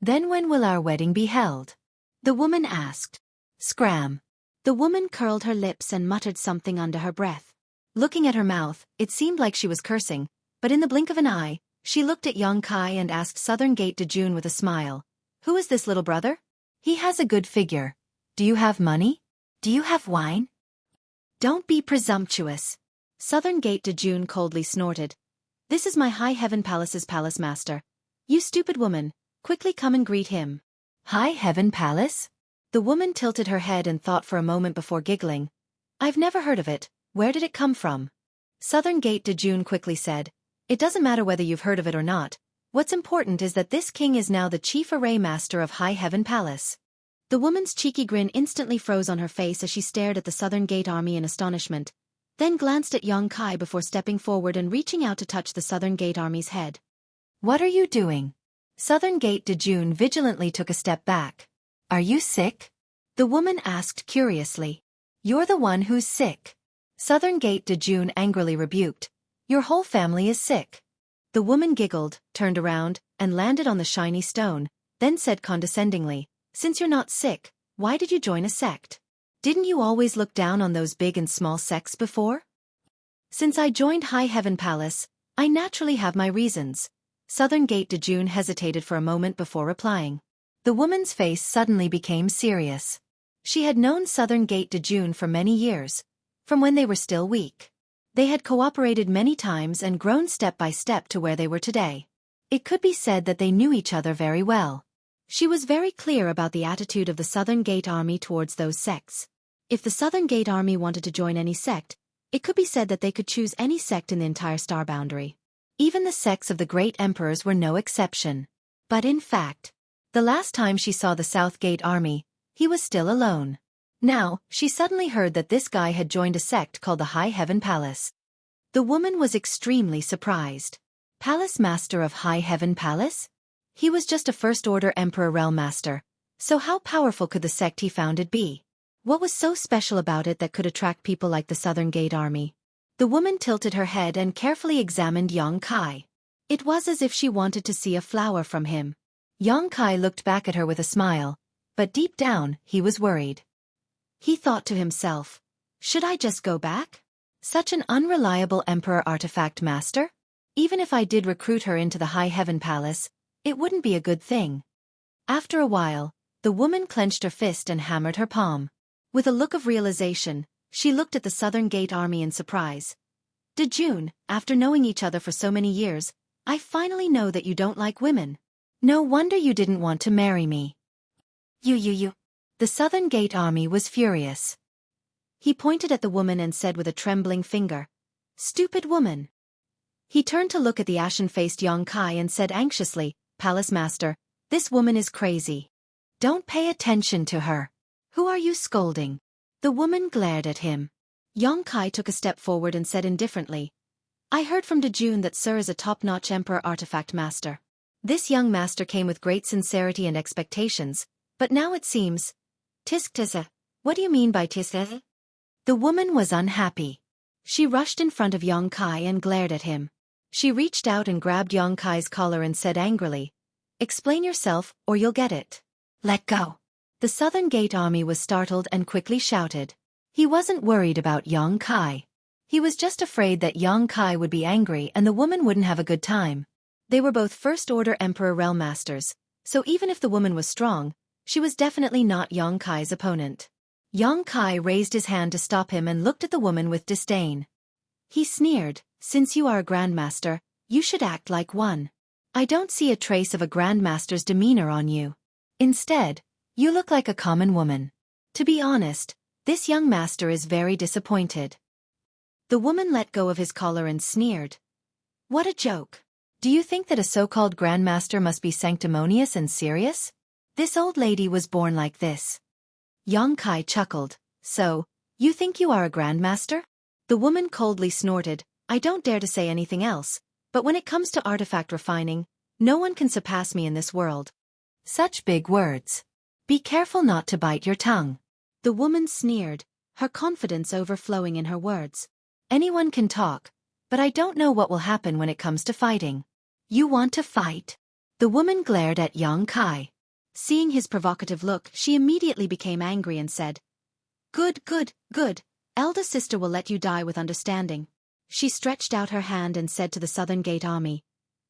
"Then when will our wedding be held?" the woman asked. Scram. The woman curled her lips and muttered something under her breath. Looking at her mouth, it seemed like she was cursing, but in the blink of an eye, she looked at Yang Kai and asked Southern Gate Dejun with a smile, "Who is this little brother? He has a good figure. Do you have money? Do you have wine?" "Don't be presumptuous." Southern Gate Dejun coldly snorted. "This is my High Heaven Palace's palace master. You stupid woman, quickly come and greet him." "High Heaven Palace?" The woman tilted her head and thought for a moment before giggling. "I've never heard of it. Where did it come from?" Southern Gate Dejun quickly said, "It doesn't matter whether you've heard of it or not. What's important is that this king is now the chief array master of High Heaven Palace." The woman's cheeky grin instantly froze on her face as she stared at the Southern Gate army in astonishment, then glanced at Yang Kai before stepping forward and reaching out to touch the Southern Gate army's head. "What are you doing?" Southern Gate Dejun vigilantly took a step back. "Are you sick?" the woman asked curiously. "You're the one who's sick." Southern Gate Dejun angrily rebuked. "Your whole family is sick." The woman giggled, turned around, and landed on the shiny stone, then said condescendingly, "Since you're not sick, why did you join a sect? Didn't you always look down on those big and small sects before?" "Since I joined High Heaven Palace, I naturally have my reasons." Southern Gate Dejun hesitated for a moment before replying. The woman's face suddenly became serious. She had known Southern Gate Dejun for many years, from when they were still weak. They had cooperated many times and grown step by step to where they were today. It could be said that they knew each other very well. She was very clear about the attitude of the Southern Gate Army towards those sects. If the Southern Gate Army wanted to join any sect, it could be said that they could choose any sect in the entire star boundary. Even the sects of the great emperors were no exception. But in fact, the last time she saw the South Gate Army, he was still alone. Now, she suddenly heard that this guy had joined a sect called the High Heaven Palace. The woman was extremely surprised. Palace Master of High Heaven Palace? He was just a first-order Emperor Realm Master, so how powerful could the sect he founded be? What was so special about it that could attract people like the Southern Gate Army? The woman tilted her head and carefully examined Yang Kai. It was as if she wanted to see a flower from him. Yang Kai looked back at her with a smile, but deep down, he was worried. He thought to himself, should I just go back? Such an unreliable Emperor Artifact Master? Even if I did recruit her into the High Heaven Palace, it wouldn't be a good thing. After a while, the woman clenched her fist and hammered her palm. With a look of realization, she looked at the Southern Gate Army in surprise. Dejun, after knowing each other for so many years, I finally know that you don't like women. No wonder you didn't want to marry me. You. The Southern Gate Army was furious. He pointed at the woman and said with a trembling finger, "Stupid woman." He turned to look at the ashen-faced Yang Kai and said anxiously, "Palace Master, this woman is crazy. Don't pay attention to her. Who are you scolding?" The woman glared at him. Yang Kai took a step forward and said indifferently, "I heard from Dejun that Sir is a top-notch Emperor Artifact Master. This young master came with great sincerity and expectations, but now it seems... Tisk-tisa, what do you mean by tisk-tisa?" The woman was unhappy. She rushed in front of Yang Kai and glared at him. She reached out and grabbed Yang Kai's collar and said angrily, "Explain yourself, or you'll get it." "Let go." The Southern Gate Army was startled and quickly shouted. He wasn't worried about Yang Kai. He was just afraid that Yang Kai would be angry and the woman wouldn't have a good time. They were both First-Order Emperor Realm Masters, so even if the woman was strong, she was definitely not Yang Kai's opponent. Yang Kai raised his hand to stop him and looked at the woman with disdain. He sneered, "Since you are a Grandmaster, you should act like one. I don't see a trace of a Grandmaster's demeanor on you. Instead, you look like a common woman. To be honest, this young master is very disappointed." The woman let go of his collar and sneered. "What a joke. Do you think that a so-called Grandmaster must be sanctimonious and serious? This old lady was born like this." Yang Kai chuckled. "So, you think you are a Grandmaster?" The woman coldly snorted, "I don't dare to say anything else, but when it comes to artifact refining, no one can surpass me in this world." "Such big words. Be careful not to bite your tongue." The woman sneered, her confidence overflowing in her words. "Anyone can talk, but I don't know what will happen when it comes to fighting." "You want to fight?" The woman glared at Yang Kai. Seeing his provocative look, she immediately became angry and said, "Good, good, good. Elder sister will let you die with understanding." She stretched out her hand and said to the Southern Gate Army,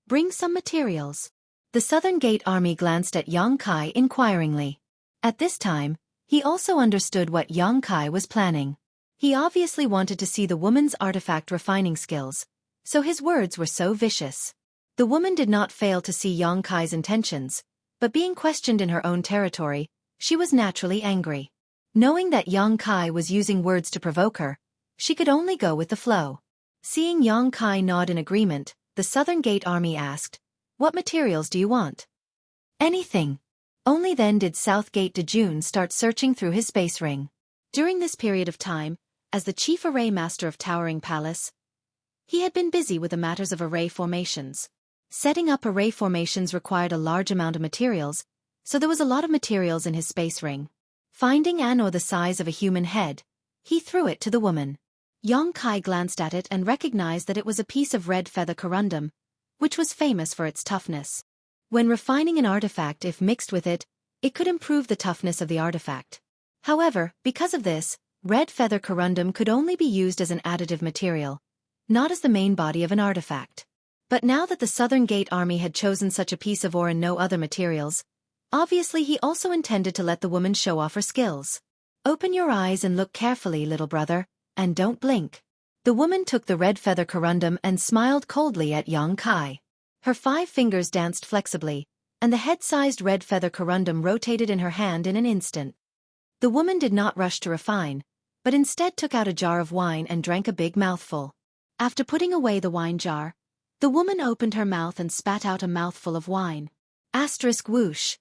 "Bring some materials." The Southern Gate Army glanced at Yang Kai inquiringly. At this time, he also understood what Yang Kai was planning. He obviously wanted to see the woman's artifact refining skills, so his words were so vicious. The woman did not fail to see Yang Kai's intentions, but being questioned in her own territory, she was naturally angry. Knowing that Yang Kai was using words to provoke her, she could only go with the flow. Seeing Yang Kai nod in agreement, the Southern Gate Army asked, "What materials do you want?" "Anything." Only then did South Gate Dejun start searching through his space ring. During this period of time, as the chief array master of Towering Palace, he had been busy with the matters of array formations. Setting up array formations required a large amount of materials, so there was a lot of materials in his space ring. Finding an ore the size of a human head, he threw it to the woman. Yang Kai glanced at it and recognized that it was a piece of red feather corundum, which was famous for its toughness. When refining an artifact, if mixed with it, it could improve the toughness of the artifact. However, because of this, red feather corundum could only be used as an additive material, not as the main body of an artifact. But now that the Southern Gate Army had chosen such a piece of ore and no other materials, obviously he also intended to let the woman show off her skills. "Open your eyes and look carefully, little brother, and don't blink." The woman took the red feather corundum and smiled coldly at Yang Kai. Her 5 fingers danced flexibly, and the head-sized red feather corundum rotated in her hand in an instant. The woman did not rush to refine, but instead took out a jar of wine and drank a big mouthful. After putting away the wine jar, the woman opened her mouth and spat out a mouthful of wine. Asterisk whoosh.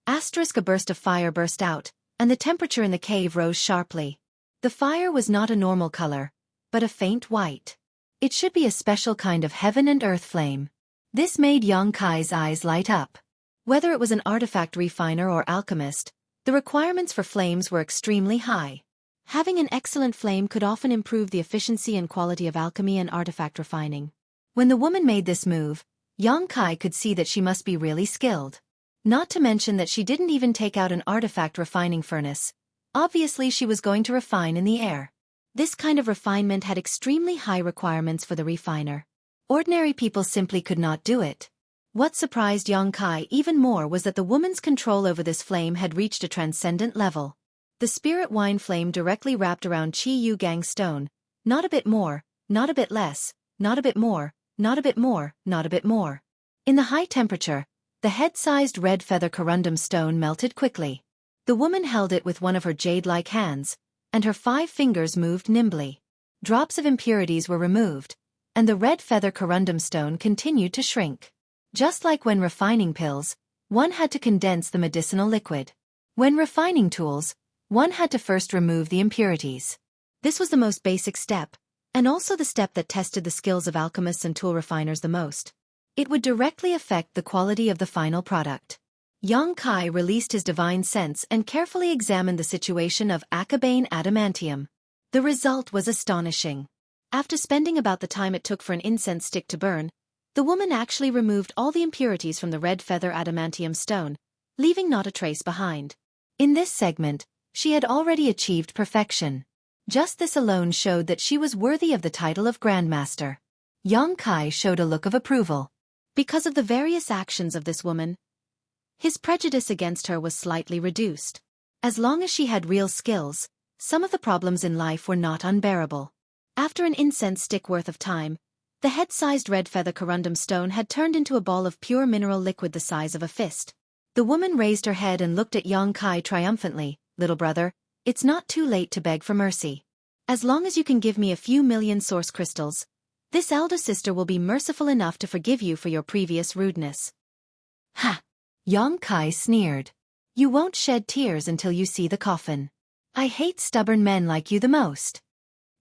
Asterisk a burst of fire burst out, and the temperature in the cave rose sharply. The fire was not a normal color, but a faint white. It should be a special kind of heaven and earth flame. This made Yang Kai's eyes light up. Whether it was an artifact refiner or alchemist, the requirements for flames were extremely high. Having an excellent flame could often improve the efficiency and quality of alchemy and artifact refining. When the woman made this move, Yang Kai could see that she must be really skilled. Not to mention that she didn't even take out an artifact refining furnace. Obviously she was going to refine in the air. This kind of refinement had extremely high requirements for the refiner. Ordinary people simply could not do it. What surprised Yang Kai even more was that the woman's control over this flame had reached a transcendent level. The spirit wine flame directly wrapped around Qi Yu Gang stone, not a bit more, not a bit less, not a bit more, not a bit more, not a bit more. In the high temperature, the head-sized red feather corundum stone melted quickly. The woman held it with one of her jade-like hands, and her 5 fingers moved nimbly. Drops of impurities were removed, and the red feather corundum stone continued to shrink. Just like when refining pills, one had to condense the medicinal liquid. When refining tools, one had to first remove the impurities. This was the most basic step, and also the step that tested the skills of alchemists and tool refiners the most. It would directly affect the quality of the final product. Yang Kai released his divine sense and carefully examined the situation of Acabane adamantium. The result was astonishing. After spending about the time it took for an incense stick to burn, the woman actually removed all the impurities from the red feather adamantium stone, leaving not a trace behind. In this segment, she had already achieved perfection. Just this alone showed that she was worthy of the title of Grandmaster. Yang Kai showed a look of approval. Because of the various actions of this woman, his prejudice against her was slightly reduced. As long as she had real skills, some of the problems in life were not unbearable. After an incense stick worth of time, the head-sized red feather corundum stone had turned into a ball of pure mineral liquid the size of a fist. The woman raised her head and looked at Yang Kai triumphantly. Little brother, it's not too late to beg for mercy. As long as you can give me a few million source crystals, this elder sister will be merciful enough to forgive you for your previous rudeness. Ha! Yang Kai sneered. You won't shed tears until you see the coffin. I hate stubborn men like you the most.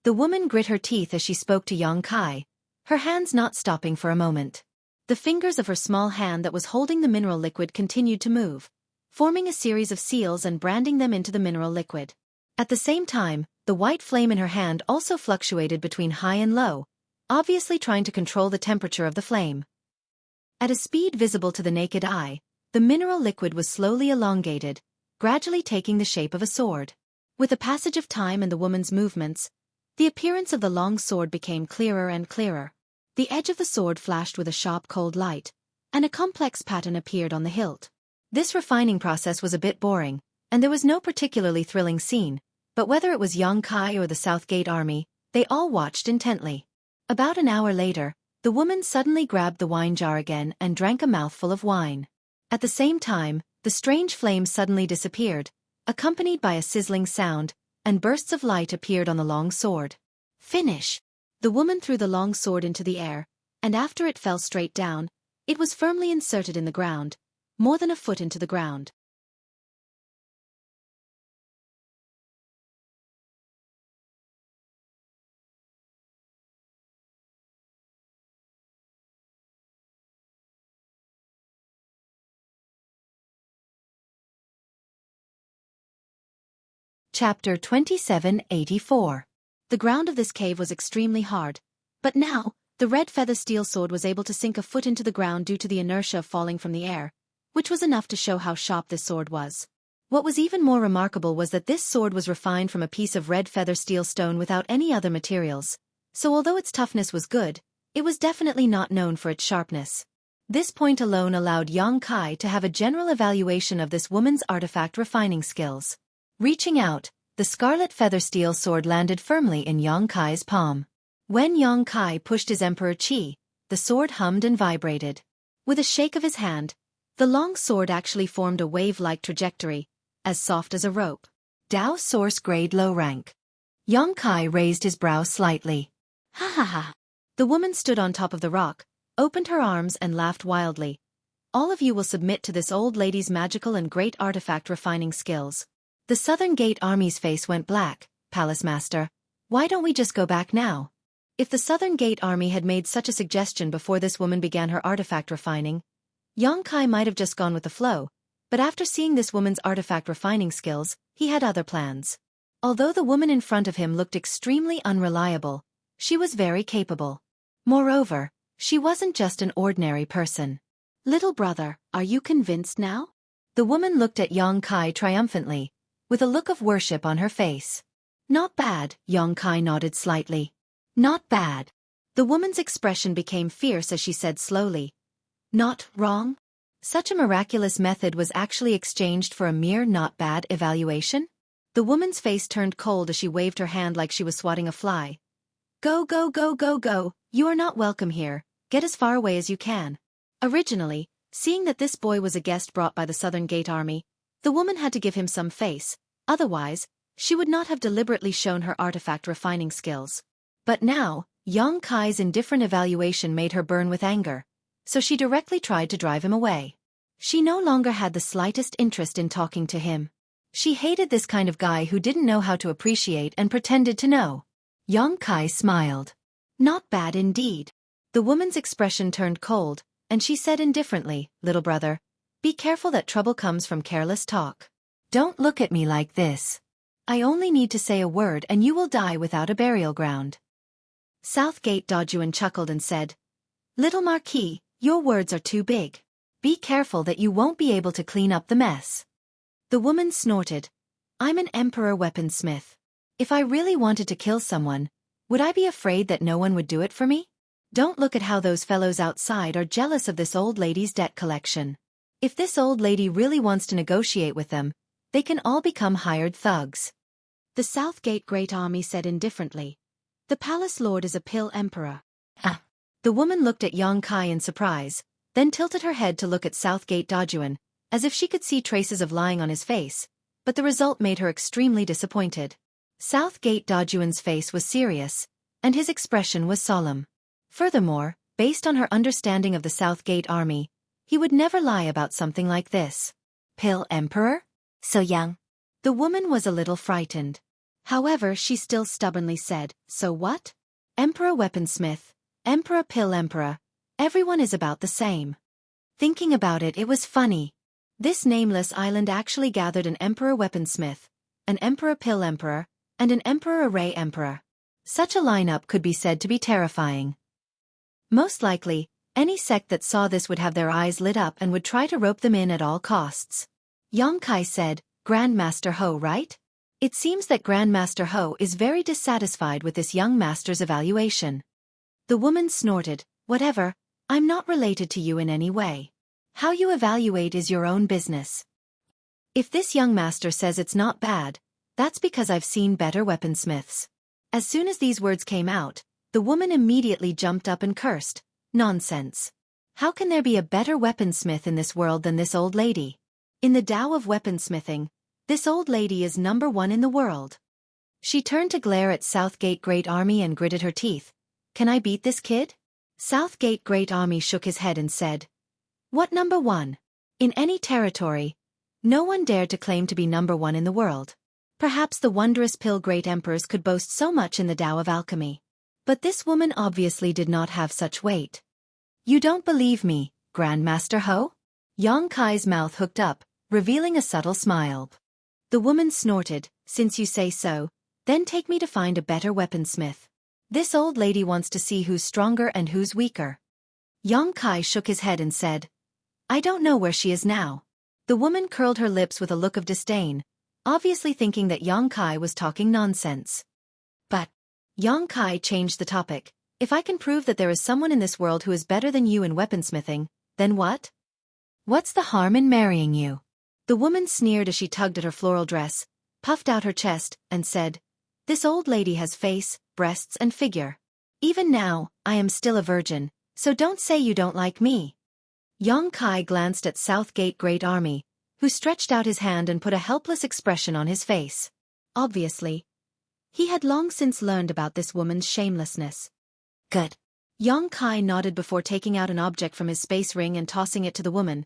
The woman grit her teeth as she spoke to Yang Kai, her hands not stopping for a moment. The fingers of her small hand that was holding the mineral liquid continued to move, forming a series of seals and branding them into the mineral liquid. At the same time, the white flame in her hand also fluctuated between high and low, obviously trying to control the temperature of the flame. At a speed visible to the naked eye, the mineral liquid was slowly elongated, gradually taking the shape of a sword. With the passage of time and the woman's movements, the appearance of the long sword became clearer and clearer. The edge of the sword flashed with a sharp cold light, and a complex pattern appeared on the hilt. This refining process was a bit boring, and there was no particularly thrilling scene, but whether it was Yang Kai or the South Gate Army, they all watched intently. About an hour later, the woman suddenly grabbed the wine jar again and drank a mouthful of wine. At the same time, the strange flame suddenly disappeared, accompanied by a sizzling sound, and bursts of light appeared on the long sword. Finish! The woman threw the long sword into the air, and after it fell straight down, it was firmly inserted in the ground, more than a foot into the ground. Chapter 2784. The ground of this cave was extremely hard, but now, the red feather steel sword was able to sink a foot into the ground due to the inertia of falling from the air, which was enough to show how sharp this sword was. What was even more remarkable was that this sword was refined from a piece of red feather steel stone without any other materials, so although its toughness was good, it was definitely not known for its sharpness. This point alone allowed Yang Kai to have a general evaluation of this woman's artifact refining skills. Reaching out, the scarlet feather steel sword landed firmly in Yang Kai's palm. When Yang Kai pushed his Emperor Qi, the sword hummed and vibrated. With a shake of his hand, the long sword actually formed a wave-like trajectory, as soft as a rope. Dao Source Grade Low Rank. Yang Kai raised his brow slightly. Ha ha ha. The woman stood on top of the rock, opened her arms and laughed wildly. All of you will submit to this old lady's magical and great artifact refining skills. The Southern Gate Army's face went black. Palace Master, why don't we just go back now? If the Southern Gate Army had made such a suggestion before this woman began her artifact refining, Yang Kai might have just gone with the flow, but after seeing this woman's artifact refining skills, he had other plans. Although the woman in front of him looked extremely unreliable, she was very capable. Moreover, she wasn't just an ordinary person. Little brother, are you convinced now? The woman looked at Yang Kai triumphantly, with a look of worship on her face. Not bad, Yang Kai nodded slightly. Not bad. The woman's expression became fierce as she said slowly. Not wrong? Such a miraculous method was actually exchanged for a mere not bad evaluation? The woman's face turned cold as she waved her hand like she was swatting a fly. Go go go go go, you are not welcome here, get as far away as you can. Originally, seeing that this boy was a guest brought by the Southern Gate Army, the woman had to give him some face, otherwise, she would not have deliberately shown her artifact refining skills. But now, Yang Kai's indifferent evaluation made her burn with anger, so she directly tried to drive him away. She no longer had the slightest interest in talking to him. She hated this kind of guy who didn't know how to appreciate and pretended to know. Yang Kai smiled. Not bad indeed. The woman's expression turned cold, and she said indifferently, Little brother, be careful that trouble comes from careless talk. Don't look at me like this. I only need to say a word and you will die without a burial ground. Southgate Dojuan chuckled and said, "Little Marquis, your words are too big. Be careful that you won't be able to clean up the mess." The woman snorted, "I'm an emperor weaponsmith. If I really wanted to kill someone, would I be afraid that no one would do it for me? Don't look at how those fellows outside are jealous of this old lady's debt collection. If this old lady really wants to negotiate with them, they can all become hired thugs." The Southgate Great Army said indifferently, "The palace lord is a pill emperor." The woman looked at Yang Kai in surprise, then tilted her head to look at Southgate Dojuan, as if she could see traces of lying on his face, but the result made her extremely disappointed. Southgate Dojuan's face was serious, and his expression was solemn. Furthermore, based on her understanding of the Southgate Army, he would never lie about something like this. Pill Emperor? So young. The woman was a little frightened. However, she still stubbornly said, "So what? Emperor Weaponsmith, Emperor Pill Emperor, everyone is about the same." Thinking about it, it was funny. This nameless island actually gathered an Emperor Weaponsmith, an Emperor Pill Emperor, and an Emperor Array Emperor. Such a lineup could be said to be terrifying. Most likely, any sect that saw this would have their eyes lit up and would try to rope them in at all costs. Yang Kai said, "Grandmaster Ho, right? It seems that Grandmaster Ho is very dissatisfied with this young master's evaluation." The woman snorted, "Whatever, I'm not related to you in any way. How you evaluate is your own business. If this young master says it's not bad, that's because I've seen better weaponsmiths." As soon as these words came out, the woman immediately jumped up and cursed, "Nonsense. How can there be a better weaponsmith in this world than this old lady? In the Tao of weaponsmithing, this old lady is #1 in the world." She turned to glare at Southgate Great Army and gritted her teeth. "Can I beat this kid?" Southgate Great Army shook his head and said, "What #1? In any territory, no one dared to claim to be #1 in the world. Perhaps the wondrous Pill Great Emperors could boast so much in the Tao of alchemy. But this woman obviously did not have such weight." "You don't believe me, Grandmaster Ho?" Yang Kai's mouth hooked up, revealing a subtle smile. The woman snorted, "Since you say so, then take me to find a better weaponsmith. This old lady wants to see who's stronger and who's weaker." Yang Kai shook his head and said, "I don't know where she is now." The woman curled her lips with a look of disdain, obviously thinking that Yang Kai was talking nonsense. "But," Yang Kai changed the topic, "if I can prove that there is someone in this world who is better than you in weaponsmithing, then what? What's the harm in marrying you?" The woman sneered as she tugged at her floral dress, puffed out her chest, and said, "This old lady has face, breasts and figure. Even now, I am still a virgin, so don't say you don't like me." Yang Kai glanced at Southgate Great Army, who stretched out his hand and put a helpless expression on his face. Obviously, he had long since learned about this woman's shamelessness. "Good." Yang Kai nodded before taking out an object from his space ring and tossing it to the woman.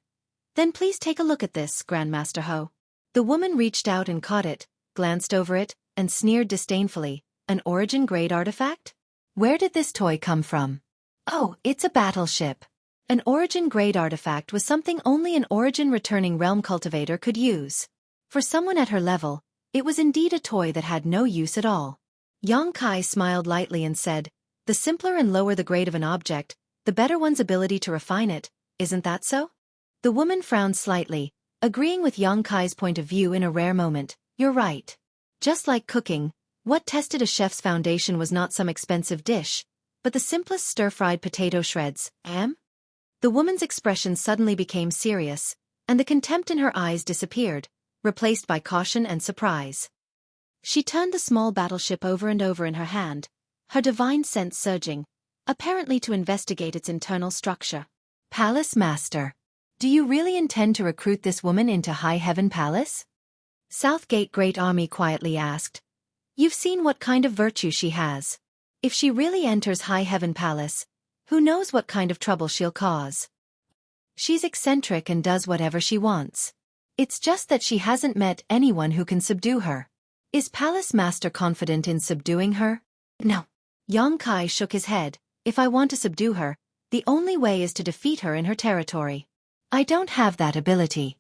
"Then please take a look at this, Grandmaster Ho." The woman reached out and caught it, glanced over it, and sneered disdainfully, "An origin grade artifact? Where did this toy come from?" "Oh, it's a battleship." An origin grade artifact was something only an origin returning realm cultivator could use. For someone at her level, it was indeed a toy that had no use at all. Yang Kai smiled lightly and said, "The simpler and lower the grade of an object, the better one's ability to refine it, isn't that so?" The woman frowned slightly, agreeing with Yang Kai's point of view in a rare moment. "You're right. Just like cooking, what tested a chef's foundation was not some expensive dish, but the simplest stir-fried potato shreds, The woman's expression suddenly became serious, and the contempt in her eyes disappeared, replaced by caution and surprise. She turned the small battleship over and over in her hand, her divine sense surging, apparently to investigate its internal structure. "Palace Master, do you really intend to recruit this woman into High Heaven Palace?" Southgate Great Army quietly asked. "You've seen what kind of virtue she has. If she really enters High Heaven Palace, who knows what kind of trouble she'll cause? She's eccentric and does whatever she wants. It's just that she hasn't met anyone who can subdue her. Is Palace Master confident in subduing her?" "No." Yang Kai shook his head. "If I want to subdue her, the only way is to defeat her in her territory. I don't have that ability."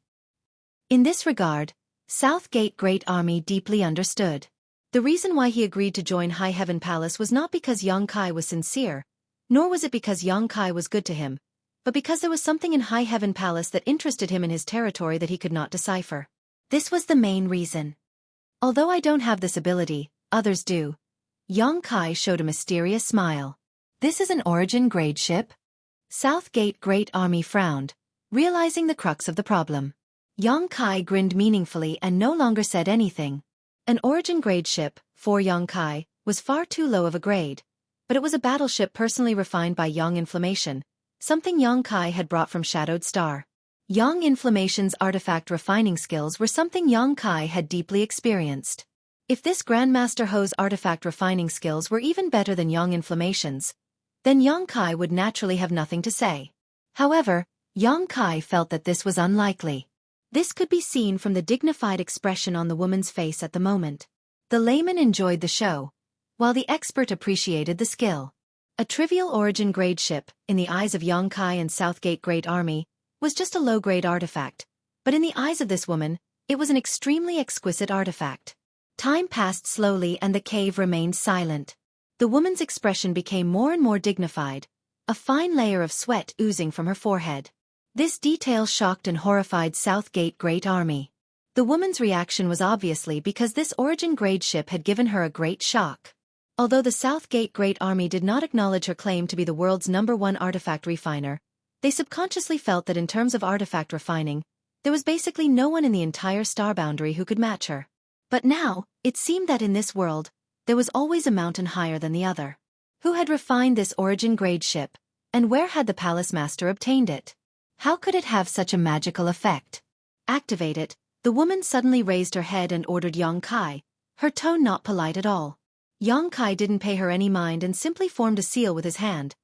In this regard, Southgate Great Army deeply understood. The reason why he agreed to join High Heaven Palace was not because Yang Kai was sincere, nor was it because Yang Kai was good to him, but because there was something in High Heaven Palace that interested him in his territory that he could not decipher. This was the main reason. Although I don't have this ability, others do. Yang Kai showed a mysterious smile. This is an origin grade ship? Southgate Great Army frowned, realizing the crux of the problem. Yang Kai grinned meaningfully and no longer said anything. An origin grade ship, for Yang Kai, was far too low of a grade, but it was a battleship personally refined by Yang Inflammation, something Yang Kai had brought from Shadowed Star. Yang Inflammation's artifact refining skills were something Yang Kai had deeply experienced. If this Grandmaster Ho's artifact refining skills were even better than Yang Inflammation's, then Yang Kai would naturally have nothing to say. However, Yang Kai felt that this was unlikely. This could be seen from the dignified expression on the woman's face at the moment. The layman enjoyed the show, while the expert appreciated the skill. A trivial origin grade ship, in the eyes of Yang Kai and Southgate Great Army, was just a low-grade artifact, but in the eyes of this woman, it was an extremely exquisite artifact. Time passed slowly and the cave remained silent. The woman's expression became more and more dignified, a fine layer of sweat oozing from her forehead. This detail shocked and horrified Southgate Great Army. The woman's reaction was obviously because this origin grade ship had given her a great shock. Although the Southgate Great Army did not acknowledge her claim to be the world's #1 artifact refiner, they subconsciously felt that in terms of artifact refining, there was basically no one in the entire star boundary who could match her. But now, it seemed that in this world, there was always a mountain higher than the other. Who had refined this origin grade ship, and where had the Palace Master obtained it? How could it have such a magical effect? Activate it. The woman suddenly raised her head and ordered Yang Kai, her tone not polite at all. Yang Kai didn't pay her any mind and simply formed a seal with his hand,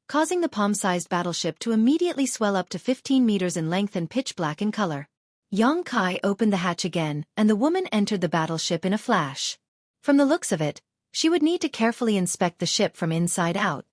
causing the palm-sized battleship to immediately swell up to 15 meters in length and pitch black in color. Yang Kai opened the hatch again, and the woman entered the battleship in a flash. From the looks of it, she would need to carefully inspect the ship from inside out.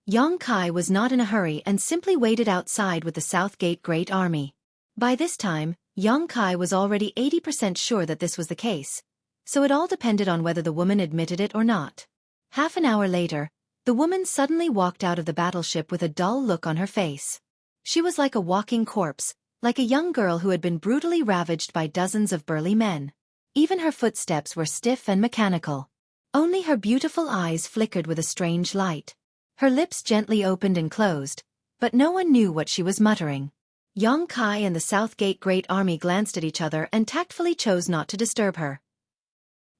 Yang Kai was not in a hurry and simply waited outside with the Southgate Great Army. By this time, Yang Kai was already 80% sure that this was the case, so it all depended on whether the woman admitted it or not. Half an hour later, the woman suddenly walked out of the battleship with a dull look on her face. She was like a walking corpse, like a young girl who had been brutally ravaged by dozens of burly men. Even her footsteps were stiff and mechanical. Only her beautiful eyes flickered with a strange light. Her lips gently opened and closed, but no one knew what she was muttering. Yang Kai and the Southgate Great Army glanced at each other and tactfully chose not to disturb her.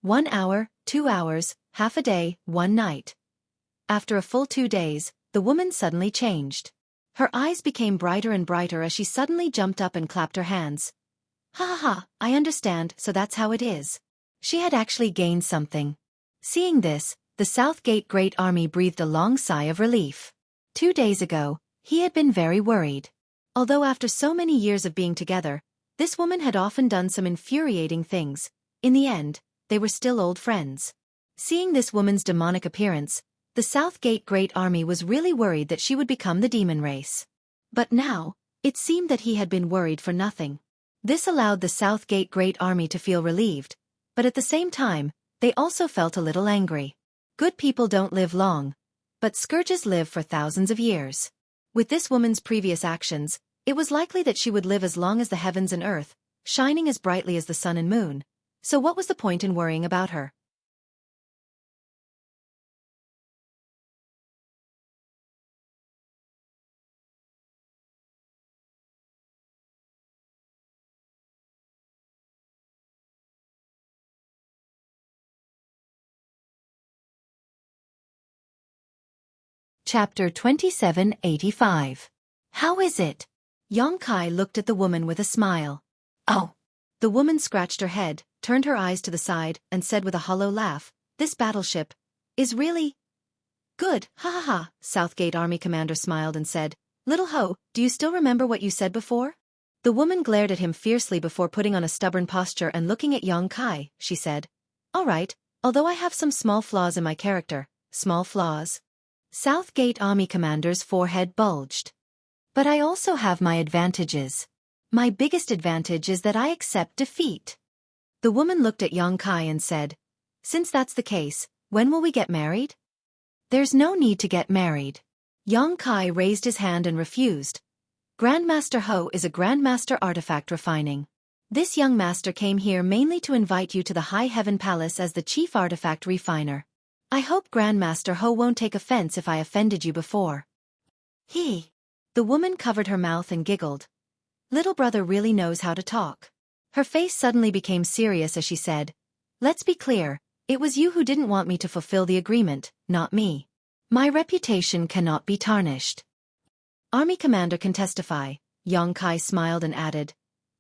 1 hour, 2 hours, half a day, 1 night. After a full 2 days, the woman suddenly changed. Her eyes became brighter and brighter as she suddenly jumped up and clapped her hands. Ha ha ha, I understand, so that's how it is. She had actually gained something. Seeing this, the Southgate Great Army breathed a long sigh of relief. 2 days ago, he had been very worried. Although after so many years of being together, this woman had often done some infuriating things, in the end, they were still old friends. Seeing this woman's demonic appearance, the Southgate Great Army was really worried that she would become the demon race. But now, it seemed that he had been worried for nothing. This allowed the Southgate Great Army to feel relieved, but at the same time, they also felt a little angry. Good people don't live long, but scourges live for thousands of years. With this woman's previous actions, it was likely that she would live as long as the heavens and earth, shining as brightly as the sun and moon. So what was the point in worrying about her? Chapter 2785. How is it? Yang Kai looked at the woman with a smile. Oh. The woman scratched her head, turned her eyes to the side, and said with a hollow laugh, this battleship is really good. Ha ha ha. Southgate Army Commander smiled and said, Little Ho, do you still remember what you said before? The woman glared at him fiercely before putting on a stubborn posture and looking at Yang Kai. She said, All right, although I have some small flaws in my character. Small flaws? Southgate Army Commander's forehead bulged. But I also have my advantages. My biggest advantage is that I accept defeat. The woman looked at Yang Kai and said, Since that's the case, when will we get married? There's no need to get married. Yang Kai raised his hand and refused. Grandmaster Ho is a Grandmaster Artifact Refining. This young master came here mainly to invite you to the High Heaven Palace as the Chief Artifact Refiner. I hope Grandmaster Ho won't take offense if I offended you before. He. The woman covered her mouth and giggled. Little brother really knows how to talk. Her face suddenly became serious as she said, "Let's be clear, it was you who didn't want me to fulfill the agreement, not me. My reputation cannot be tarnished." Army commander can testify, Yang Kai smiled and added.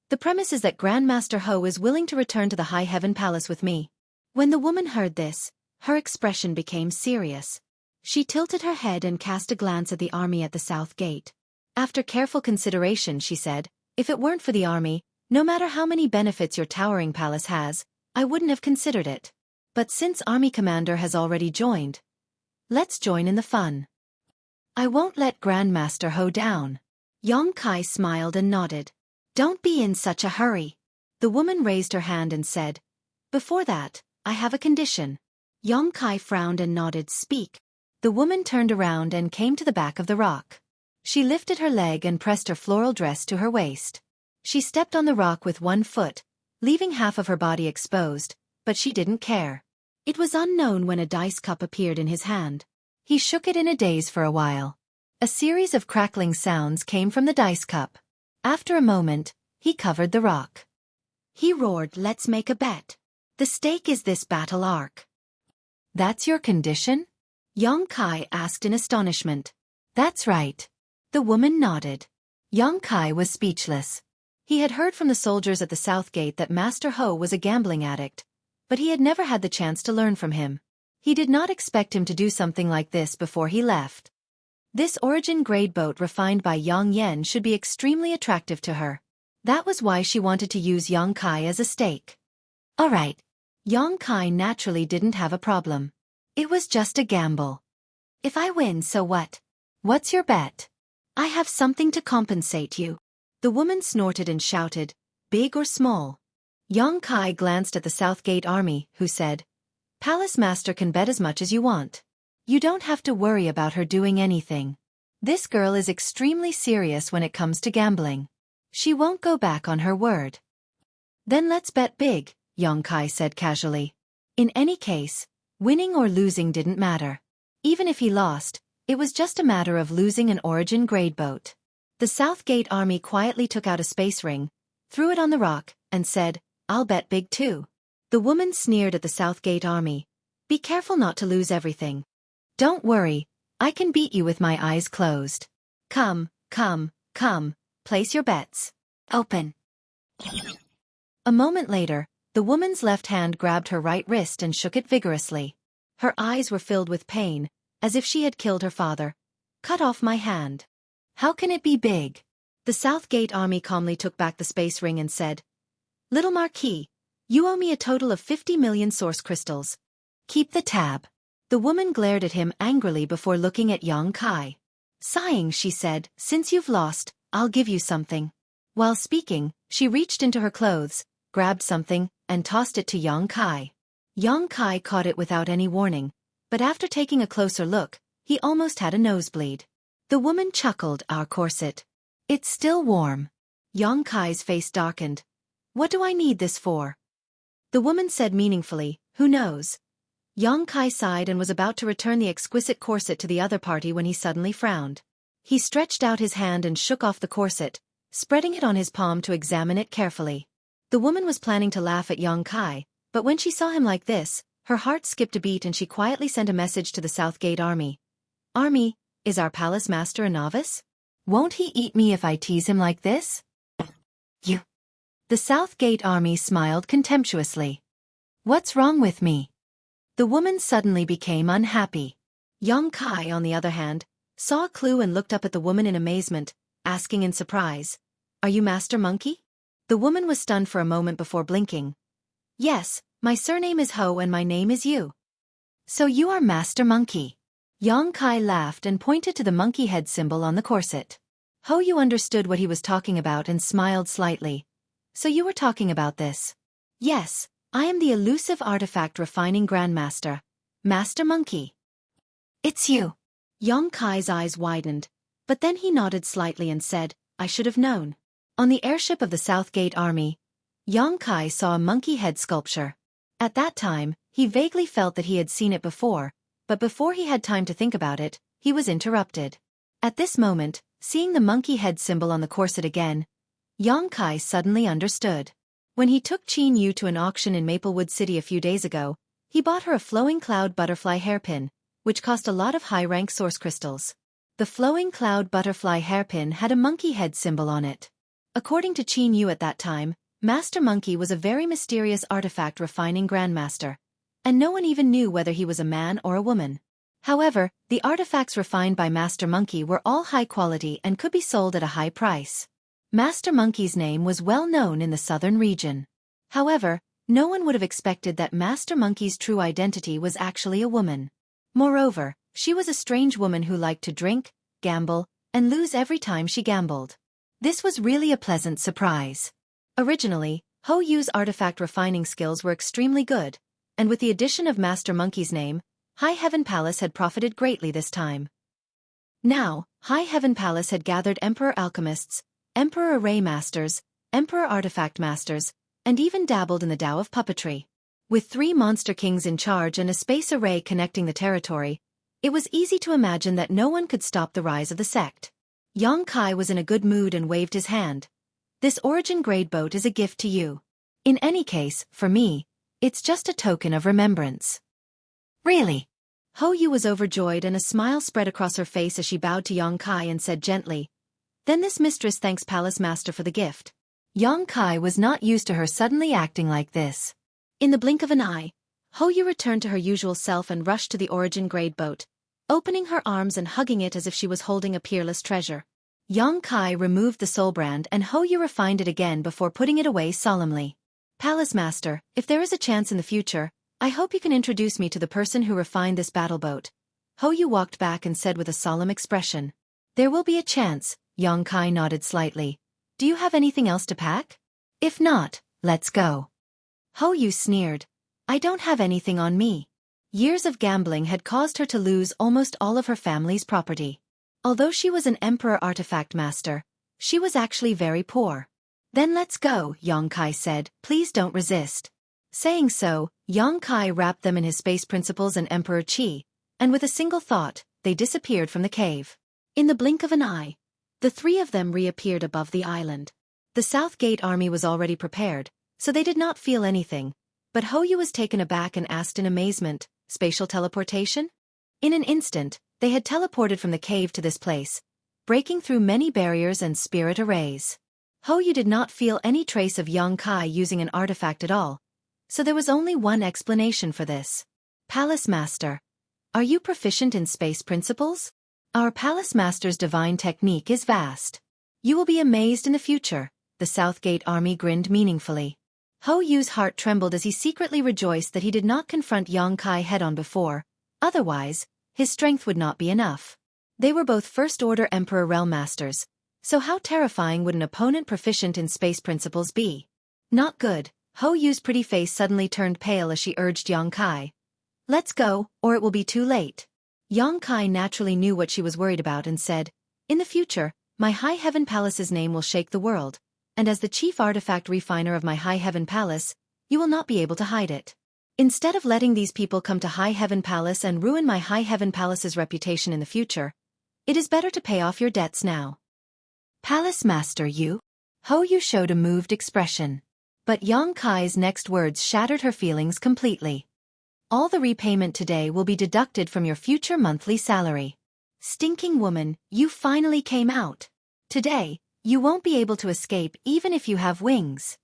The premise is that Grandmaster Ho is willing to return to the High Heaven Palace with me. When the woman heard this, her expression became serious. She tilted her head and cast a glance at the army at the south gate. After careful consideration, she said, "If it weren't for the army, no matter how many benefits your towering palace has, I wouldn't have considered it. But since Army Commander has already joined, let's join in the fun. I won't let Grandmaster Ho down." Yang Kai smiled and nodded. "Don't be in such a hurry." The woman raised her hand and said, "Before that, I have a condition." Yang Kai frowned and nodded. "Speak." The woman turned around and came to the back of the rock. She lifted her leg and pressed her floral dress to her waist. She stepped on the rock with one foot, leaving half of her body exposed, but she didn't care. It was unknown when a dice cup appeared in his hand. He shook it in a daze for a while. A series of crackling sounds came from the dice cup. After a moment, he covered the rock. He roared, "Let's make a bet. The stake is this battle arc." "That's your condition?" Yang Kai asked in astonishment. "That's right." The woman nodded. Yang Kai was speechless. He had heard from the soldiers at the south gate that Master Ho was a gambling addict, but he had never had the chance to learn from him. He did not expect him to do something like this before he left. This origin-grade boat refined by Yang Yen should be extremely attractive to her. That was why she wanted to use Yang Kai as a stake. All right. Yang Kai naturally didn't have a problem. It was just a gamble. If I win, so what? What's your bet? I have something to compensate you. The woman snorted and shouted, "Big or small?" Yang Kai glanced at the South Gate army, who said, "Palace Master can bet as much as you want. You don't have to worry about her doing anything. This girl is extremely serious when it comes to gambling. She won't go back on her word." "Then let's bet big," Yang Kai said casually. In any case, winning or losing didn't matter. Even if he lost, it was just a matter of losing an origin-grade boat. The South Gate army quietly took out a space ring, threw it on the rock, and said, "I'll bet big too." The woman sneered at the South Gate army. "Be careful not to lose everything. Don't worry, I can beat you with my eyes closed. Come, place your bets. Open." A moment later, the woman's left hand grabbed her right wrist and shook it vigorously. Her eyes were filled with pain, as if she had killed her father. "Cut off my hand. How can it be big?" The South Gate army calmly took back the space ring and said, "Little Marquis, you owe me a total of 50 million source crystals. Keep the tab." The woman glared at him angrily before looking at Yang Kai. Sighing, she said, "Since you've lost, I'll give you something." While speaking, she reached into her clothes, grabbed something, and tossed it to Yang Kai. Yang Kai caught it without any warning, but after taking a closer look, he almost had a nosebleed. The woman chuckled, "Our corset. It's still warm." Yang Kai's face darkened. "What do I need this for?" The woman said meaningfully, "Who knows?" Yang Kai sighed and was about to return the exquisite corset to the other party when he suddenly frowned. He stretched out his hand and shook off the corset, spreading it on his palm to examine it carefully. The woman was planning to laugh at Yang Kai, but when she saw him like this, her heart skipped a beat and she quietly sent a message to the South Gate army. "Army, is our palace master a novice? Won't he eat me if I tease him like this?" "You." The South Gate army smiled contemptuously. "What's wrong with me?" The woman suddenly became unhappy. Yang Kai, on the other hand, saw a clue and looked up at the woman in amazement, asking in surprise, "Are you Master Monkey?" The woman was stunned for a moment before blinking. "Yes, my surname is Ho and my name is Yu." "So you are Master Monkey." Yang Kai laughed and pointed to the monkey head symbol on the corset. Ho Yu understood what he was talking about and smiled slightly. "So you were talking about this?" "Yes, I am the elusive artifact refining Grandmaster, Master Monkey. It's you. Yong Kai's eyes widened, but then he nodded slightly and said, I should have known. On the airship of the Southgate Army, Yong Kai saw a monkey head sculpture. At that time, he vaguely felt that he had seen it before, but before he had time to think about it, he was interrupted. At this moment, seeing the monkey head symbol on the corset again, Yong Kai suddenly understood. When he took Qin Yu to an auction in Maplewood City a few days ago, he bought her a flowing cloud butterfly hairpin, which cost a lot of high-rank source crystals. The flowing cloud butterfly hairpin had a monkey head symbol on it. According to Qin Yu at that time, Master Monkey was a very mysterious artifact refining Grandmaster, and no one even knew whether he was a man or a woman. However, the artifacts refined by Master Monkey were all high quality and could be sold at a high price. Master Monkey's name was well known in the southern region. However, no one would have expected that Master Monkey's true identity was actually a woman. Moreover, she was a strange woman who liked to drink, gamble, and lose every time she gambled. This was really a pleasant surprise. Originally, Ho Yu's artifact refining skills were extremely good, and with the addition of Master Monkey's name, High Heaven Palace had profited greatly this time. Now, High Heaven Palace had gathered Emperor Alchemists, Emperor Array Masters, Emperor Artifact Masters, and even dabbled in the Tao of Puppetry. With 3 Monster Kings in charge and a space array connecting the territory, it was easy to imagine that no one could stop the rise of the sect. Yong Kai was in a good mood and waved his hand. This Origin Grade boat is a gift to you. In any case, for me, it's just a token of remembrance. Really? Ho Yu was overjoyed and a smile spread across her face as she bowed to Yong Kai and said gently, Then this mistress thanks Palace Master for the gift. Yong Kai was not used to her suddenly acting like this. In the blink of an eye, Ho Yu returned to her usual self and rushed to the Origin Grade boat, opening her arms and hugging it as if she was holding a peerless treasure. Yong Kai removed the soul brand and Ho Yu refined it again before putting it away solemnly. Palace Master, if there is a chance in the future, I hope you can introduce me to the person who refined this battle boat. Ho Yu walked back and said with a solemn expression. There will be a chance, Yong Kai nodded slightly. Do you have anything else to pack? If not, let's go. Ho Yu sneered. I don't have anything on me. Years of gambling had caused her to lose almost all of her family's property. Although she was an Emperor Artifact Master, she was actually very poor. Then let's go, Yong Kai said, please don't resist. Saying so, Yong Kai wrapped them in his space principles and Emperor Qi, and with a single thought, they disappeared from the cave. In the blink of an eye, the 3 of them reappeared above the island. The Southgate Army was already prepared, so they did not feel anything, but Ho Yu was taken aback and asked in amazement, spatial teleportation? In an instant, they had teleported from the cave to this place, breaking through many barriers and spirit arrays. Ho Yu did not feel any trace of Yong Kai using an artifact at all, so there was only one explanation for this. Palace Master, are you proficient in space principles? Our Palace Master's divine technique is vast. You will be amazed in the future, the Southgate Army grinned meaningfully. Ho Yu's heart trembled as he secretly rejoiced that he did not confront Yong Kai head-on before, otherwise, his strength would not be enough. They were both First-Order Emperor Realm Masters, so how terrifying would an opponent proficient in space principles be? Not good. Ho Yu's pretty face suddenly turned pale as she urged Yong Kai. Let's go, or it will be too late. Yong Kai naturally knew what she was worried about and said, In the future, my High Heaven Palace's name will shake the world, and as the chief artifact refiner of my High Heaven Palace, you will not be able to hide it. Instead of letting these people come to High Heaven Palace and ruin my High Heaven Palace's reputation in the future, it is better to pay off your debts now. Palace Master Yu? Ho Yu showed a moved expression. But Yong Kai's next words shattered her feelings completely. All the repayment today will be deducted from your future monthly salary. Stinking woman, you finally came out. Today, you won't be able to escape even if you have wings.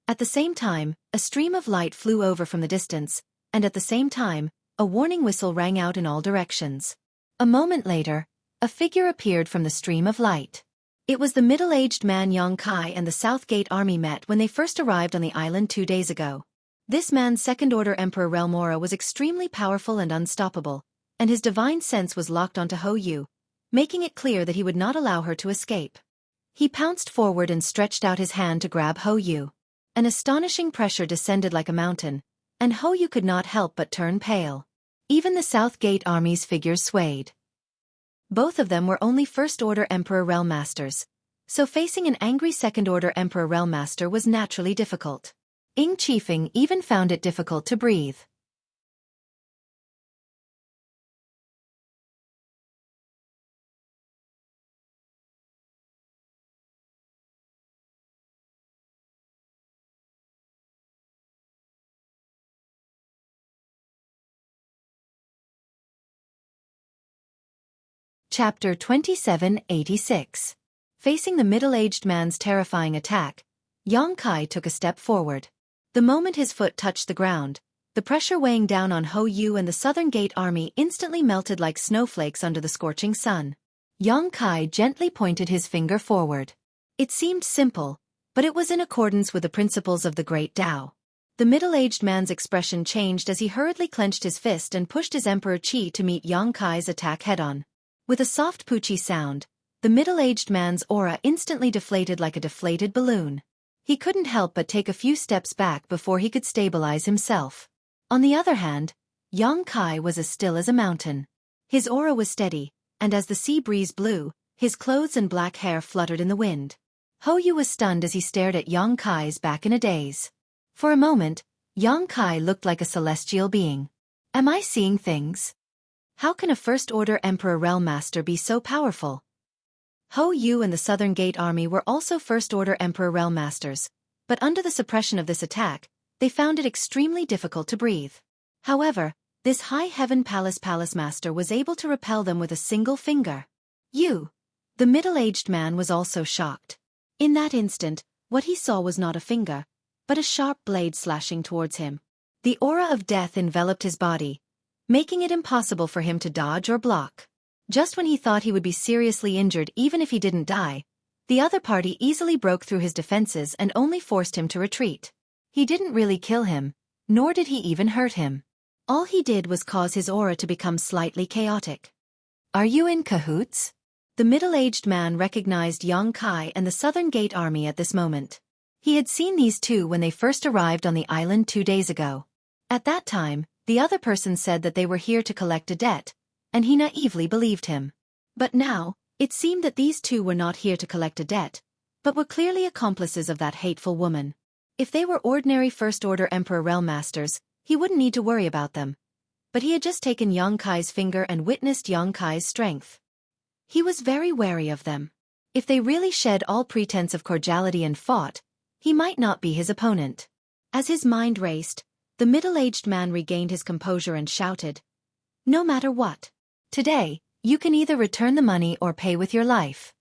At the same time, a stream of light flew over from the distance, and at the same time, a warning whistle rang out in all directions. A moment later, a figure appeared from the stream of light. It was the middle-aged man Yong Kai and the Southgate Army met when they first arrived on the island 2 days ago. This man's second-order Emperor Relmora was extremely powerful and unstoppable, and his divine sense was locked onto Ho Yu, making it clear that he would not allow her to escape. He pounced forward and stretched out his hand to grab Ho Yu. An astonishing pressure descended like a mountain, and Hou Yu could not help but turn pale. Even the South Gate army's figures swayed. Both of them were only First-Order Emperor Realm Masters, so facing an angry Second-Order Emperor Realm Master was naturally difficult. Ying Qifeng even found it difficult to breathe. Chapter 2786. Facing the middle-aged man's terrifying attack, Yang Kai took a step forward. The moment his foot touched the ground, the pressure weighing down on Hou Yu and the Southern Gate army instantly melted like snowflakes under the scorching sun. Yang Kai gently pointed his finger forward. It seemed simple, but it was in accordance with the principles of the Great Tao. The middle-aged man's expression changed as he hurriedly clenched his fist and pushed his Emperor Qi to meet Yang Kai's attack head-on. With a soft poochie sound, the middle-aged man's aura instantly deflated like a deflated balloon. He couldn't help but take a few steps back before he could stabilize himself. On the other hand, Yang Kai was as still as a mountain. His aura was steady, and as the sea breeze blew, his clothes and black hair fluttered in the wind. Hou Yu was stunned as he stared at Yang Kai's back in a daze. For a moment, Yang Kai looked like a celestial being. Am I seeing things? How can a First-Order Emperor Realm Master be so powerful? Hou Yu and the Southern Gate army were also First-Order Emperor Realm Masters, but under the suppression of this attack, they found it extremely difficult to breathe. However, this High Heaven Palace Master was able to repel them with a single finger. You! The middle-aged man was also shocked. In that instant, what he saw was not a finger, but a sharp blade slashing towards him. The aura of death enveloped his body, making it impossible for him to dodge or block. Just when he thought he would be seriously injured even if he didn't die, the other party easily broke through his defenses and only forced him to retreat. He didn't really kill him, nor did he even hurt him. All he did was cause his aura to become slightly chaotic. Are you in cahoots? The middle-aged man recognized Yang Kai and the Southern Gate army at this moment. He had seen these two when they first arrived on the island 2 days ago. At that time, the other person said that they were here to collect a debt, and he naively believed him. But now, it seemed that these two were not here to collect a debt, but were clearly accomplices of that hateful woman. If they were ordinary First-Order Emperor Realm Masters, he wouldn't need to worry about them. But he had just taken Yang Kai's finger and witnessed Yang Kai's strength. He was very wary of them. If they really shed all pretense of cordiality and fought, he might not be his opponent. As his mind raced, the middle-aged man regained his composure and shouted, "No matter what. Today, you can either return the money or pay with your life."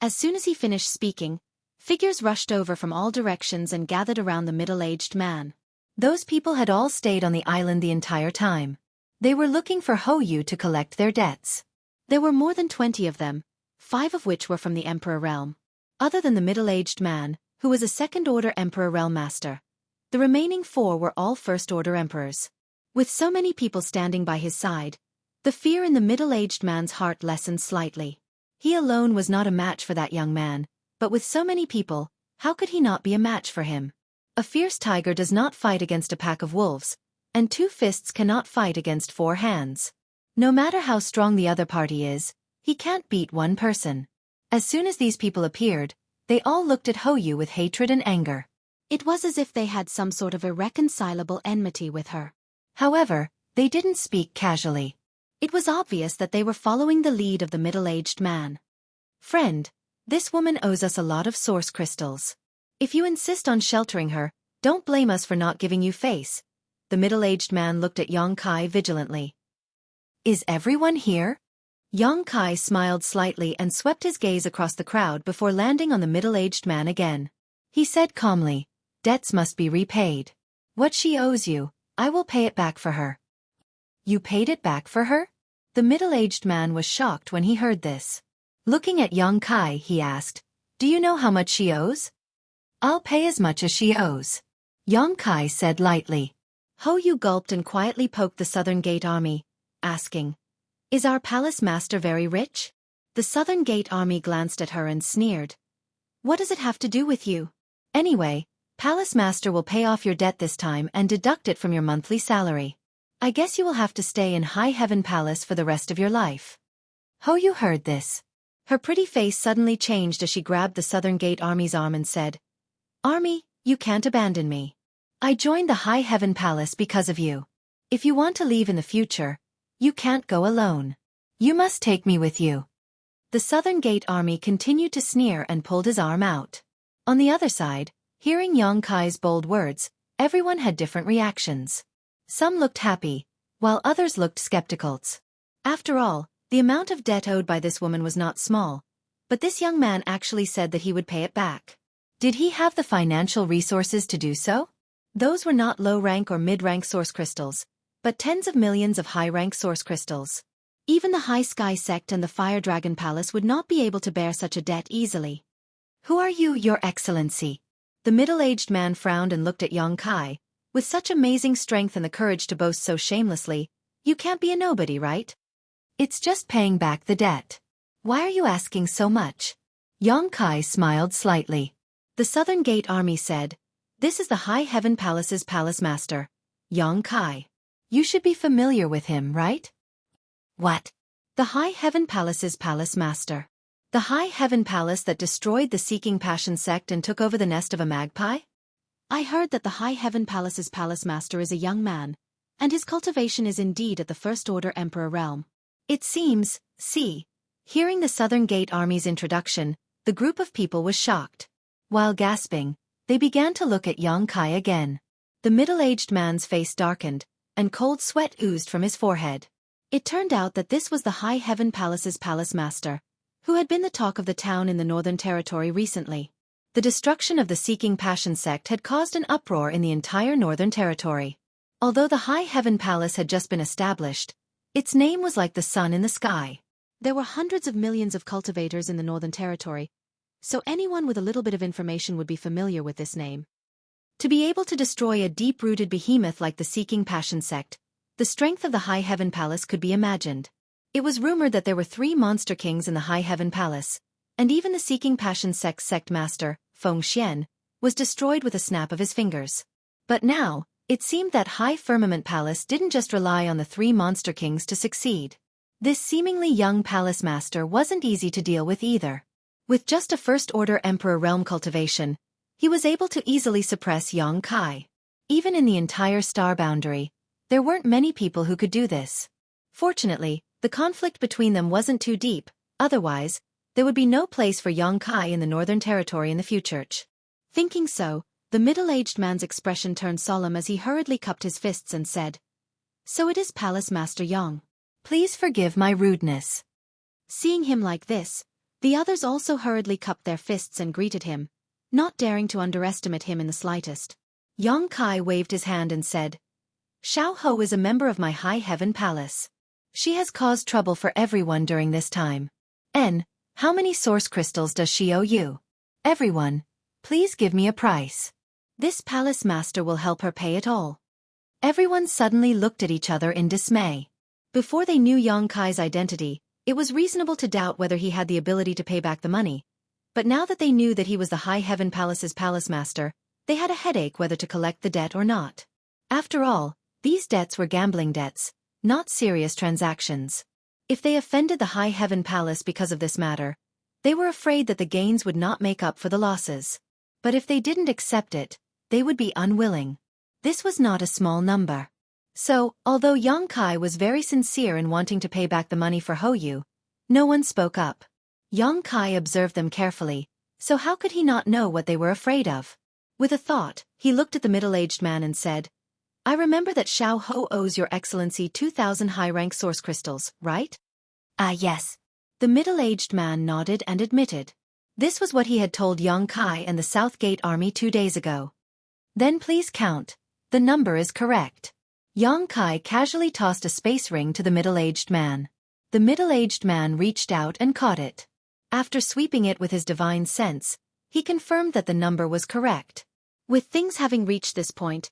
As soon as he finished speaking, figures rushed over from all directions and gathered around the middle-aged man. Those people had all stayed on the island the entire time. They were looking for Hou Yu to collect their debts. There were more than 20 of them, 5 of which were from the Emperor Realm. Other than the middle-aged man, who was a Second-Order Emperor Realm Master, the remaining 4 were all First-Order Emperors. With so many people standing by his side, the fear in the middle-aged man's heart lessened slightly. He alone was not a match for that young man, but with so many people, how could he not be a match for him? A fierce tiger does not fight against a pack of wolves, and 2 fists cannot fight against 4 hands. No matter how strong the other party is, he can't beat one person. As soon as these people appeared, they all looked at Hou Yu with hatred and anger. It was as if they had some sort of irreconcilable enmity with her. However, they didn't speak casually. It was obvious that they were following the lead of the middle-aged man. "Friend, this woman owes us a lot of source crystals. If you insist on sheltering her, don't blame us for not giving you face." The middle-aged man looked at Yang Kai vigilantly. "Is everyone here?" Yang Kai smiled slightly and swept his gaze across the crowd before landing on the middle-aged man again. He said calmly, "Debts must be repaid. What she owes you, I will pay it back for her." "You paid it back for her?" The middle-aged man was shocked when he heard this. Looking at Yang Kai, he asked, "Do you know how much she owes?" "I'll pay as much as she owes," Yang Kai said lightly. Hou Yu gulped and quietly poked the Southern Gate army, asking, "Is our palace master very rich?" The Southern Gate army glanced at her and sneered. "What does it have to do with you? Anyway, Palace Master will pay off your debt this time and deduct it from your monthly salary. I guess you will have to stay in High Heaven Palace for the rest of your life. Yu heard this. Her pretty face suddenly changed as she grabbed the Southern Gate Army's arm and said, "Army, you can't abandon me. I joined the High Heaven Palace because of you. If you want to leave in the future, you can't go alone. You must take me with you." The Southern Gate Army continued to sneer and pulled his arm out. On the other side, hearing Yang Kai's bold words, everyone had different reactions. Some looked happy, while others looked skeptical. After all, the amount of debt owed by this woman was not small, but this young man actually said that he would pay it back. Did he have the financial resources to do so? Those were not low-rank or mid-rank source crystals, but tens of millions of high-rank source crystals. Even the High Sky Sect and the Fire Dragon Palace would not be able to bear such a debt easily. "Who are you, Your Excellency?" The middle-aged man frowned and looked at Yang Kai. "With such amazing strength and the courage to boast so shamelessly, you can't be a nobody, right? It's just paying back the debt. Why are you asking so much?" Yang Kai smiled slightly. The Southern Gate Army said, "This is the High Heaven Palace's Palace Master, Yang Kai. You should be familiar with him, right?" "What? The High Heaven Palace's Palace Master? The High Heaven Palace that destroyed the Seeking Passion sect and took over the nest of a magpie? I heard that the High Heaven Palace's Palace Master is a young man, and his cultivation is indeed at the First Order Emperor realm. It seems, see." Hearing the Southern Gate Army's introduction, the group of people was shocked. While gasping, they began to look at Yang Kai again. The middle-aged man's face darkened, and cold sweat oozed from his forehead. It turned out that this was the High Heaven Palace's Palace Master, who had been the talk of the town in the Northern Territory recently. The destruction of the Seeking Passion sect had caused an uproar in the entire Northern Territory. Although the High Heaven Palace had just been established, its name was like the sun in the sky. There were hundreds of millions of cultivators in the Northern Territory, so anyone with a little bit of information would be familiar with this name. To be able to destroy a deep-rooted behemoth like the Seeking Passion sect, the strength of the High Heaven Palace could be imagined. It was rumored that there were 3 monster kings in the High Heaven Palace, and even the Seeking Passion sect's sect master, Feng Xian, was destroyed with a snap of his fingers. But now, it seemed that High Firmament Palace didn't just rely on the 3 monster kings to succeed. This seemingly young palace master wasn't easy to deal with either. With just a First Order Emperor realm cultivation, he was able to easily suppress Yang Kai. Even in the entire star boundary, there weren't many people who could do this. Fortunately, the conflict between them wasn't too deep, otherwise, there would be no place for Yang Kai in the Northern Territory in the future. Thinking so, the middle-aged man's expression turned solemn as he hurriedly cupped his fists and said, "So it is Palace Master Yang. Please forgive my rudeness." Seeing him like this, the others also hurriedly cupped their fists and greeted him, not daring to underestimate him in the slightest. Yang Kai waved his hand and said, "Xiao Ho is a member of my High Heaven Palace. She has caused trouble for everyone during this time. How many source crystals does she owe you? Everyone, please give me a price. This palace master will help her pay it all." Everyone suddenly looked at each other in dismay. Before they knew Yang Kai's identity, it was reasonable to doubt whether he had the ability to pay back the money. But now that they knew that he was the High Heaven Palace's palace master, they had a headache whether to collect the debt or not. After all, these debts were gambling debts, not serious transactions. If they offended the High Heaven Palace because of this matter, they were afraid that the gains would not make up for the losses. But if they didn't accept it, they would be unwilling. This was not a small number. So, although Yang Kai was very sincere in wanting to pay back the money for Yu, no one spoke up. Yang Kai observed them carefully, so how could he not know what they were afraid of? With a thought, he looked at the middle-aged man and said, "I remember that Xiao Ho owes Your Excellency 2,000 high-rank source crystals, right?" "Ah, yes." The middle-aged man nodded and admitted. This was what he had told Yang Kai and the South Gate Army 2 days ago. "Then please count. The number is correct." Yang Kai casually tossed a space ring to the middle-aged man. The middle-aged man reached out and caught it. After sweeping it with his divine sense, he confirmed that the number was correct. With things having reached this point,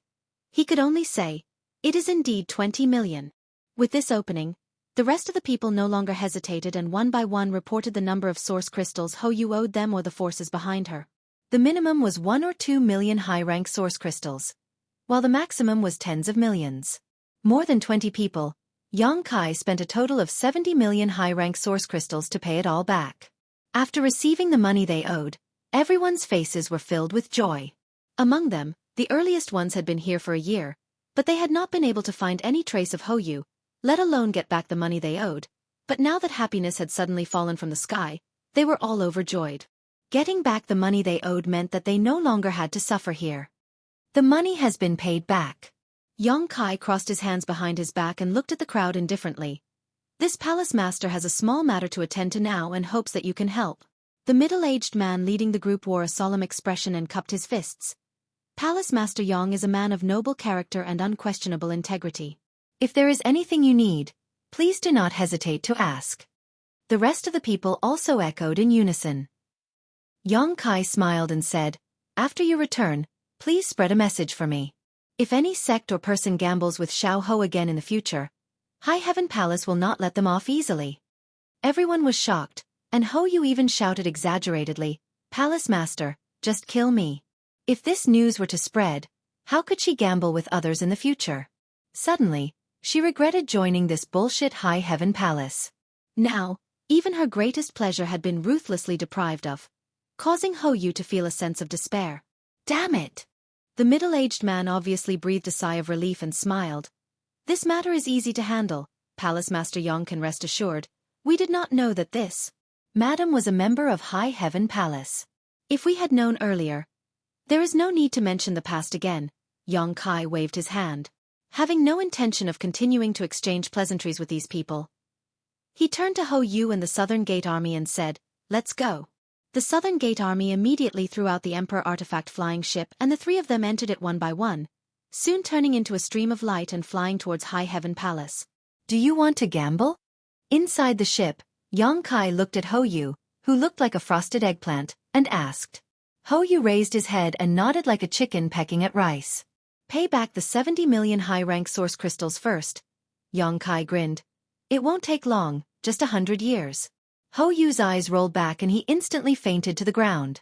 he could only say, "It is indeed 20 million. With this opening, the rest of the people no longer hesitated and one by one reported the number of source crystals Yu owed them or the forces behind her. The minimum was 1 or 2 million high-rank source crystals, while the maximum was tens of millions. More than 20 people, Yang Kai spent a total of 70 million high-rank source crystals to pay it all back. After receiving the money they owed, everyone's faces were filled with joy. Among them, the earliest ones had been here for a year, but they had not been able to find any trace of Hou, let alone get back the money they owed. But now that happiness had suddenly fallen from the sky, they were all overjoyed. Getting back the money they owed meant that they no longer had to suffer here. The money has been paid back. Yang Kai crossed his hands behind his back and looked at the crowd indifferently. This palace master has a small matter to attend to now and hopes that you can help. The middle-aged man leading the group wore a solemn expression and cupped his fists. Palace Master Yang is a man of noble character and unquestionable integrity. If there is anything you need, please do not hesitate to ask. The rest of the people also echoed in unison. Yang Kai smiled and said, "After your return, please spread a message for me. If any sect or person gambles with Xiao Hou again in the future, High Heaven Palace will not let them off easily." Everyone was shocked, and Hou even shouted exaggeratedly, "Palace Master, just kill me." If this news were to spread, how could she gamble with others in the future? Suddenly, she regretted joining this bullshit High Heaven Palace. Now, even her greatest pleasure had been ruthlessly deprived of, causing Hou to feel a sense of despair. Damn it! The middle-aged man obviously breathed a sigh of relief and smiled. "This matter is easy to handle, Palace Master Yang can rest assured. We did not know that this madam was a member of High Heaven Palace. If we had known earlier, there is no need to mention the past again." Yang Kai waved his hand. Having no intention of continuing to exchange pleasantries with these people, he turned to Hou and the Southern Gate Army and said, "Let's go." The Southern Gate Army immediately threw out the Emperor artifact flying ship and the three of them entered it one by one, soon turning into a stream of light and flying towards High Heaven Palace. "Do you want to gamble?" Inside the ship, Yang Kai looked at Hou, who looked like a frosted eggplant, and asked. Hou raised his head and nodded like a chicken pecking at rice. "Pay back the 70 million high-rank source crystals first." Yang Kai grinned. "It won't take long, just 100 years. Hou's eyes rolled back and he instantly fainted to the ground.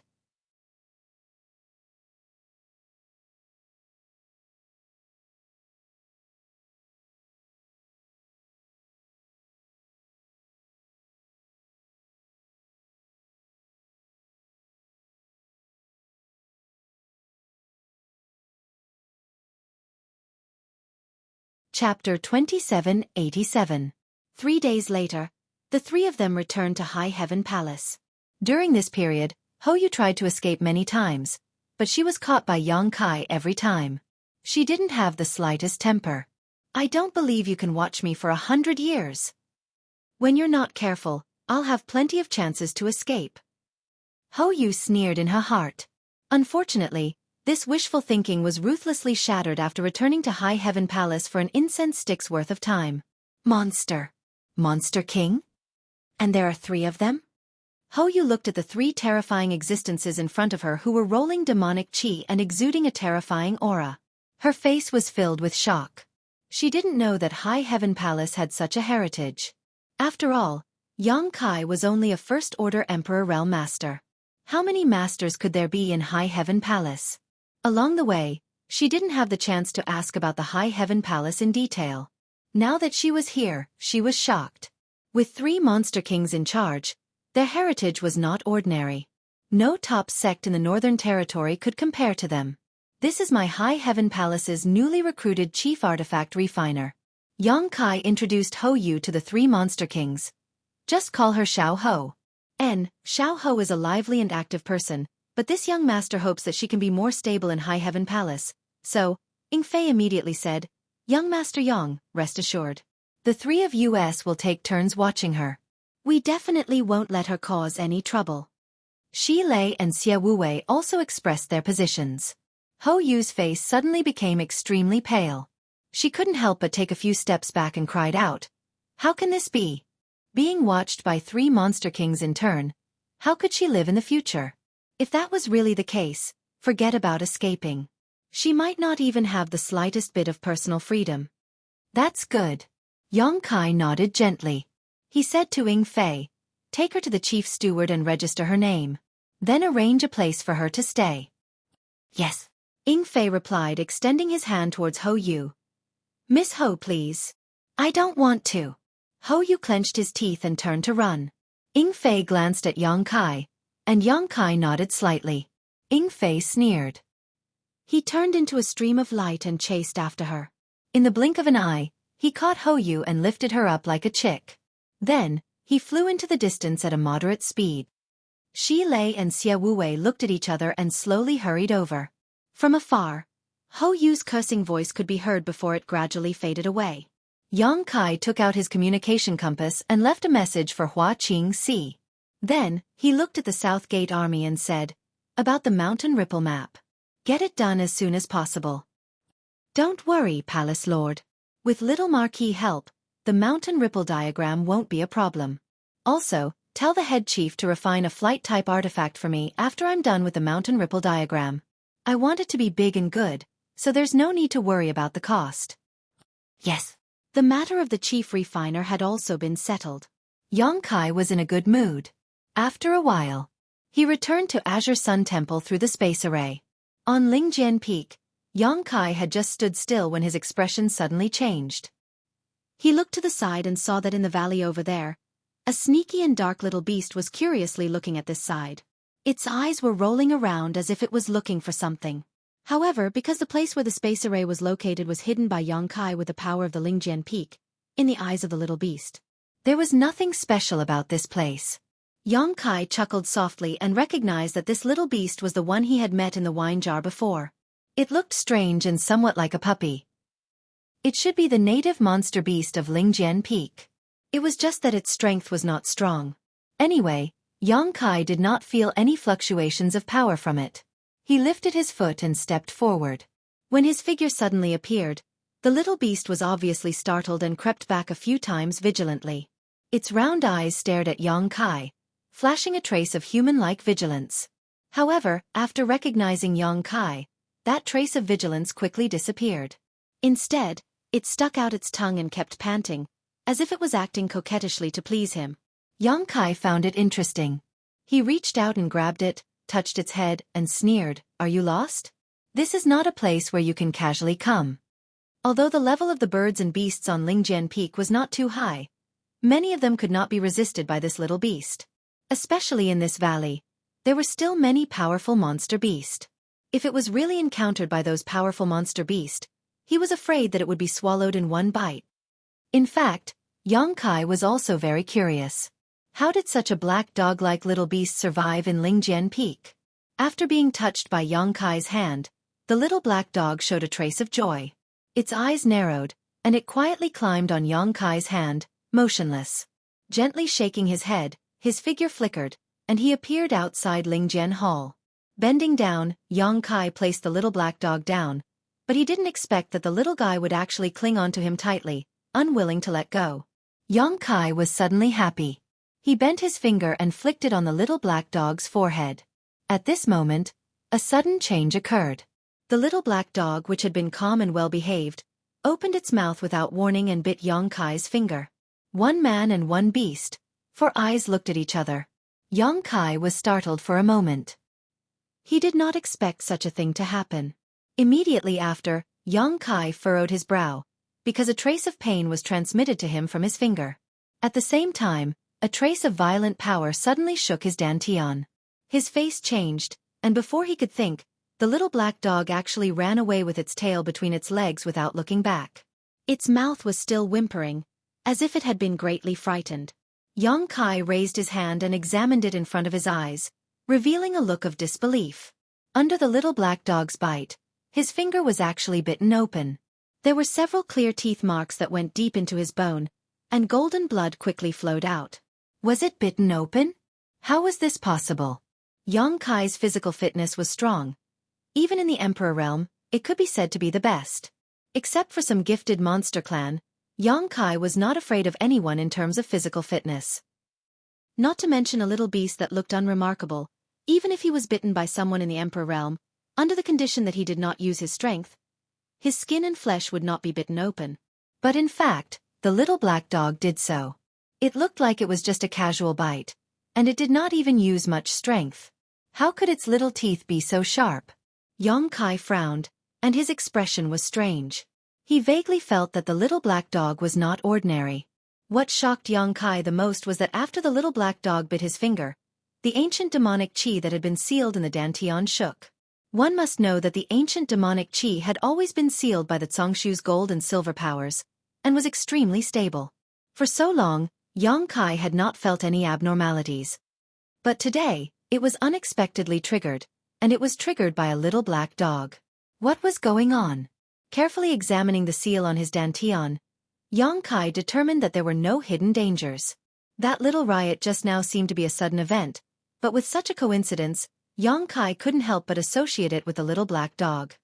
Chapter 2787. 3 days later, the three of them returned to High Heaven Palace. During this period, Hou tried to escape many times, but she was caught by Yang Kai every time. She didn't have the slightest temper. "I don't believe you can watch me for 100 years. When you're not careful, I'll have plenty of chances to escape." Hou sneered in her heart. Unfortunately, this wishful thinking was ruthlessly shattered after returning to High Heaven Palace for an incense stick's worth of time. Monster. Monster King? And there are 3 of them? Hou looked at the 3 terrifying existences in front of her who were rolling demonic chi and exuding a terrifying aura. Her face was filled with shock. She didn't know that High Heaven Palace had such a heritage. After all, Yang Kai was only a first-order Emperor Realm Master. How many masters could there be in High Heaven Palace? Along the way, she didn't have the chance to ask about the High Heaven Palace in detail. Now that she was here, she was shocked. With 3 monster kings in charge, their heritage was not ordinary. No top sect in the Northern Territory could compare to them. "This is my High Heaven Palace's newly recruited chief artifact refiner." Yang Kai introduced Hou to the 3 monster kings. "Just call her Xiao Hou." Xiao Hou is a lively and active person, but this young master hopes that she can be more stable in High Heaven Palace. So, Fei immediately said, "Young Master Yang, rest assured. The 3 of us will take turns watching her. We definitely won't let her cause any trouble." Shi Lei and Xie Wuwei also expressed their positions. Hou's face suddenly became extremely pale. She couldn't help but take a few steps back and cried out, "How can this be? Being watched by 3 monster kings in turn, how could she live in the future? If that was really the case, forget about escaping. She might not even have the slightest bit of personal freedom." "That's good." Yang Kai nodded gently. He said to Fei, "Take her to the chief steward and register her name." Then arrange a place for her to stay. Yes. Ing Fei replied, extending his hand towards Hou Yu. Miss Ho, please. I don't want to. Hou Yu clenched his teeth and turned to run. Ing Fei glanced at Yang Kai, and Yang Kai nodded slightly. Ing Fei sneered. He turned into a stream of light and chased after her. In the blink of an eye, he caught Hou Yu and lifted her up like a chick. Then, he flew into the distance at a moderate speed. Shi Lei and Xie Wuwei looked at each other and slowly hurried over. From afar, Hou Yu's cursing voice could be heard before it gradually faded away. Yang Kai took out his communication compass and left a message for Hua Qing Si. Then, he looked at the South Gate army and said, about the mountain ripple map. Get it done as soon as possible. Don't worry, Palace Lord. With little Marquis help, the mountain ripple diagram won't be a problem. Also, tell the head chief to refine a flight-type artifact for me after I'm done with the mountain ripple diagram. I want it to be big and good, so there's no need to worry about the cost. Yes. The matter of the chief refiner had also been settled. Yang Kai was in a good mood. After a while, he returned to Azure Sun Temple through the space array. On Lingjian Peak, Yang Kai had just stood still when his expression suddenly changed. He looked to the side and saw that in the valley over there, a sneaky and dark little beast was curiously looking at this side. Its eyes were rolling around as if it was looking for something. However, because the place where the space array was located was hidden by Yang Kai with the power of the Lingjian Peak, in the eyes of the little beast, there was nothing special about this place. Yang Kai chuckled softly and recognized that this little beast was the one he had met in the wine jar before. It looked strange and somewhat like a puppy. It should be the native monster beast of Lingjian Peak. It was just that its strength was not strong. Anyway, Yang Kai did not feel any fluctuations of power from it. He lifted his foot and stepped forward. When his figure suddenly appeared, the little beast was obviously startled and crept back a few times vigilantly. Its round eyes stared at Yang Kai, flashing a trace of human-like vigilance. However, after recognizing Yang Kai, that trace of vigilance quickly disappeared. Instead, it stuck out its tongue and kept panting, as if it was acting coquettishly to please him. Yang Kai found it interesting. He reached out and grabbed it, touched its head, and sneered, "Are you lost? This is not a place where you can casually come." Although the level of the birds and beasts on Lingjian Peak was not too high, many of them could not be resisted by this little beast. Especially in this valley, there were still many powerful monster beasts. If it was really encountered by those powerful monster beasts, he was afraid that it would be swallowed in one bite. In fact, Yang Kai was also very curious. How did such a black dog-like little beast survive in Lingjian Peak? After being touched by Yang Kai's hand, the little black dog showed a trace of joy. Its eyes narrowed, and it quietly climbed on Yang Kai's hand, motionless. Gently shaking his head, his figure flickered, and he appeared outside Lingjian Hall. Bending down, Yang Kai placed the little black dog down, but he didn't expect that the little guy would actually cling onto him tightly, unwilling to let go. Yang Kai was suddenly happy. He bent his finger and flicked it on the little black dog's forehead. At this moment, a sudden change occurred. The little black dog, which had been calm and well-behaved, opened its mouth without warning and bit Yang Kai's finger. One man and one beast, for eyes looked at each other. Yang Kai was startled for a moment. He did not expect such a thing to happen. Immediately after, Yang Kai furrowed his brow, because a trace of pain was transmitted to him from his finger. At the same time, a trace of violent power suddenly shook his dantian. His face changed, and before he could think, the little black dog actually ran away with its tail between its legs without looking back. Its mouth was still whimpering, as if it had been greatly frightened. Yang Kai raised his hand and examined it in front of his eyes, revealing a look of disbelief. Under the little black dog's bite, his finger was actually bitten open. There were several clear teeth marks that went deep into his bone, and golden blood quickly flowed out. Was it bitten open? How was this possible? Yang Kai's physical fitness was strong. Even in the Emperor realm, it could be said to be the best. Except for some gifted monster clan, Yang Kai was not afraid of anyone in terms of physical fitness. Not to mention a little beast that looked unremarkable, even if he was bitten by someone in the Emperor realm, under the condition that he did not use his strength, his skin and flesh would not be bitten open. But in fact, the little black dog did so. It looked like it was just a casual bite, and it did not even use much strength. How could its little teeth be so sharp? Yongkai frowned, and his expression was strange. He vaguely felt that the little black dog was not ordinary. What shocked Yongkai the most was that after the little black dog bit his finger, the ancient demonic qi that had been sealed in the dantian shook. One must know that the ancient demonic qi had always been sealed by the Zongshu's gold and silver powers, and was extremely stable. For so long, Yongkai had not felt any abnormalities. But today, it was unexpectedly triggered, and it was triggered by a little black dog. What was going on? Carefully examining the seal on his dantian, Yongkai determined that there were no hidden dangers. That little riot just now seemed to be a sudden event, but with such a coincidence, Yongkai couldn't help but associate it with the little black dog.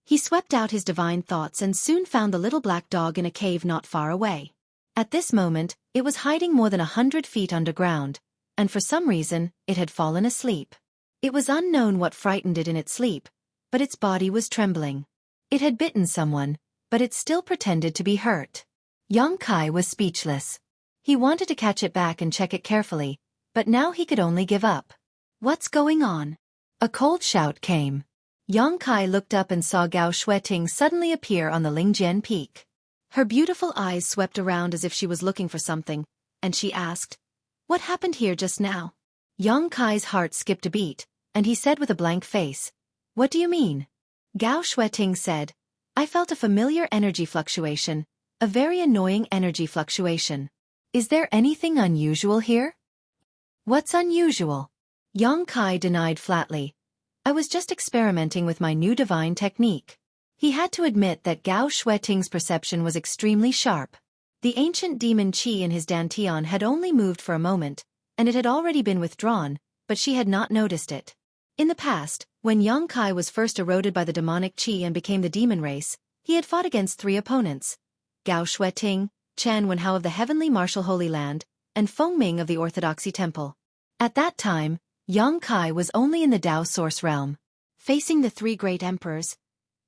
He swept out his divine thoughts and soon found the little black dog in a cave not far away. At this moment, it was hiding more than 100 feet underground, and for some reason, it had fallen asleep. It was unknown what frightened it in its sleep, but its body was trembling. It had bitten someone, but it still pretended to be hurt. Yongkai was speechless. He wanted to catch it back and check it carefully, but now he could only give up. What's going on? A cold shout came. Yongkai looked up and saw Gao Xueqi suddenly appear on the Lingjian peak. Her beautiful eyes swept around as if she was looking for something, and she asked, "What happened here just now?" Yongkai's heart skipped a beat, and he said with a blank face, "What do you mean?" Gao Xueqi said, "I felt a familiar energy fluctuation, a very annoying energy fluctuation. Is there anything unusual here?" "What's unusual?" Yongkai denied flatly. "I was just experimenting with my new divine technique." He had to admit that Gao Xueqing's perception was extremely sharp. The ancient demon qi in his dantian had only moved for a moment, and it had already been withdrawn, but she had not noticed it. In the past, when Yongkai was first eroded by the demonic qi and became the demon race, he had fought against 3 opponents: Gao Xueqing, Chen Wenhao of the Heavenly Martial Holy Land, and Feng Ming of the Orthodoxy Temple. At that time, Yongkai was only in the Dao Source realm. Facing the 3 great emperors,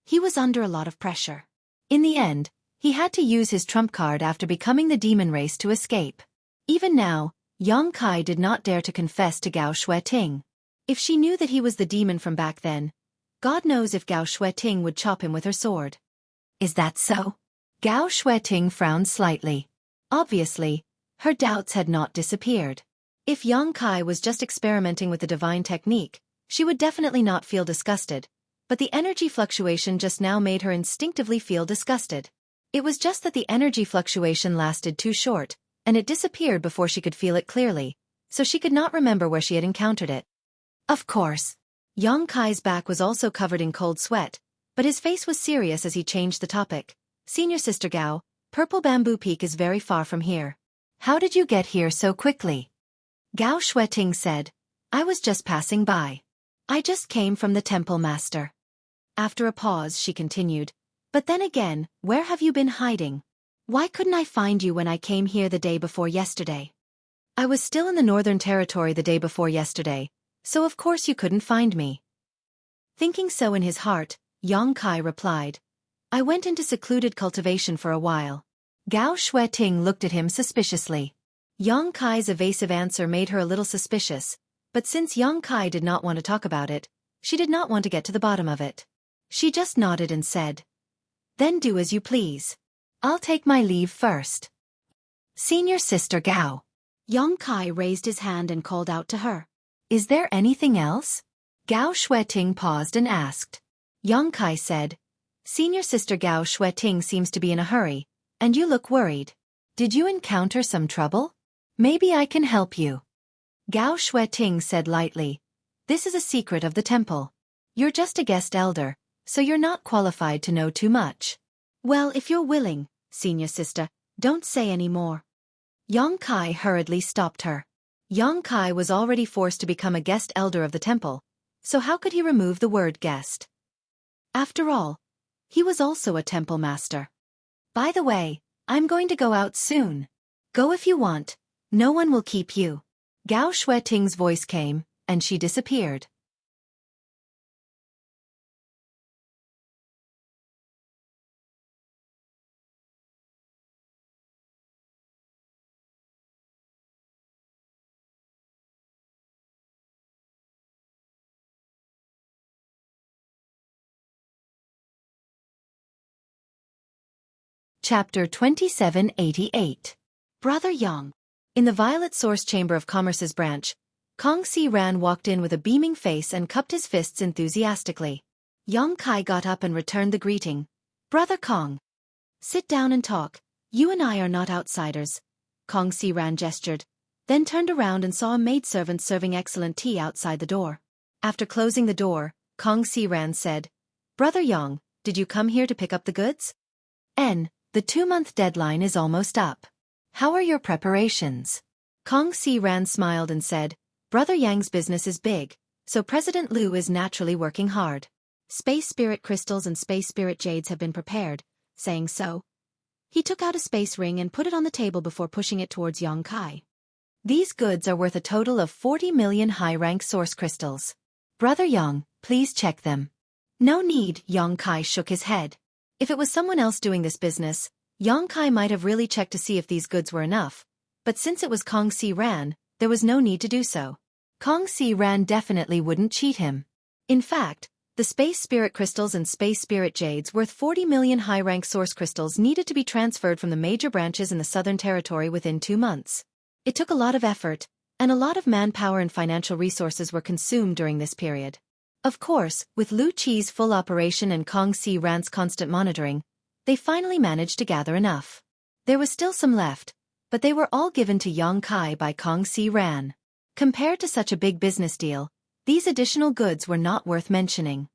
he was under a lot of pressure. In the end, he had to use his trump card after becoming the demon race to escape. Even now, Yongkai did not dare to confess to Gao Xueqing. If she knew that he was the demon from back then, God knows if Gao Xueqing would chop him with her sword. Is that so? Gao Xueqing frowned slightly. Obviously, her doubts had not disappeared. If Yongkai was just experimenting with the divine technique, she would definitely not feel disgusted, but the energy fluctuation just now made her instinctively feel disgusted. It was just that the energy fluctuation lasted too short, and it disappeared before she could feel it clearly, so she could not remember where she had encountered it. Of course. Yongkai's back was also covered in cold sweat, but his face was serious as he changed the topic. "Senior Sister Gao, Purple Bamboo Peak is very far from here. How did you get here so quickly?" Gao Xueqing said, "I was just passing by. I just came from the temple master." After a pause, she continued, "But then again, where have you been hiding? Why couldn't I find you when I came here the day before yesterday?" "I was still in the Northern Territory the day before yesterday, so of course you couldn't find me." Thinking so in his heart, Yongkai replied, "I went into secluded cultivation for a while." Gao Xueqing looked at him suspiciously. Yongkai's evasive answer made her a little suspicious, but since Yongkai did not want to talk about it, she did not want to get to the bottom of it. She just nodded and said, "Then do as you please. I'll take my leave first." "Senior Sister Gao." Yongkai raised his hand and called out to her. "Is there anything else?" Gao Xueqing paused and asked. Yongkai said, "Senior Sister Gao Xueqing seems to be in a hurry, and you look worried. Did you encounter some trouble? Maybe I can help you." Gao Xueqing said lightly, "This is a secret of the temple. You're just a guest elder, so you're not qualified to know too much." "Well, if you're willing, Senior Sister, don't say any more." Yongkai hurriedly stopped her. Yongkai was already forced to become a guest elder of the temple, so how could he remove the word guest? After all, he was also a temple master. "By the way, I'm going to go out soon. Go if you want, no one will keep you." Gao Xueqing's voice came, and she disappeared. Chapter 2788. Brother Yang. In the Violet Source Chamber of Commerce's branch, Kong Si Ran walked in with a beaming face and cupped his fists enthusiastically. Yang Kai got up and returned the greeting. Brother Kong. Sit down and talk. You and I are not outsiders. Kong Si Ran gestured, then turned around and saw a maidservant serving excellent tea outside the door. After closing the door, Kong Si Ran said, Brother Yang, did you come here to pick up the goods? The 2-month deadline is almost up. How are your preparations? Kong Si Ran smiled and said, Brother Yang's business is big, so President Liu is naturally working hard. Space Spirit Crystals and Space Spirit Jades have been prepared, saying so. He took out a space ring and put it on the table before pushing it towards Yang Kai. These goods are worth a total of 40 million high-rank source crystals. Brother Yang, please check them. No need, Yang Kai shook his head. If it was someone else doing this business, Yang Kai might have really checked to see if these goods were enough, but since it was Kong Si Ran, there was no need to do so. Kong Si Ran definitely wouldn't cheat him. In fact, the Space Spirit Crystals and Space Spirit Jades worth 40 million high-rank source crystals needed to be transferred from the major branches in the Southern Territory within 2 months. It took a lot of effort, and a lot of manpower and financial resources were consumed during this period. Of course, with Lu Qi's full operation and Kong Si Ran's constant monitoring, they finally managed to gather enough. There was still some left, but they were all given to Yang Kai by Kong Si Ran. Compared to such a big business deal, these additional goods were not worth mentioning.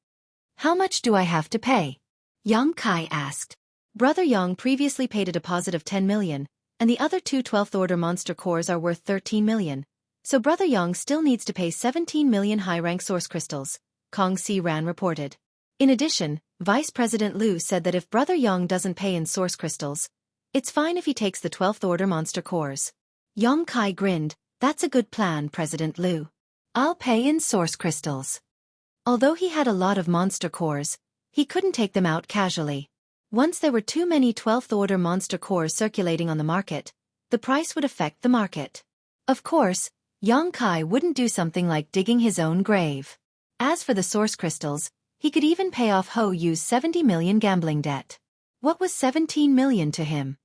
How much do I have to pay? Yang Kai asked. Brother Yang previously paid a deposit of 10 million, and the other 2 12th order monster cores are worth 13 million, so Brother Yang still needs to pay 17 million high-rank source crystals, Kong Si Ran reported. In addition, Vice President Liu said that if Brother Yang doesn't pay in source crystals, it's fine if he takes the 12th order monster cores. Yang Kai grinned, that's a good plan, President Liu. I'll pay in source crystals. Although he had a lot of monster cores, he couldn't take them out casually. Once there were too many 12th order monster cores circulating on the market, the price would affect the market. Of course, Yang Kai wouldn't do something like digging his own grave. As for the source crystals, he could even pay off Ho Yu's 70 million gambling debt. What was 17 million to him?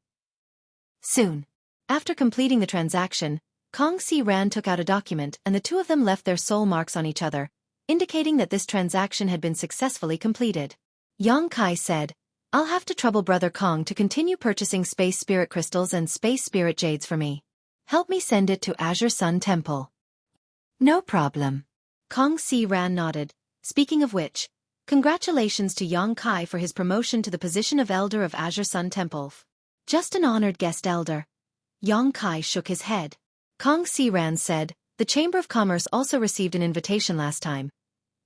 Soon. After completing the transaction, Kong Si Ran took out a document and the two of them left their soul marks on each other, indicating that this transaction had been successfully completed. Yang Kai said, I'll have to trouble Brother Kong to continue purchasing Space Spirit Crystals and Space Spirit Jades for me. Help me send it to Azure Sun Temple. No problem. Kong Si Ran nodded. Speaking of which, congratulations to Yang Kai for his promotion to the position of Elder of Azure Sun Temple. Just an honored guest elder. Yang Kai shook his head. Kong Si Ran said, the Chamber of Commerce also received an invitation last time.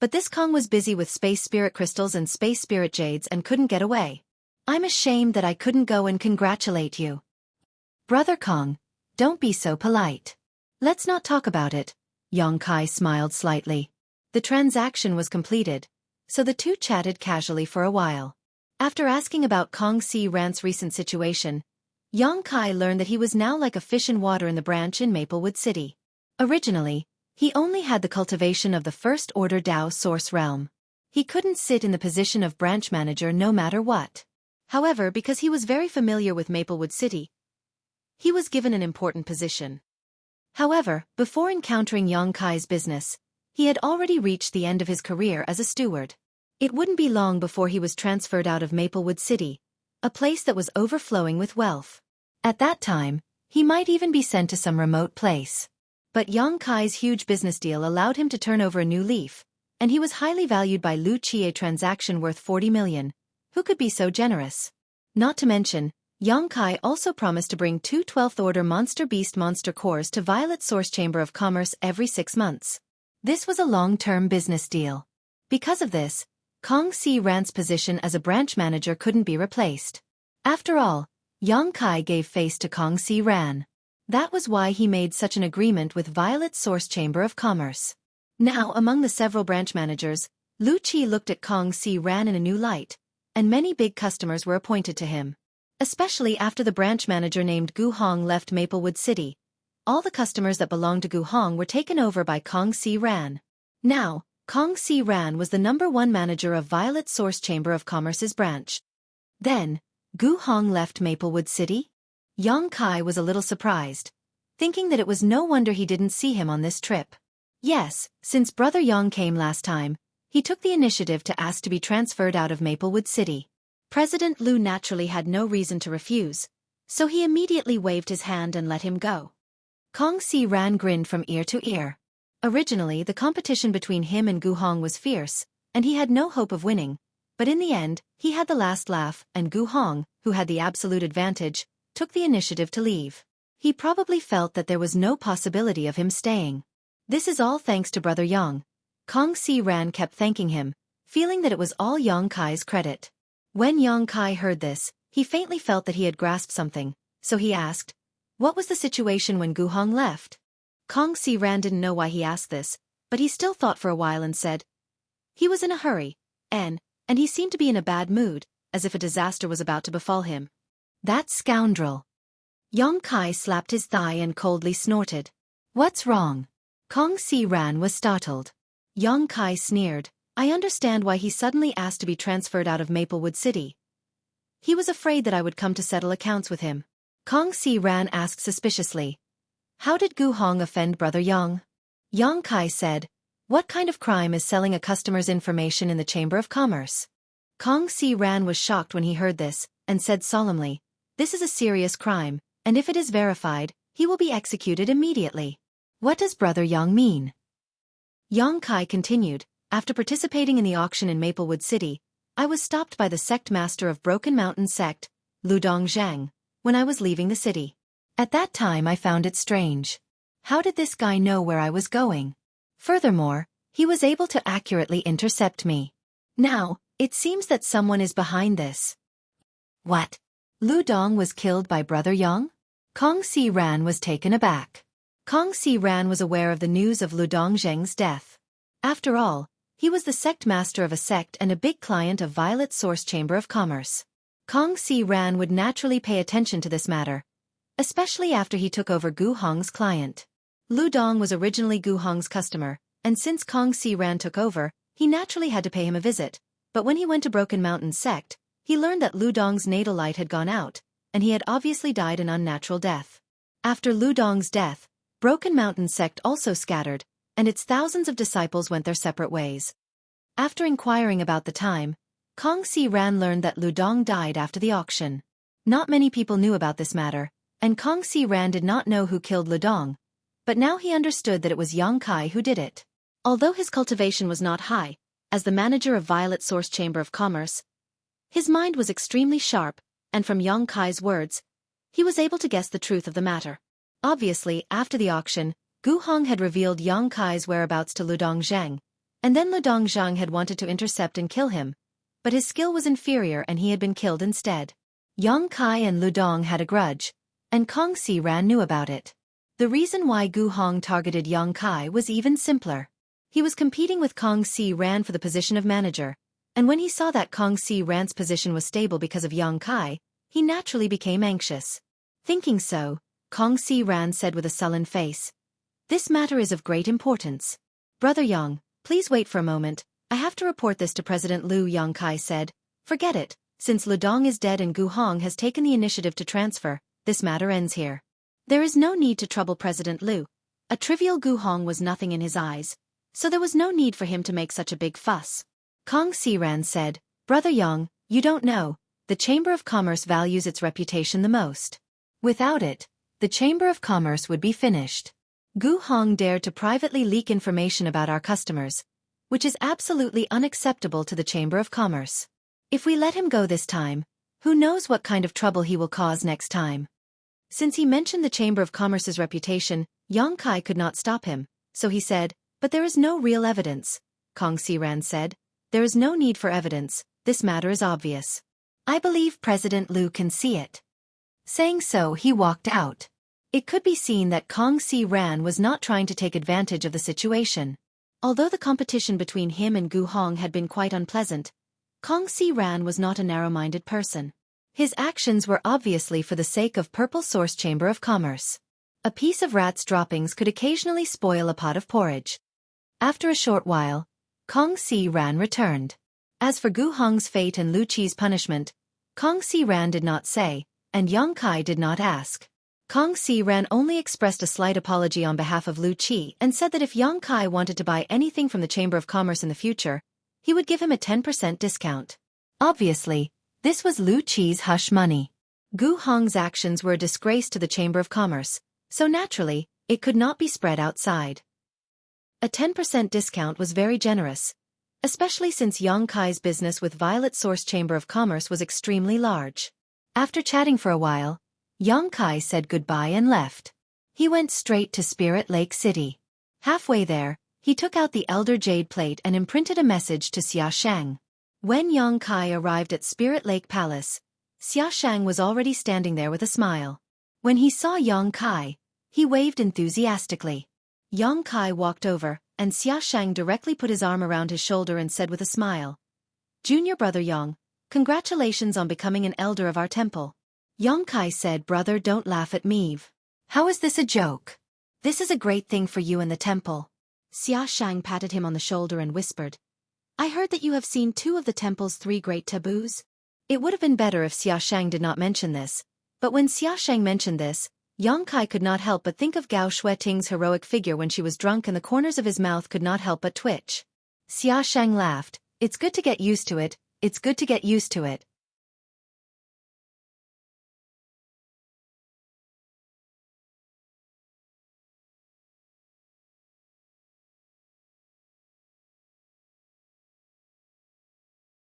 But this Kong was busy with Space Spirit Crystals and Space Spirit Jades and couldn't get away. I'm ashamed that I couldn't go and congratulate you. Brother Kong, don't be so polite. Let's not talk about it. Yang Kai smiled slightly. The transaction was completed, so the two chatted casually for a while. After asking about Kong Si Ran's recent situation, Yang Kai learned that he was now like a fish in water in the branch in Maplewood City. Originally, he only had the cultivation of the First Order Dao Source Realm. He couldn't sit in the position of branch manager no matter what. However, because he was very familiar with Maplewood City, he was given an important position. However, before encountering Yang Kai's business, he had already reached the end of his career as a steward. It wouldn't be long before he was transferred out of Maplewood City, a place that was overflowing with wealth. At that time, he might even be sent to some remote place. But Yang Kai's huge business deal allowed him to turn over a new leaf, and he was highly valued by Lu Qi, a transaction worth 40 million. Who could be so generous? Not to mention, Yang Kai also promised to bring 2 12th Order Monster Beast monster cores to Violet Source Chamber of Commerce every 6 months. This was a long-term business deal. Because of this, Kong Si Ran's position as a branch manager couldn't be replaced. After all, Yang Kai gave face to Kong Si Ran. That was why he made such an agreement with Violet Source Chamber of Commerce. Now, among the several branch managers, Lu Qi looked at Kong Si Ran in a new light, and many big customers were appointed to him. Especially after the branch manager named Gu Hong left Maplewood City. All the customers that belonged to Gu Hong were taken over by Kong Si Ran. Now, Kong Si Ran was the #1 manager of Violet Source Chamber of Commerce's branch. Then, Gu Hong left Maplewood City? Yang Kai was a little surprised, thinking that it was no wonder he didn't see him on this trip. Yes, since Brother Yang came last time, he took the initiative to ask to be transferred out of Maplewood City. President Liu naturally had no reason to refuse, so he immediately waved his hand and let him go. Kong Si Ran grinned from ear to ear. Originally, the competition between him and Gu Hong was fierce, and he had no hope of winning, but in the end, he had the last laugh, and Gu Hong, who had the absolute advantage, took the initiative to leave. He probably felt that there was no possibility of him staying. This is all thanks to Brother Yang. Kong Si Ran kept thanking him, feeling that it was all Yang Kai's credit. When Yang Kai heard this, he faintly felt that he had grasped something, so he asked, "What was the situation when Gu Hong left?" Kong Si Ran didn't know why he asked this, but he still thought for a while and said, "He was in a hurry, and he seemed to be in a bad mood, as if a disaster was about to befall him." "That scoundrel!" Yang Kai slapped his thigh and coldly snorted. "What's wrong?" Kong Si Ran was startled. Yang Kai sneered, "I understand why he suddenly asked to be transferred out of Maplewood City. He was afraid that I would come to settle accounts with him." Kong Si Ran asked suspiciously, "How did Gu Hong offend Brother Yang?" Yang Kai said, "What kind of crime is selling a customer's information in the Chamber of Commerce?" Kong Si Ran was shocked when he heard this, and said solemnly, "This is a serious crime, and if it is verified, he will be executed immediately." "What does Brother Yang mean?" Yang Kai continued, "After participating in the auction in Maplewood City, I was stopped by the sect master of Broken Mountain Sect, Ludong Zhang, when I was leaving the city. At that time I found it strange. How did this guy know where I was going? Furthermore, he was able to accurately intercept me. Now, it seems that someone is behind this." "What? Ludong was killed by Brother Yang?" Kong Si Ran was taken aback. Kong Si Ran was aware of the news of Ludong Zheng's death. After all, he was the sect master of a sect and a big client of Violet Source Chamber of Commerce. Kong Si Ran would naturally pay attention to this matter, especially after he took over Gu Hong's client. Ludong was originally Gu Hong's customer, and since Kong Si Ran took over, he naturally had to pay him a visit. But when he went to Broken Mountain Sect, he learned that Ludong's natal light had gone out, and he had obviously died an unnatural death. After Ludong's death, Broken Mountain Sect also scattered, and its thousands of disciples went their separate ways. After inquiring about the time, Kong Si Ran learned that Ludong died after the auction. Not many people knew about this matter, and Kong Si Ran did not know who killed Ludong, but now he understood that it was Yang Kai who did it. Although his cultivation was not high, as the manager of Violet Source Chamber of Commerce, his mind was extremely sharp, and from Yang Kai's words, he was able to guess the truth of the matter. Obviously, after the auction, Gu Hong had revealed Yang Kai's whereabouts to Ludong Zhang, and then Ludong Zhang had wanted to intercept and kill him, but his skill was inferior and he had been killed instead. Yang Kai and Ludong had a grudge, and Kong Si Ran knew about it. The reason why Gu Hong targeted Yang Kai was even simpler. He was competing with Kong Si Ran for the position of manager, and when he saw that Kong Si Ran's position was stable because of Yang Kai, he naturally became anxious. Thinking so, Kong Si Ran said with a sullen face, "This matter is of great importance. Brother Yang, please wait for a moment, I have to report this to President Liu." Yang Kai said, "Forget it, since Ludong is dead and Gu Hong has taken the initiative to transfer, this matter ends here. There is no need to trouble President Liu. A trivial Gu Hong was nothing in his eyes, so there was no need for him to make such a big fuss." Kong Si Ran said, "Brother Yang, you don't know, the Chamber of Commerce values its reputation the most. Without it, the Chamber of Commerce would be finished. Gu Hong dared to privately leak information about our customers, which is absolutely unacceptable to the Chamber of Commerce. If we let him go this time, who knows what kind of trouble he will cause next time." Since he mentioned the Chamber of Commerce's reputation, Yang Kai could not stop him, so he said, "But there is no real evidence." Kong Si Ran said, "There is no need for evidence, this matter is obvious. I believe President Liu can see it." Saying so, he walked out. It could be seen that Kong Si Ran was not trying to take advantage of the situation. Although the competition between him and Gu Hong had been quite unpleasant, Kong Si Ran was not a narrow-minded person. His actions were obviously for the sake of Purple Source Chamber of Commerce. A piece of rat's droppings could occasionally spoil a pot of porridge. After a short while, Kong Si Ran returned. As for Gu Hong's fate and Lu Qi's punishment, Kong Si Ran did not say, and Yang Kai did not ask. Kong Si Ran only expressed a slight apology on behalf of Lu Qi and said that if Yang Kai wanted to buy anything from the Chamber of Commerce in the future, he would give him a 10% discount. Obviously, this was Lu Qi's hush money. Gu Hong's actions were a disgrace to the Chamber of Commerce, so naturally, it could not be spread outside. A 10% discount was very generous, especially since Yang Kai's business with Violet Source Chamber of Commerce was extremely large. After chatting for a while, Yang Kai said goodbye and left. He went straight to Spirit Lake City. Halfway there, he took out the Elder Jade plate and imprinted a message to Xia Shang. When Yang Kai arrived at Spirit Lake Palace, Xia Shang was already standing there with a smile. When he saw Yang Kai, he waved enthusiastically. Yang Kai walked over, and Xia Shang directly put his arm around his shoulder and said with a smile, "Junior brother Yang, congratulations on becoming an elder of our temple." Yang Kai said, "Brother, don't laugh at me. How is this a joke? This is a great thing for you in the temple." Xia Shang patted him on the shoulder and whispered, "I heard that you have seen 2 of the temple's 3 great taboos." It would have been better if Xia Shang did not mention this, but when Xia Shang mentioned this, Yang Kai could not help but think of Gao Xueting's heroic figure when she was drunk, and the corners of his mouth could not help but twitch. Xia Shang laughed. "It's good to get used to it, it's good to get used to it."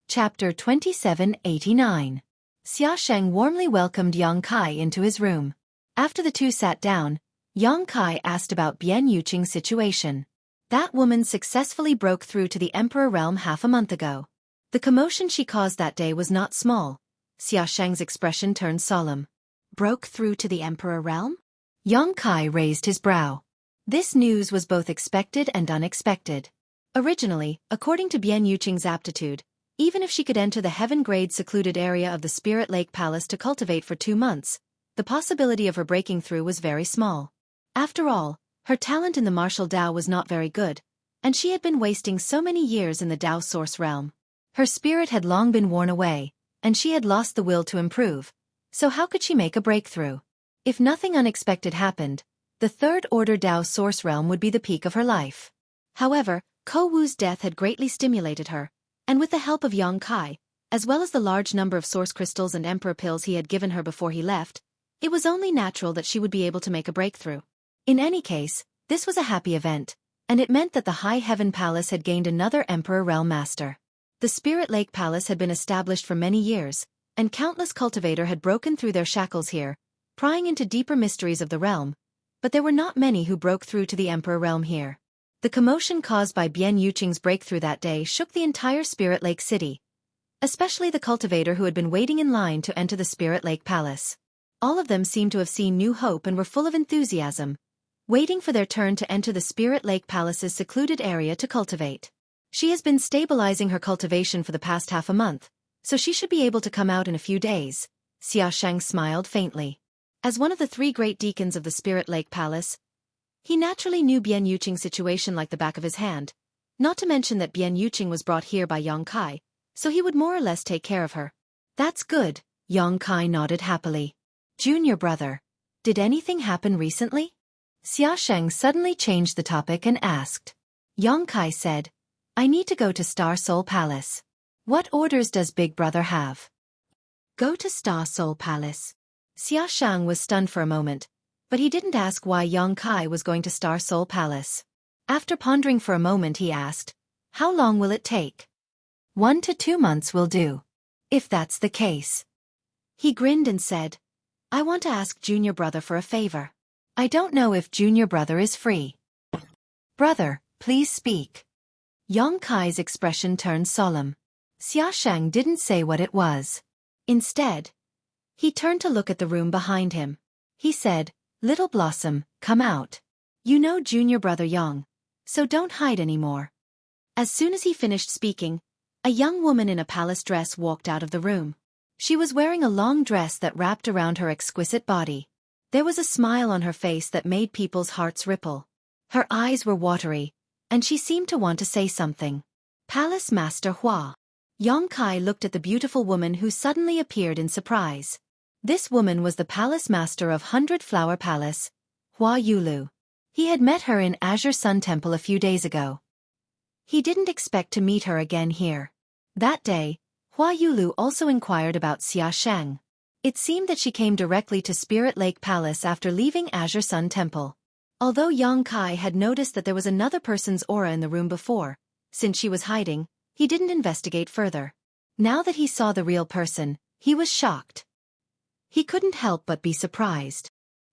Chapter 2789. Xia Shang warmly welcomed Yang Kai into his room. After the two sat down, Yang Kai asked about Bian Yuqing's situation. That woman successfully broke through to the Emperor realm half a month ago. The commotion she caused that day was not small. Xia Shang's expression turned solemn. Broke through to the Emperor realm? Yang Kai raised his brow. This news was both expected and unexpected. Originally, according to Bian Yuqing's aptitude, even if she could enter the heaven-grade secluded area of the Spirit Lake Palace to cultivate for 2 months, the possibility of her breaking through was very small. After all, her talent in the martial Dao was not very good, and she had been wasting so many years in the Dao source realm. Her spirit had long been worn away, and she had lost the will to improve, so how could she make a breakthrough? If nothing unexpected happened, the third-order Dao source realm would be the peak of her life. However, Ko Wu's death had greatly stimulated her, and with the help of Yang Kai, as well as the large number of source crystals and emperor pills he had given her before he left, it was only natural that she would be able to make a breakthrough. In any case, this was a happy event, and it meant that the High Heaven Palace had gained another Emperor Realm Master. The Spirit Lake Palace had been established for many years, and countless cultivators had broken through their shackles here, prying into deeper mysteries of the realm, but there were not many who broke through to the Emperor Realm here. The commotion caused by Bian Yuqing's breakthrough that day shook the entire Spirit Lake City, especially the cultivator who had been waiting in line to enter the Spirit Lake Palace. All of them seemed to have seen new hope and were full of enthusiasm, waiting for their turn to enter the Spirit Lake Palace's secluded area to cultivate. She has been stabilizing her cultivation for the past half a month, so she should be able to come out in a few days. Xia Shang smiled faintly. As one of the 3 great deacons of the Spirit Lake Palace, he naturally knew Bian Yuqing's situation like the back of his hand, not to mention that Bian Yuqing was brought here by Yang Kai, so he would more or less take care of her. That's good, Yang Kai nodded happily. Junior brother, did anything happen recently? Xia Shang suddenly changed the topic and asked. Yang Kai said, I need to go to Star Soul Palace. What orders does Big Brother have? Go to Star Soul Palace. Xia Shang was stunned for a moment, but he didn't ask why Yang Kai was going to Star Soul Palace. After pondering for a moment he asked, how long will it take? 1 to 2 months will do. If that's the case. He grinned and said, I want to ask Junior Brother for a favor. I don't know if Junior Brother is free. Brother, please speak. Yang Kai's expression turned solemn. Xia Shang didn't say what it was. Instead, he turned to look at the room behind him. He said, Little Blossom, come out. You know Junior Brother Yang, so don't hide anymore. As soon as he finished speaking, a young woman in a palace dress walked out of the room. She was wearing a long dress that wrapped around her exquisite body. There was a smile on her face that made people's hearts ripple. Her eyes were watery, and she seemed to want to say something. Palace Master Hua. Yongkai looked at the beautiful woman who suddenly appeared in surprise. This woman was the palace master of 100 Flower Palace, Hua Yulu. He had met her in Azure Sun Temple a few days ago. He didn't expect to meet her again here. That day, Hua Yulu also inquired about Xia Sheng. It seemed that she came directly to Spirit Lake Palace after leaving Azure Sun Temple. Although Yongkai had noticed that there was another person's aura in the room before, since she was hiding, he didn't investigate further. Now that he saw the real person, he was shocked. He couldn't help but be surprised.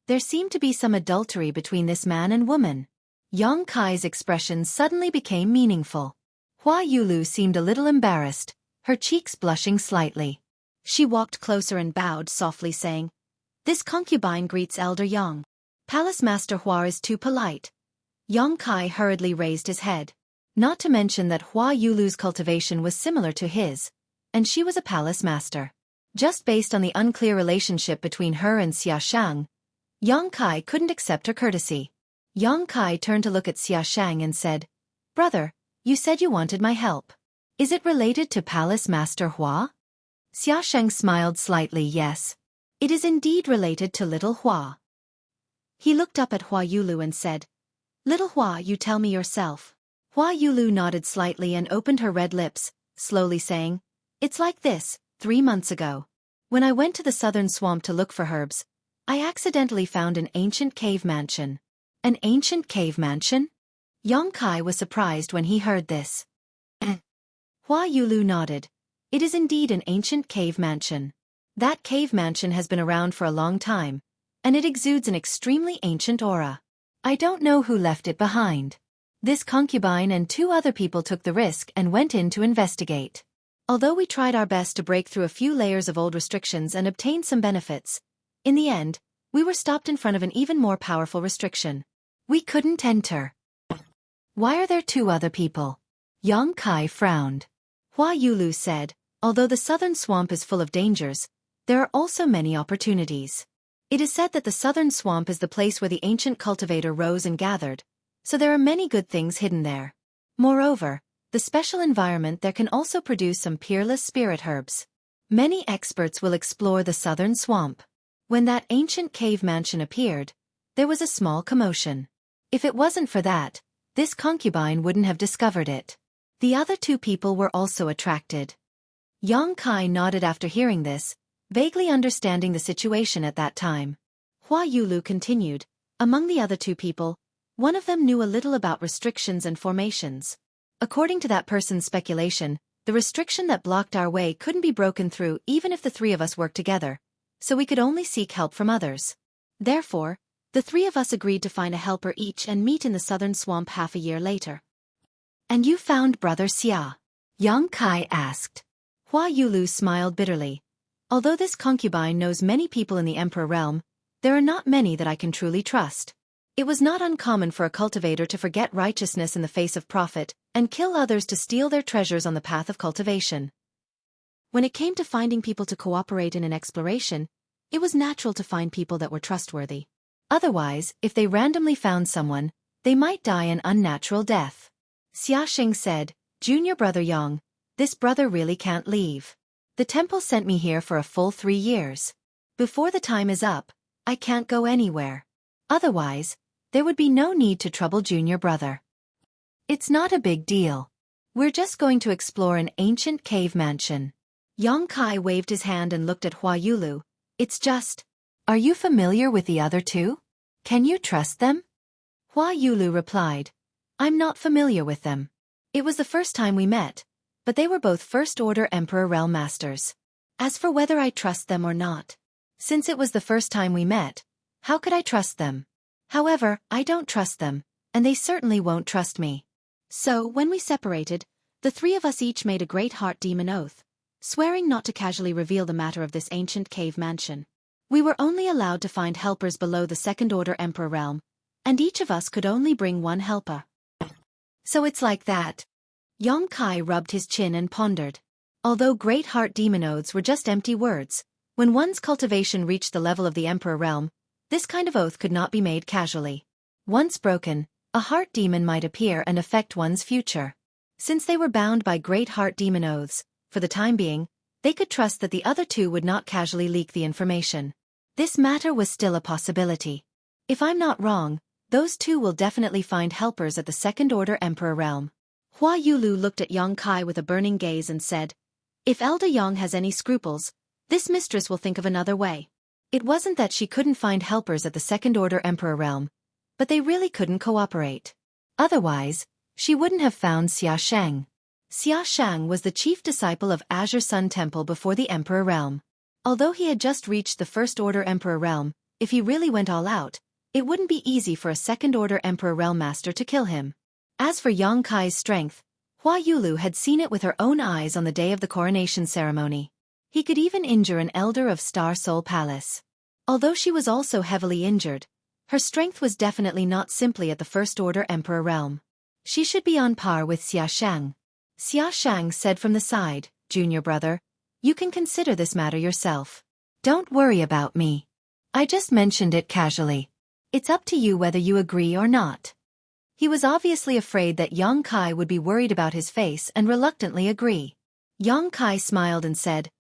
There seemed to be some adultery between this man and woman. Yongkai's expression suddenly became meaningful. Hua Yulu seemed a little embarrassed, her cheeks blushing slightly. She walked closer and bowed softly saying, "This concubine greets Elder Yang. Palace Master Hua is too polite." Yongkai hurriedly raised his head. Not to mention that Hua Yulu's cultivation was similar to his, and she was a palace master. Just based on the unclear relationship between her and Xia Shang, Yongkai couldn't accept her courtesy. Yongkai turned to look at Xia Shang and said, "Brother, you said you wanted my help. Is it related to Palace Master Hua?" Xia Shang smiled slightly. "Yes. It is indeed related to little Hua." He looked up at Hua Yulu and said, "Little Hua, you tell me yourself." Hua Yulu nodded slightly and opened her red lips, slowly saying, "It's like this. 3 months ago, when I went to the southern swamp to look for herbs, I accidentally found an ancient cave mansion." An ancient cave mansion? Yongkai was surprised when he heard this. Hua Yulu nodded. "It is indeed an ancient cave mansion. That cave mansion has been around for a long time, and it exudes an extremely ancient aura. I don't know who left it behind. This concubine and 2 other people took the risk and went in to investigate. Although we tried our best to break through a few layers of old restrictions and obtain some benefits, in the end, we were stopped in front of an even more powerful restriction. We couldn't enter." "Why are there 2 other people?" Yongkai frowned. Hua Yulu said, "Although the southern swamp is full of dangers, there are also many opportunities. It is said that the southern swamp is the place where the ancient cultivator rose and gathered, so there are many good things hidden there. Moreover, the special environment there can also produce some peerless spirit herbs. Many experts will explore the southern swamp." When that ancient cave mansion appeared, there was a small commotion. If it wasn't for that, this concubine wouldn't have discovered it. The other 2 people were also attracted. Yongkai nodded after hearing this, vaguely understanding the situation at that time. Hua Yulu continued, "Among the other 2 people, one of them knew a little about restrictions and formations. According to that person's speculation, the restriction that blocked our way couldn't be broken through even if the 3 of us worked together, so we could only seek help from others. Therefore, the 3 of us agreed to find a helper each and meet in the southern swamp half a year later." "And you found Brother Xia?" Yongkai asked. Hua Yulu smiled bitterly. "Although this concubine knows many people in the Emperor realm, there are not many that I can truly trust. It was not uncommon for a cultivator to forget righteousness in the face of profit, and kill others to steal their treasures on the path of cultivation. When it came to finding people to cooperate in an exploration, it was natural to find people that were trustworthy. Otherwise, if they randomly found someone, they might die an unnatural death." Xia Sheng said, "Junior Brother Yang, this brother really can't leave. The temple sent me here for a full 3 years. Before the time is up, I can't go anywhere. Otherwise, there would be no need to trouble Junior Brother. It's not a big deal. We're just going to explore an ancient cave mansion." Yongkai waved his hand and looked at Hua Yulu. "It's just... Are you familiar with the other 2? Can you trust them?" Hua Yulu replied, "I'm not familiar with them. It was the first time we met, but they were both first-order Emperor Realm Masters. As for whether I trust them or not, since it was the first time we met, how could I trust them? However, I don't trust them, and they certainly won't trust me." So, when we separated, the 3 of us each made a great heart demon oath, swearing not to casually reveal the matter of this ancient cave mansion. We were only allowed to find helpers below the second-order Emperor realm, and each of us could only bring 1 helper. "So it's like that." Yongkai rubbed his chin and pondered. Although great heart demon oaths were just empty words, when one's cultivation reached the level of the Emperor realm, this kind of oath could not be made casually. Once broken, a heart demon might appear and affect one's future. Since they were bound by great heart demon oaths, for the time being, they could trust that the other two would not casually leak the information. This matter was still a possibility. If I'm not wrong, those two will definitely find helpers at the Second Order Emperor realm. Hua Yulu looked at Yang Kai with a burning gaze and said, "If Elder Yang has any scruples, this mistress will think of another way." It wasn't that she couldn't find helpers at the Second Order Emperor realm, but they really couldn't cooperate. Otherwise, she wouldn't have found Xia Sheng. Xia Sheng was the chief disciple of Azure Sun Temple before the Emperor realm. Although he had just reached the First Order Emperor realm, if he really went all out, it wouldn't be easy for a Second Order Emperor realm master to kill him. As for Yang Kai's strength, Hua Yulu had seen it with her own eyes on the day of the coronation ceremony. He could even injure an elder of Star Soul Palace. Although she was also heavily injured, her strength was definitely not simply at the First Order Emperor realm. She should be on par with Xia Shang. Xia Shang said from the side, "Junior brother, you can consider this matter yourself. Don't worry about me. I just mentioned it casually. It's up to you whether you agree or not." He was obviously afraid that Yang Kai would be worried about his face and reluctantly agree. Yang Kai smiled and said,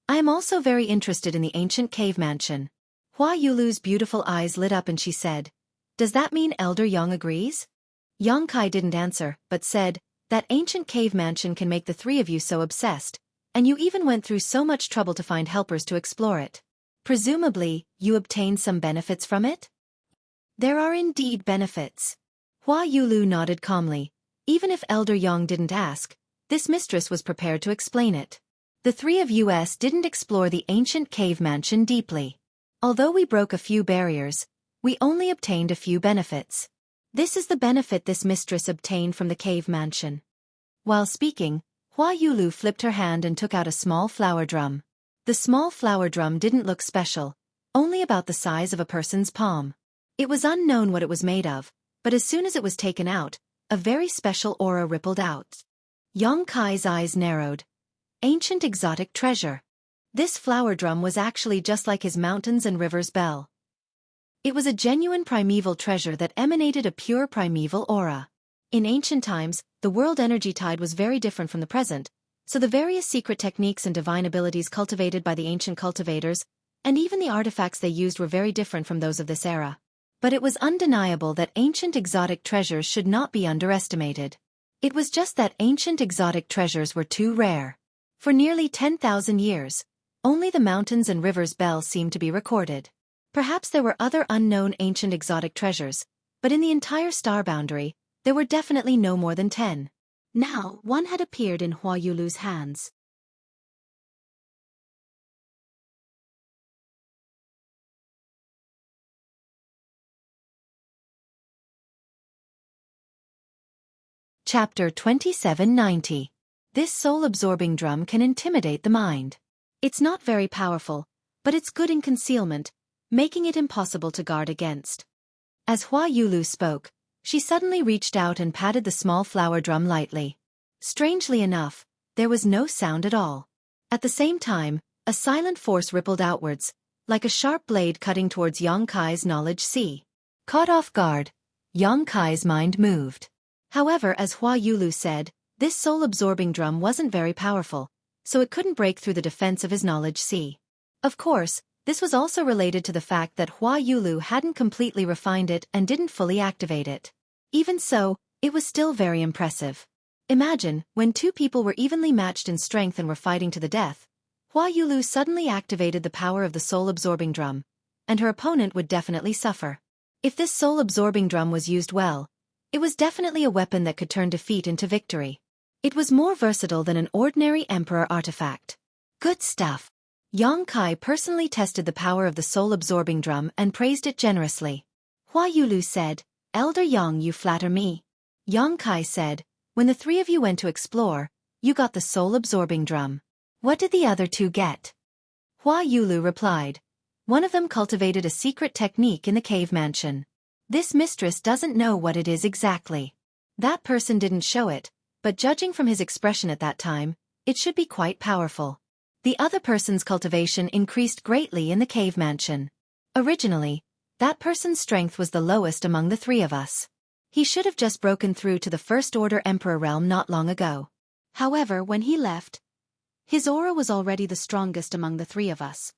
"I am also very interested in the ancient cave mansion." Hua Yulu's beautiful eyes lit up and she said, "Does that mean Elder Yang agrees?" Yang Kai didn't answer, but said, "That ancient cave mansion can make the three of you so obsessed, and you even went through so much trouble to find helpers to explore it. Presumably, you obtained some benefits from it?" "There are indeed benefits." Hua Yulu nodded calmly. Even if Elder Yang didn't ask, this mistress was prepared to explain it. "The three of us didn't explore the ancient cave mansion deeply. Although we broke a few barriers, we only obtained a few benefits. This is the benefit this mistress obtained from the cave mansion." While speaking, Hua Yulu flipped her hand and took out a small flower drum. The small flower drum didn't look special, only about the size of a person's palm. It was unknown what it was made of, but as soon as it was taken out, a very special aura rippled out. Yang Kai's eyes narrowed. Ancient exotic treasure. This flower drum was actually just like his mountains and rivers bell. It was a genuine primeval treasure that emanated a pure primeval aura. In ancient times, the world energy tide was very different from the present, so the various secret techniques and divine abilities cultivated by the ancient cultivators, and even the artifacts they used were very different from those of this era. But it was undeniable that ancient exotic treasures should not be underestimated. It was just that ancient exotic treasures were too rare. For nearly 10,000 years, only the mountains and rivers bell seemed to be recorded. Perhaps there were other unknown ancient exotic treasures, but in the entire star boundary, there were definitely no more than 10. Now, one had appeared in Hua Yulu's hands. Chapter 2790. This soul-absorbing drum can intimidate the mind. It's not very powerful, but it's good in concealment, making it impossible to guard against. As Hua Yulu spoke, she suddenly reached out and patted the small flower drum lightly. Strangely enough, there was no sound at all. At the same time, a silent force rippled outwards, like a sharp blade cutting towards Yang Kai's knowledge sea. Caught off guard, Yang Kai's mind moved. However, as Hua Yulu said, this soul-absorbing drum wasn't very powerful, so it couldn't break through the defense of his knowledge sea. Of course, this was also related to the fact that Hua Yulu hadn't completely refined it and didn't fully activate it. Even so, it was still very impressive. Imagine, when two people were evenly matched in strength and were fighting to the death, Hua Yulu suddenly activated the power of the soul-absorbing drum, and her opponent would definitely suffer. If this soul-absorbing drum was used well, it was definitely a weapon that could turn defeat into victory. It was more versatile than an ordinary emperor artifact. Good stuff. Yang Kai personally tested the power of the soul-absorbing drum and praised it generously. Hua Yulu said, "Elder Yang, you flatter me." Yang Kai said, "When the three of you went to explore, you got the soul-absorbing drum. What did the other two get?" Hua Yulu replied, "One of them cultivated a secret technique in the cave mansion. This mistress doesn't know what it is exactly. That person didn't show it, but judging from his expression at that time, it should be quite powerful. The other person's cultivation increased greatly in the cave mansion. Originally, that person's strength was the lowest among the three of us. He should have just broken through to the First Order Emperor realm not long ago. However, when he left, His aura was already the strongest among the three of us.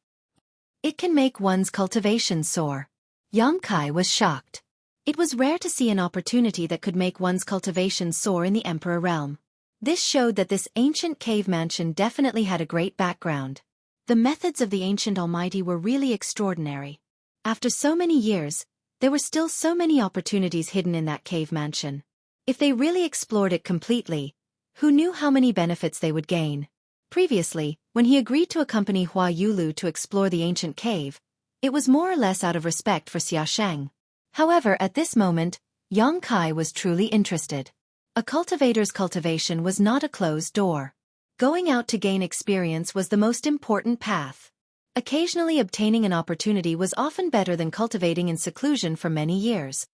It can make one's cultivation soar. Yang Kai was shocked. It was rare to see an opportunity that could make one's cultivation soar in the Emperor realm. This showed that this ancient cave mansion definitely had a great background. The methods of the ancient almighty were really extraordinary. After so many years, there were still so many opportunities hidden in that cave mansion. If they really explored it completely, who knew how many benefits they would gain? Previously, when he agreed to accompany Hua Yulu to explore the ancient cave, it was more or less out of respect for Xiaosheng. However, at this moment, Yang Kai was truly interested. A cultivator's cultivation was not a closed door. Going out to gain experience was the most important path. Occasionally obtaining an opportunity was often better than cultivating in seclusion for many years.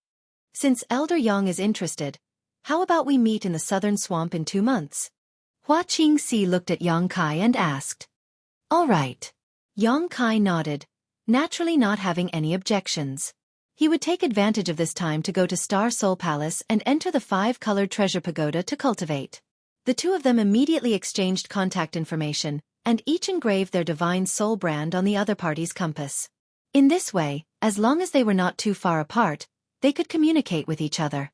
Since Elder Yang is interested, how about we meet in the southern swamp in 2 months? Hua Qingxi looked at Yang Kai and asked. All right. Yang Kai nodded, naturally not having any objections. He would take advantage of this time to go to Star Soul Palace and enter the 5-colored treasure pagoda to cultivate. The two of them immediately exchanged contact information, and each engraved their divine soul brand on the other party's compass. In this way, as long as they were not too far apart, they could communicate with each other.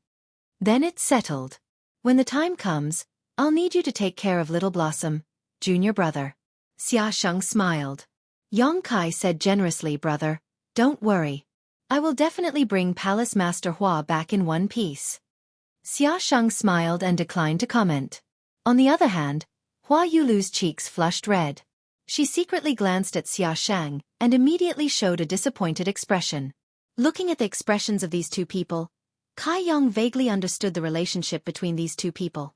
Then it's settled. When the time comes, I'll need you to take care of Little Blossom, junior brother. Xiaosheng smiled. Yang Kai said generously, brother, don't worry. I will definitely bring Palace Master Hua back in one piece. Xiaosheng smiled and declined to comment. On the other hand, Hua Yulu's cheeks flushed red. She secretly glanced at Xiaosheng and immediately showed a disappointed expression. Looking at the expressions of these two people, Kai Yang vaguely understood the relationship between these two people.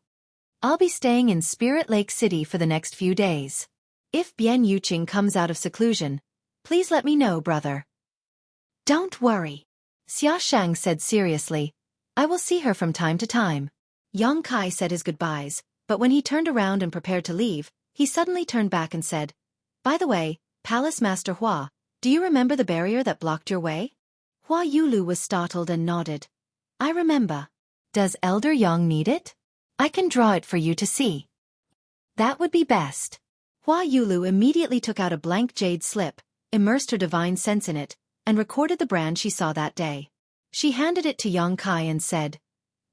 I'll be staying in Spirit Lake City for the next few days. If Bian Yuqing comes out of seclusion, please let me know, brother. Don't worry. Xiaosheng said seriously. I will see her from time to time. Yang Kai said his goodbyes, but when he turned around and prepared to leave, he suddenly turned back and said, By the way, Palace Master Hua, do you remember the barrier that blocked your way? Hua Yulu was startled and nodded. I remember. Does Elder Yang need it? I can draw it for you to see. That would be best. Hua Yulu immediately took out a blank jade slip, immersed her divine sense in it, and recorded the brand she saw that day. She handed it to Yang Kai and said,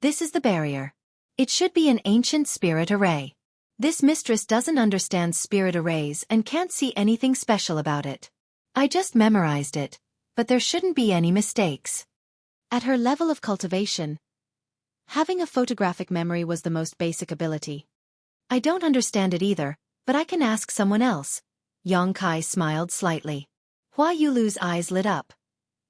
This is the barrier. It should be an ancient spirit array. This mistress doesn't understand spirit arrays and can't see anything special about it. I just memorized it, but there shouldn't be any mistakes. At her level of cultivation, having a photographic memory was the most basic ability. I don't understand it either, but I can ask someone else. Yang Kai smiled slightly. Hua Yulu's eyes lit up.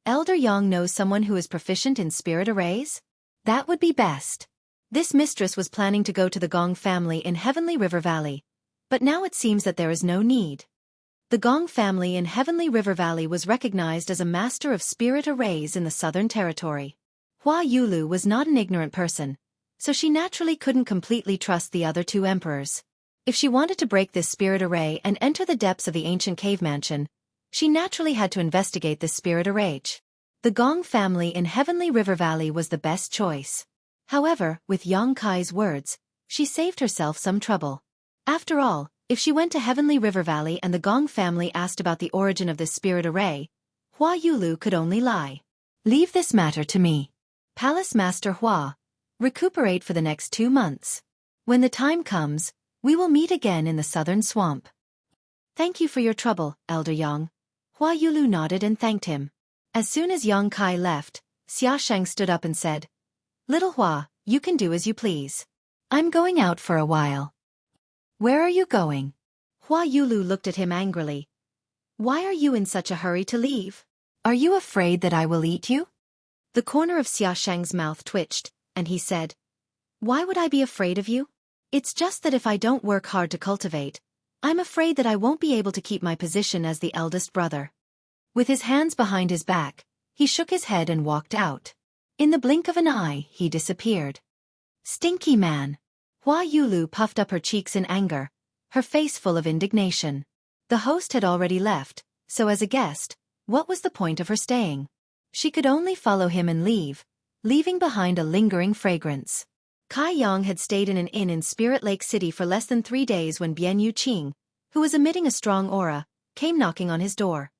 Elder Yang knows someone who is proficient in spirit arrays? That would be best. This mistress was planning to go to the Gong family in Heavenly River Valley, but now it seems that there is no need. The Gong family in Heavenly River Valley was recognized as a master of spirit arrays in the Southern Territory. Hua Yulu was not an ignorant person, so she naturally couldn't completely trust the other two emperors. If she wanted to break this spirit array and enter the depths of the ancient cave mansion, she naturally had to investigate this spirit array. The Gong family in Heavenly River Valley was the best choice. However, with Yang Kai's words, she saved herself some trouble. After all, if she went to Heavenly River Valley and the Gong family asked about the origin of this spirit array, Hua Yulu could only lie. Leave this matter to me. Palace Master Hua, recuperate for the next 2 months. When the time comes, we will meet again in the southern swamp. Thank you for your trouble, Elder Yang. Hua Yulu nodded and thanked him. As soon as Yang Kai left, Xiaosheng stood up and said, Little Hua, you can do as you please. I'm going out for a while. Where are you going? Hua Yulu looked at him angrily. Why are you in such a hurry to leave? Are you afraid that I will eat you? The corner of Xiaosheng's mouth twitched, and he said, Why would I be afraid of you? It's just that if I don't work hard to cultivate, I'm afraid that I won't be able to keep my position as the eldest brother. With his hands behind his back, he shook his head and walked out. In the blink of an eye, he disappeared. Stinky man. Hua Yulu puffed up her cheeks in anger, her face full of indignation. The host had already left, so as a guest, what was the point of her staying? She could only follow him and leave, leaving behind a lingering fragrance. Kai Yang had stayed in an inn in Spirit Lake City for less than 3 days when Bian Yuqing, who was emitting a strong aura, came knocking on his door.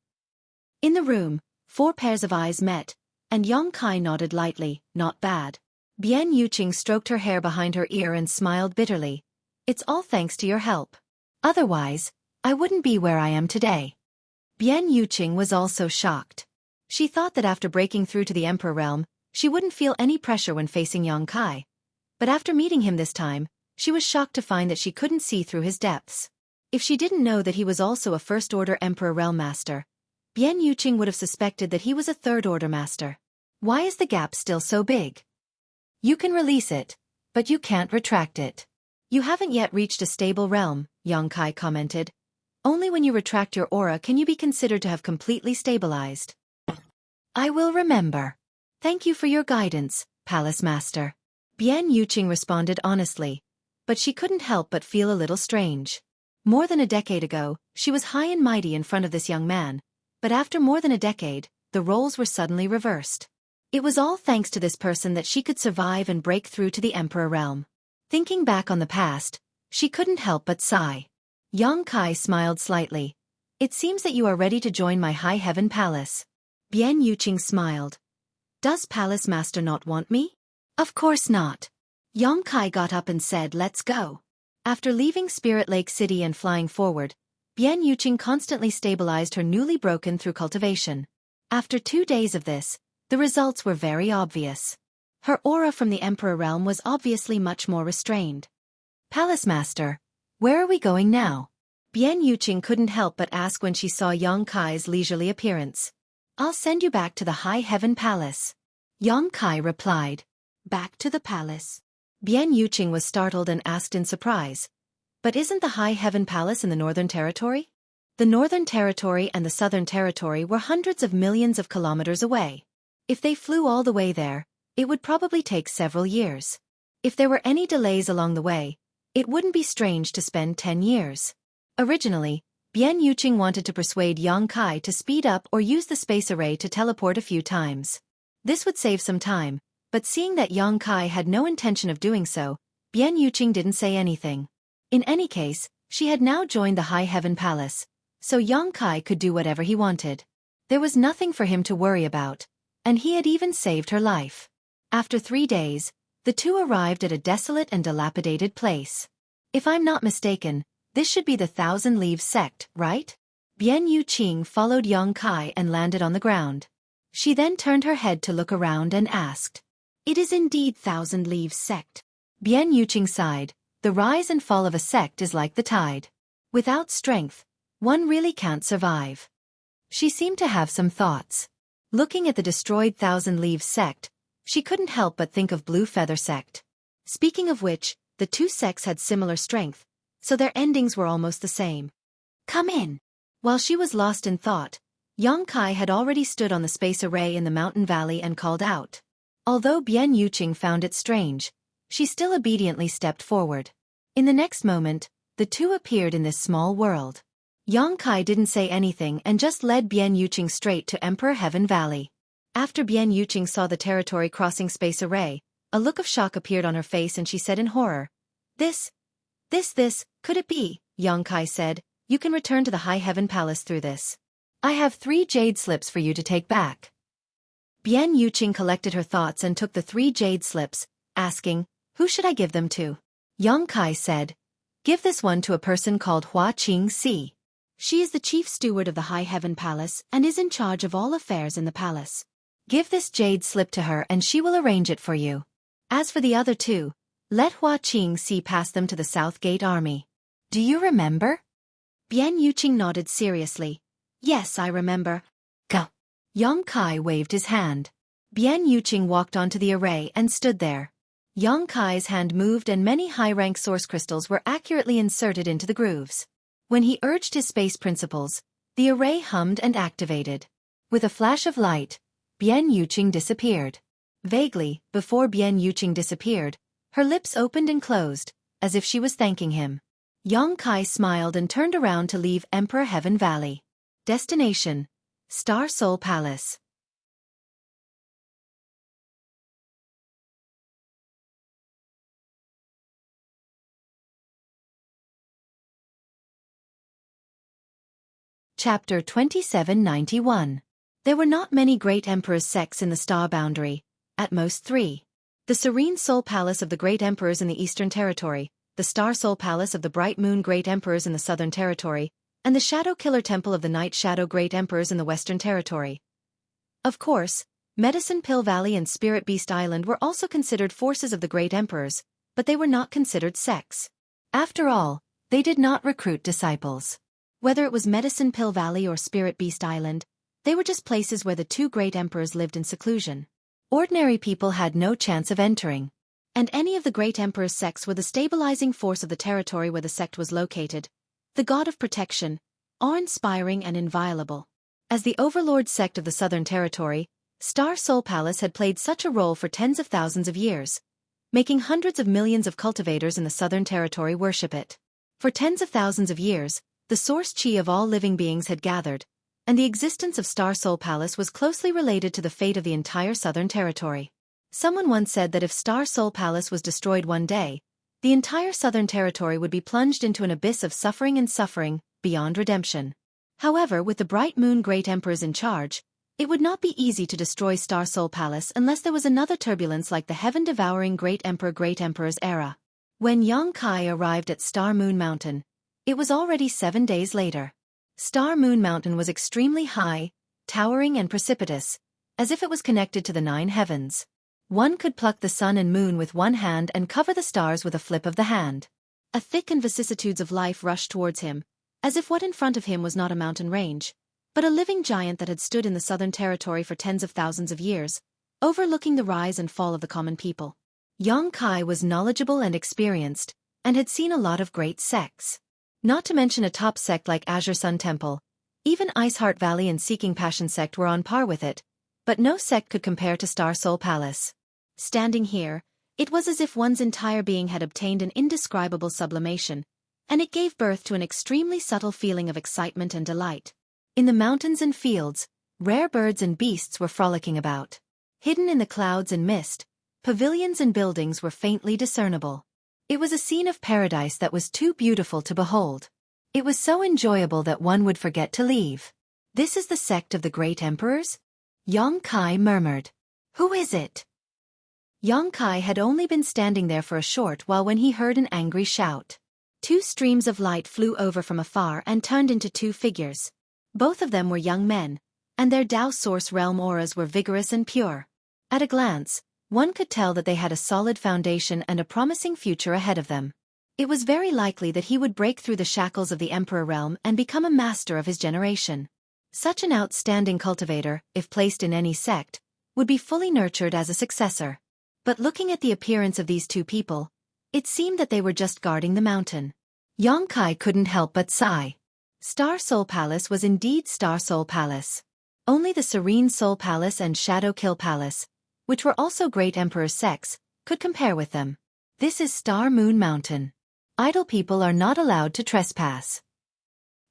In the room, 4 pairs of eyes met, and Xueqi nodded lightly, not bad. Bian Yuqing stroked her hair behind her ear and smiled bitterly. It's all thanks to your help. Otherwise, I wouldn't be where I am today. Bian Yuqing was also shocked. She thought that after breaking through to the Emperor realm, she wouldn't feel any pressure when facing Xueqi. But after meeting him this time, she was shocked to find that she couldn't see through his depths. If she didn't know that he was also a first-order Emperor realm master, Bian Yuqing would have suspected that he was a third-order master. Why is the gap still so big? You can release it, but you can't retract it. You haven't yet reached a stable realm, Xueqi commented. Only when you retract your aura can you be considered to have completely stabilized. I will remember. Thank you for your guidance, Palace Master. Bian Yuqing responded honestly, but she couldn't help but feel a little strange. More than a decade ago, she was high and mighty in front of this young man, but after more than a decade, the roles were suddenly reversed. It was all thanks to this person that she could survive and break through to the Emperor realm. Thinking back on the past, she couldn't help but sigh. Xueqi smiled slightly. It seems that you are ready to join my High Heaven Palace. Bian Yuqing smiled. Does Palace Master not want me? Of course not. Xueqi got up and said, let's go. After leaving Spirit Lake City and flying forward, Bian Yuqing constantly stabilized her newly broken through cultivation. After 2 days of this, the results were very obvious. Her aura from the Emperor realm was obviously much more restrained. Palace Master, where are we going now? Bian Yuqing couldn't help but ask when she saw Xueqi's leisurely appearance. I'll send you back to the High Heaven Palace. Xueqi replied. Back to the palace. Bian Yuqing was startled and asked in surprise. But isn't the High Heaven Palace in the Northern Territory? The Northern Territory and the Southern Territory were hundreds of millions of kilometers away. If they flew all the way there, it would probably take several years. If there were any delays along the way, it wouldn't be strange to spend 10 years. Originally, Bian Yuqing wanted to persuade Xueqi to speed up or use the space array to teleport a few times. This would save some time, but seeing that Xueqi had no intention of doing so, Bian Yuqing didn't say anything. In any case, she had now joined the High Heaven Palace, so Xueqi could do whatever he wanted. There was nothing for him to worry about, and he had even saved her life. After 3 days, the two arrived at a desolate and dilapidated place. If I'm not mistaken, this should be the Thousand Leaves sect, right? Bian Yuqing followed Xueqi and landed on the ground. She then turned her head to look around and asked, It is indeed Thousand Leaves sect. Bian Yuqing sighed. The rise and fall of a sect is like the tide. Without strength, one really can't survive. She seemed to have some thoughts. Looking at the destroyed Thousand Leaves sect, she couldn't help but think of Blue Feather sect. Speaking of which, the two sects had similar strength, so their endings were almost the same. Come in. While she was lost in thought, Xueqi had already stood on the space array in the mountain valley and called out. Although Bian Yuqing found it strange, she still obediently stepped forward. In the next moment, the two appeared in this small world. Xueqi didn't say anything and just led Bian Yuqing straight to Emperor Heaven Valley. After Bian Yuqing saw the territory crossing space array, a look of shock appeared on her face and she said in horror, This, could it be? Xueqi said, You can return to the High Heaven Palace through this. I have 3 jade slips for you to take back. Bian Yuqing collected her thoughts and took the 3 jade slips, asking, Who should I give them to? Xueqi said, Give this one to a person called Xueqi. She is the chief steward of the High Heaven Palace and is in charge of all affairs in the palace. Give this jade slip to her and she will arrange it for you. As for the other 2, let Xueqi pass them to the South Gate Army. Do you remember? Bian Yuqing nodded seriously. Yes, I remember. Go. Xueqi waved his hand. Bian Yuqing walked onto the array and stood there. Xueqi's hand moved and many high-rank source crystals were accurately inserted into the grooves. When he urged his space principles, the array hummed and activated. With a flash of light, Bian Yuqing disappeared. Vaguely, before Bian Yuqing disappeared, her lips opened and closed, as if she was thanking him. Xueqi smiled and turned around to leave Emperor Heaven Valley. Destination: Star Soul Palace. Chapter 2791. There were not many great emperors' sects in the star boundary, at most 3. The serene soul palace of the great emperors in the Eastern Territory, the star soul palace of the bright moon great emperors in the Southern Territory, and the shadow killer temple of the night shadow great emperors in the Western Territory. Of course, Medicine Pill Valley and Spirit Beast Island were also considered forces of the great emperors, but they were not considered sects. After all, they did not recruit disciples. Whether it was Medicine Pill Valley or Spirit Beast Island, they were just places where the 2 great emperors lived in seclusion. Ordinary people had no chance of entering. And any of the great emperor's sects were the stabilizing force of the territory where the sect was located, the god of protection, awe-inspiring and inviolable. As the overlord sect of the Southern Territory, Star Soul Palace had played such a role for tens of thousands of years, making hundreds of millions of cultivators in the Southern Territory worship it. For tens of thousands of years, the source chi of all living beings had gathered, and the existence of Star Soul Palace was closely related to the fate of the entire Southern Territory. Someone once said that if Star Soul Palace was destroyed one day, the entire Southern Territory would be plunged into an abyss of suffering beyond redemption. However, with the bright moon great emperors in charge, it would not be easy to destroy Star Soul Palace unless there was another turbulence like the heaven-devouring Great Emperor's era. When Yang Kai arrived at Star Moon Mountain, it was already 7 days later. Star Moon Mountain was extremely high, towering and precipitous, as if it was connected to the 9 heavens. One could pluck the sun and moon with one hand and cover the stars with a flip of the hand. A thick and vicissitudes of life rushed towards him, as if what in front of him was not a mountain range, but a living giant that had stood in the Southern Territory for tens of thousands of years, overlooking the rise and fall of the common people. Yang Kai was knowledgeable and experienced, and had seen a lot of great sects. Not to mention a top sect like Azure Sun Temple, even Iceheart Valley and Seeking Passion sect were on par with it, but no sect could compare to Star Soul Palace. Standing here, it was as if one's entire being had obtained an indescribable sublimation, and it gave birth to an extremely subtle feeling of excitement and delight. In the mountains and fields, rare birds and beasts were frolicking about. Hidden in the clouds and mist, pavilions and buildings were faintly discernible. It was a scene of paradise that was too beautiful to behold. It was so enjoyable that one would forget to leave. "This is the sect of the great emperors?" Yang Kai murmured. "Who is it?" Yang Kai had only been standing there for a short while when he heard an angry shout. 2 streams of light flew over from afar and turned into 2 figures. Both of them were young men, and their Tao Source Realm auras were vigorous and pure. At a glance, one could tell that they had a solid foundation and a promising future ahead of them. It was very likely that he would break through the shackles of the Emperor Realm and become a master of his generation. Such an outstanding cultivator, if placed in any sect, would be fully nurtured as a successor. But looking at the appearance of these 2 people, it seemed that they were just guarding the mountain. Yang Kai couldn't help but sigh. Star Soul Palace was indeed Star Soul Palace. Only the Serene Soul Palace and Shadow Kill Palace, which were also great emperor sects, could compare with them. This is Star Moon Mountain. Idle people are not allowed to trespass.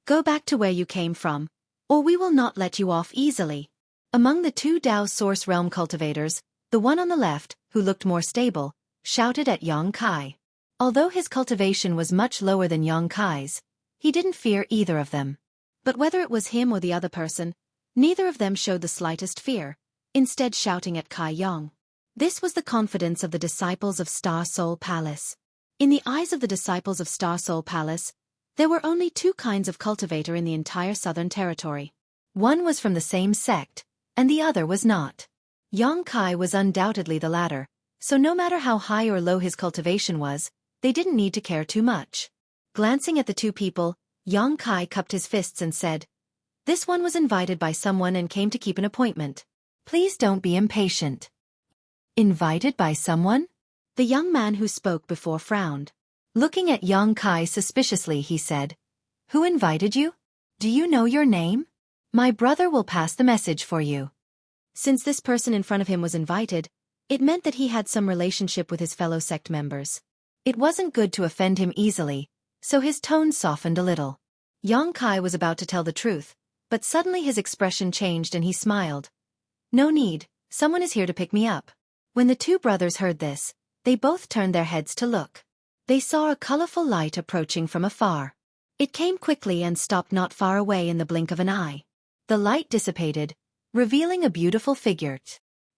Go back to where you came from, or we will not let you off easily. Among the 2 Tao Source Realm cultivators, the one on the left, who looked more stable, shouted at Yang Kai. Although his cultivation was much lower than Yang Kai's, he didn't fear either of them. But whether it was him or the other person, neither of them showed the slightest fear, instead shouting at Kai Yang. This was the confidence of the disciples of Star Soul Palace. In the eyes of the disciples of Star Soul Palace, there were only 2 kinds of cultivator in the entire Southern Territory. One was from the same sect, and the other was not. Yang Kai was undoubtedly the latter, so no matter how high or low his cultivation was, they didn't need to care too much. Glancing at the 2 people, Yang Kai cupped his fists and said, "This one was invited by someone and came to keep an appointment. Please don't be impatient." Invited by someone? The young man who spoke before frowned. Looking at Yang Kai suspiciously, he said, "Who invited you? Do you know your name? My brother will pass the message for you." Since this person in front of him was invited, it meant that he had some relationship with his fellow sect members. It wasn't good to offend him easily, so his tone softened a little. Yang Kai was about to tell the truth, but suddenly his expression changed and he smiled. "No need, someone is here to pick me up." When the 2 brothers heard this, they both turned their heads to look. They saw a colorful light approaching from afar. It came quickly and stopped not far away in the blink of an eye. The light dissipated, revealing a beautiful figure.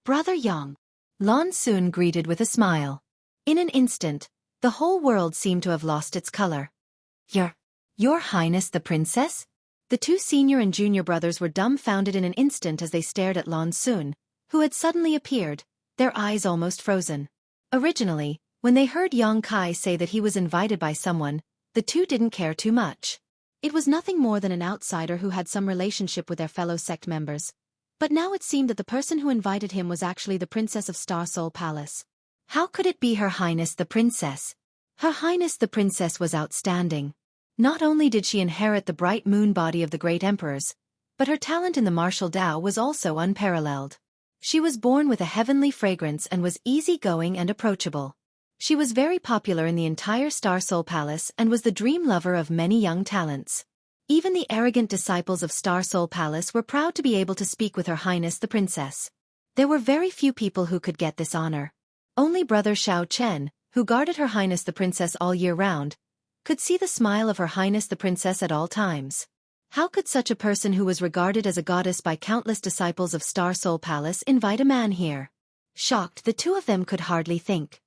Brother Yang. Lan Xun greeted with a smile. In an instant, the whole world seemed to have lost its color. Your Highness the Princess? The two senior and junior brothers were dumbfounded in an instant as they stared at Lan Xun, who had suddenly appeared, their eyes almost frozen. Originally, when they heard Yang Kai say that he was invited by someone, the two didn't care too much. It was nothing more than an outsider who had some relationship with their fellow sect members. But now it seemed that the person who invited him was actually the Princess of Star Soul Palace. How could it be Her Highness the Princess? Her Highness the Princess was outstanding. Not only did she inherit the bright moon body of the great emperors, but her talent in the martial Dao was also unparalleled. She was born with a heavenly fragrance and was easygoing and approachable. She was very popular in the entire Star Soul Palace and was the dream lover of many young talents. Even the arrogant disciples of Star Soul Palace were proud to be able to speak with Her Highness the Princess. There were very few people who could get this honor. Only Brother Xiao Chen, who guarded Her Highness the Princess all year round, could see the smile of Her Highness the Princess at all times. How could such a person who was regarded as a goddess by countless disciples of Star Soul Palace invite a man here? Shocked, the two of them could hardly think.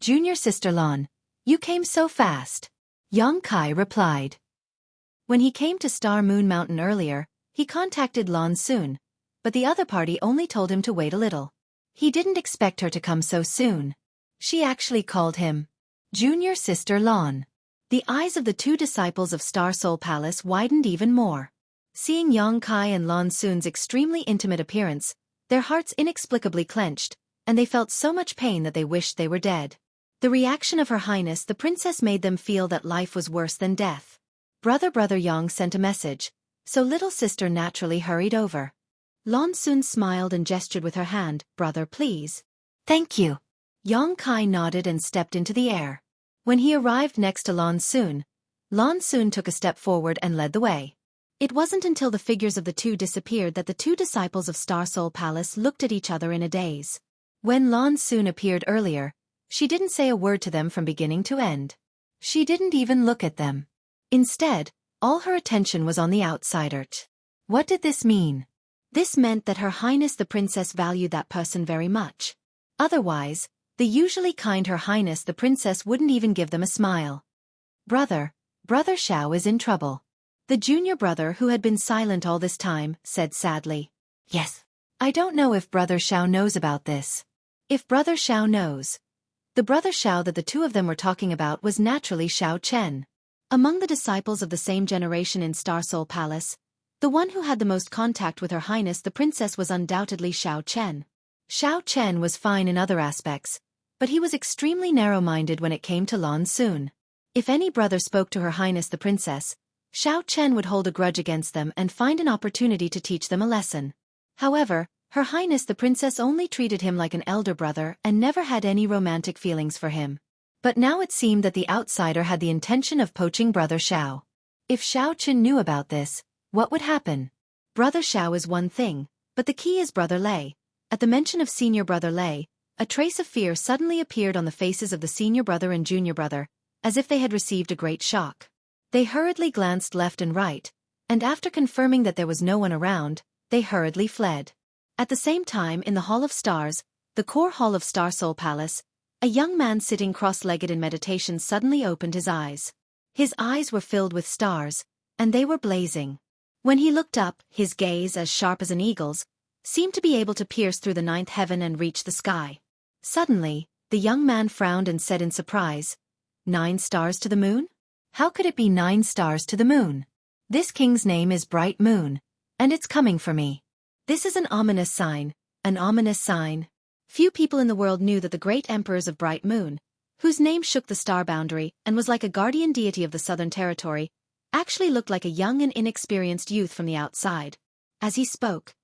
Junior sister Lan, you came so fast. Yang Kai replied. When he came to Star Moon Mountain earlier, he contacted Lan Xun, but the other party only told him to wait a little. He didn't expect her to come so soon. She actually called him Junior sister Lan. The eyes of the two disciples of Star Soul Palace widened even more. Seeing Yang Kai and Lan Xun's extremely intimate appearance, their hearts inexplicably clenched, and they felt so much pain that they wished they were dead. The reaction of Her Highness the Princess made them feel that life was worse than death. Brother Yang sent a message, so little sister naturally hurried over. Lan Xun smiled and gestured with her hand, "Brother, please." "Thank you." Yang Kai nodded and stepped into the air. When he arrived next to Lan Xun took a step forward and led the way. It wasn't until the figures of the two disappeared that the two disciples of Star Soul Palace looked at each other in a daze. When Lan Xun appeared earlier, she didn't say a word to them from beginning to end. She didn't even look at them. Instead, all her attention was on the outsider. What did this mean? This meant that Her Highness the Princess valued that person very much. Otherwise, the usually kind Her Highness the Princess wouldn't even give them a smile. Brother Xiao is in trouble. The junior brother, who had been silent all this time, said sadly. Yes. I don't know if Brother Xiao knows about this. If Brother Xiao knows. The Brother Xiao that the two of them were talking about was naturally Xiao Chen. Among the disciples of the same generation in Star Soul Palace, the one who had the most contact with Her Highness the Princess was undoubtedly Xiao Chen. Xiao Chen was fine in other aspects, but he was extremely narrow-minded when it came to Lan Xun. If any brother spoke to Her Highness the Princess, Xiao Chen would hold a grudge against them and find an opportunity to teach them a lesson. However, Her Highness the Princess only treated him like an elder brother and never had any romantic feelings for him. But now it seemed that the outsider had the intention of poaching Brother Xiao. If Xiao Chen knew about this, what would happen? Brother Xiao is one thing, but the key is Brother Lei. At the mention of senior brother Lei, a trace of fear suddenly appeared on the faces of the senior brother and junior brother, as if they had received a great shock. They hurriedly glanced left and right, and after confirming that there was no one around, they hurriedly fled. At the same time, in the Hall of Stars, the core hall of Star Soul Palace, a young man sitting cross-legged in meditation suddenly opened his eyes. His eyes were filled with stars, and they were blazing. When he looked up, his gaze, as sharp as an eagle's, seemed to be able to pierce through the ninth heaven and reach the sky. Suddenly, the young man frowned and said in surprise, 9 stars to the moon? How could it be 9 stars to the moon? This king's name is Bright Moon, and it's coming for me. This is an ominous sign, an ominous sign. Few people in the world knew that the great emperors of Bright Moon, whose name shook the star boundary and was like a guardian deity of the Southern Territory, actually looked like a young and inexperienced youth from the outside. As he spoke,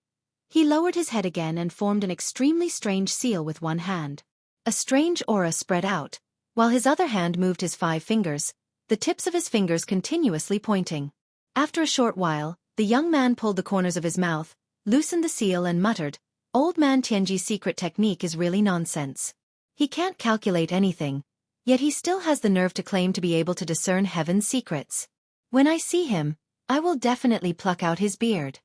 he lowered his head again and formed an extremely strange seal with one hand. A strange aura spread out, while his other hand moved his 5 fingers, the tips of his fingers continuously pointing. After a short while, the young man pulled the corners of his mouth, loosened the seal and muttered, "Old man Tianji's secret technique is really nonsense. He can't calculate anything, yet he still has the nerve to claim to be able to discern heaven's secrets. When I see him, I will definitely pluck out his beard.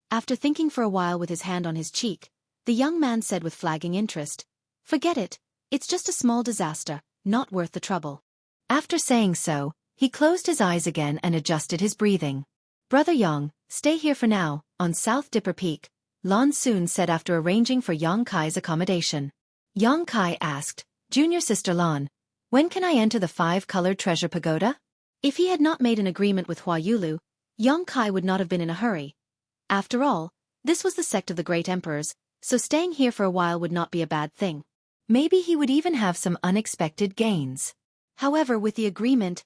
After thinking for a while with his hand on his cheek, the young man said with flagging interest, "Forget it, it's just a small disaster, not worth the trouble." After saying so, he closed his eyes again and adjusted his breathing. "Brother Yang, stay here for now, on South Dipper Peak," Lan Sun said after arranging for Yang Kai's accommodation. Yang Kai asked, "Junior sister Lan, when can I enter the 5-colored treasure pagoda?" If he had not made an agreement with Hua Yulu, Yang Kai would not have been in a hurry. After all, this was the sect of the great emperors, so staying here for a while would not be a bad thing. Maybe he would even have some unexpected gains. However, with the agreement,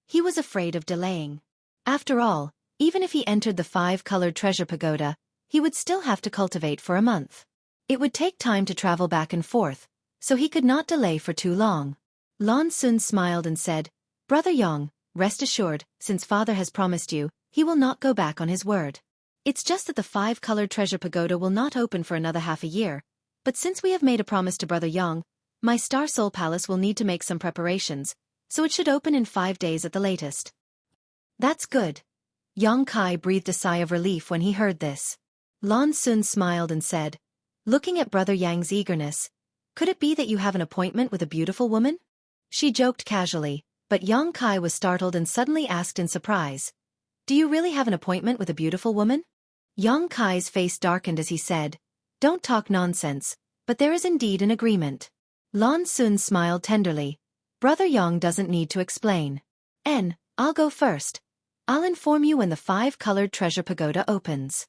he was afraid of delaying. After all, even if he entered the 5-colored treasure pagoda, he would still have to cultivate for a month. It would take time to travel back and forth, so he could not delay for too long. Lan Sun smiled and said, "Brother Yang, rest assured, since father has promised you, he will not go back on his word. It's just that the 5-colored treasure pagoda will not open for another half a year, but since we have made a promise to Brother Yang, my Star Soul Palace will need to make some preparations, so it should open in 5 days at the latest." "That's good." Yang Kai breathed a sigh of relief when he heard this. Lan Sun smiled and said, looking at Brother Yang's eagerness, "Could it be that you have an appointment with a beautiful woman?" She joked casually, but Yang Kai was startled and suddenly asked in surprise, "Do you really have an appointment with a beautiful woman?" Yang Kai's face darkened as he said, "Don't talk nonsense, but there is indeed an agreement." Lan Sun smiled tenderly. "Brother Yang doesn't need to explain. I'll go first. I'll inform you when the 5-colored treasure pagoda opens."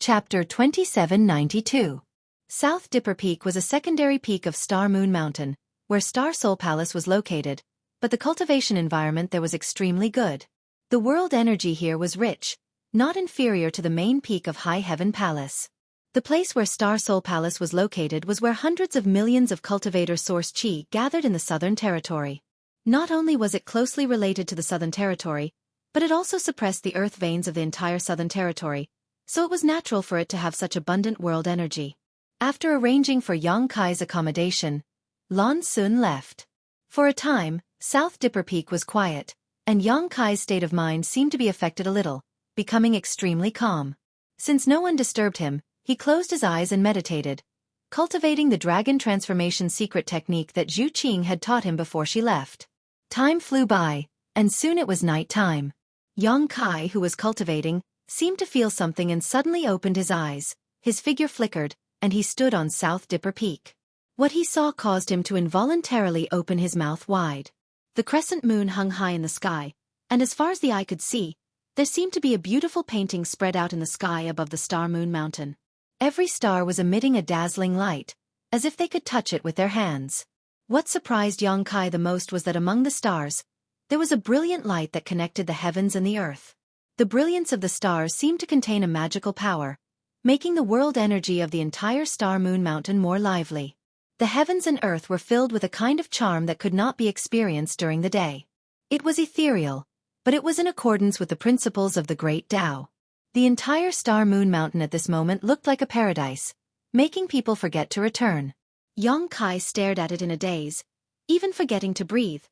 Chapter 2792. South Dipper Peak was a secondary peak of Star Moon Mountain, where Star Soul Palace was located, but the cultivation environment there was extremely good. The world energy here was rich, not inferior to the main peak of High Heaven Palace. The place where Star Soul Palace was located was where hundreds of millions of cultivator source chi gathered in the Southern Territory. Not only was it closely related to the Southern Territory, but it also suppressed the earth veins of the entire Southern Territory, so it was natural for it to have such abundant world energy. After arranging for Yang Kai's accommodation, Lan Sun left. For a time, South Dipper Peak was quiet, and Yang Kai's state of mind seemed to be affected a little, becoming extremely calm. Since no one disturbed him, he closed his eyes and meditated, cultivating the dragon transformation secret technique that Zhu Qing had taught him before she left. Time flew by, and soon it was night time. Yang Kai, who was cultivating, seemed to feel something and suddenly opened his eyes. His figure flickered, and he stood on South Dipper Peak. What he saw caused him to involuntarily open his mouth wide. The crescent moon hung high in the sky, and as far as the eye could see, there seemed to be a beautiful painting spread out in the sky above the Star Moon Mountain. Every star was emitting a dazzling light, as if they could touch it with their hands. What surprised Yang Kai the most was that among the stars, there was a brilliant light that connected the heavens and the earth. The brilliance of the stars seemed to contain a magical power, making the world energy of the entire Star Moon Mountain more lively. The heavens and earth were filled with a kind of charm that could not be experienced during the day. It was ethereal, but it was in accordance with the principles of the Great Tao. The entire Star Moon Mountain at this moment looked like a paradise, making people forget to return. Yang Kai stared at it in a daze, even forgetting to breathe,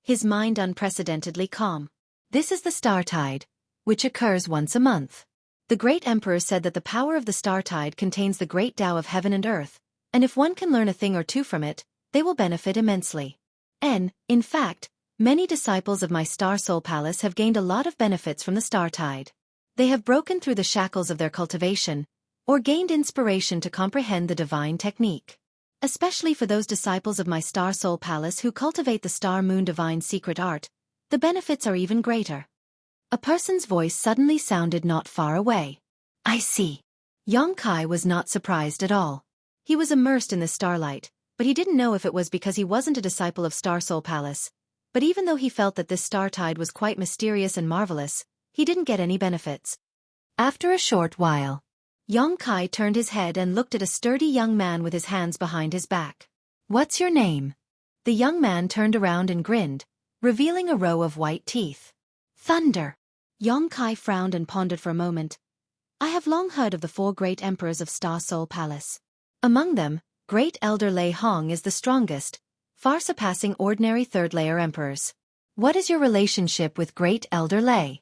his mind unprecedentedly calm. This is the star tide, which occurs once a month. The great emperor said that the power of the star tide contains the great Tao of heaven and earth, and if one can learn a thing or two from it, they will benefit immensely. In fact, many disciples of my Star Soul Palace have gained a lot of benefits from the star tide. They have broken through the shackles of their cultivation, or gained inspiration to comprehend the divine technique. Especially for those disciples of my Star Soul Palace who cultivate the Star Moon divine secret art, the benefits are even greater. A person's voice suddenly sounded not far away. "I see." Yang Kai was not surprised at all. He was immersed in the starlight, but he didn't know if it was because he wasn't a disciple of Star Soul Palace. But even though he felt that this star tide was quite mysterious and marvelous, he didn't get any benefits. After a short while, Yang Kai turned his head and looked at a sturdy young man with his hands behind his back. "What's your name?" The young man turned around and grinned, revealing a row of white teeth. "Thunder." Yang Kai frowned and pondered for a moment. I have long heard of the 4 great emperors of Star Soul Palace. Among them, Great Elder Lei Hong is the strongest, far surpassing ordinary third-layer emperors. What is your relationship with Great Elder Lei?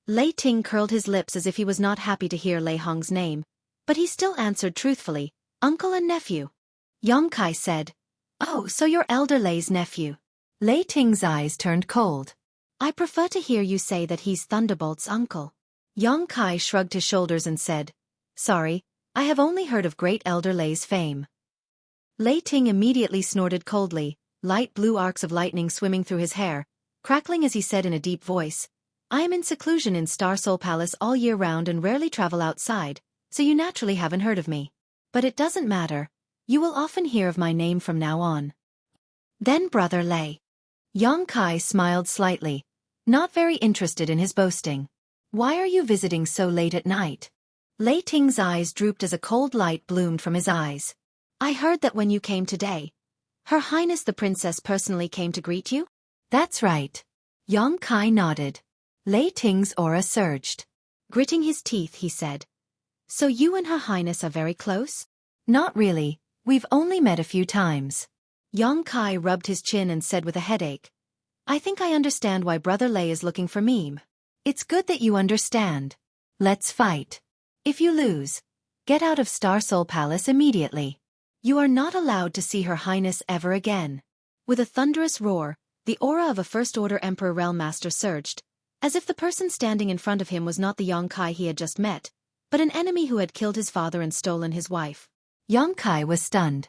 Lei Ting curled his lips as if he was not happy to hear Lei Hong's name, but he still answered truthfully, uncle and nephew. Yang Kai said, "Oh, so you're Elder Lei's nephew." Lei Ting's eyes turned cold. "I prefer to hear you say that he's Thunderbolt's uncle." Yang Kai shrugged his shoulders and said, "Sorry, I have only heard of Great Elder Lei's fame." Lei Ting immediately snorted coldly, light blue arcs of lightning swimming through his hair, crackling as he said in a deep voice, "I am in seclusion in Star Soul Palace all year round and rarely travel outside, so you naturally haven't heard of me. But it doesn't matter. You will often hear of my name from now on." Then Brother Lei. Yang Kai smiled slightly, not very interested in his boasting. "Why are you visiting so late at night?" Lei Ting's eyes drooped as a cold light bloomed from his eyes. "I heard that when you came today, Her Highness the Princess personally came to greet you?" "That's right." Yang Kai nodded. Lei Ting's aura surged. Gritting his teeth, he said, "So you and Her Highness are very close?" "Not really, we've only met a few times." Yang Kai rubbed his chin and said with a headache, "I think I understand why Brother Lei is looking for me. It's good that you understand. Let's fight. If you lose, get out of Star Soul Palace immediately. You are not allowed to see Her Highness ever again." With a thunderous roar, the aura of a First-Order Emperor Realm Master surged, as if the person standing in front of him was not the Yang Kai he had just met, but an enemy who had killed his father and stolen his wife. Yang Kai was stunned.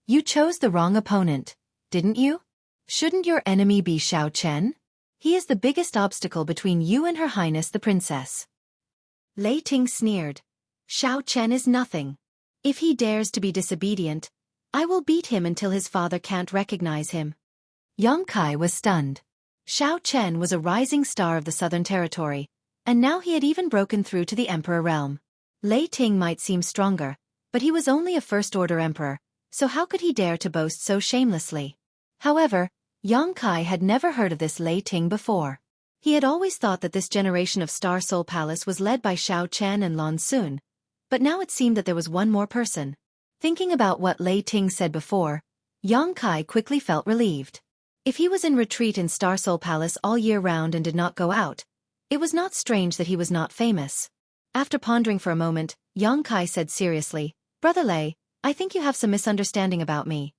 "You chose the wrong opponent, didn't you? Shouldn't your enemy be Xiao Chen? He is the biggest obstacle between you and Her Highness the Princess." Lei Ting sneered. "Xiao Chen is nothing. If he dares to be disobedient, I will beat him until his father can't recognize him." Yang Kai was stunned. Xiao Chen was a rising star of the Southern Territory, and now he had even broken through to the Emperor realm. Lei Ting might seem stronger, but he was only a First-Order Emperor, so how could he dare to boast so shamelessly? However, Yang Kai had never heard of this Lei Ting before. He had always thought that this generation of Star Soul Palace was led by Xiao Chen and Lan Sun, but now it seemed that there was one more person. Thinking about what Lei Ting said before, Yang Kai quickly felt relieved. If he was in retreat in Star Soul Palace all year round and did not go out, it was not strange that he was not famous. After pondering for a moment, Yang Kai said seriously, "Brother Lei, I think you have some misunderstanding about me."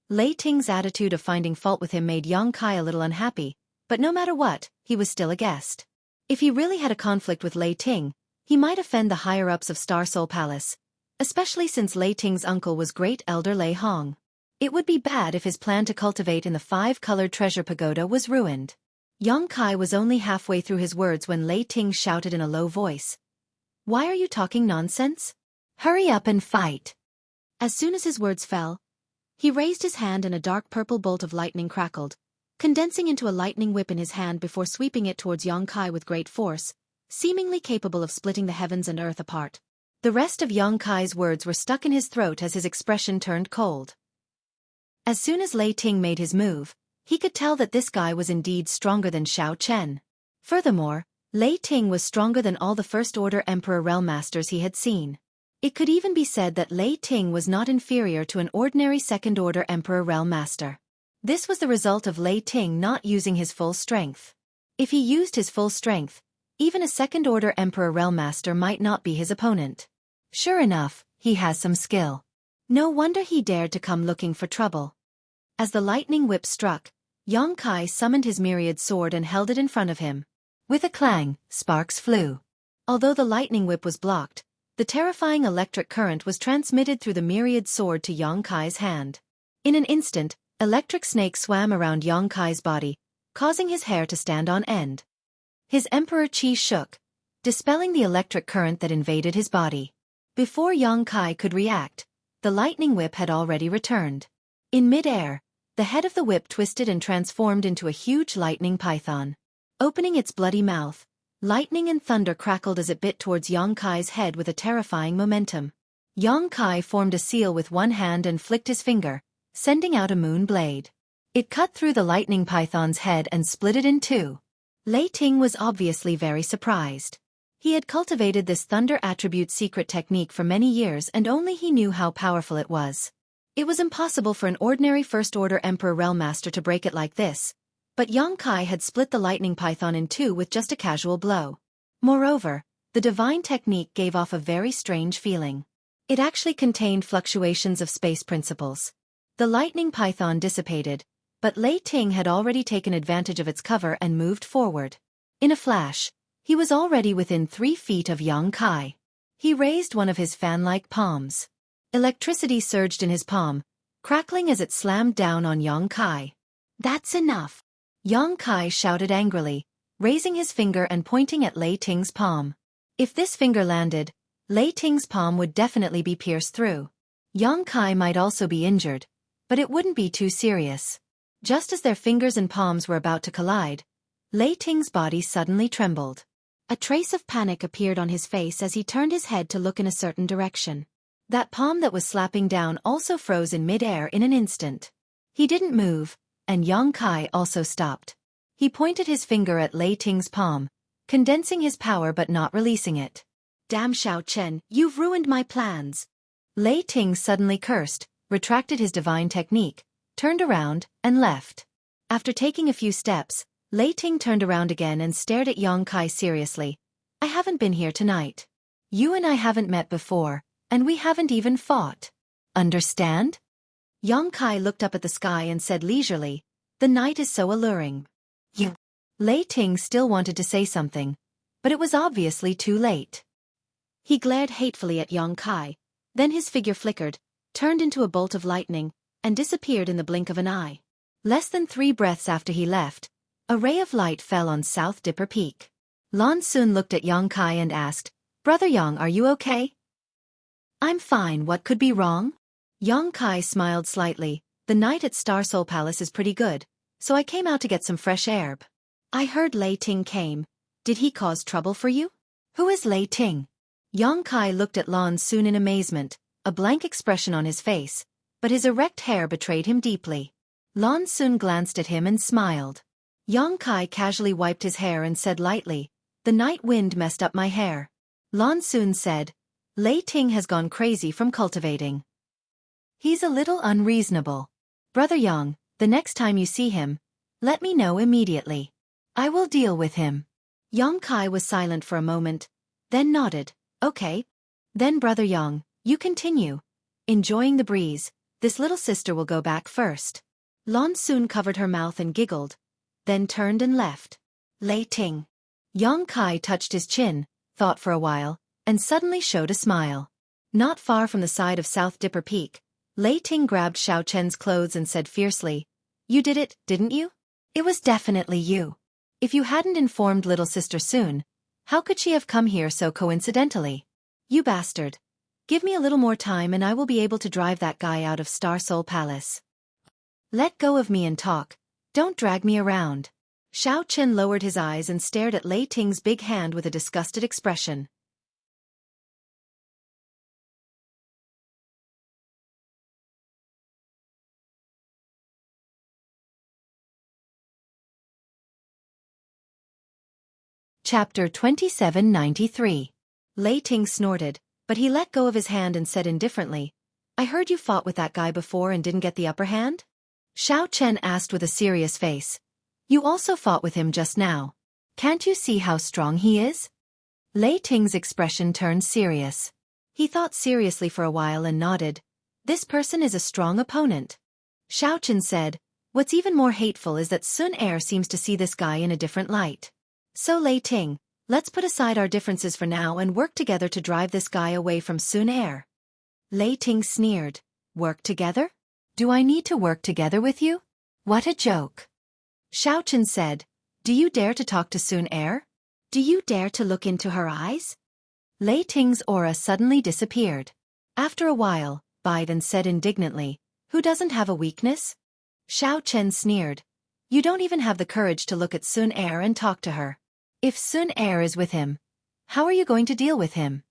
Lei Ting's attitude of finding fault with him made Yang Kai a little unhappy, but no matter what, he was still a guest. If he really had a conflict with Lei Ting, he might offend the higher-ups of Star Soul Palace, especially since Lei Ting's uncle was Great Elder Lei Hong. It would be bad if his plan to cultivate in the 5-colored treasure pagoda was ruined. Yang Kai was only halfway through his words when Lei Ting shouted in a low voice, "Why are you talking nonsense? Hurry up and fight." As soon as his words fell, he raised his hand and a dark purple bolt of lightning crackled, condensing into a lightning whip in his hand before sweeping it towards Yang Kai with great force, seemingly capable of splitting the heavens and earth apart. The rest of Yang Kai's words were stuck in his throat as his expression turned cold. As soon as Lei Ting made his move, he could tell that this guy was indeed stronger than Xiao Chen. Furthermore, Lei Ting was stronger than all the First-Order Emperor Realm Masters he had seen. It could even be said that Lei Ting was not inferior to an ordinary Second-Order Emperor Realm Master. This was the result of Lei Ting not using his full strength. If he used his full strength, even a Second-Order Emperor Realm Master might not be his opponent. Sure enough, he has some skill. No wonder he dared to come looking for trouble. As the lightning whip struck, Yang Kai summoned his myriad sword and held it in front of him. With a clang, sparks flew. Although the lightning whip was blocked, the terrifying electric current was transmitted through the myriad sword to Yang Kai's hand. In an instant, electric snakes swam around Yang Kai's body, causing his hair to stand on end. His emperor chi shook, dispelling the electric current that invaded his body. Before Yang Kai could react, the lightning whip had already returned. In mid-air, the head of the whip twisted and transformed into a huge lightning python. Opening its bloody mouth, lightning and thunder crackled as it bit towards Yang Kai's head with a terrifying momentum. Yang Kai formed a seal with one hand and flicked his finger, sending out a moon blade. It cut through the lightning python's head and split it in two. Lei Ting was obviously very surprised. He had cultivated this thunder attribute secret technique for many years and only he knew how powerful it was. It was impossible for an ordinary First-Order Emperor Realm Master to break it like this, but Xueqi had split the lightning python in two with just a casual blow. Moreover, the divine technique gave off a very strange feeling. It actually contained fluctuations of space principles. The lightning python dissipated, but Lei Ting had already taken advantage of its cover and moved forward. In a flash, he was already within 3 feet of Xueqi. He raised one of his fan-like palms. Electricity surged in his palm, crackling as it slammed down on Xueqi. "That's enough!" Xueqi shouted angrily, raising his finger and pointing at Lei Ting's palm. If this finger landed, Lei Ting's palm would definitely be pierced through. Xueqi might also be injured, but it wouldn't be too serious. Just as their fingers and palms were about to collide, Lei Ting's body suddenly trembled. A trace of panic appeared on his face as he turned his head to look in a certain direction. That palm that was slapping down also froze in mid-air in an instant. He didn't move, and Xueqi also stopped. He pointed his finger at Lei Ting's palm, condensing his power but not releasing it. "Damn Xiao Chen, you've ruined my plans." Lei Ting suddenly cursed, retracted his divine technique, turned around, and left. After taking a few steps, Lei Ting turned around again and stared at Xueqi seriously. "I haven't been here tonight. You and I haven't met before, and we haven't even fought. Understand?" Xueqi looked up at the sky and said leisurely, "The night is so alluring." "You." Lei Ting still wanted to say something, but it was obviously too late. He glared hatefully at Xueqi, then his figure flickered, turned into a bolt of lightning, and disappeared in the blink of an eye. Less than 3 breaths after he left, a ray of light fell on South Dipper Peak. Lan Xun looked at Xueqi and asked, "Brother Yang, are you okay?" "I'm fine, what could be wrong?" Xueqi smiled slightly. "The night at Star Soul Palace is pretty good, so I came out to get some fresh air." "I heard Lei Ting came. Did he cause trouble for you?" "Who is Lei Ting?" Xueqi looked at Lan Xun in amazement, a blank expression on his face, but his erect hair betrayed him deeply. Lan Xun glanced at him and smiled. Xueqi casually wiped his hair and said lightly, "The night wind messed up my hair." Lan Xun said, "Lei Ting has gone crazy from cultivating. He's a little unreasonable. Brother Yang, the next time you see him, let me know immediately. I will deal with him." Xueqi was silent for a moment, then nodded, "Okay. Then Brother Yang, you continue. Enjoying the breeze, this little sister will go back first." Lan Xun covered her mouth and giggled, then turned and left. "Lei Ting." Xueqi touched his chin, thought for a while, and suddenly showed a smile. Not far from the side of South Dipper Peak, Lei Ting grabbed Xiao Chen's clothes and said fiercely, "You did it, didn't you? It was definitely you. If you hadn't informed little sister soon, how could she have come here so coincidentally? You bastard. Give me a little more time and I will be able to drive that guy out of Star Soul Palace. Let go of me and talk, don't drag me around." Xiao Chen lowered his eyes and stared at Lei Ting's big hand with a disgusted expression. Chapter 2793. Lei Ting snorted, but he let go of his hand and said indifferently, "I heard you fought with that guy before and didn't get the upper hand?" Xiao Chen asked with a serious face. "You also fought with him just now. Can't you see how strong he is?" Lei Ting's expression turned serious. He thought seriously for a while and nodded. "This person is a strong opponent." Xiao Chen said, "What's even more hateful is that Sun Er seems to see this guy in a different light. So Lei Ting, let's put aside our differences for now and work together to drive this guy away from Sun Er." Lei Ting sneered. "Work together? Do I need to work together with you? What a joke." Xiao Chen said, "Do you dare to talk to Sun Er? Do you dare to look into her eyes?" Lei Ting's aura suddenly disappeared. After a while, Biden said indignantly, "Who doesn't have a weakness?" Xiao Chen sneered. "You don't even have the courage to look at Sun Er and talk to her. If Sun Er is with him, how are you going to deal with him?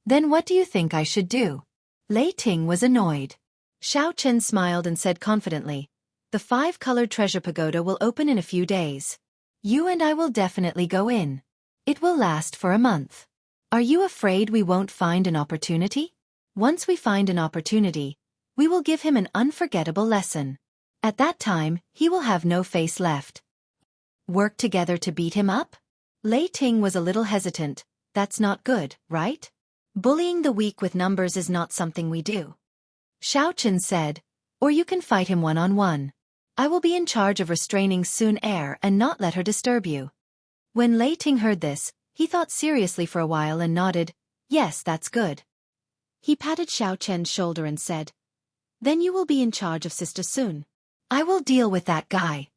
Then what do you think I should do?" Lei Ting was annoyed. Xiao Chen smiled and said confidently, "The 5-colored treasure pagoda will open in a few days. You and I will definitely go in. It will last for a month. Are you afraid we won't find an opportunity? Once we find an opportunity, we will give him an unforgettable lesson. At that time, he will have no face left. Work together to beat him up? Lei Ting was a little hesitant. That's not good, right? Bullying the weak with numbers is not something we do. Xueqi said, or you can fight him one-on-one. I will be in charge of restraining Sun Er and not let her disturb you. When Lei Ting heard this, he thought seriously for a while and nodded, yes, that's good. He patted Xueqi's shoulder and said, then you will be in charge of Sister Sun. I will deal with that guy.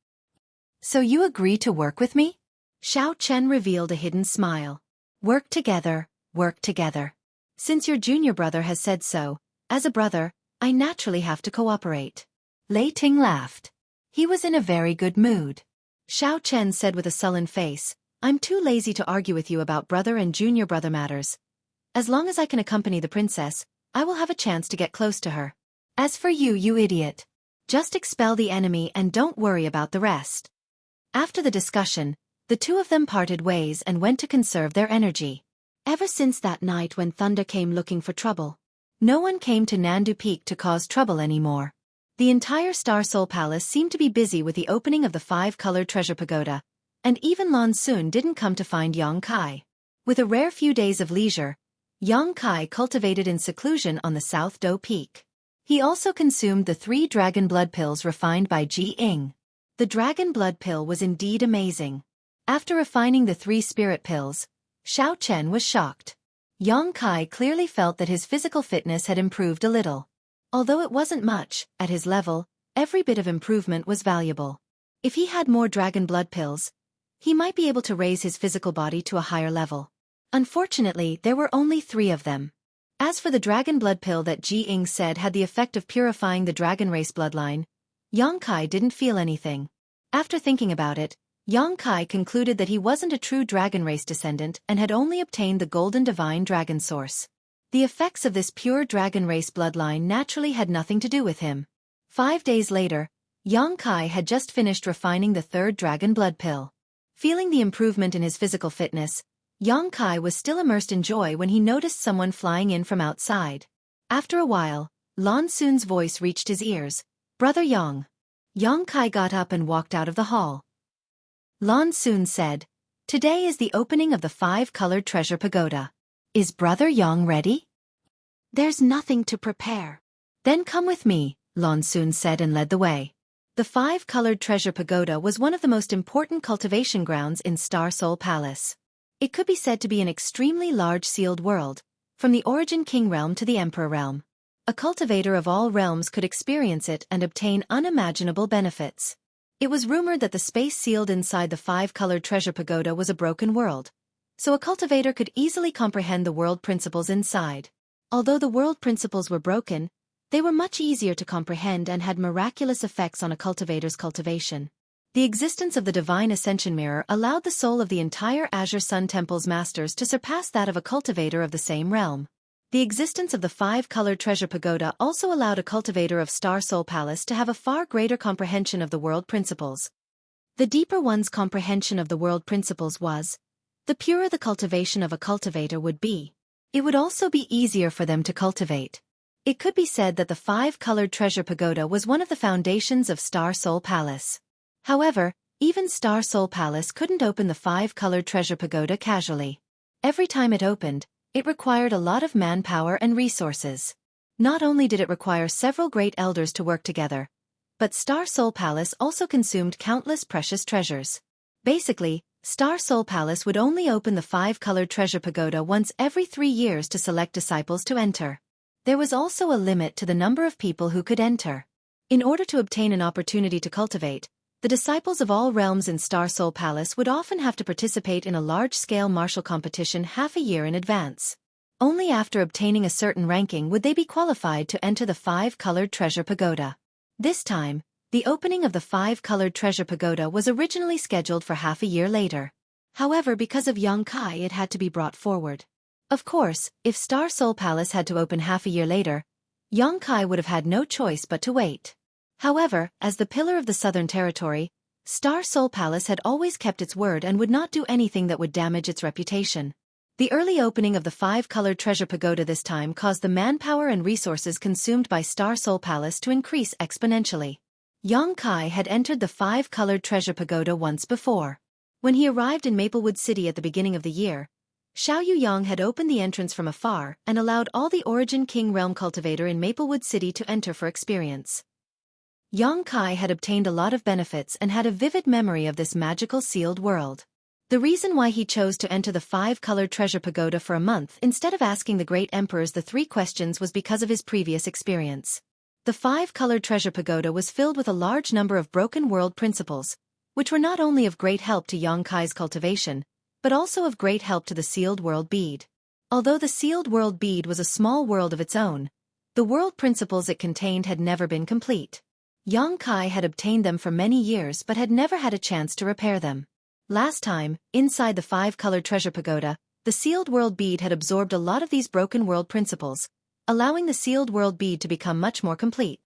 So you agree to work with me? Xueqi revealed a hidden smile. Work together, work together. Since your junior brother has said so, as a brother, I naturally have to cooperate. Lei Ting laughed. He was in a very good mood. Xueqi said with a sullen face, I'm too lazy to argue with you about brother and junior brother matters. As long as I can accompany the princess, I will have a chance to get close to her. As for you, you idiot. Just expel the enemy and don't worry about the rest. After the discussion, the two of them parted ways and went to conserve their energy. Ever since that night when Thunder came looking for trouble, no one came to Nandu Peak to cause trouble anymore. The entire Star Soul Palace seemed to be busy with the opening of the 5-colored treasure pagoda, and even Lan Sun didn't come to find Yang Kai. With a rare few days of leisure, Yang Kai cultivated in seclusion on the South Do Peak. He also consumed the 3 dragon blood pills refined by Ji Ying. The dragon blood pill was indeed amazing. After refining the 3 spirit pills, Xueqi was shocked. Yang Kai clearly felt that his physical fitness had improved a little. Although it wasn't much, at his level, every bit of improvement was valuable. If he had more dragon blood pills, he might be able to raise his physical body to a higher level. Unfortunately, there were only 3 of them. As for the dragon blood pill that Ji Ying said had the effect of purifying the dragon race bloodline, Yang Kai didn't feel anything. After thinking about it, Yang Kai concluded that he wasn't a true dragon race descendant and had only obtained the golden divine dragon source. The effects of this pure dragon race bloodline naturally had nothing to do with him. 5 days later, Yang Kai had just finished refining the 3rd dragon blood pill. Feeling the improvement in his physical fitness, Yang Kai was still immersed in joy when he noticed someone flying in from outside. After a while, Lan Sun's voice reached his ears, Brother Yang. Yang Kai got up and walked out of the hall. Lan Sun said, today is the opening of the 5-colored treasure pagoda. Is Brother Yang ready? There's nothing to prepare. Then come with me, Lan Sun said and led the way. The 5-colored treasure pagoda was one of the most important cultivation grounds in Star Soul Palace. It could be said to be an extremely large sealed world, from the Origin King realm to the Emperor realm. A cultivator of all realms could experience it and obtain unimaginable benefits. It was rumored that the space sealed inside the 5-colored treasure pagoda was a broken world, so a cultivator could easily comprehend the world principles inside. Although the world principles were broken, they were much easier to comprehend and had miraculous effects on a cultivator's cultivation. The existence of the Divine Ascension Mirror allowed the soul of the entire Azure Sun Temple's masters to surpass that of a cultivator of the same realm. The existence of the 5-colored treasure pagoda also allowed a cultivator of Star Soul Palace to have a far greater comprehension of the world principles. The deeper one's comprehension of the world principles was, the purer the cultivation of a cultivator would be. It would also be easier for them to cultivate. It could be said that the 5-colored treasure pagoda was one of the foundations of Star Soul Palace. However, even Star Soul Palace couldn't open the 5-colored treasure pagoda casually. Every time it opened, it required a lot of manpower and resources. Not only did it require several great elders to work together, but Star Soul Palace also consumed countless precious treasures. Basically, Star Soul Palace would only open the 5-colored treasure pagoda once every 3 years to select disciples to enter. There was also a limit to the number of people who could enter. In order to obtain an opportunity to cultivate, the disciples of all realms in Star Soul Palace would often have to participate in a large-scale martial competition half a year in advance. Only after obtaining a certain ranking would they be qualified to enter the 5-colored treasure pagoda. This time, the opening of the 5-colored treasure pagoda was originally scheduled for half a year later. However, because of Yang Kai, it had to be brought forward. Of course, if Star Soul Palace had to open half a year later, Yang Kai would have had no choice but to wait. However, as the pillar of the Southern Territory, Star Soul Palace had always kept its word and would not do anything that would damage its reputation. The early opening of the 5-colored treasure pagoda this time caused the manpower and resources consumed by Star Soul Palace to increase exponentially. Yang Kai had entered the 5-colored treasure pagoda once before. When he arrived in Maplewood City at the beginning of the year, Xueqi had opened the entrance from afar and allowed all the Origin King Realm cultivator in Maplewood City to enter for experience. Yang Kai had obtained a lot of benefits and had a vivid memory of this magical sealed world. The reason why he chose to enter the 5-colored treasure pagoda for a month instead of asking the great emperors the 3 questions was because of his previous experience. The 5-colored treasure pagoda was filled with a large number of broken world principles, which were not only of great help to Yang Kai's cultivation, but also of great help to the sealed world bead. Although the sealed world bead was a small world of its own, the world principles it contained had never been complete. Yang Kai had obtained them for many years but had never had a chance to repair them. Last time, inside the 5-colored treasure pagoda, the sealed world bead had absorbed a lot of these broken world principles, allowing the sealed world bead to become much more complete.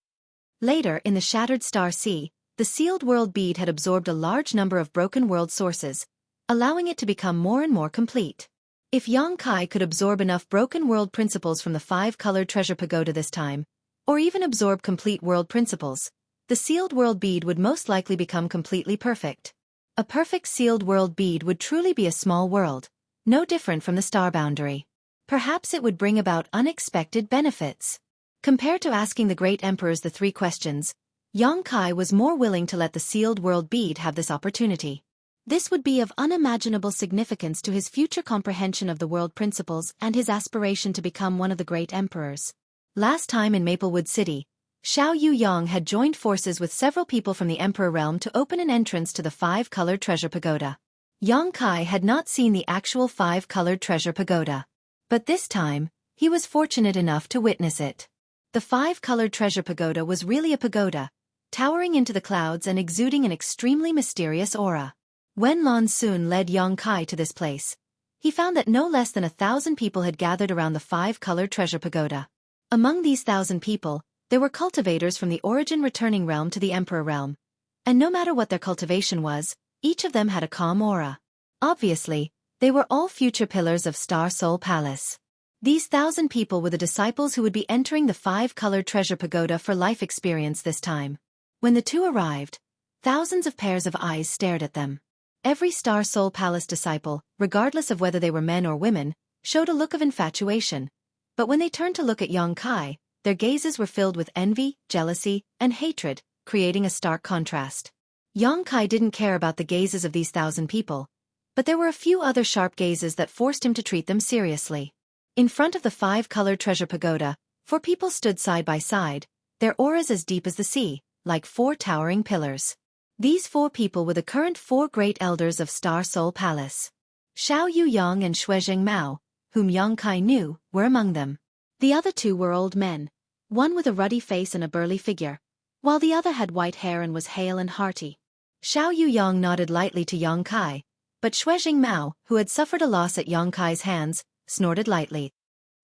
Later, in the Shattered Star Sea, the sealed world bead had absorbed a large number of broken world sources, allowing it to become more and more complete. If Yang Kai could absorb enough broken world principles from the 5-colored treasure pagoda this time, or even absorb complete world principles, the sealed world bead would most likely become completely perfect. A perfect sealed world bead would truly be a small world, no different from the star boundary. Perhaps it would bring about unexpected benefits. Compared to asking the great emperors the 3 questions, Yang Kai was more willing to let the sealed world bead have this opportunity. This would be of unimaginable significance to his future comprehension of the world principles and his aspiration to become one of the great emperors. Last time in Maplewood City, Xueqi had joined forces with several people from the Emperor Realm to open an entrance to the 5-colored treasure pagoda. Yang Kai had not seen the actual 5-colored treasure pagoda. But this time, he was fortunate enough to witness it. The 5-colored treasure pagoda was really a pagoda, towering into the clouds and exuding an extremely mysterious aura. When Lan Sun led Yang Kai to this place, he found that no less than 1,000 people had gathered around the 5-colored treasure pagoda. Among these 1,000 people, there were cultivators from the Origin returning realm to the Emperor realm, and no matter what their cultivation was, each of them had a calm aura. Obviously, they were all future pillars of Star Soul Palace. These 1,000 people were the disciples who would be entering the 5-colored treasure pagoda for life experience this time. When the two arrived, thousands of pairs of eyes stared at them. Every Star Soul Palace disciple, regardless of whether they were men or women, showed a look of infatuation. But when they turned to look at Yang Kai, their gazes were filled with envy, jealousy, and hatred, creating a stark contrast. Yang Kai didn't care about the gazes of these 1,000 people, but there were a few other sharp gazes that forced him to treat them seriously. In front of the 5-colored treasure pagoda, 4 people stood side by side, their auras as deep as the sea, like 4 towering pillars. These 4 people were the current 4 great elders of Star Soul Palace. Xueqi and Xueqi, whom Yang Kai knew, were among them. The other 2 were old men, one with a ruddy face and a burly figure, while the other had white hair and was hale and hearty. Xueqi nodded lightly to Yang Kai, but Xueqi, who had suffered a loss at Yang Kai's hands, snorted lightly.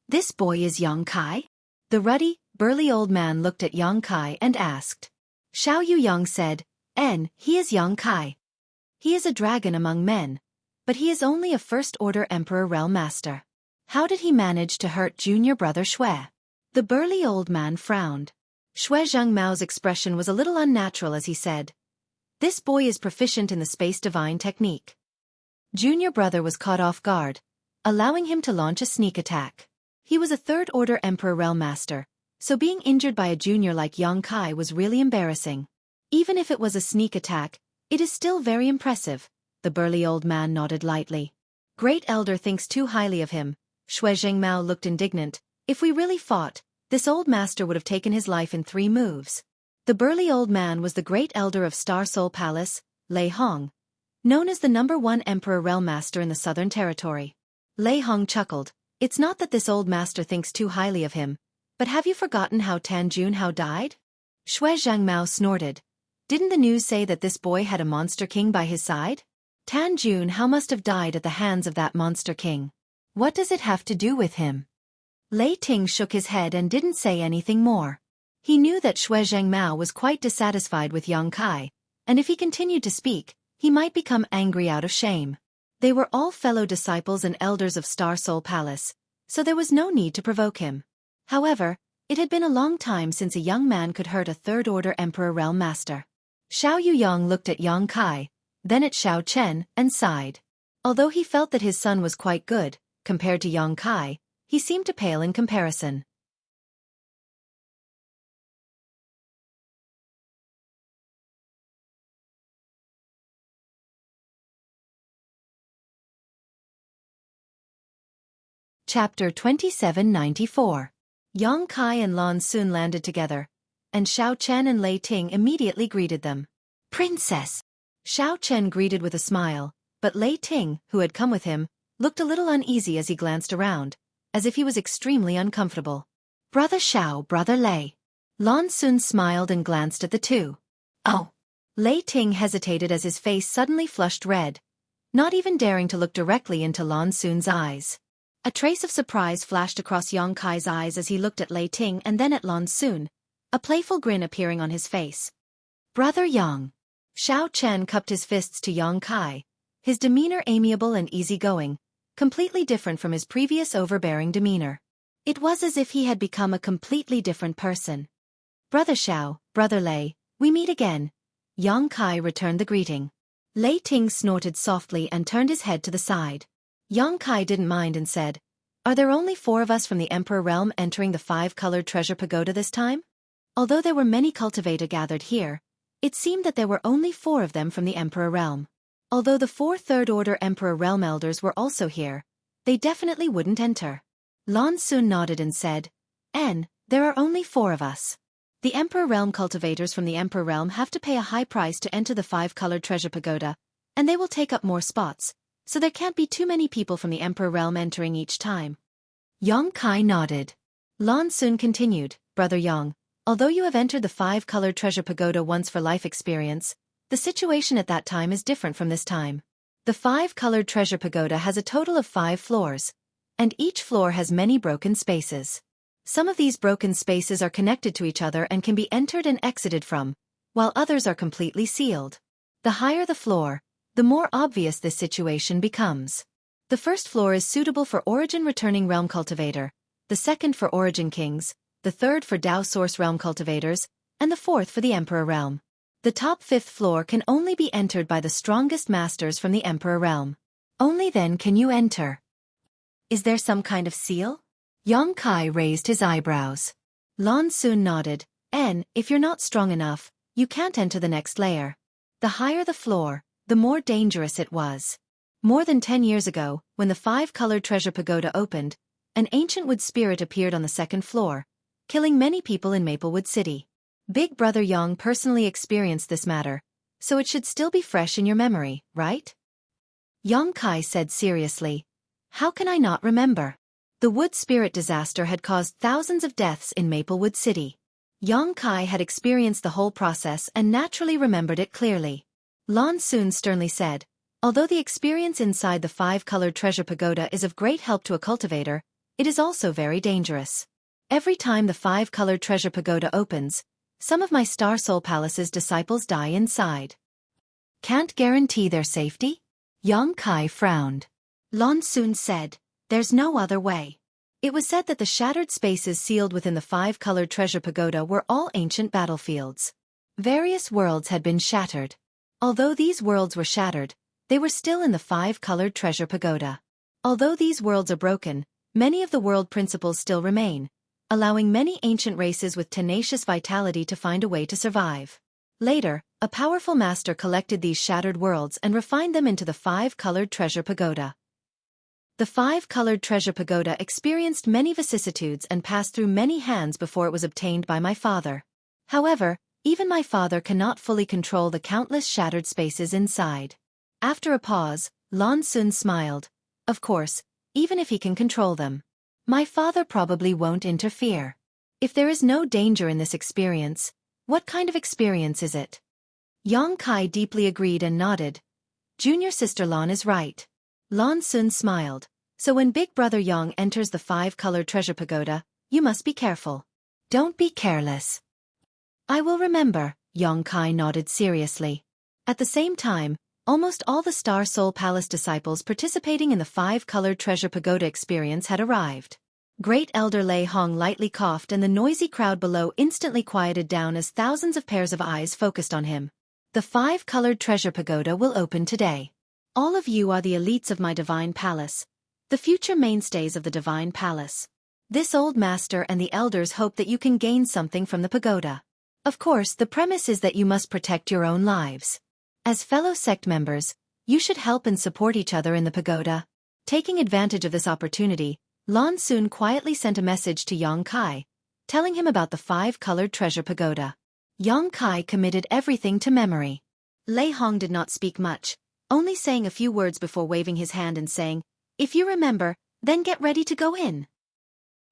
"This boy is Yang Kai?" The ruddy, burly old man looked at Yang Kai and asked. Xueqi said, He is Yang Kai. He is a dragon among men, but he is only a first-order Emperor Realm Master. How did he manage to hurt junior brother Xue?" The burly old man frowned. Xueqi expression was a little unnatural as he said, "This boy is proficient in the Space Divine technique." Junior brother was caught off guard, allowing him to launch a sneak attack. He was a third-order Emperor Realm Master, so being injured by a junior like Yang Kai was really embarrassing. Even if it was a sneak attack, it is still very impressive, the burly old man nodded lightly. "Great Elder thinks too highly of him." Xueqi looked indignant. "If we really fought, this old master would have taken his life in 3 moves. The burly old man was the great elder of Star Soul Palace, Lei Hong, known as the #1 Emperor Realm Master in the Southern Territory. Lei Hong chuckled. "It's not that this old master thinks too highly of him, but have you forgotten how Tan Junhao died?" Xueqi snorted. "Didn't the news say that this boy had a monster king by his side? Tan Junhao must have died at the hands of that monster king. What does it have to do with him?" Lei Ting shook his head and didn't say anything more. He knew that Xueqi was quite dissatisfied with Yang Kai, and if he continued to speak, he might become angry out of shame. They were all fellow disciples and elders of Star Soul Palace, so there was no need to provoke him. However, it had been a long time since a young man could hurt a third-order Emperor Realm Master. Xiao Yuyang looked at Yang Kai, then at Xiao Chen, and sighed. Although he felt that his son was quite good, compared to Yang Kai, he seemed to pale in comparison. Chapter 2794. Yang Kai and Lan Xun landed together, and Xiao Chen and Lei Ting immediately greeted them. Princess! Xiao Chen greeted with a smile, but Lei Ting, who had come with him, looked a little uneasy as he glanced around, as if he was extremely uncomfortable. Brother Xiao, Brother Lei. Lan Xun smiled and glanced at the two. Oh! Lei Ting hesitated as his face suddenly flushed red, not even daring to look directly into Lan Xun's eyes. A trace of surprise flashed across Yang Kai's eyes as he looked at Lei Ting and then at Lan Xun, a playful grin appearing on his face. Brother Yang. Xiao Chen cupped his fists to Yang Kai, his demeanor amiable and easygoing, completely different from his previous overbearing demeanor. It was as if he had become a completely different person. Brother Xiao, Brother Lei, we meet again. Yang Kai returned the greeting. Lei Ting snorted softly and turned his head to the side. Yang Kai didn't mind and said, Are there only 4 of us from the Emperor Realm entering the 5-colored treasure pagoda this time? Although there were many cultivators gathered here, it seemed that there were only 4 of them from the Emperor Realm. Although the 4 third-order Emperor Realm elders were also here, they definitely wouldn't enter. Lan Xun nodded and said, there are only 4 of us. The Emperor Realm cultivators from the Emperor Realm have to pay a high price to enter the 5-colored treasure pagoda, and they will take up more spots, so there can't be too many people from the Emperor Realm entering each time. Yang Kai nodded. Lan Xun continued, Brother Yang, although you have entered the 5-colored treasure pagoda once for life experience, the situation at that time is different from this time. The 5-colored treasure pagoda has a total of 5 floors, and each floor has many broken spaces. Some of these broken spaces are connected to each other and can be entered and exited from, while others are completely sealed. The higher the floor, the more obvious this situation becomes. The first floor is suitable for Origin Returning Realm Cultivator, the second for Origin Kings, the third for Dao Source Realm Cultivators, and the fourth for the Emperor Realm. The top 5th floor can only be entered by the strongest masters from the Emperor Realm. Only then can you enter. Is there some kind of seal? Yang Kai raised his eyebrows. Lan Xun nodded, if you're not strong enough, you can't enter the next layer. The higher the floor, the more dangerous it was. More than 10 years ago, when the 5-colored treasure pagoda opened, an ancient wood spirit appeared on the 2nd floor, killing many people in Maplewood City. Big Brother Yang personally experienced this matter, so it should still be fresh in your memory, right? Yang Kai said seriously, How can I not remember? The wood spirit disaster had caused thousands of deaths in Maplewood City. Yang Kai had experienced the whole process and naturally remembered it clearly. Lan Xun sternly said, Although the experience inside the 5-colored treasure pagoda is of great help to a cultivator, it is also very dangerous. Every time the 5-colored treasure pagoda opens, some of my Star Soul Palace's disciples die inside. Can't guarantee their safety? Yang Kai frowned. Lan Xun said, There's no other way. It was said that the shattered spaces sealed within the 5-colored treasure pagoda were all ancient battlefields. Various worlds had been shattered. Although these worlds were shattered, they were still in the 5-colored treasure pagoda. Although these worlds are broken, many of the world principles still remain, allowing many ancient races with tenacious vitality to find a way to survive. Later, a powerful master collected these shattered worlds and refined them into the 5-colored treasure pagoda. The 5-colored treasure pagoda experienced many vicissitudes and passed through many hands before it was obtained by my father. However, even my father cannot fully control the countless shattered spaces inside. After a pause, Lan Xun smiled. Of course, even if he can control them. My father probably won't interfere. If there is no danger in this experience, what kind of experience is it? Yang Kai deeply agreed and nodded. Junior sister Lan is right. Lan Xun smiled. So when Big Brother Yang enters the 5-colored treasure pagoda, you must be careful. Don't be careless. I will remember, Yang Kai nodded seriously. At the same time, almost all the Star Soul Palace disciples participating in the five-colored treasure pagoda experience had arrived. Great Elder Lei Hong lightly coughed and the noisy crowd below instantly quieted down as thousands of pairs of eyes focused on him. The five-colored treasure pagoda will open today. All of you are the elites of my divine palace, the future mainstays of the divine palace. This old master and the elders hope that you can gain something from the pagoda. Of course, the premise is that you must protect your own lives. As fellow sect members, you should help and support each other in the pagoda. Taking advantage of this opportunity, Lan Xun quietly sent a message to Yang Kai, telling him about the five-colored treasure pagoda. Yang Kai committed everything to memory. Lei Hong did not speak much, only saying a few words before waving his hand and saying, "If you remember, then get ready to go in."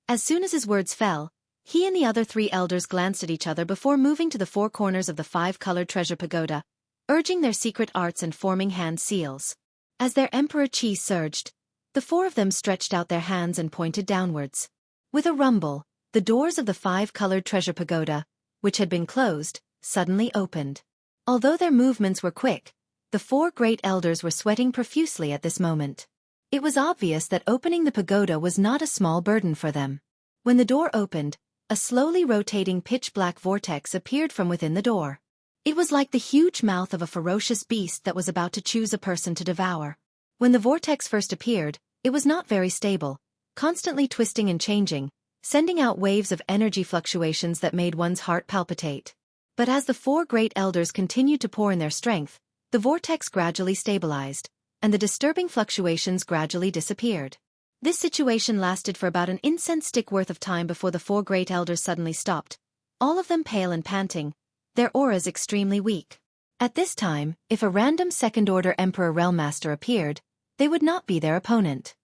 As soon as his words fell, he and the other three elders glanced at each other before moving to the four corners of the five-colored treasure pagoda, urging their secret arts and forming hand seals. As their emperor chi surged, the four of them stretched out their hands and pointed downwards. With a rumble, the doors of the five-colored treasure pagoda, which had been closed, suddenly opened. Although their movements were quick, the four great elders were sweating profusely at this moment. It was obvious that opening the pagoda was not a small burden for them. When the door opened, a slowly rotating pitch-black vortex appeared from within the door. It was like the huge mouth of a ferocious beast that was about to choose a person to devour. When the vortex first appeared, it was not very stable, constantly twisting and changing, sending out waves of energy fluctuations that made one's heart palpitate. But as the four great elders continued to pour in their strength, the vortex gradually stabilized, and the disturbing fluctuations gradually disappeared. This situation lasted for about an incense stick worth of time before the four great elders suddenly stopped, all of them pale and panting, their auras extremely weak. At this time, if a random second-order Emperor Realm Master appeared, they would not be their opponent.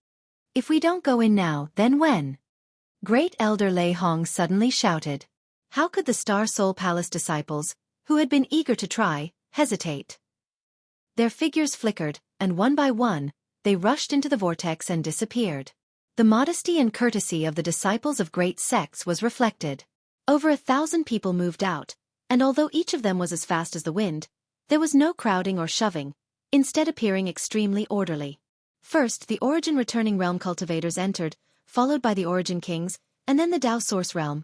"If we don't go in now, then when?" Great Elder Lei Hong suddenly shouted. How could the Star Soul Palace disciples, who had been eager to try, hesitate? Their figures flickered, and one by one, they rushed into the vortex and disappeared. The modesty and courtesy of the disciples of great sects was reflected. Over 1,000 people moved out, and although each of them was as fast as the wind, there was no crowding or shoving, instead appearing extremely orderly. First, the Origin Returning Realm cultivators entered, followed by the Origin Kings, and then the Tao Source Realm.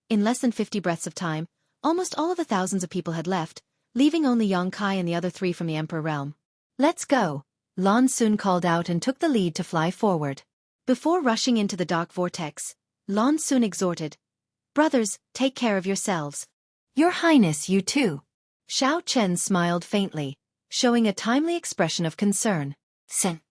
In less than 50 breaths of time, almost all of the thousands of people had left, leaving only Yang Kai and the other three from the Emperor Realm. "Let's go," Lan Xun called out and took the lead to fly forward. Before rushing into the dark vortex, Lan Xun exhorted, "Brothers, take care of yourselves." "Your Highness, you too." Xiao Chen smiled faintly, showing a timely expression of concern. Sen.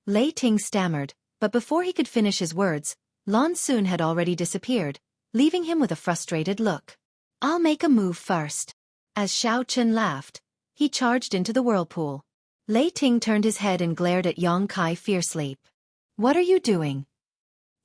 Lei Ting stammered, but before he could finish his words, Lan Xun had already disappeared, leaving him with a frustrated look. "I'll make a move first." As Xiao Chen laughed, he charged into the whirlpool. Lei Ting turned his head and glared at Yang Kai fiercely. "What are you doing?"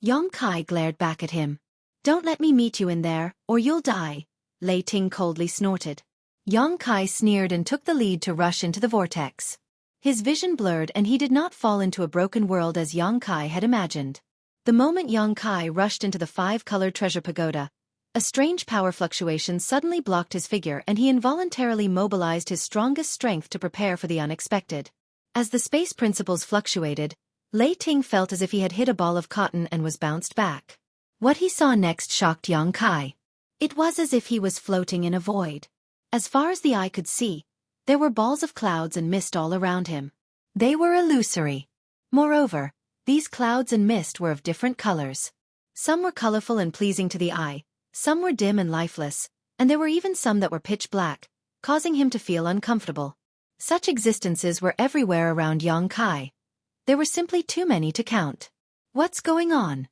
Yang Kai glared back at him. "Don't let me meet you in there, or you'll die," Lei Ting coldly snorted. Yang Kai sneered and took the lead to rush into the vortex. His vision blurred and he did not fall into a broken world as Yang Kai had imagined. The moment Yang Kai rushed into the five-colored treasure pagoda, a strange power fluctuation suddenly blocked his figure and he involuntarily mobilized his strongest strength to prepare for the unexpected. As the space principles fluctuated, Lei Ting felt as if he had hit a ball of cotton and was bounced back. What he saw next shocked Yang Kai. It was as if he was floating in a void. As far as the eye could see, there were balls of clouds and mist all around him. They were illusory. Moreover, these clouds and mist were of different colors. Some were colorful and pleasing to the eye, some were dim and lifeless, and there were even some that were pitch black, causing him to feel uncomfortable. Such existences were everywhere around Yang Kai. There were simply too many to count. What's going on?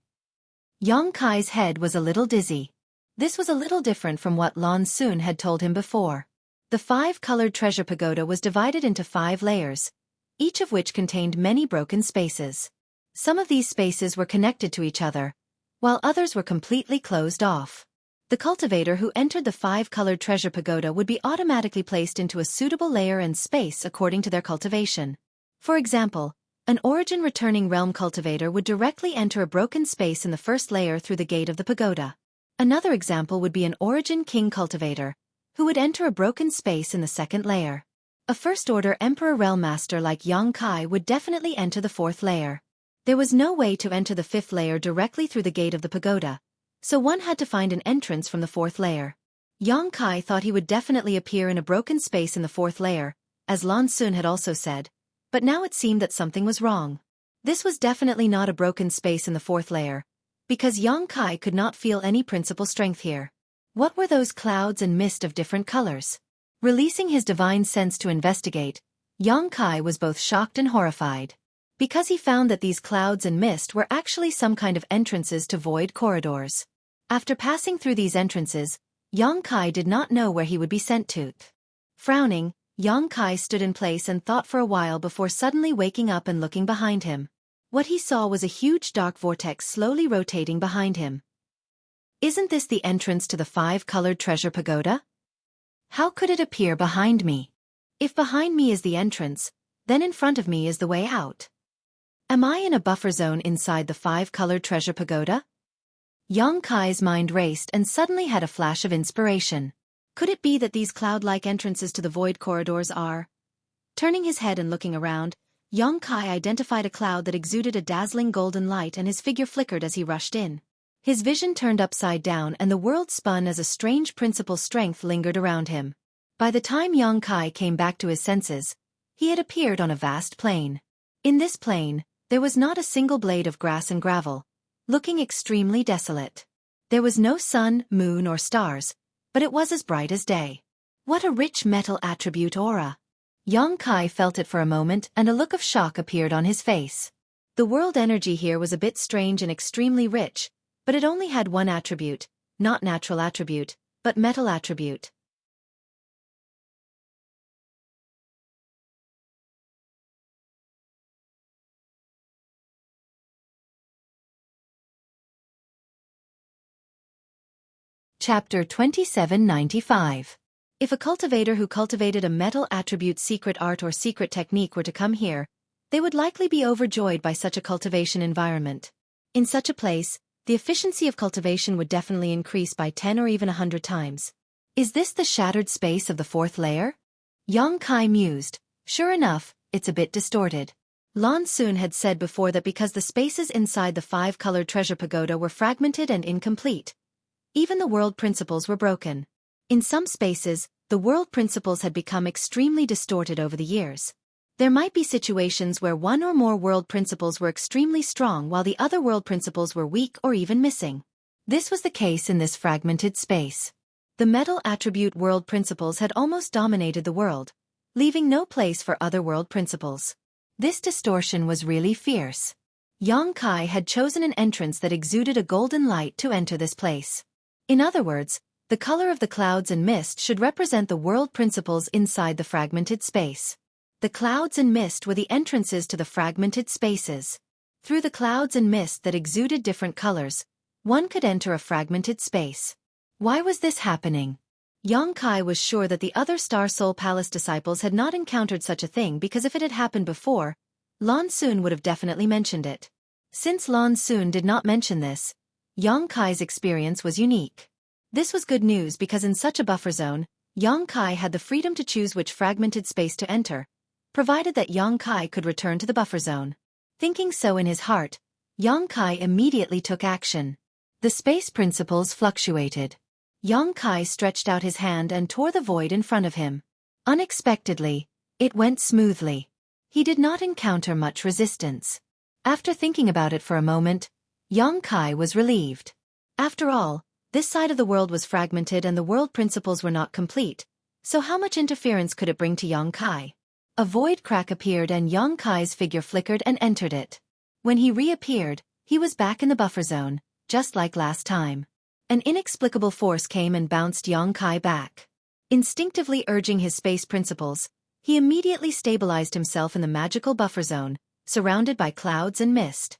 Yang Kai's head was a little dizzy. This was a little different from what Lan Xun had told him before. The five-colored treasure pagoda was divided into 5 layers, each of which contained many broken spaces. Some of these spaces were connected to each other, while others were completely closed off. The cultivator who entered the five-colored treasure pagoda would be automatically placed into a suitable layer and space according to their cultivation. For example, an Origin Returning Realm cultivator would directly enter a broken space in the first layer through the gate of the pagoda. Another example would be an Origin King cultivator, who would enter a broken space in the second layer. A first-order Emperor Realm Master like Yang Kai would definitely enter the 4th layer. There was no way to enter the 5th layer directly through the gate of the pagoda, so one had to find an entrance from the 4th layer. Yang Kai thought he would definitely appear in a broken space in the 4th layer, as Lan Xun had also said, but now it seemed that something was wrong. This was definitely not a broken space in the 4th layer, because Yang Kai could not feel any principal strength here. What were those clouds and mist of different colors? Releasing his divine sense to investigate, Yang Kai was both shocked and horrified, because he found that these clouds and mist were actually some kind of entrances to void corridors. After passing through these entrances, Yang Kai did not know where he would be sent to. Frowning, Yang Kai stood in place and thought for a while before suddenly waking up and looking behind him. What he saw was a huge dark vortex slowly rotating behind him. Isn't this the entrance to the 5-colored treasure pagoda? How could it appear behind me? If behind me is the entrance, then in front of me is the way out. Am I in a buffer zone inside the 5-colored treasure pagoda? Yang Kai's mind raced and suddenly had a flash of inspiration. Could it be that these cloud-like entrances to the void corridors are? Turning his head and looking around, Yang Kai identified a cloud that exuded a dazzling golden light, and his figure flickered as he rushed in. His vision turned upside down and the world spun as a strange principal strength lingered around him. By the time Yang Kai came back to his senses, he had appeared on a vast plain. In this plain, there was not a single blade of grass and gravel, looking extremely desolate. There was no sun, moon, or stars, but it was as bright as day. What a rich metal attribute aura! Yang Kai felt it for a moment and a look of shock appeared on his face. The world energy here was a bit strange and extremely rich, but it only had one attribute, not natural attribute, but metal attribute. Chapter 2795. If a cultivator who cultivated a metal attribute secret art or secret technique were to come here, they would likely be overjoyed by such a cultivation environment. In such a place, the efficiency of cultivation would definitely increase by 10 or even 100 times. Is this the shattered space of the 4th layer? Yang Kai mused. Sure enough, it's a bit distorted. Lan Xun had said before that because the spaces inside the 5-colored treasure pagoda were fragmented and incomplete, even the world principles were broken. In some spaces, the world principles had become extremely distorted over the years. There might be situations where one or more world principles were extremely strong while the other world principles were weak or even missing. This was the case in this fragmented space. The metal attribute world principles had almost dominated the world, leaving no place for other world principles. This distortion was really fierce. Yang Kai had chosen an entrance that exuded a golden light to enter this place. In other words, the color of the clouds and mist should represent the world principles inside the fragmented space. The clouds and mist were the entrances to the fragmented spaces. Through the clouds and mist that exuded different colors, one could enter a fragmented space. Why was this happening? Yang Kai was sure that the other Star Soul Palace disciples had not encountered such a thing, because if it had happened before, Lan Xun would have definitely mentioned it. Since Lan Xun did not mention this, Yang Kai's experience was unique. This was good news because in such a buffer zone, Yang Kai had the freedom to choose which fragmented space to enter, provided that Yang Kai could return to the buffer zone. Thinking so in his heart, Yang Kai immediately took action. The space principles fluctuated. Yang Kai stretched out his hand and tore the void in front of him. Unexpectedly, it went smoothly. He did not encounter much resistance. After thinking about it for a moment, Yang Kai was relieved. After all, this side of the world was fragmented and the world principles were not complete, so how much interference could it bring to Yang Kai? A void crack appeared and Yang Kai's figure flickered and entered it. When he reappeared, he was back in the buffer zone, just like last time. An inexplicable force came and bounced Yang Kai back. Instinctively urging his space principles, he immediately stabilized himself in the magical buffer zone, surrounded by clouds and mist.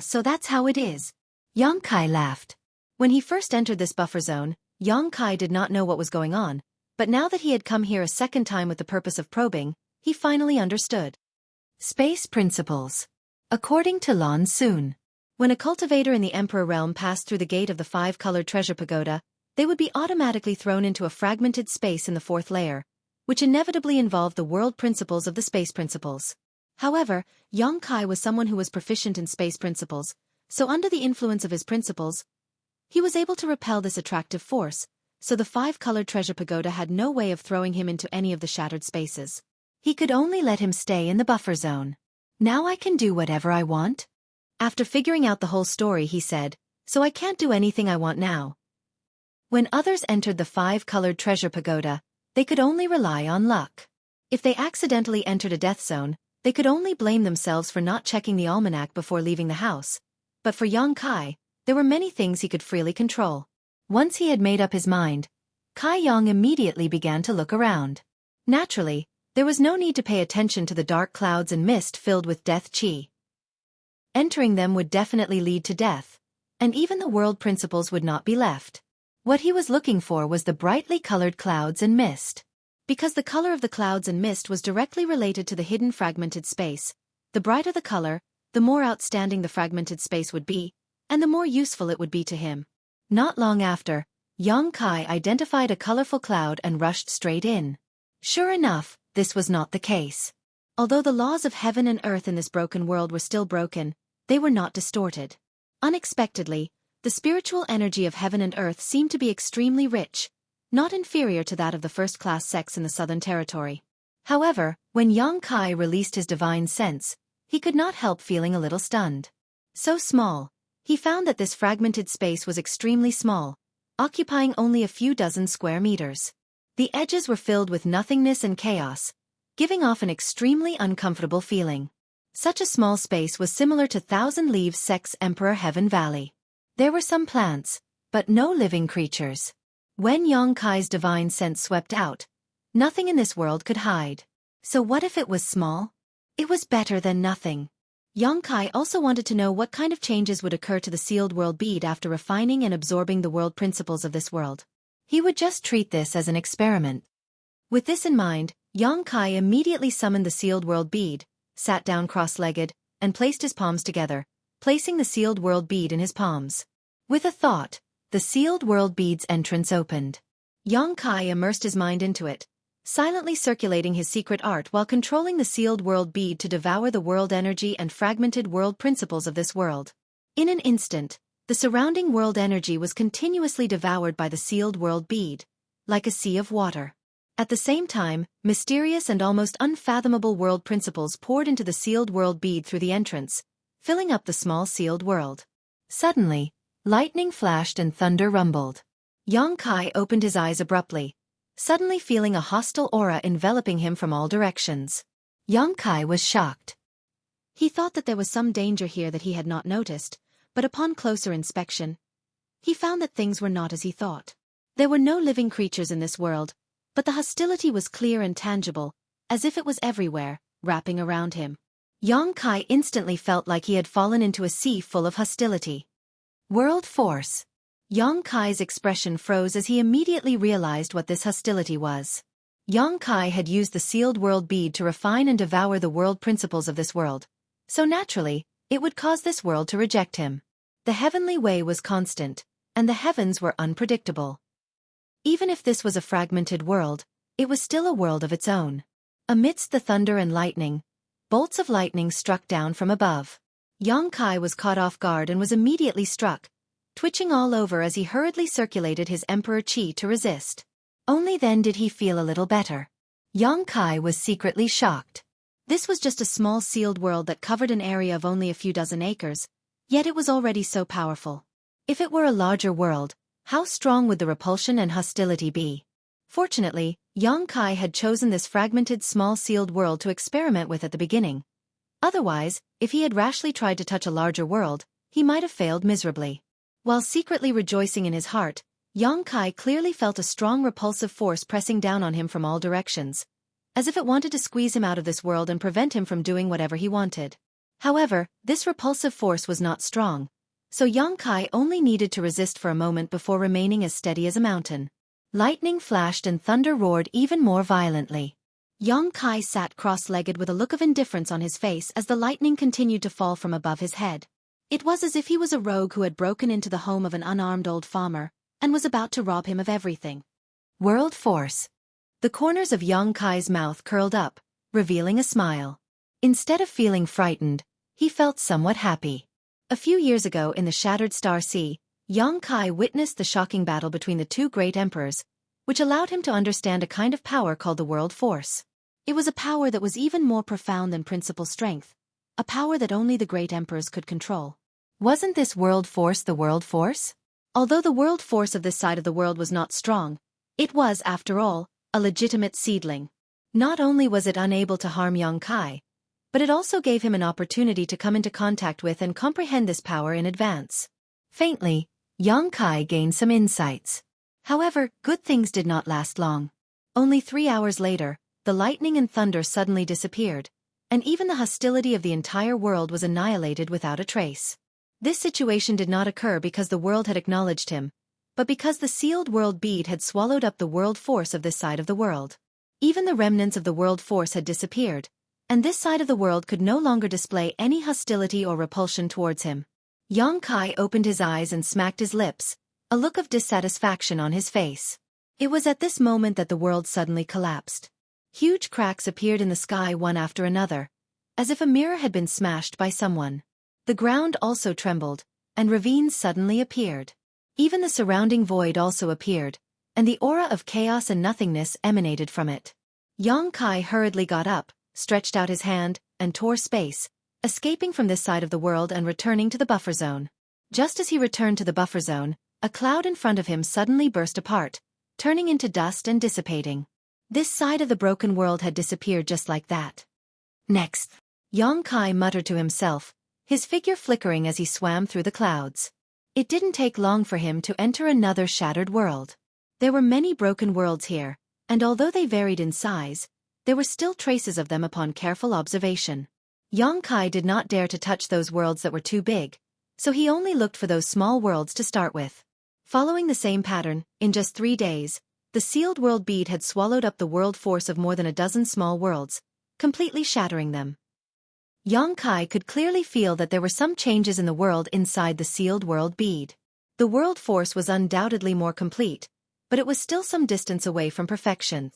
So that's how it is. Yang Kai laughed. When he first entered this buffer zone, Yang Kai did not know what was going on, but now that he had come here a second time with the purpose of probing, he finally understood. Space principles. According to Lan Xun, when a cultivator in the Emperor realm passed through the gate of the 5-colored treasure pagoda, they would be automatically thrown into a fragmented space in the 4th layer, which inevitably involved the world principles of the space principles. However, Xueqi was someone who was proficient in space principles, so under the influence of his principles, he was able to repel this attractive force, so the five-colored treasure pagoda had no way of throwing him into any of the shattered spaces. He could only let him stay in the buffer zone. Now I can do whatever I want? After figuring out the whole story, he said, so I can't do anything I want now. When others entered the five-colored treasure pagoda, they could only rely on luck. If they accidentally entered a death zone, they could only blame themselves for not checking the almanac before leaving the house. But for Xueqi, there were many things he could freely control. Once he had made up his mind, Yang immediately began to look around. Naturally, there was no need to pay attention to the dark clouds and mist filled with death chi. Entering them would definitely lead to death, and even the world principles would not be left. What he was looking for was the brightly colored clouds and mist. Because the color of the clouds and mist was directly related to the hidden fragmented space, the brighter the color, the more outstanding the fragmented space would be, and the more useful it would be to him. Not long after, Xueqi identified a colorful cloud and rushed straight in. Sure enough, this was not the case. Although the laws of heaven and earth in this broken world were still broken, they were not distorted. Unexpectedly, the spiritual energy of heaven and earth seemed to be extremely rich, not inferior to that of the first-class sects in the Southern Territory. However, when Xueqi released his divine sense, he could not help feeling a little stunned. So small, he found that this fragmented space was extremely small, occupying only a few dozen square meters. The edges were filled with nothingness and chaos, giving off an extremely uncomfortable feeling. Such a small space was similar to Thousand Leaves Sect's Emperor Heaven Valley. There were some plants, but no living creatures. When Xueqi's divine sense swept out, nothing in this world could hide. So what if it was small? It was better than nothing. Xueqi also wanted to know what kind of changes would occur to the sealed world bead after refining and absorbing the world principles of this world. He would just treat this as an experiment. With this in mind, Xueqi immediately summoned the sealed world bead, sat down cross-legged, and placed his palms together, placing the sealed world bead in his palms. With a thought, the sealed world bead's entrance opened. Xueqi immersed his mind into it, silently circulating his secret art while controlling the sealed world bead to devour the world energy and fragmented world principles of this world. In an instant, the surrounding world energy was continuously devoured by the sealed world bead, like a sea of water. At the same time, mysterious and almost unfathomable world principles poured into the sealed world bead through the entrance, filling up the small sealed world. Suddenly, lightning flashed and thunder rumbled. Xueqi opened his eyes abruptly, suddenly feeling a hostile aura enveloping him from all directions. Xueqi was shocked. He thought that there was some danger here that he had not noticed, but upon closer inspection, he found that things were not as he thought. There were no living creatures in this world, but the hostility was clear and tangible, as if it was everywhere, wrapping around him. Xueqi instantly felt like he had fallen into a sea full of hostility. World force. Xueqi's expression froze as he immediately realized what this hostility was. Xueqi had used the sealed world bead to refine and devour the world principles of this world, so naturally, it would cause this world to reject him. The heavenly way was constant, and the heavens were unpredictable. Even if this was a fragmented world, it was still a world of its own. Amidst the thunder and lightning, bolts of lightning struck down from above. Xueqi was caught off guard and was immediately struck, twitching all over as he hurriedly circulated his emperor chi to resist. Only then did he feel a little better. Xueqi was secretly shocked. This was just a small sealed world that covered an area of only a few dozen acres, yet it was already so powerful. If it were a larger world, how strong would the repulsion and hostility be? Fortunately, Xueqi had chosen this fragmented small sealed world to experiment with at the beginning. Otherwise, if he had rashly tried to touch a larger world, he might have failed miserably. While secretly rejoicing in his heart, Xueqi clearly felt a strong repulsive force pressing down on him from all directions, as if it wanted to squeeze him out of this world and prevent him from doing whatever he wanted. However, this repulsive force was not strong, so Xueqi only needed to resist for a moment before remaining as steady as a mountain. Lightning flashed and thunder roared even more violently. Xueqi sat cross-legged with a look of indifference on his face as the lightning continued to fall from above his head. It was as if he was a rogue who had broken into the home of an unarmed old farmer, and was about to rob him of everything. World force. The corners of Yang Kai's mouth curled up, revealing a smile. Instead of feeling frightened, he felt somewhat happy. A few years ago in the Shattered Star Sea, Yang Kai witnessed the shocking battle between the two great emperors, which allowed him to understand a kind of power called the World Force. It was a power that was even more profound than principal strength, a power that only the great emperors could control. Wasn't this World Force the World Force? Although the World Force of this side of the world was not strong, it was, after all, a legitimate seedling. Not only was it unable to harm Yang Kai, but it also gave him an opportunity to come into contact with and comprehend this power in advance. Faintly, Yang Kai gained some insights. However, good things did not last long. Only 3 hours later, the lightning and thunder suddenly disappeared, and even the hostility of the entire world was annihilated without a trace. This situation did not occur because the world had acknowledged him, but because the sealed world bead had swallowed up the world force of this side of the world. Even the remnants of the world force had disappeared, and this side of the world could no longer display any hostility or repulsion towards him. Yang Kai opened his eyes and smacked his lips, a look of dissatisfaction on his face. It was at this moment that the world suddenly collapsed. Huge cracks appeared in the sky one after another, as if a mirror had been smashed by someone. The ground also trembled, and ravines suddenly appeared. Even the surrounding void also appeared, and the aura of chaos and nothingness emanated from it. Yang Kai hurriedly got up, stretched out his hand, and tore space, escaping from this side of the world and returning to the buffer zone. Just as he returned to the buffer zone, a cloud in front of him suddenly burst apart, turning into dust and dissipating. This side of the broken world had disappeared just like that. Next, Yang Kai muttered to himself, his figure flickering as he swam through the clouds. It didn't take long for him to enter another shattered world. There were many broken worlds here, and although they varied in size, there were still traces of them upon careful observation. Yang Kai did not dare to touch those worlds that were too big, so he only looked for those small worlds to start with. Following the same pattern, in just 3 days, the sealed world bead had swallowed up the world force of more than a dozen small worlds, completely shattering them. Yang Kai could clearly feel that there were some changes in the world inside the sealed world bead. The world force was undoubtedly more complete, but it was still some distance away from perfection.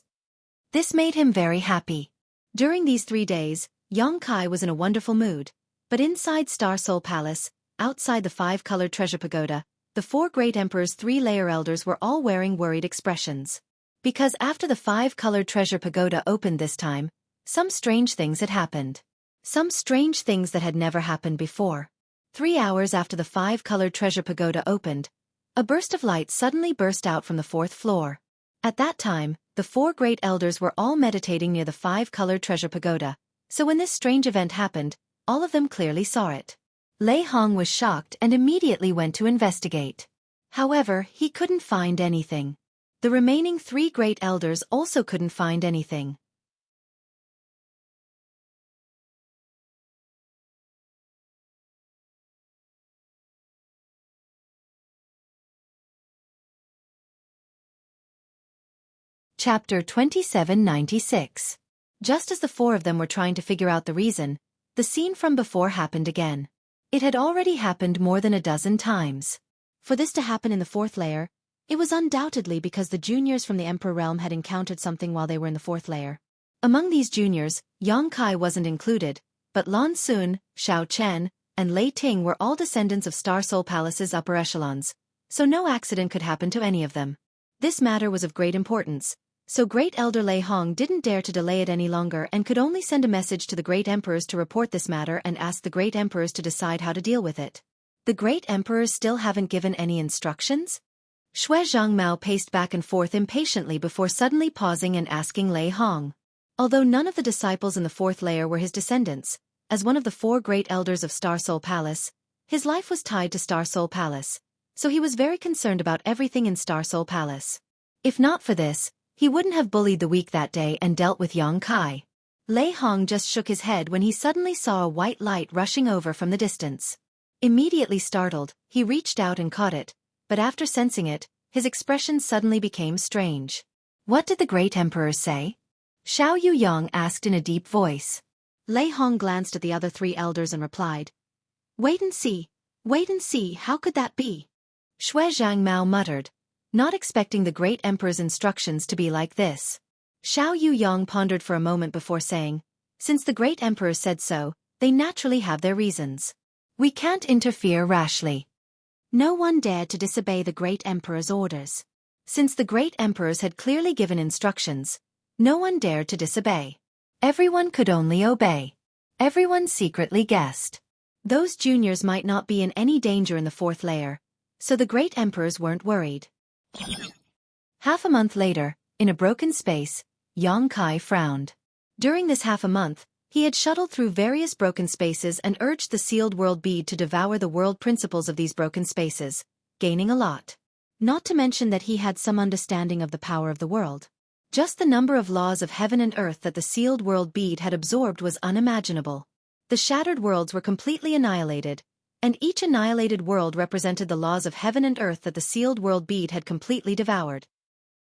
This made him very happy. During these 3 days, Yang Kai was in a wonderful mood, but inside Star Soul Palace, outside the 5-colored treasure pagoda, the 4 great emperors' 3-layer elders were all wearing worried expressions. Because after the 5-colored treasure pagoda opened this time, some strange things had happened. Some strange things that had never happened before. 3 hours after the 5-colored treasure pagoda opened, a burst of light suddenly burst out from the 4th floor. At that time, the 4 great elders were all meditating near the 5-colored treasure pagoda, so when this strange event happened, all of them clearly saw it. Lei Hong was shocked and immediately went to investigate. However, he couldn't find anything. The remaining 3 great elders also couldn't find anything. Chapter 2796. Just as the 4 of them were trying to figure out the reason, the scene from before happened again. It had already happened more than a dozen times. For this to happen in the 4th layer, it was undoubtedly because the juniors from the Emperor realm had encountered something while they were in the 4th layer. Among these juniors, Yang Kai wasn't included, but Lan Sun, Xiao Chen, and Lei Ting were all descendants of Star Soul Palace's upper echelons, so no accident could happen to any of them. This matter was of great importance, so Great Elder Lei Hong didn't dare to delay it any longer and could only send a message to the Great Emperors to report this matter and ask the Great Emperors to decide how to deal with it. The Great Emperors still haven't given any instructions? Xue Zhangmao paced back and forth impatiently before suddenly pausing and asking Lei Hong. Although none of the disciples in the 4th layer were his descendants, as one of the 4 great elders of Star Soul Palace, his life was tied to Star Soul Palace, so he was very concerned about everything in Star Soul Palace. If not for this, he wouldn't have bullied the weak that day and dealt with Yang Kai. Lei Hong just shook his head when he suddenly saw a white light rushing over from the distance. Immediately startled, he reached out and caught it, but after sensing it, his expression suddenly became strange. What did the Great Emperor say? Xiao Yuyang asked in a deep voice. Lei Hong glanced at the other 3 elders and replied, Wait and see, how could that be? Xue Zhangmao muttered, not expecting the Great Emperor's instructions to be like this. Xiao Yang pondered for a moment before saying, "Since the great emperor said so, they naturally have their reasons. We can't interfere rashly." No one dared to disobey the great emperor's orders. Since the great emperors had clearly given instructions, no one dared to disobey. Everyone could only obey. Everyone secretly guessed. Those juniors might not be in any danger in the fourth layer, so the great emperors weren't worried. Half a month later, in a broken space, Yang Kai frowned. During this half a month, he had shuttled through various broken spaces and urged the sealed world bead to devour the world principles of these broken spaces, gaining a lot. Not to mention that he had some understanding of the power of the world. Just the number of laws of heaven and earth that the sealed world bead had absorbed was unimaginable. The shattered worlds were completely annihilated, and each annihilated world represented the laws of heaven and earth that the sealed world bead had completely devoured.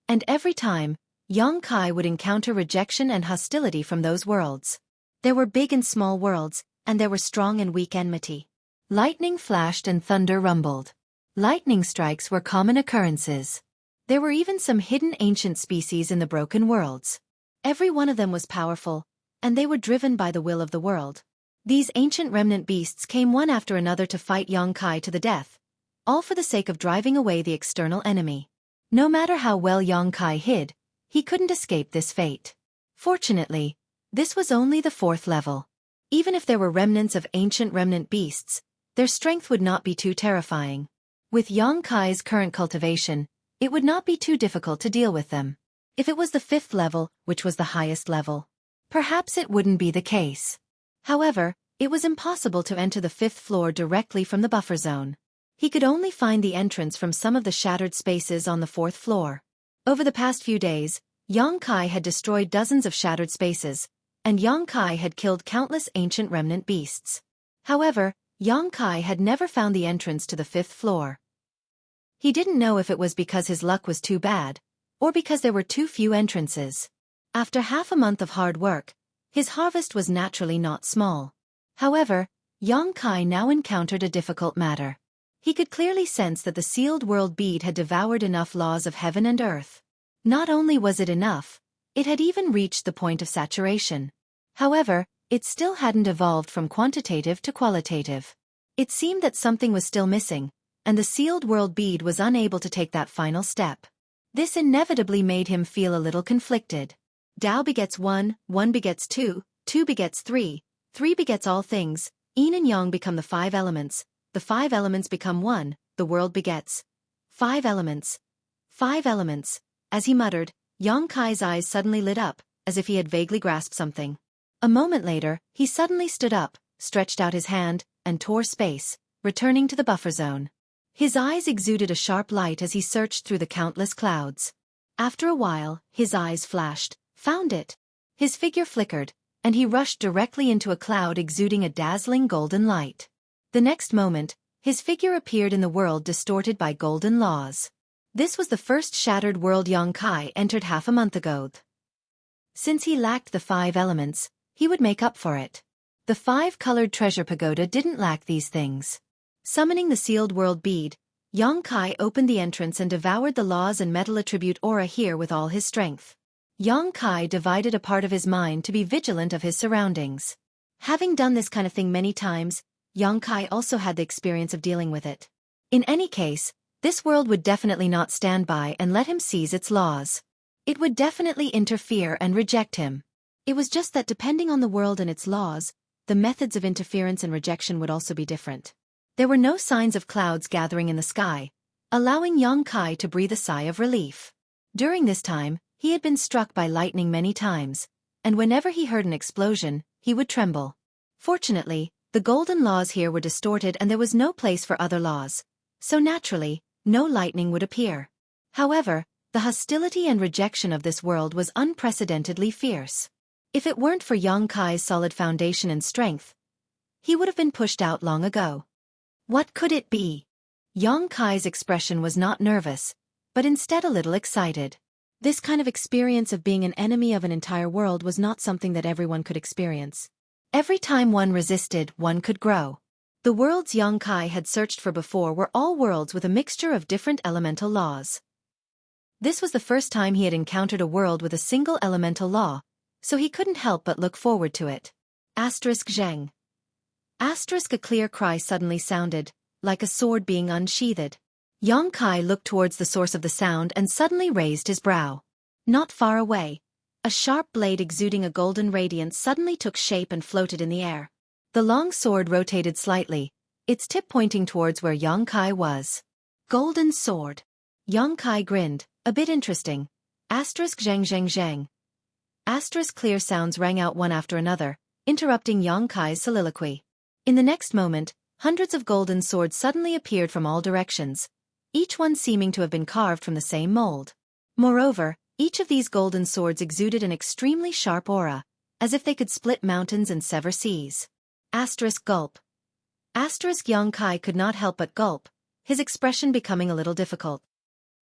And every time, Yang Kai would encounter rejection and hostility from those worlds. There were big and small worlds, and there were strong and weak enmity. Lightning flashed and thunder rumbled. Lightning strikes were common occurrences. There were even some hidden ancient species in the broken worlds. Every one of them was powerful, and they were driven by the will of the world. These ancient remnant beasts came one after another to fight Yang Kai to the death, all for the sake of driving away the external enemy. No matter how well Yang Kai hid, he couldn't escape this fate. Fortunately, this was only the fourth level. Even if there were remnants of ancient remnant beasts, their strength would not be too terrifying. With Yang Kai's current cultivation, it would not be too difficult to deal with them. If it was the fifth level, which was the highest level, perhaps it wouldn't be the case. However, it was impossible to enter the fifth floor directly from the buffer zone. He could only find the entrance from some of the shattered spaces on the fourth floor. Over the past few days, Yang Kai had destroyed dozens of shattered spaces, and Yang Kai had killed countless ancient remnant beasts. However, Yang Kai had never found the entrance to the fifth floor. He didn't know if it was because his luck was too bad, or because there were too few entrances. After half a month of hard work, his harvest was naturally not small. However, Yang Kai now encountered a difficult matter. He could clearly sense that the sealed world bead had devoured enough laws of heaven and earth. Not only was it enough, it had even reached the point of saturation. However, it still hadn't evolved from quantitative to qualitative. It seemed that something was still missing, and the sealed world bead was unable to take that final step. This inevitably made him feel a little conflicted. Tao begets one, one begets two, two begets three, three begets all things, yin and yang become the five elements, the five elements become one, the world begets. Five elements. Five elements. As he muttered, Yang Kai's eyes suddenly lit up, as if he had vaguely grasped something. A moment later, he suddenly stood up, stretched out his hand, and tore space, returning to the buffer zone. His eyes exuded a sharp light as he searched through the countless clouds. After a while, his eyes flashed, found it. His figure flickered, and he rushed directly into a cloud exuding a dazzling golden light. The next moment, his figure appeared in the world distorted by golden laws. This was the first shattered world Yang Kai entered half a month ago. Since he lacked the five elements, he would make up for it. The five-colored treasure pagoda didn't lack these things. Summoning the sealed world bead, Yang Kai opened the entrance and devoured the laws and metal attribute aura here with all his strength. Yang Kai divided a part of his mind to be vigilant of his surroundings. Having done this kind of thing many times, Yang Kai also had the experience of dealing with it. In any case, this world would definitely not stand by and let him seize its laws. It would definitely interfere and reject him. It was just that depending on the world and its laws, the methods of interference and rejection would also be different. There were no signs of clouds gathering in the sky, allowing Yang Kai to breathe a sigh of relief. During this time, he had been struck by lightning many times, and whenever he heard an explosion, he would tremble. Fortunately, the golden laws here were distorted and there was no place for other laws, so naturally, no lightning would appear. However, the hostility and rejection of this world was unprecedentedly fierce. If it weren't for Yang Kai's solid foundation and strength, he would have been pushed out long ago. What could it be? Yang Kai's expression was not nervous, but instead a little excited. This kind of experience of being an enemy of an entire world was not something that everyone could experience. Every time one resisted, one could grow. The worlds Yang Kai had searched for before were all worlds with a mixture of different elemental laws. This was the first time he had encountered a world with a single elemental law, so he couldn't help but look forward to it. Asterisk Zheng. Asterisk a clear cry suddenly sounded, like a sword being unsheathed. Yang Kai looked towards the source of the sound and suddenly raised his brow. Not far away, a sharp blade exuding a golden radiance suddenly took shape and floated in the air. The long sword rotated slightly, its tip pointing towards where Yang Kai was. Golden sword. Yang Kai grinned, a bit interesting. Asterisk Zheng Zheng Zheng. Asterisk clear sounds rang out one after another, interrupting Yang Kai's soliloquy. In the next moment, hundreds of golden swords suddenly appeared from all directions, each one seeming to have been carved from the same mold. Moreover, each of these golden swords exuded an extremely sharp aura, as if they could split mountains and sever seas. Asterisk gulp. Asterisk Yang Kai could not help but gulp, his expression becoming a little difficult.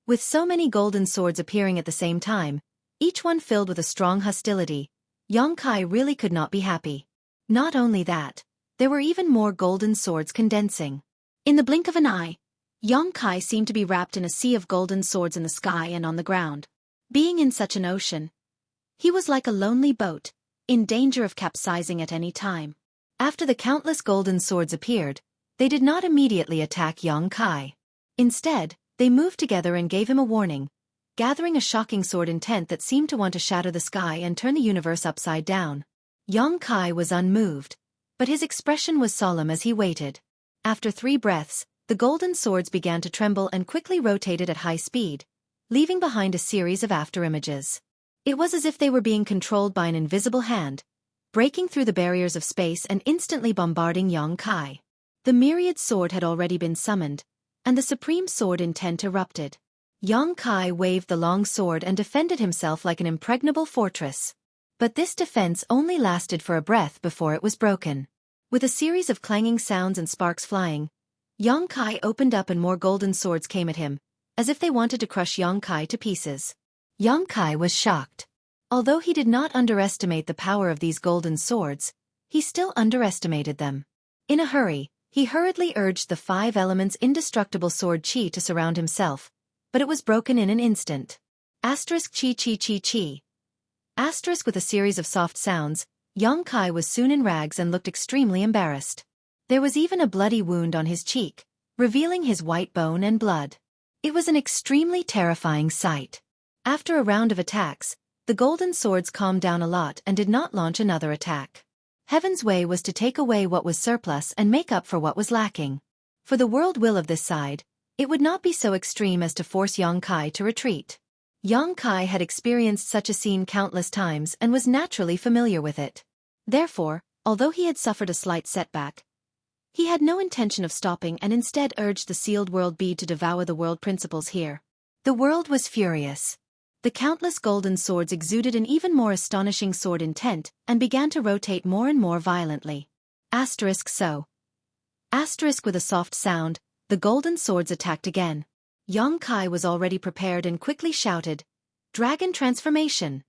With so many golden swords appearing at the same time, each one filled with a strong hostility, Yang Kai really could not be happy. Not only that, there were even more golden swords condensing. In the blink of an eye, Yang Kai seemed to be wrapped in a sea of golden swords in the sky and on the ground. Being in such an ocean, he was like a lonely boat, in danger of capsizing at any time. After the countless golden swords appeared, they did not immediately attack Yang Kai. Instead, they moved together and gave him a warning, gathering a shocking sword intent that seemed to want to shatter the sky and turn the universe upside down. Yang Kai was unmoved, but his expression was solemn as he waited. After 3 breaths, the golden swords began to tremble and quickly rotated at high speed, leaving behind a series of afterimages. It was as if they were being controlled by an invisible hand, breaking through the barriers of space and instantly bombarding Yang Kai. The myriad sword had already been summoned, and the supreme sword intent erupted. Yang Kai waved the long sword and defended himself like an impregnable fortress. But this defense only lasted for a breath before it was broken. With a series of clanging sounds and sparks flying, Yang Kai opened up and more golden swords came at him, as if they wanted to crush Yang Kai to pieces. Yang Kai was shocked. Although he did not underestimate the power of these golden swords, he still underestimated them. In a hurry, he hurriedly urged the 5 elements' indestructible sword Qi to surround himself, but it was broken in an instant. Asterisk Qi Qi Qi Qi. Asterisk with a series of soft sounds, Yang Kai was soon in rags and looked extremely embarrassed. There was even a bloody wound on his cheek, revealing his white bone and blood. It was an extremely terrifying sight. After a round of attacks, the golden swords calmed down a lot and did not launch another attack. Heaven's way was to take away what was surplus and make up for what was lacking. For the world will of this side, it would not be so extreme as to force Yang Kai to retreat. Yang Kai had experienced such a scene countless times and was naturally familiar with it. Therefore, although he had suffered a slight setback, he had no intention of stopping and instead urged the sealed world bead to devour the world principles here. The world was furious. The countless golden swords exuded an even more astonishing sword intent and began to rotate more and more violently. Asterisk so. Asterisk with a soft sound, the golden swords attacked again. Yang Kai was already prepared and quickly shouted, "Dragon transformation!"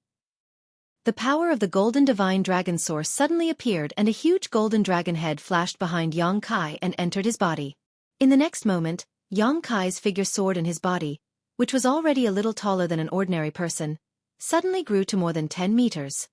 The power of the golden divine dragon source suddenly appeared and a huge golden dragon head flashed behind Yang Kai and entered his body. In the next moment, Yang Kai's figure soared in his body, which was already a little taller than an ordinary person, suddenly grew to more than 10 meters.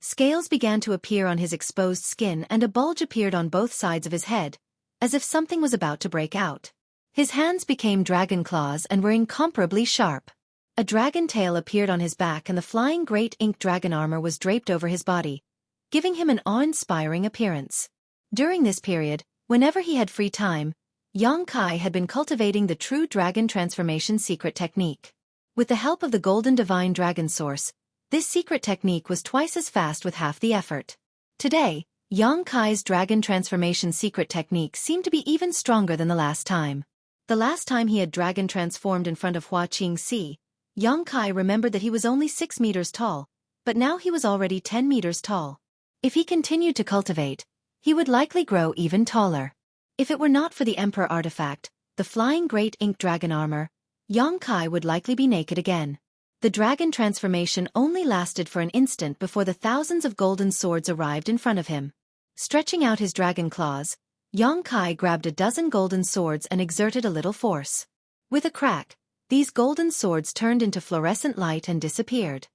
Scales began to appear on his exposed skin and a bulge appeared on both sides of his head, as if something was about to break out. His hands became dragon claws and were incomparably sharp. A dragon tail appeared on his back and the flying great ink dragon armor was draped over his body, giving him an awe-inspiring appearance. During this period, whenever he had free time, Yang Kai had been cultivating the true dragon transformation secret technique. With the help of the golden divine dragon source, this secret technique was twice as fast with half the effort. Today, Yang Kai's dragon transformation secret technique seemed to be even stronger than the last time. The last time he had dragon transformed in front of Hua Qingxi, Yang Kai remembered that he was only 6 meters tall, but now he was already 10 meters tall. If he continued to cultivate, he would likely grow even taller. If it were not for the Emperor artifact, the flying great ink dragon armor, Yang Kai would likely be naked again. The dragon transformation only lasted for an instant before the thousands of golden swords arrived in front of him. Stretching out his dragon claws, Yang Kai grabbed a dozen golden swords and exerted a little force. With a crack, These golden swords turned into fluorescent light and disappeared.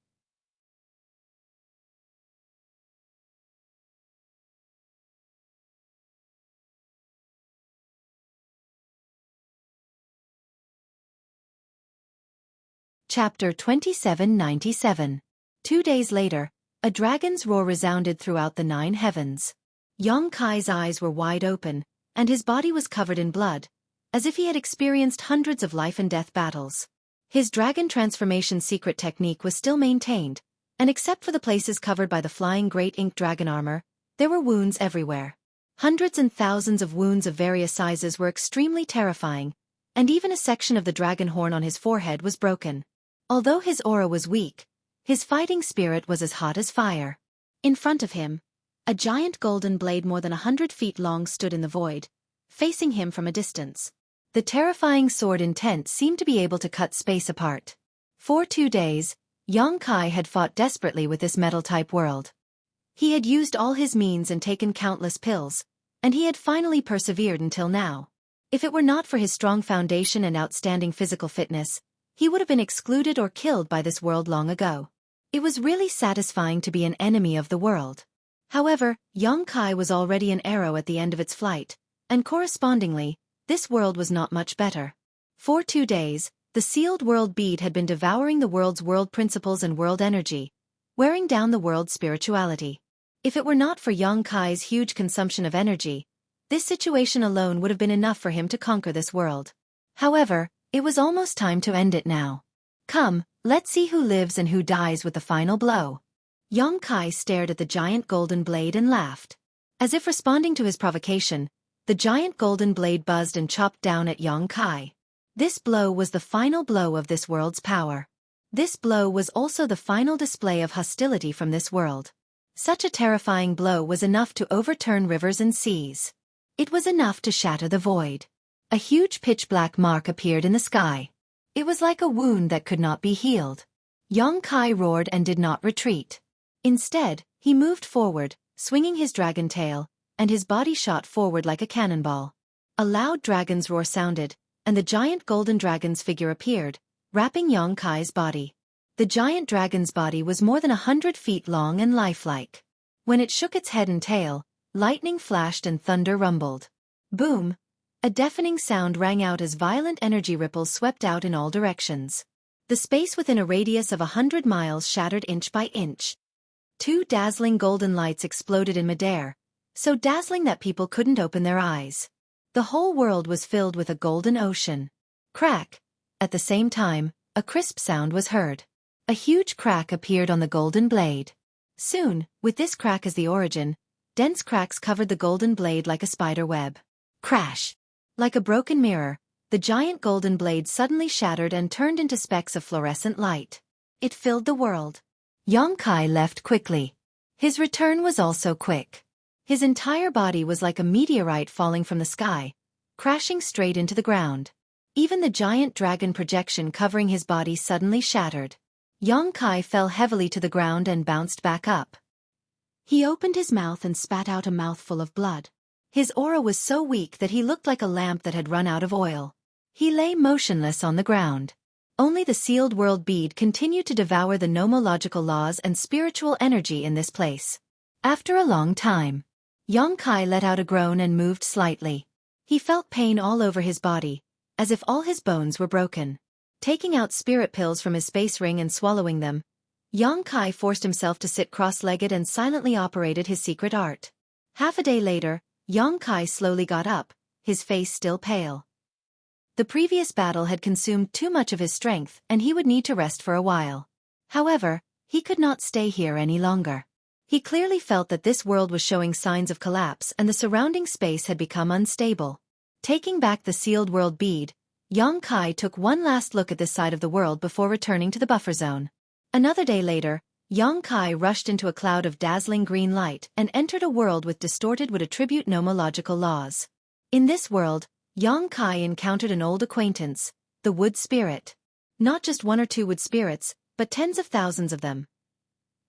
Chapter 2797. 2 days later, a dragon's roar resounded throughout the 9 heavens. Xueqi's eyes were wide open, and his body was covered in blood, as if he had experienced hundreds of life-and-death battles. His dragon transformation secret technique was still maintained, and except for the places covered by the flying great ink dragon armor, there were wounds everywhere. Hundreds and thousands of wounds of various sizes were extremely terrifying, and even a section of the dragon horn on his forehead was broken. Although his aura was weak, his fighting spirit was as hot as fire. In front of him, a giant golden blade more than 100 feet long stood in the void, facing him from a distance. The terrifying sword intent seemed to be able to cut space apart. For 2 days, Xueqi had fought desperately with this metal-type world. He had used all his means and taken countless pills, and he had finally persevered until now. If it were not for his strong foundation and outstanding physical fitness, he would have been excluded or killed by this world long ago. It was really satisfying to be an enemy of the world. However, Xueqi was already an arrow at the end of its flight, and correspondingly, this world was not much better. For 2 days, the sealed world bead had been devouring the world's world principles and world energy, wearing down the world's spirituality. If it were not for Xueqi's huge consumption of energy, this situation alone would have been enough for him to conquer this world. However, it was almost time to end it now. Come, let's see who lives and who dies with the final blow. Xueqi stared at the giant golden blade and laughed. As if responding to his provocation, the giant golden blade buzzed and chopped down at Xueqi. This blow was the final blow of this world's power. This blow was also the final display of hostility from this world. Such a terrifying blow was enough to overturn rivers and seas. It was enough to shatter the void. A huge pitch-black mark appeared in the sky. It was like a wound that could not be healed. Xueqi roared and did not retreat. Instead, he moved forward, swinging his dragon tail, and his body shot forward like a cannonball. A loud dragon's roar sounded, and the giant golden dragon's figure appeared, wrapping Xueqi's body. The giant dragon's body was more than 100 feet long and lifelike. When it shook its head and tail, lightning flashed and thunder rumbled. Boom! A deafening sound rang out as violent energy ripples swept out in all directions. The space within a radius of 100 miles shattered inch by inch. 2 dazzling golden lights exploded in midair, so dazzling that people couldn't open their eyes. The whole world was filled with a golden ocean. Crack! At the same time, a crisp sound was heard. A huge crack appeared on the golden blade. Soon, with this crack as the origin, dense cracks covered the golden blade like a spider web. Crash! Like a broken mirror, the giant golden blade suddenly shattered and turned into specks of fluorescent light. It filled the world. Xueqi left quickly. His return was also quick. His entire body was like a meteorite falling from the sky, crashing straight into the ground. Even the giant dragon projection covering his body suddenly shattered. Xueqi fell heavily to the ground and bounced back up. He opened his mouth and spat out a mouthful of blood. His aura was so weak that he looked like a lamp that had run out of oil. He lay motionless on the ground. Only the sealed world bead continued to devour the nomological laws and spiritual energy in this place. After a long time, Xueqi let out a groan and moved slightly. He felt pain all over his body, as if all his bones were broken. Taking out spirit pills from his space ring and swallowing them, Xueqi forced himself to sit cross-legged and silently operated his secret art. Half a day later, Xueqi slowly got up, his face still pale. The previous battle had consumed too much of his strength and he would need to rest for a while. However, he could not stay here any longer. He clearly felt that this world was showing signs of collapse and the surrounding space had become unstable. Taking back the sealed world bead, Xueqi took one last look at this side of the world before returning to the buffer zone. Another day later, Xueqi rushed into a cloud of dazzling green light and entered a world with distorted would attribute nomological laws. In this world, Xueqi encountered an old acquaintance, the wood spirit. Not just 1 or 2 wood spirits, but tens of thousands of them.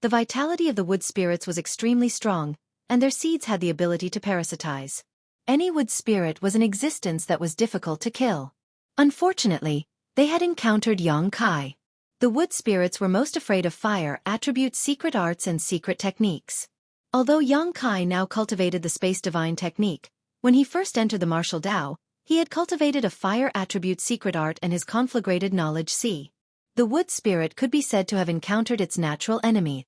The vitality of the wood spirits was extremely strong, and their seeds had the ability to parasitize. Any wood spirit was an existence that was difficult to kill. Unfortunately, They had encountered Yang Kai. The wood spirits were most afraid of fire attributes, secret arts and secret techniques. Although Yang Kai now cultivated the space divine technique, when he first entered the martial Tao, he had cultivated a fire attribute secret art and his conflagrated knowledge C. The wood spirit could be said to have encountered its natural enemy.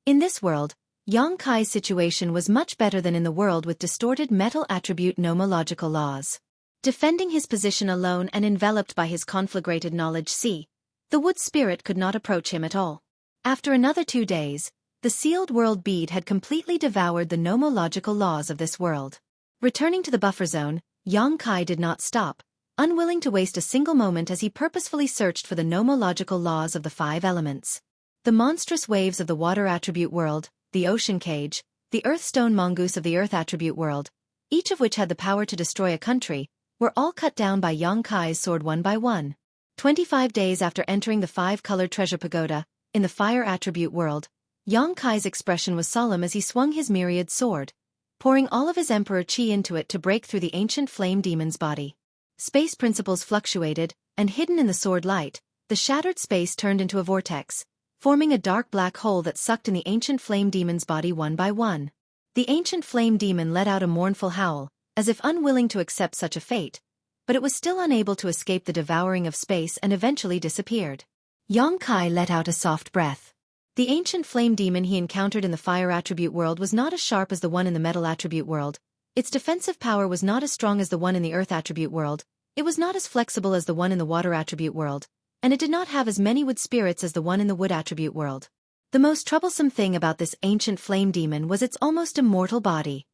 In this world, Yang Kai's situation was much better than in the world with distorted metal attribute nomological laws. Defending his position alone and enveloped by his conflagrated knowledge C, the wood spirit could not approach him at all. After another 2 days, the sealed world bead had completely devoured the nomological laws of this world. Returning to the buffer zone, Yang Kai did not stop, unwilling to waste a single moment as he purposefully searched for the nomological laws of the 5 elements. The monstrous waves of the water attribute world, the ocean cage, the earth stone mongoose of the earth attribute world, each of which had the power to destroy a country, were all cut down by Yang Kai's sword one by one. 25 days after entering the 5-colored treasure pagoda, in the fire attribute world, Yang Kai's expression was solemn as he swung his myriad sword, pouring all of his emperor chi into it to break through the ancient flame demon's body. Space principles fluctuated, and hidden in the sword light, the shattered space turned into a vortex, forming a dark black hole that sucked in the ancient flame demon's body one by one. The ancient flame demon let out a mournful howl, as if unwilling to accept such a fate, but it was still unable to escape the devouring of space and eventually disappeared. Yang Kai let out a soft breath. The ancient flame demon he encountered in the fire attribute world was not as sharp as the one in the metal attribute world, its defensive power was not as strong as the one in the earth attribute world, it was not as flexible as the one in the water attribute world, and it did not have as many wood spirits as the one in the wood attribute world. The most troublesome thing about this ancient flame demon was its almost immortal body.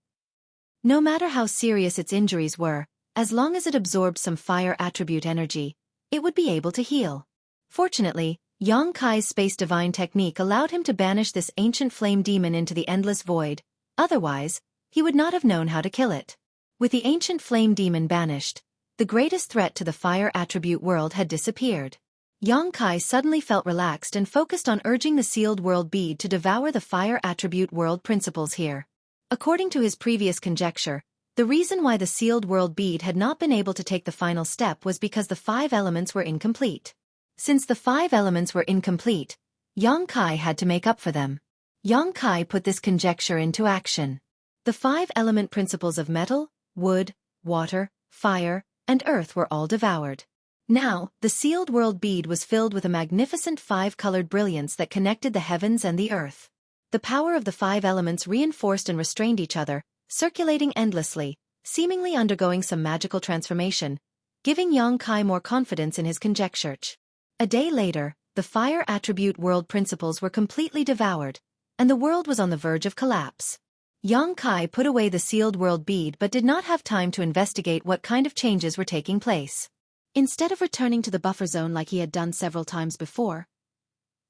No matter how serious its injuries were, as long as it absorbed some fire attribute energy, it would be able to heal. Fortunately, Yang Kai's space divine technique allowed him to banish this ancient flame demon into the endless void, otherwise, he would not have known how to kill it. With the ancient flame demon banished, the greatest threat to the fire attribute world had disappeared. Yang Kai suddenly felt relaxed and focused on urging the sealed world bead to devour the fire attribute world principles here. According to his previous conjecture, the reason why the sealed world bead had not been able to take the final step was because the 5 elements were incomplete. Since the 5 elements were incomplete, Yang Kai had to make up for them. Yang Kai put this conjecture into action. The 5 element principles of metal, wood, water, fire, and earth were all devoured. Now, the sealed world bead was filled with a magnificent 5-colored brilliance that connected the heavens and the earth. The power of the 5 elements reinforced and restrained each other, circulating endlessly, seemingly undergoing some magical transformation, giving Yang Kai more confidence in his conjecture. A day later, the fire attribute world principles were completely devoured, and the world was on the verge of collapse. Yang Kai put away the sealed world bead but did not have time to investigate what kind of changes were taking place. Instead of returning to the buffer zone like he had done several times before,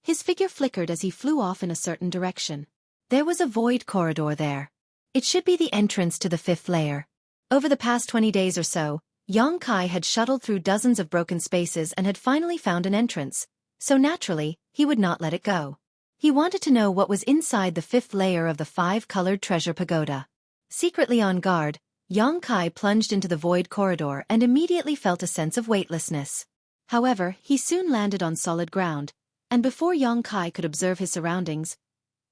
his figure flickered as he flew off in a certain direction. There was a void corridor there. It should be the entrance to the 5th layer. Over the past 20 days or so, Yang Kai had shuttled through dozens of broken spaces and had finally found an entrance, so naturally, he would not let it go. He wanted to know what was inside the 5th layer of the 5-colored treasure pagoda. Secretly on guard, Yang Kai plunged into the void corridor and immediately felt a sense of weightlessness. However, he soon landed on solid ground, and before Yang Kai could observe his surroundings,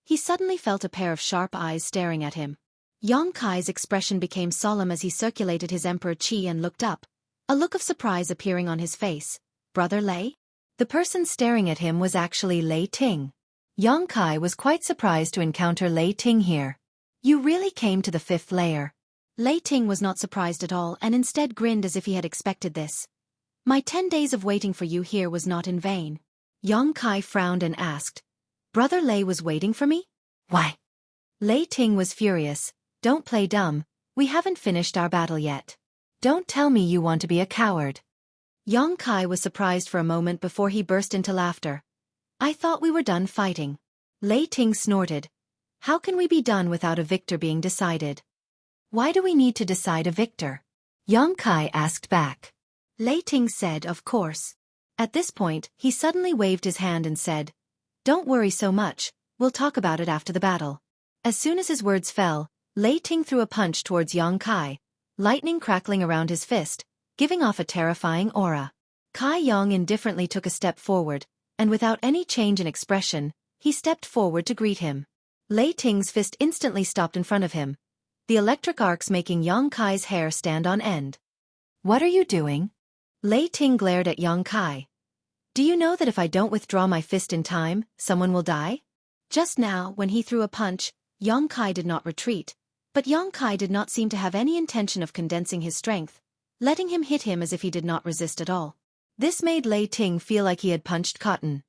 he suddenly felt a pair of sharp eyes staring at him. Yang Kai's expression became solemn as he circulated his emperor chi and looked up, a look of surprise appearing on his face. Brother Lei? The person staring at him was actually Lei Ting. Yang Kai was quite surprised to encounter Lei Ting here. You really came to the 5th layer. Lei Ting was not surprised at all and instead grinned as if he had expected this. My 10 days of waiting for you here was not in vain. Yang Kai frowned and asked, Brother Lei was waiting for me? Why? Lei Ting was furious. Don't play dumb, we haven't finished our battle yet. Don't tell me you want to be a coward. Yang Kai was surprised for a moment before he burst into laughter. I thought we were done fighting. Lei Ting snorted. How can we be done without a victor being decided? Why do we need to decide a victor? Yang Kai asked back. Lei Ting said, of course. At this point, he suddenly waved his hand and said, Don't worry so much, we'll talk about it after the battle. As soon as his words fell, Lei Ting threw a punch towards Yang Kai, lightning crackling around his fist, giving off a terrifying aura. Kai Yong indifferently took a step forward, and without any change in expression, he stepped forward to greet him. Lei Ting's fist instantly stopped in front of him, the electric arcs making Yang Kai's hair stand on end. "What are you doing?" Lei Ting glared at Yang Kai. "Do you know that if I don't withdraw my fist in time, someone will die?" Just now, when he threw a punch, Yang Kai did not retreat, but Yang Kai did not seem to have any intention of condensing his strength, letting him hit him as if he did not resist at all. This made Lei Ting feel like he had punched cotton.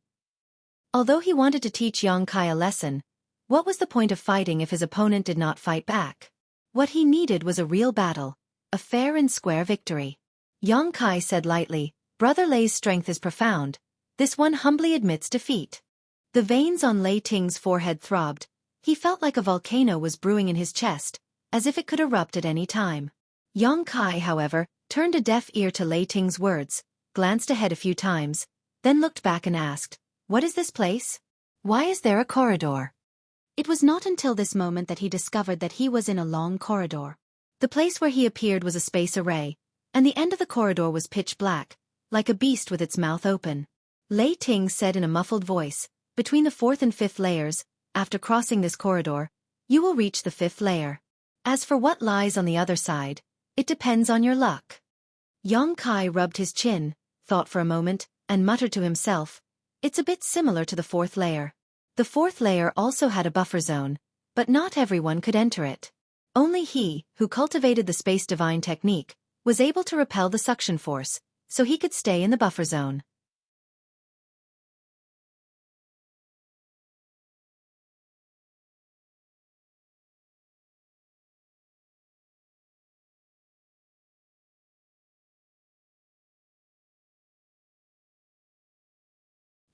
Although he wanted to teach Yang Kai a lesson, what was the point of fighting if his opponent did not fight back? What he needed was a real battle, a fair and square victory. Yang Kai said lightly, "Brother Lei's strength is profound. This one humbly admits defeat." The veins on Lei Ting's forehead throbbed. He felt like a volcano was brewing in his chest, as if it could erupt at any time. Yang Kai, however, turned a deaf ear to Lei Ting's words, glanced ahead a few times, then looked back and asked, "What is this place? Why is there a corridor?" It was not until this moment that he discovered that he was in a long corridor. The place where he appeared was a space array, and the end of the corridor was pitch black, like a beast with its mouth open. Lei Ting said in a muffled voice, "Between the 4th and 5th layers, after crossing this corridor, you will reach the 5th layer. As for what lies on the other side, it depends on your luck." Yang Kai rubbed his chin, thought for a moment, and muttered to himself, "It's a bit similar to the 4th layer." The 4th layer also had a buffer zone, but not everyone could enter it. Only he, who cultivated the space divine technique, was able to repel the suction force, so he could stay in the buffer zone.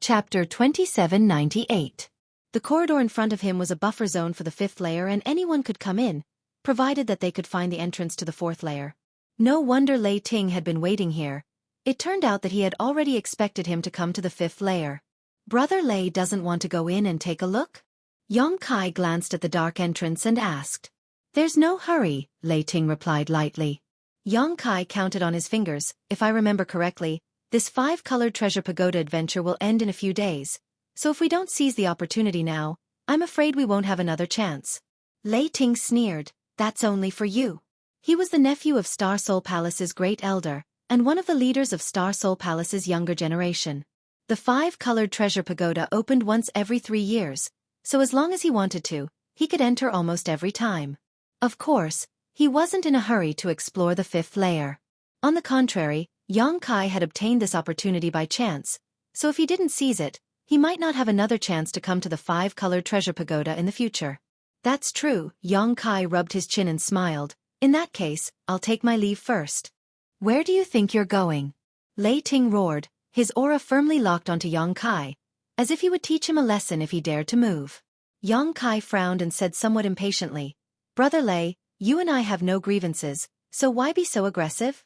Chapter 2798. The corridor in front of him was a buffer zone for the 5th layer and anyone could come in, provided that they could find the entrance to the 4th layer. No wonder Lei Ting had been waiting here. It turned out that he had already expected him to come to the 5th layer. "Brother Lei doesn't want to go in and take a look?" Yang Kai glanced at the dark entrance and asked. "There's no hurry," Lei Ting replied lightly. Yang Kai counted on his fingers. "If I remember correctly, this 5-colored treasure pagoda adventure will end in a few days, so if we don't seize the opportunity now, I'm afraid we won't have another chance." Lei Ting sneered, "That's only for you." He was the nephew of Star Soul Palace's great elder, and one of the leaders of Star Soul Palace's younger generation. The 5-colored treasure pagoda opened once every 3 years, so as long as he wanted to, he could enter almost every time. Of course, he wasn't in a hurry to explore the 5th layer. On the contrary, Yang Kai had obtained this opportunity by chance, so if he didn't seize it, he might not have another chance to come to the 5-colored treasure pagoda in the future. "That's true," Yang Kai rubbed his chin and smiled. "In that case, I'll take my leave first." "Where do you think you're going?" Lei Ting roared, his aura firmly locked onto Yang Kai, as if he would teach him a lesson if he dared to move. Yang Kai frowned and said somewhat impatiently, "Brother Lei, you and I have no grievances, so why be so aggressive?"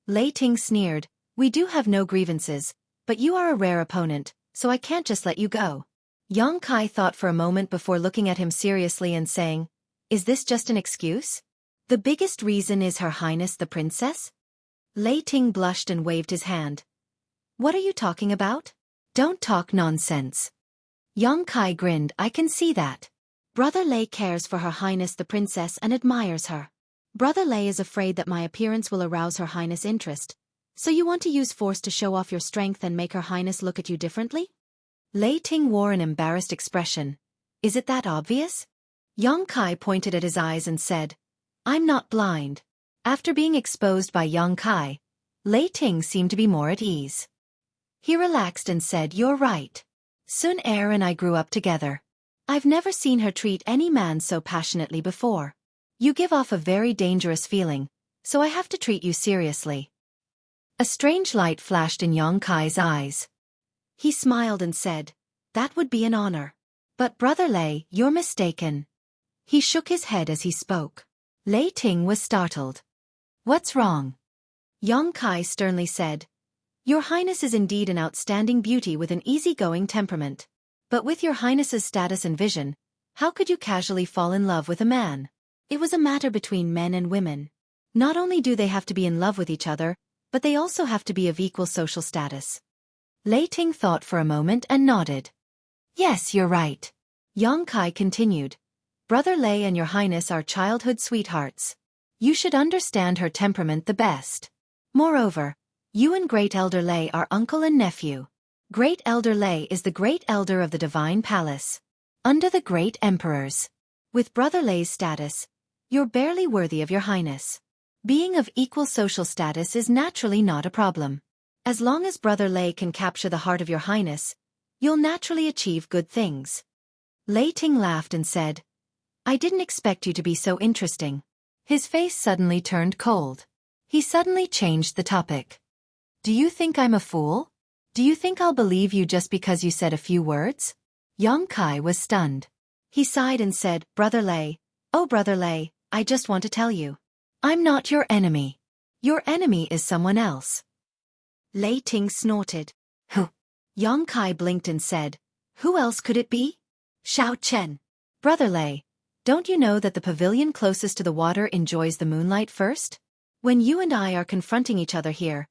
Lei Ting sneered, "We do have no grievances, but you are a rare opponent, so I can't just let you go." Yang Kai thought for a moment before looking at him seriously and saying, "Is this just an excuse? The biggest reason is Her Highness the Princess?" Lei Ting blushed and waved his hand. "What are you talking about? Don't talk nonsense." Yang Kai grinned, "I can see that. Brother Lei cares for Her Highness the Princess and admires her. Brother Lei is afraid that my appearance will arouse Her Highness' interest, so you want to use force to show off your strength and make Her Highness look at you differently?" Lei Ting wore an embarrassed expression. "Is it that obvious?" Yang Kai pointed at his eyes and said, "I'm not blind." After being exposed by Yang Kai, Lei Ting seemed to be more at ease. He relaxed and said, "You're right. Sun Er and I grew up together. I've never seen her treat any man so passionately before. You give off a very dangerous feeling, so I have to treat you seriously." A strange light flashed in Yang Kai's eyes. He smiled and said, "That would be an honor. But Brother Lei, you're mistaken." He shook his head as he spoke. Lei Ting was startled. "What's wrong?" Yang Kai sternly said, "Your Highness is indeed an outstanding beauty with an easygoing temperament. But with your Highness's status and vision, how could you casually fall in love with a man? It was a matter between men and women. Not only do they have to be in love with each other, but they also have to be of equal social status. Lei Ting thought for a moment and nodded. Yes, you're right. Yang Kai continued. Brother Lei and your highness are childhood sweethearts. You should understand her temperament the best. Moreover, you and Great Elder Lei are uncle and nephew. Great Elder Lei is the Great Elder of the Divine Palace, under the Great Emperors. With Brother Lei's status, you're barely worthy of your highness. Being of equal social status is naturally not a problem. As long as Brother Lei can capture the heart of your highness, you'll naturally achieve good things. Lei Ting laughed and said, I didn't expect you to be so interesting. His face suddenly turned cold. He suddenly changed the topic. Do you think I'm a fool? Do you think I'll believe you just because you said a few words? Yang Kai was stunned. He sighed and said, Brother Lei, oh Brother Lei, I just want to tell you. I'm not your enemy. Your enemy is someone else. Lei Ting snorted. Who? Yang Kai blinked and said, who else could it be? Xiao Chen. Brother Lei, don't you know that the pavilion closest to the water enjoys the moonlight first? When you and I are confronting each other here,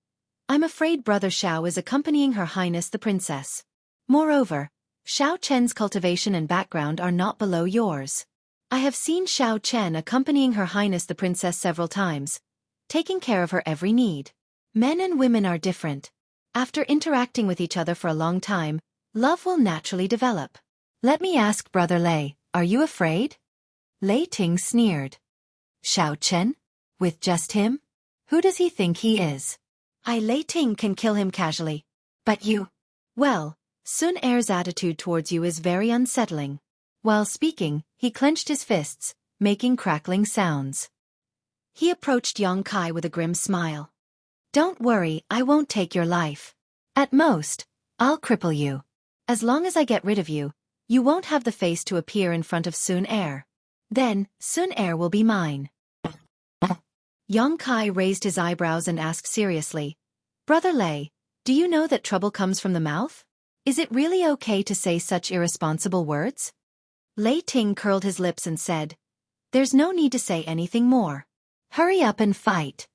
I'm afraid Brother Xiao is accompanying Her Highness the Princess. Moreover, Xiao Chen's cultivation and background are not below yours. I have seen Xiao Chen accompanying Her Highness the Princess several times, taking care of her every need. Men and women are different. After interacting with each other for a long time, love will naturally develop. Let me ask Brother Lei, are you afraid? Lei Ting sneered. Xiao Chen? With just him? Who does he think he is? Lei Ting can kill him casually. But you? Well, Sun Er's attitude towards you is very unsettling. While speaking, he clenched his fists, making crackling sounds. He approached Yang Kai with a grim smile. Don't worry, I won't take your life. At most, I'll cripple you. As long as I get rid of you, you won't have the face to appear in front of Sun Er. Then, Sun Er will be mine. Yang Kai raised his eyebrows and asked seriously, Brother Lei, do you know that trouble comes from the mouth? Is it really okay to say such irresponsible words? Lei Ting curled his lips and said, There's no need to say anything more. Hurry up and fight.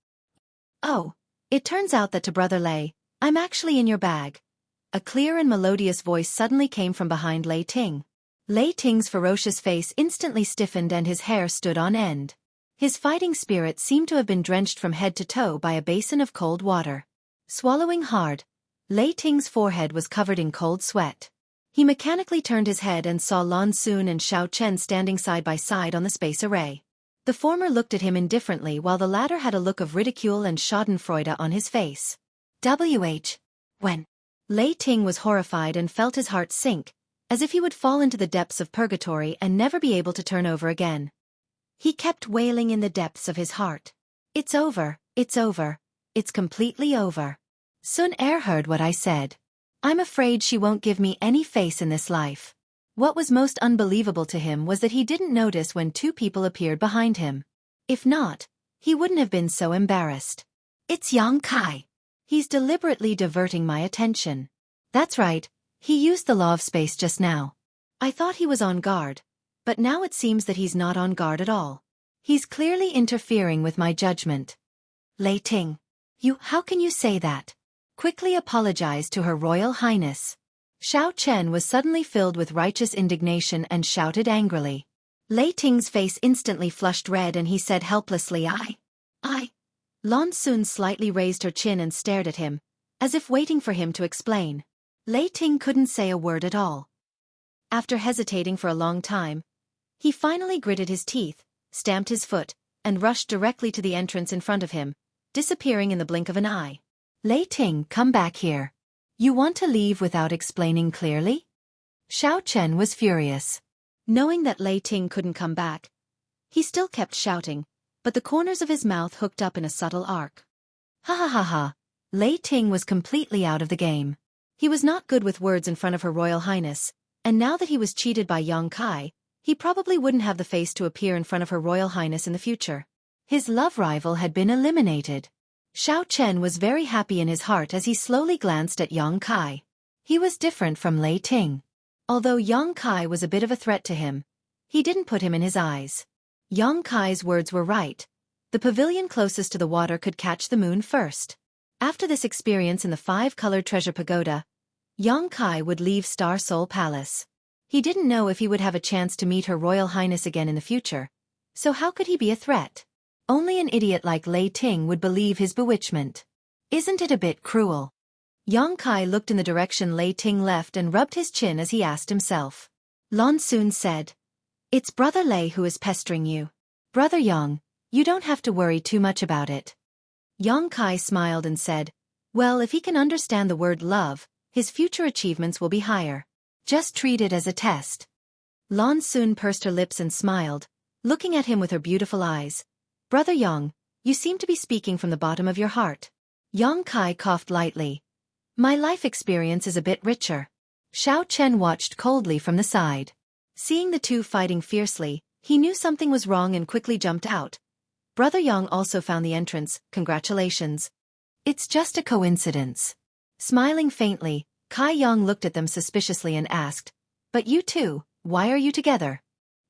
Oh, it turns out that to Brother Lei, I'm actually in your bag. A clear and melodious voice suddenly came from behind Lei Ting. Lei Ting's ferocious face instantly stiffened and his hair stood on end. His fighting spirit seemed to have been drenched from head to toe by a basin of cold water. Swallowing hard, Lei Ting's forehead was covered in cold sweat. He mechanically turned his head and saw Lan Xun and Xiao Chen standing side by side on the space array. The former looked at him indifferently while the latter had a look of ridicule and schadenfreude on his face. When? Lei Ting was horrified and felt his heart sink, as if he would fall into the depths of purgatory and never be able to turn over again. He kept wailing in the depths of his heart. It's over, it's over, it's completely over. Sun Er heard what I said. I'm afraid she won't give me any face in this life. What was most unbelievable to him was that he didn't notice when two people appeared behind him. If not, he wouldn't have been so embarrassed. It's Yang Kai. He's deliberately diverting my attention. That's right, he used the law of space just now. I thought he was on guard, but now it seems that he's not on guard at all. He's clearly interfering with my judgment. Lei Ting, how can you say that? Quickly apologize to Her Royal Highness. Xiao Chen was suddenly filled with righteous indignation and shouted angrily. Lei Ting's face instantly flushed red and he said helplessly, I. Lan Xun slightly raised her chin and stared at him, as if waiting for him to explain. Lei Ting couldn't say a word at all. After hesitating for a long time, he finally gritted his teeth, stamped his foot, and rushed directly to the entrance in front of him, disappearing in the blink of an eye. Lei Ting, come back here. You want to leave without explaining clearly? Xiao Chen was furious. Knowing that Lei Ting couldn't come back, he still kept shouting, but the corners of his mouth hooked up in a subtle arc. Ha ha ha ha. Lei Ting was completely out of the game. He was not good with words in front of Her Royal Highness, and now that he was cheated by Yang Kai, he probably wouldn't have the face to appear in front of Her Royal Highness in the future. His love rival had been eliminated. Xiao Chen was very happy in his heart as he slowly glanced at Yang Kai. He was different from Lei Ting. Although Yang Kai was a bit of a threat to him, he didn't put him in his eyes. Yang Kai's words were right. The pavilion closest to the water could catch the moon first. After this experience in the five-colored treasure pagoda, Xueqi would leave Star Soul Palace. He didn't know if he would have a chance to meet Her Royal Highness again in the future, so how could he be a threat? Only an idiot like Lei Ting would believe his bewitchment. Isn't it a bit cruel? Xueqi looked in the direction Lei Ting left and rubbed his chin as he asked himself. Lan Xun said, "It's Brother Lei who is pestering you. Brother Yang, you don't have to worry too much about it." Xueqi smiled and said, "Well, if he can understand the word love, his future achievements will be higher. Just treat it as a test." Lan Xun pursed her lips and smiled, looking at him with her beautiful eyes. "Brother Yang, you seem to be speaking from the bottom of your heart." Xueqi coughed lightly. "My life experience is a bit richer." Xiao Chen watched coldly from the side. Seeing the two fighting fiercely, he knew something was wrong and quickly jumped out. Brother Yang also found the entrance. "Congratulations. It's just a coincidence." Smiling faintly, Kai Yang looked at them suspiciously and asked, "But you two, why are you together?"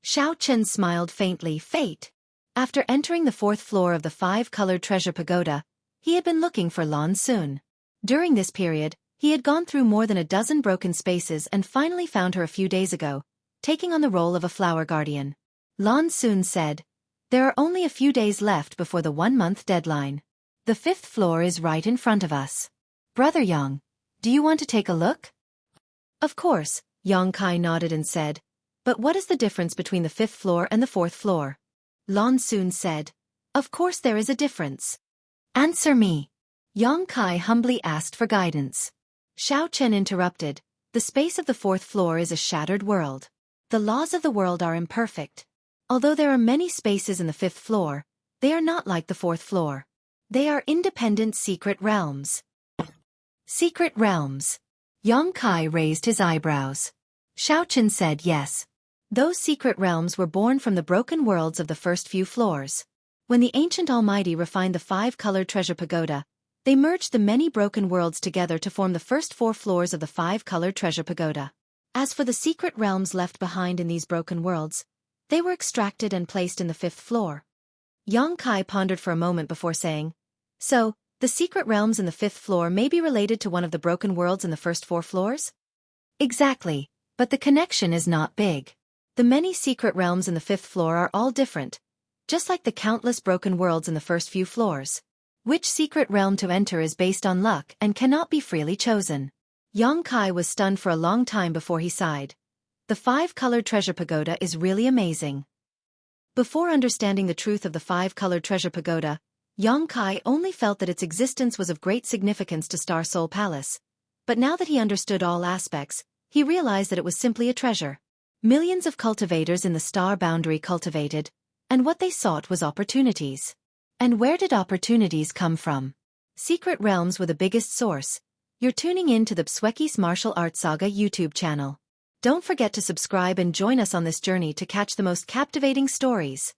Xiao Chen smiled faintly. Fate. After entering the fourth floor of the five-colored treasure pagoda, he had been looking for Lan Xun. During this period, he had gone through more than a dozen broken spaces and finally found her a few days ago, taking on the role of a flower guardian. Lan Xun said, "There are only a few days left before the 1-month deadline. The fifth floor is right in front of us. Brother Yang, do you want to take a look?" "Of course," Xueqi nodded and said, "but what is the difference between the fifth floor and the fourth floor?" Lan Xun said, "Of course there is a difference. Answer me." Xueqi humbly asked for guidance. Xiao Chen interrupted, "The space of the fourth floor is a shattered world. The laws of the world are imperfect. Although there are many spaces in the fifth floor, they are not like the fourth floor. They are independent secret realms." "Secret realms?" Xueqi raised his eyebrows. Xiao Chen said yes. Those secret realms were born from the broken worlds of the first few floors. When the ancient Almighty refined the five-colored treasure pagoda, they merged the many broken worlds together to form the first 4 floors of the five-colored treasure pagoda. As for the secret realms left behind in these broken worlds, they were extracted and placed in the 5th floor. Xueqi pondered for a moment before saying, "So, the secret realms in the 5th floor may be related to one of the broken worlds in the first 4 floors?" "Exactly, but the connection is not big. The many secret realms in the 5th floor are all different, just like the countless broken worlds in the first few floors. Which secret realm to enter is based on luck and cannot be freely chosen." Xueqi was stunned for a long time before he sighed. The five-colored treasure pagoda is really amazing. Before understanding the truth of the five-colored treasure pagoda, Xueqi only felt that its existence was of great significance to Star Soul Palace. But now that he understood all aspects, he realized that it was simply a treasure. Millions of cultivators in the star boundary cultivated, and what they sought was opportunities. And where did opportunities come from? Secret realms were the biggest source. You're tuning in to the Xueqi's Martial Arts Saga YouTube channel. Don't forget to subscribe and join us on this journey to catch the most captivating stories.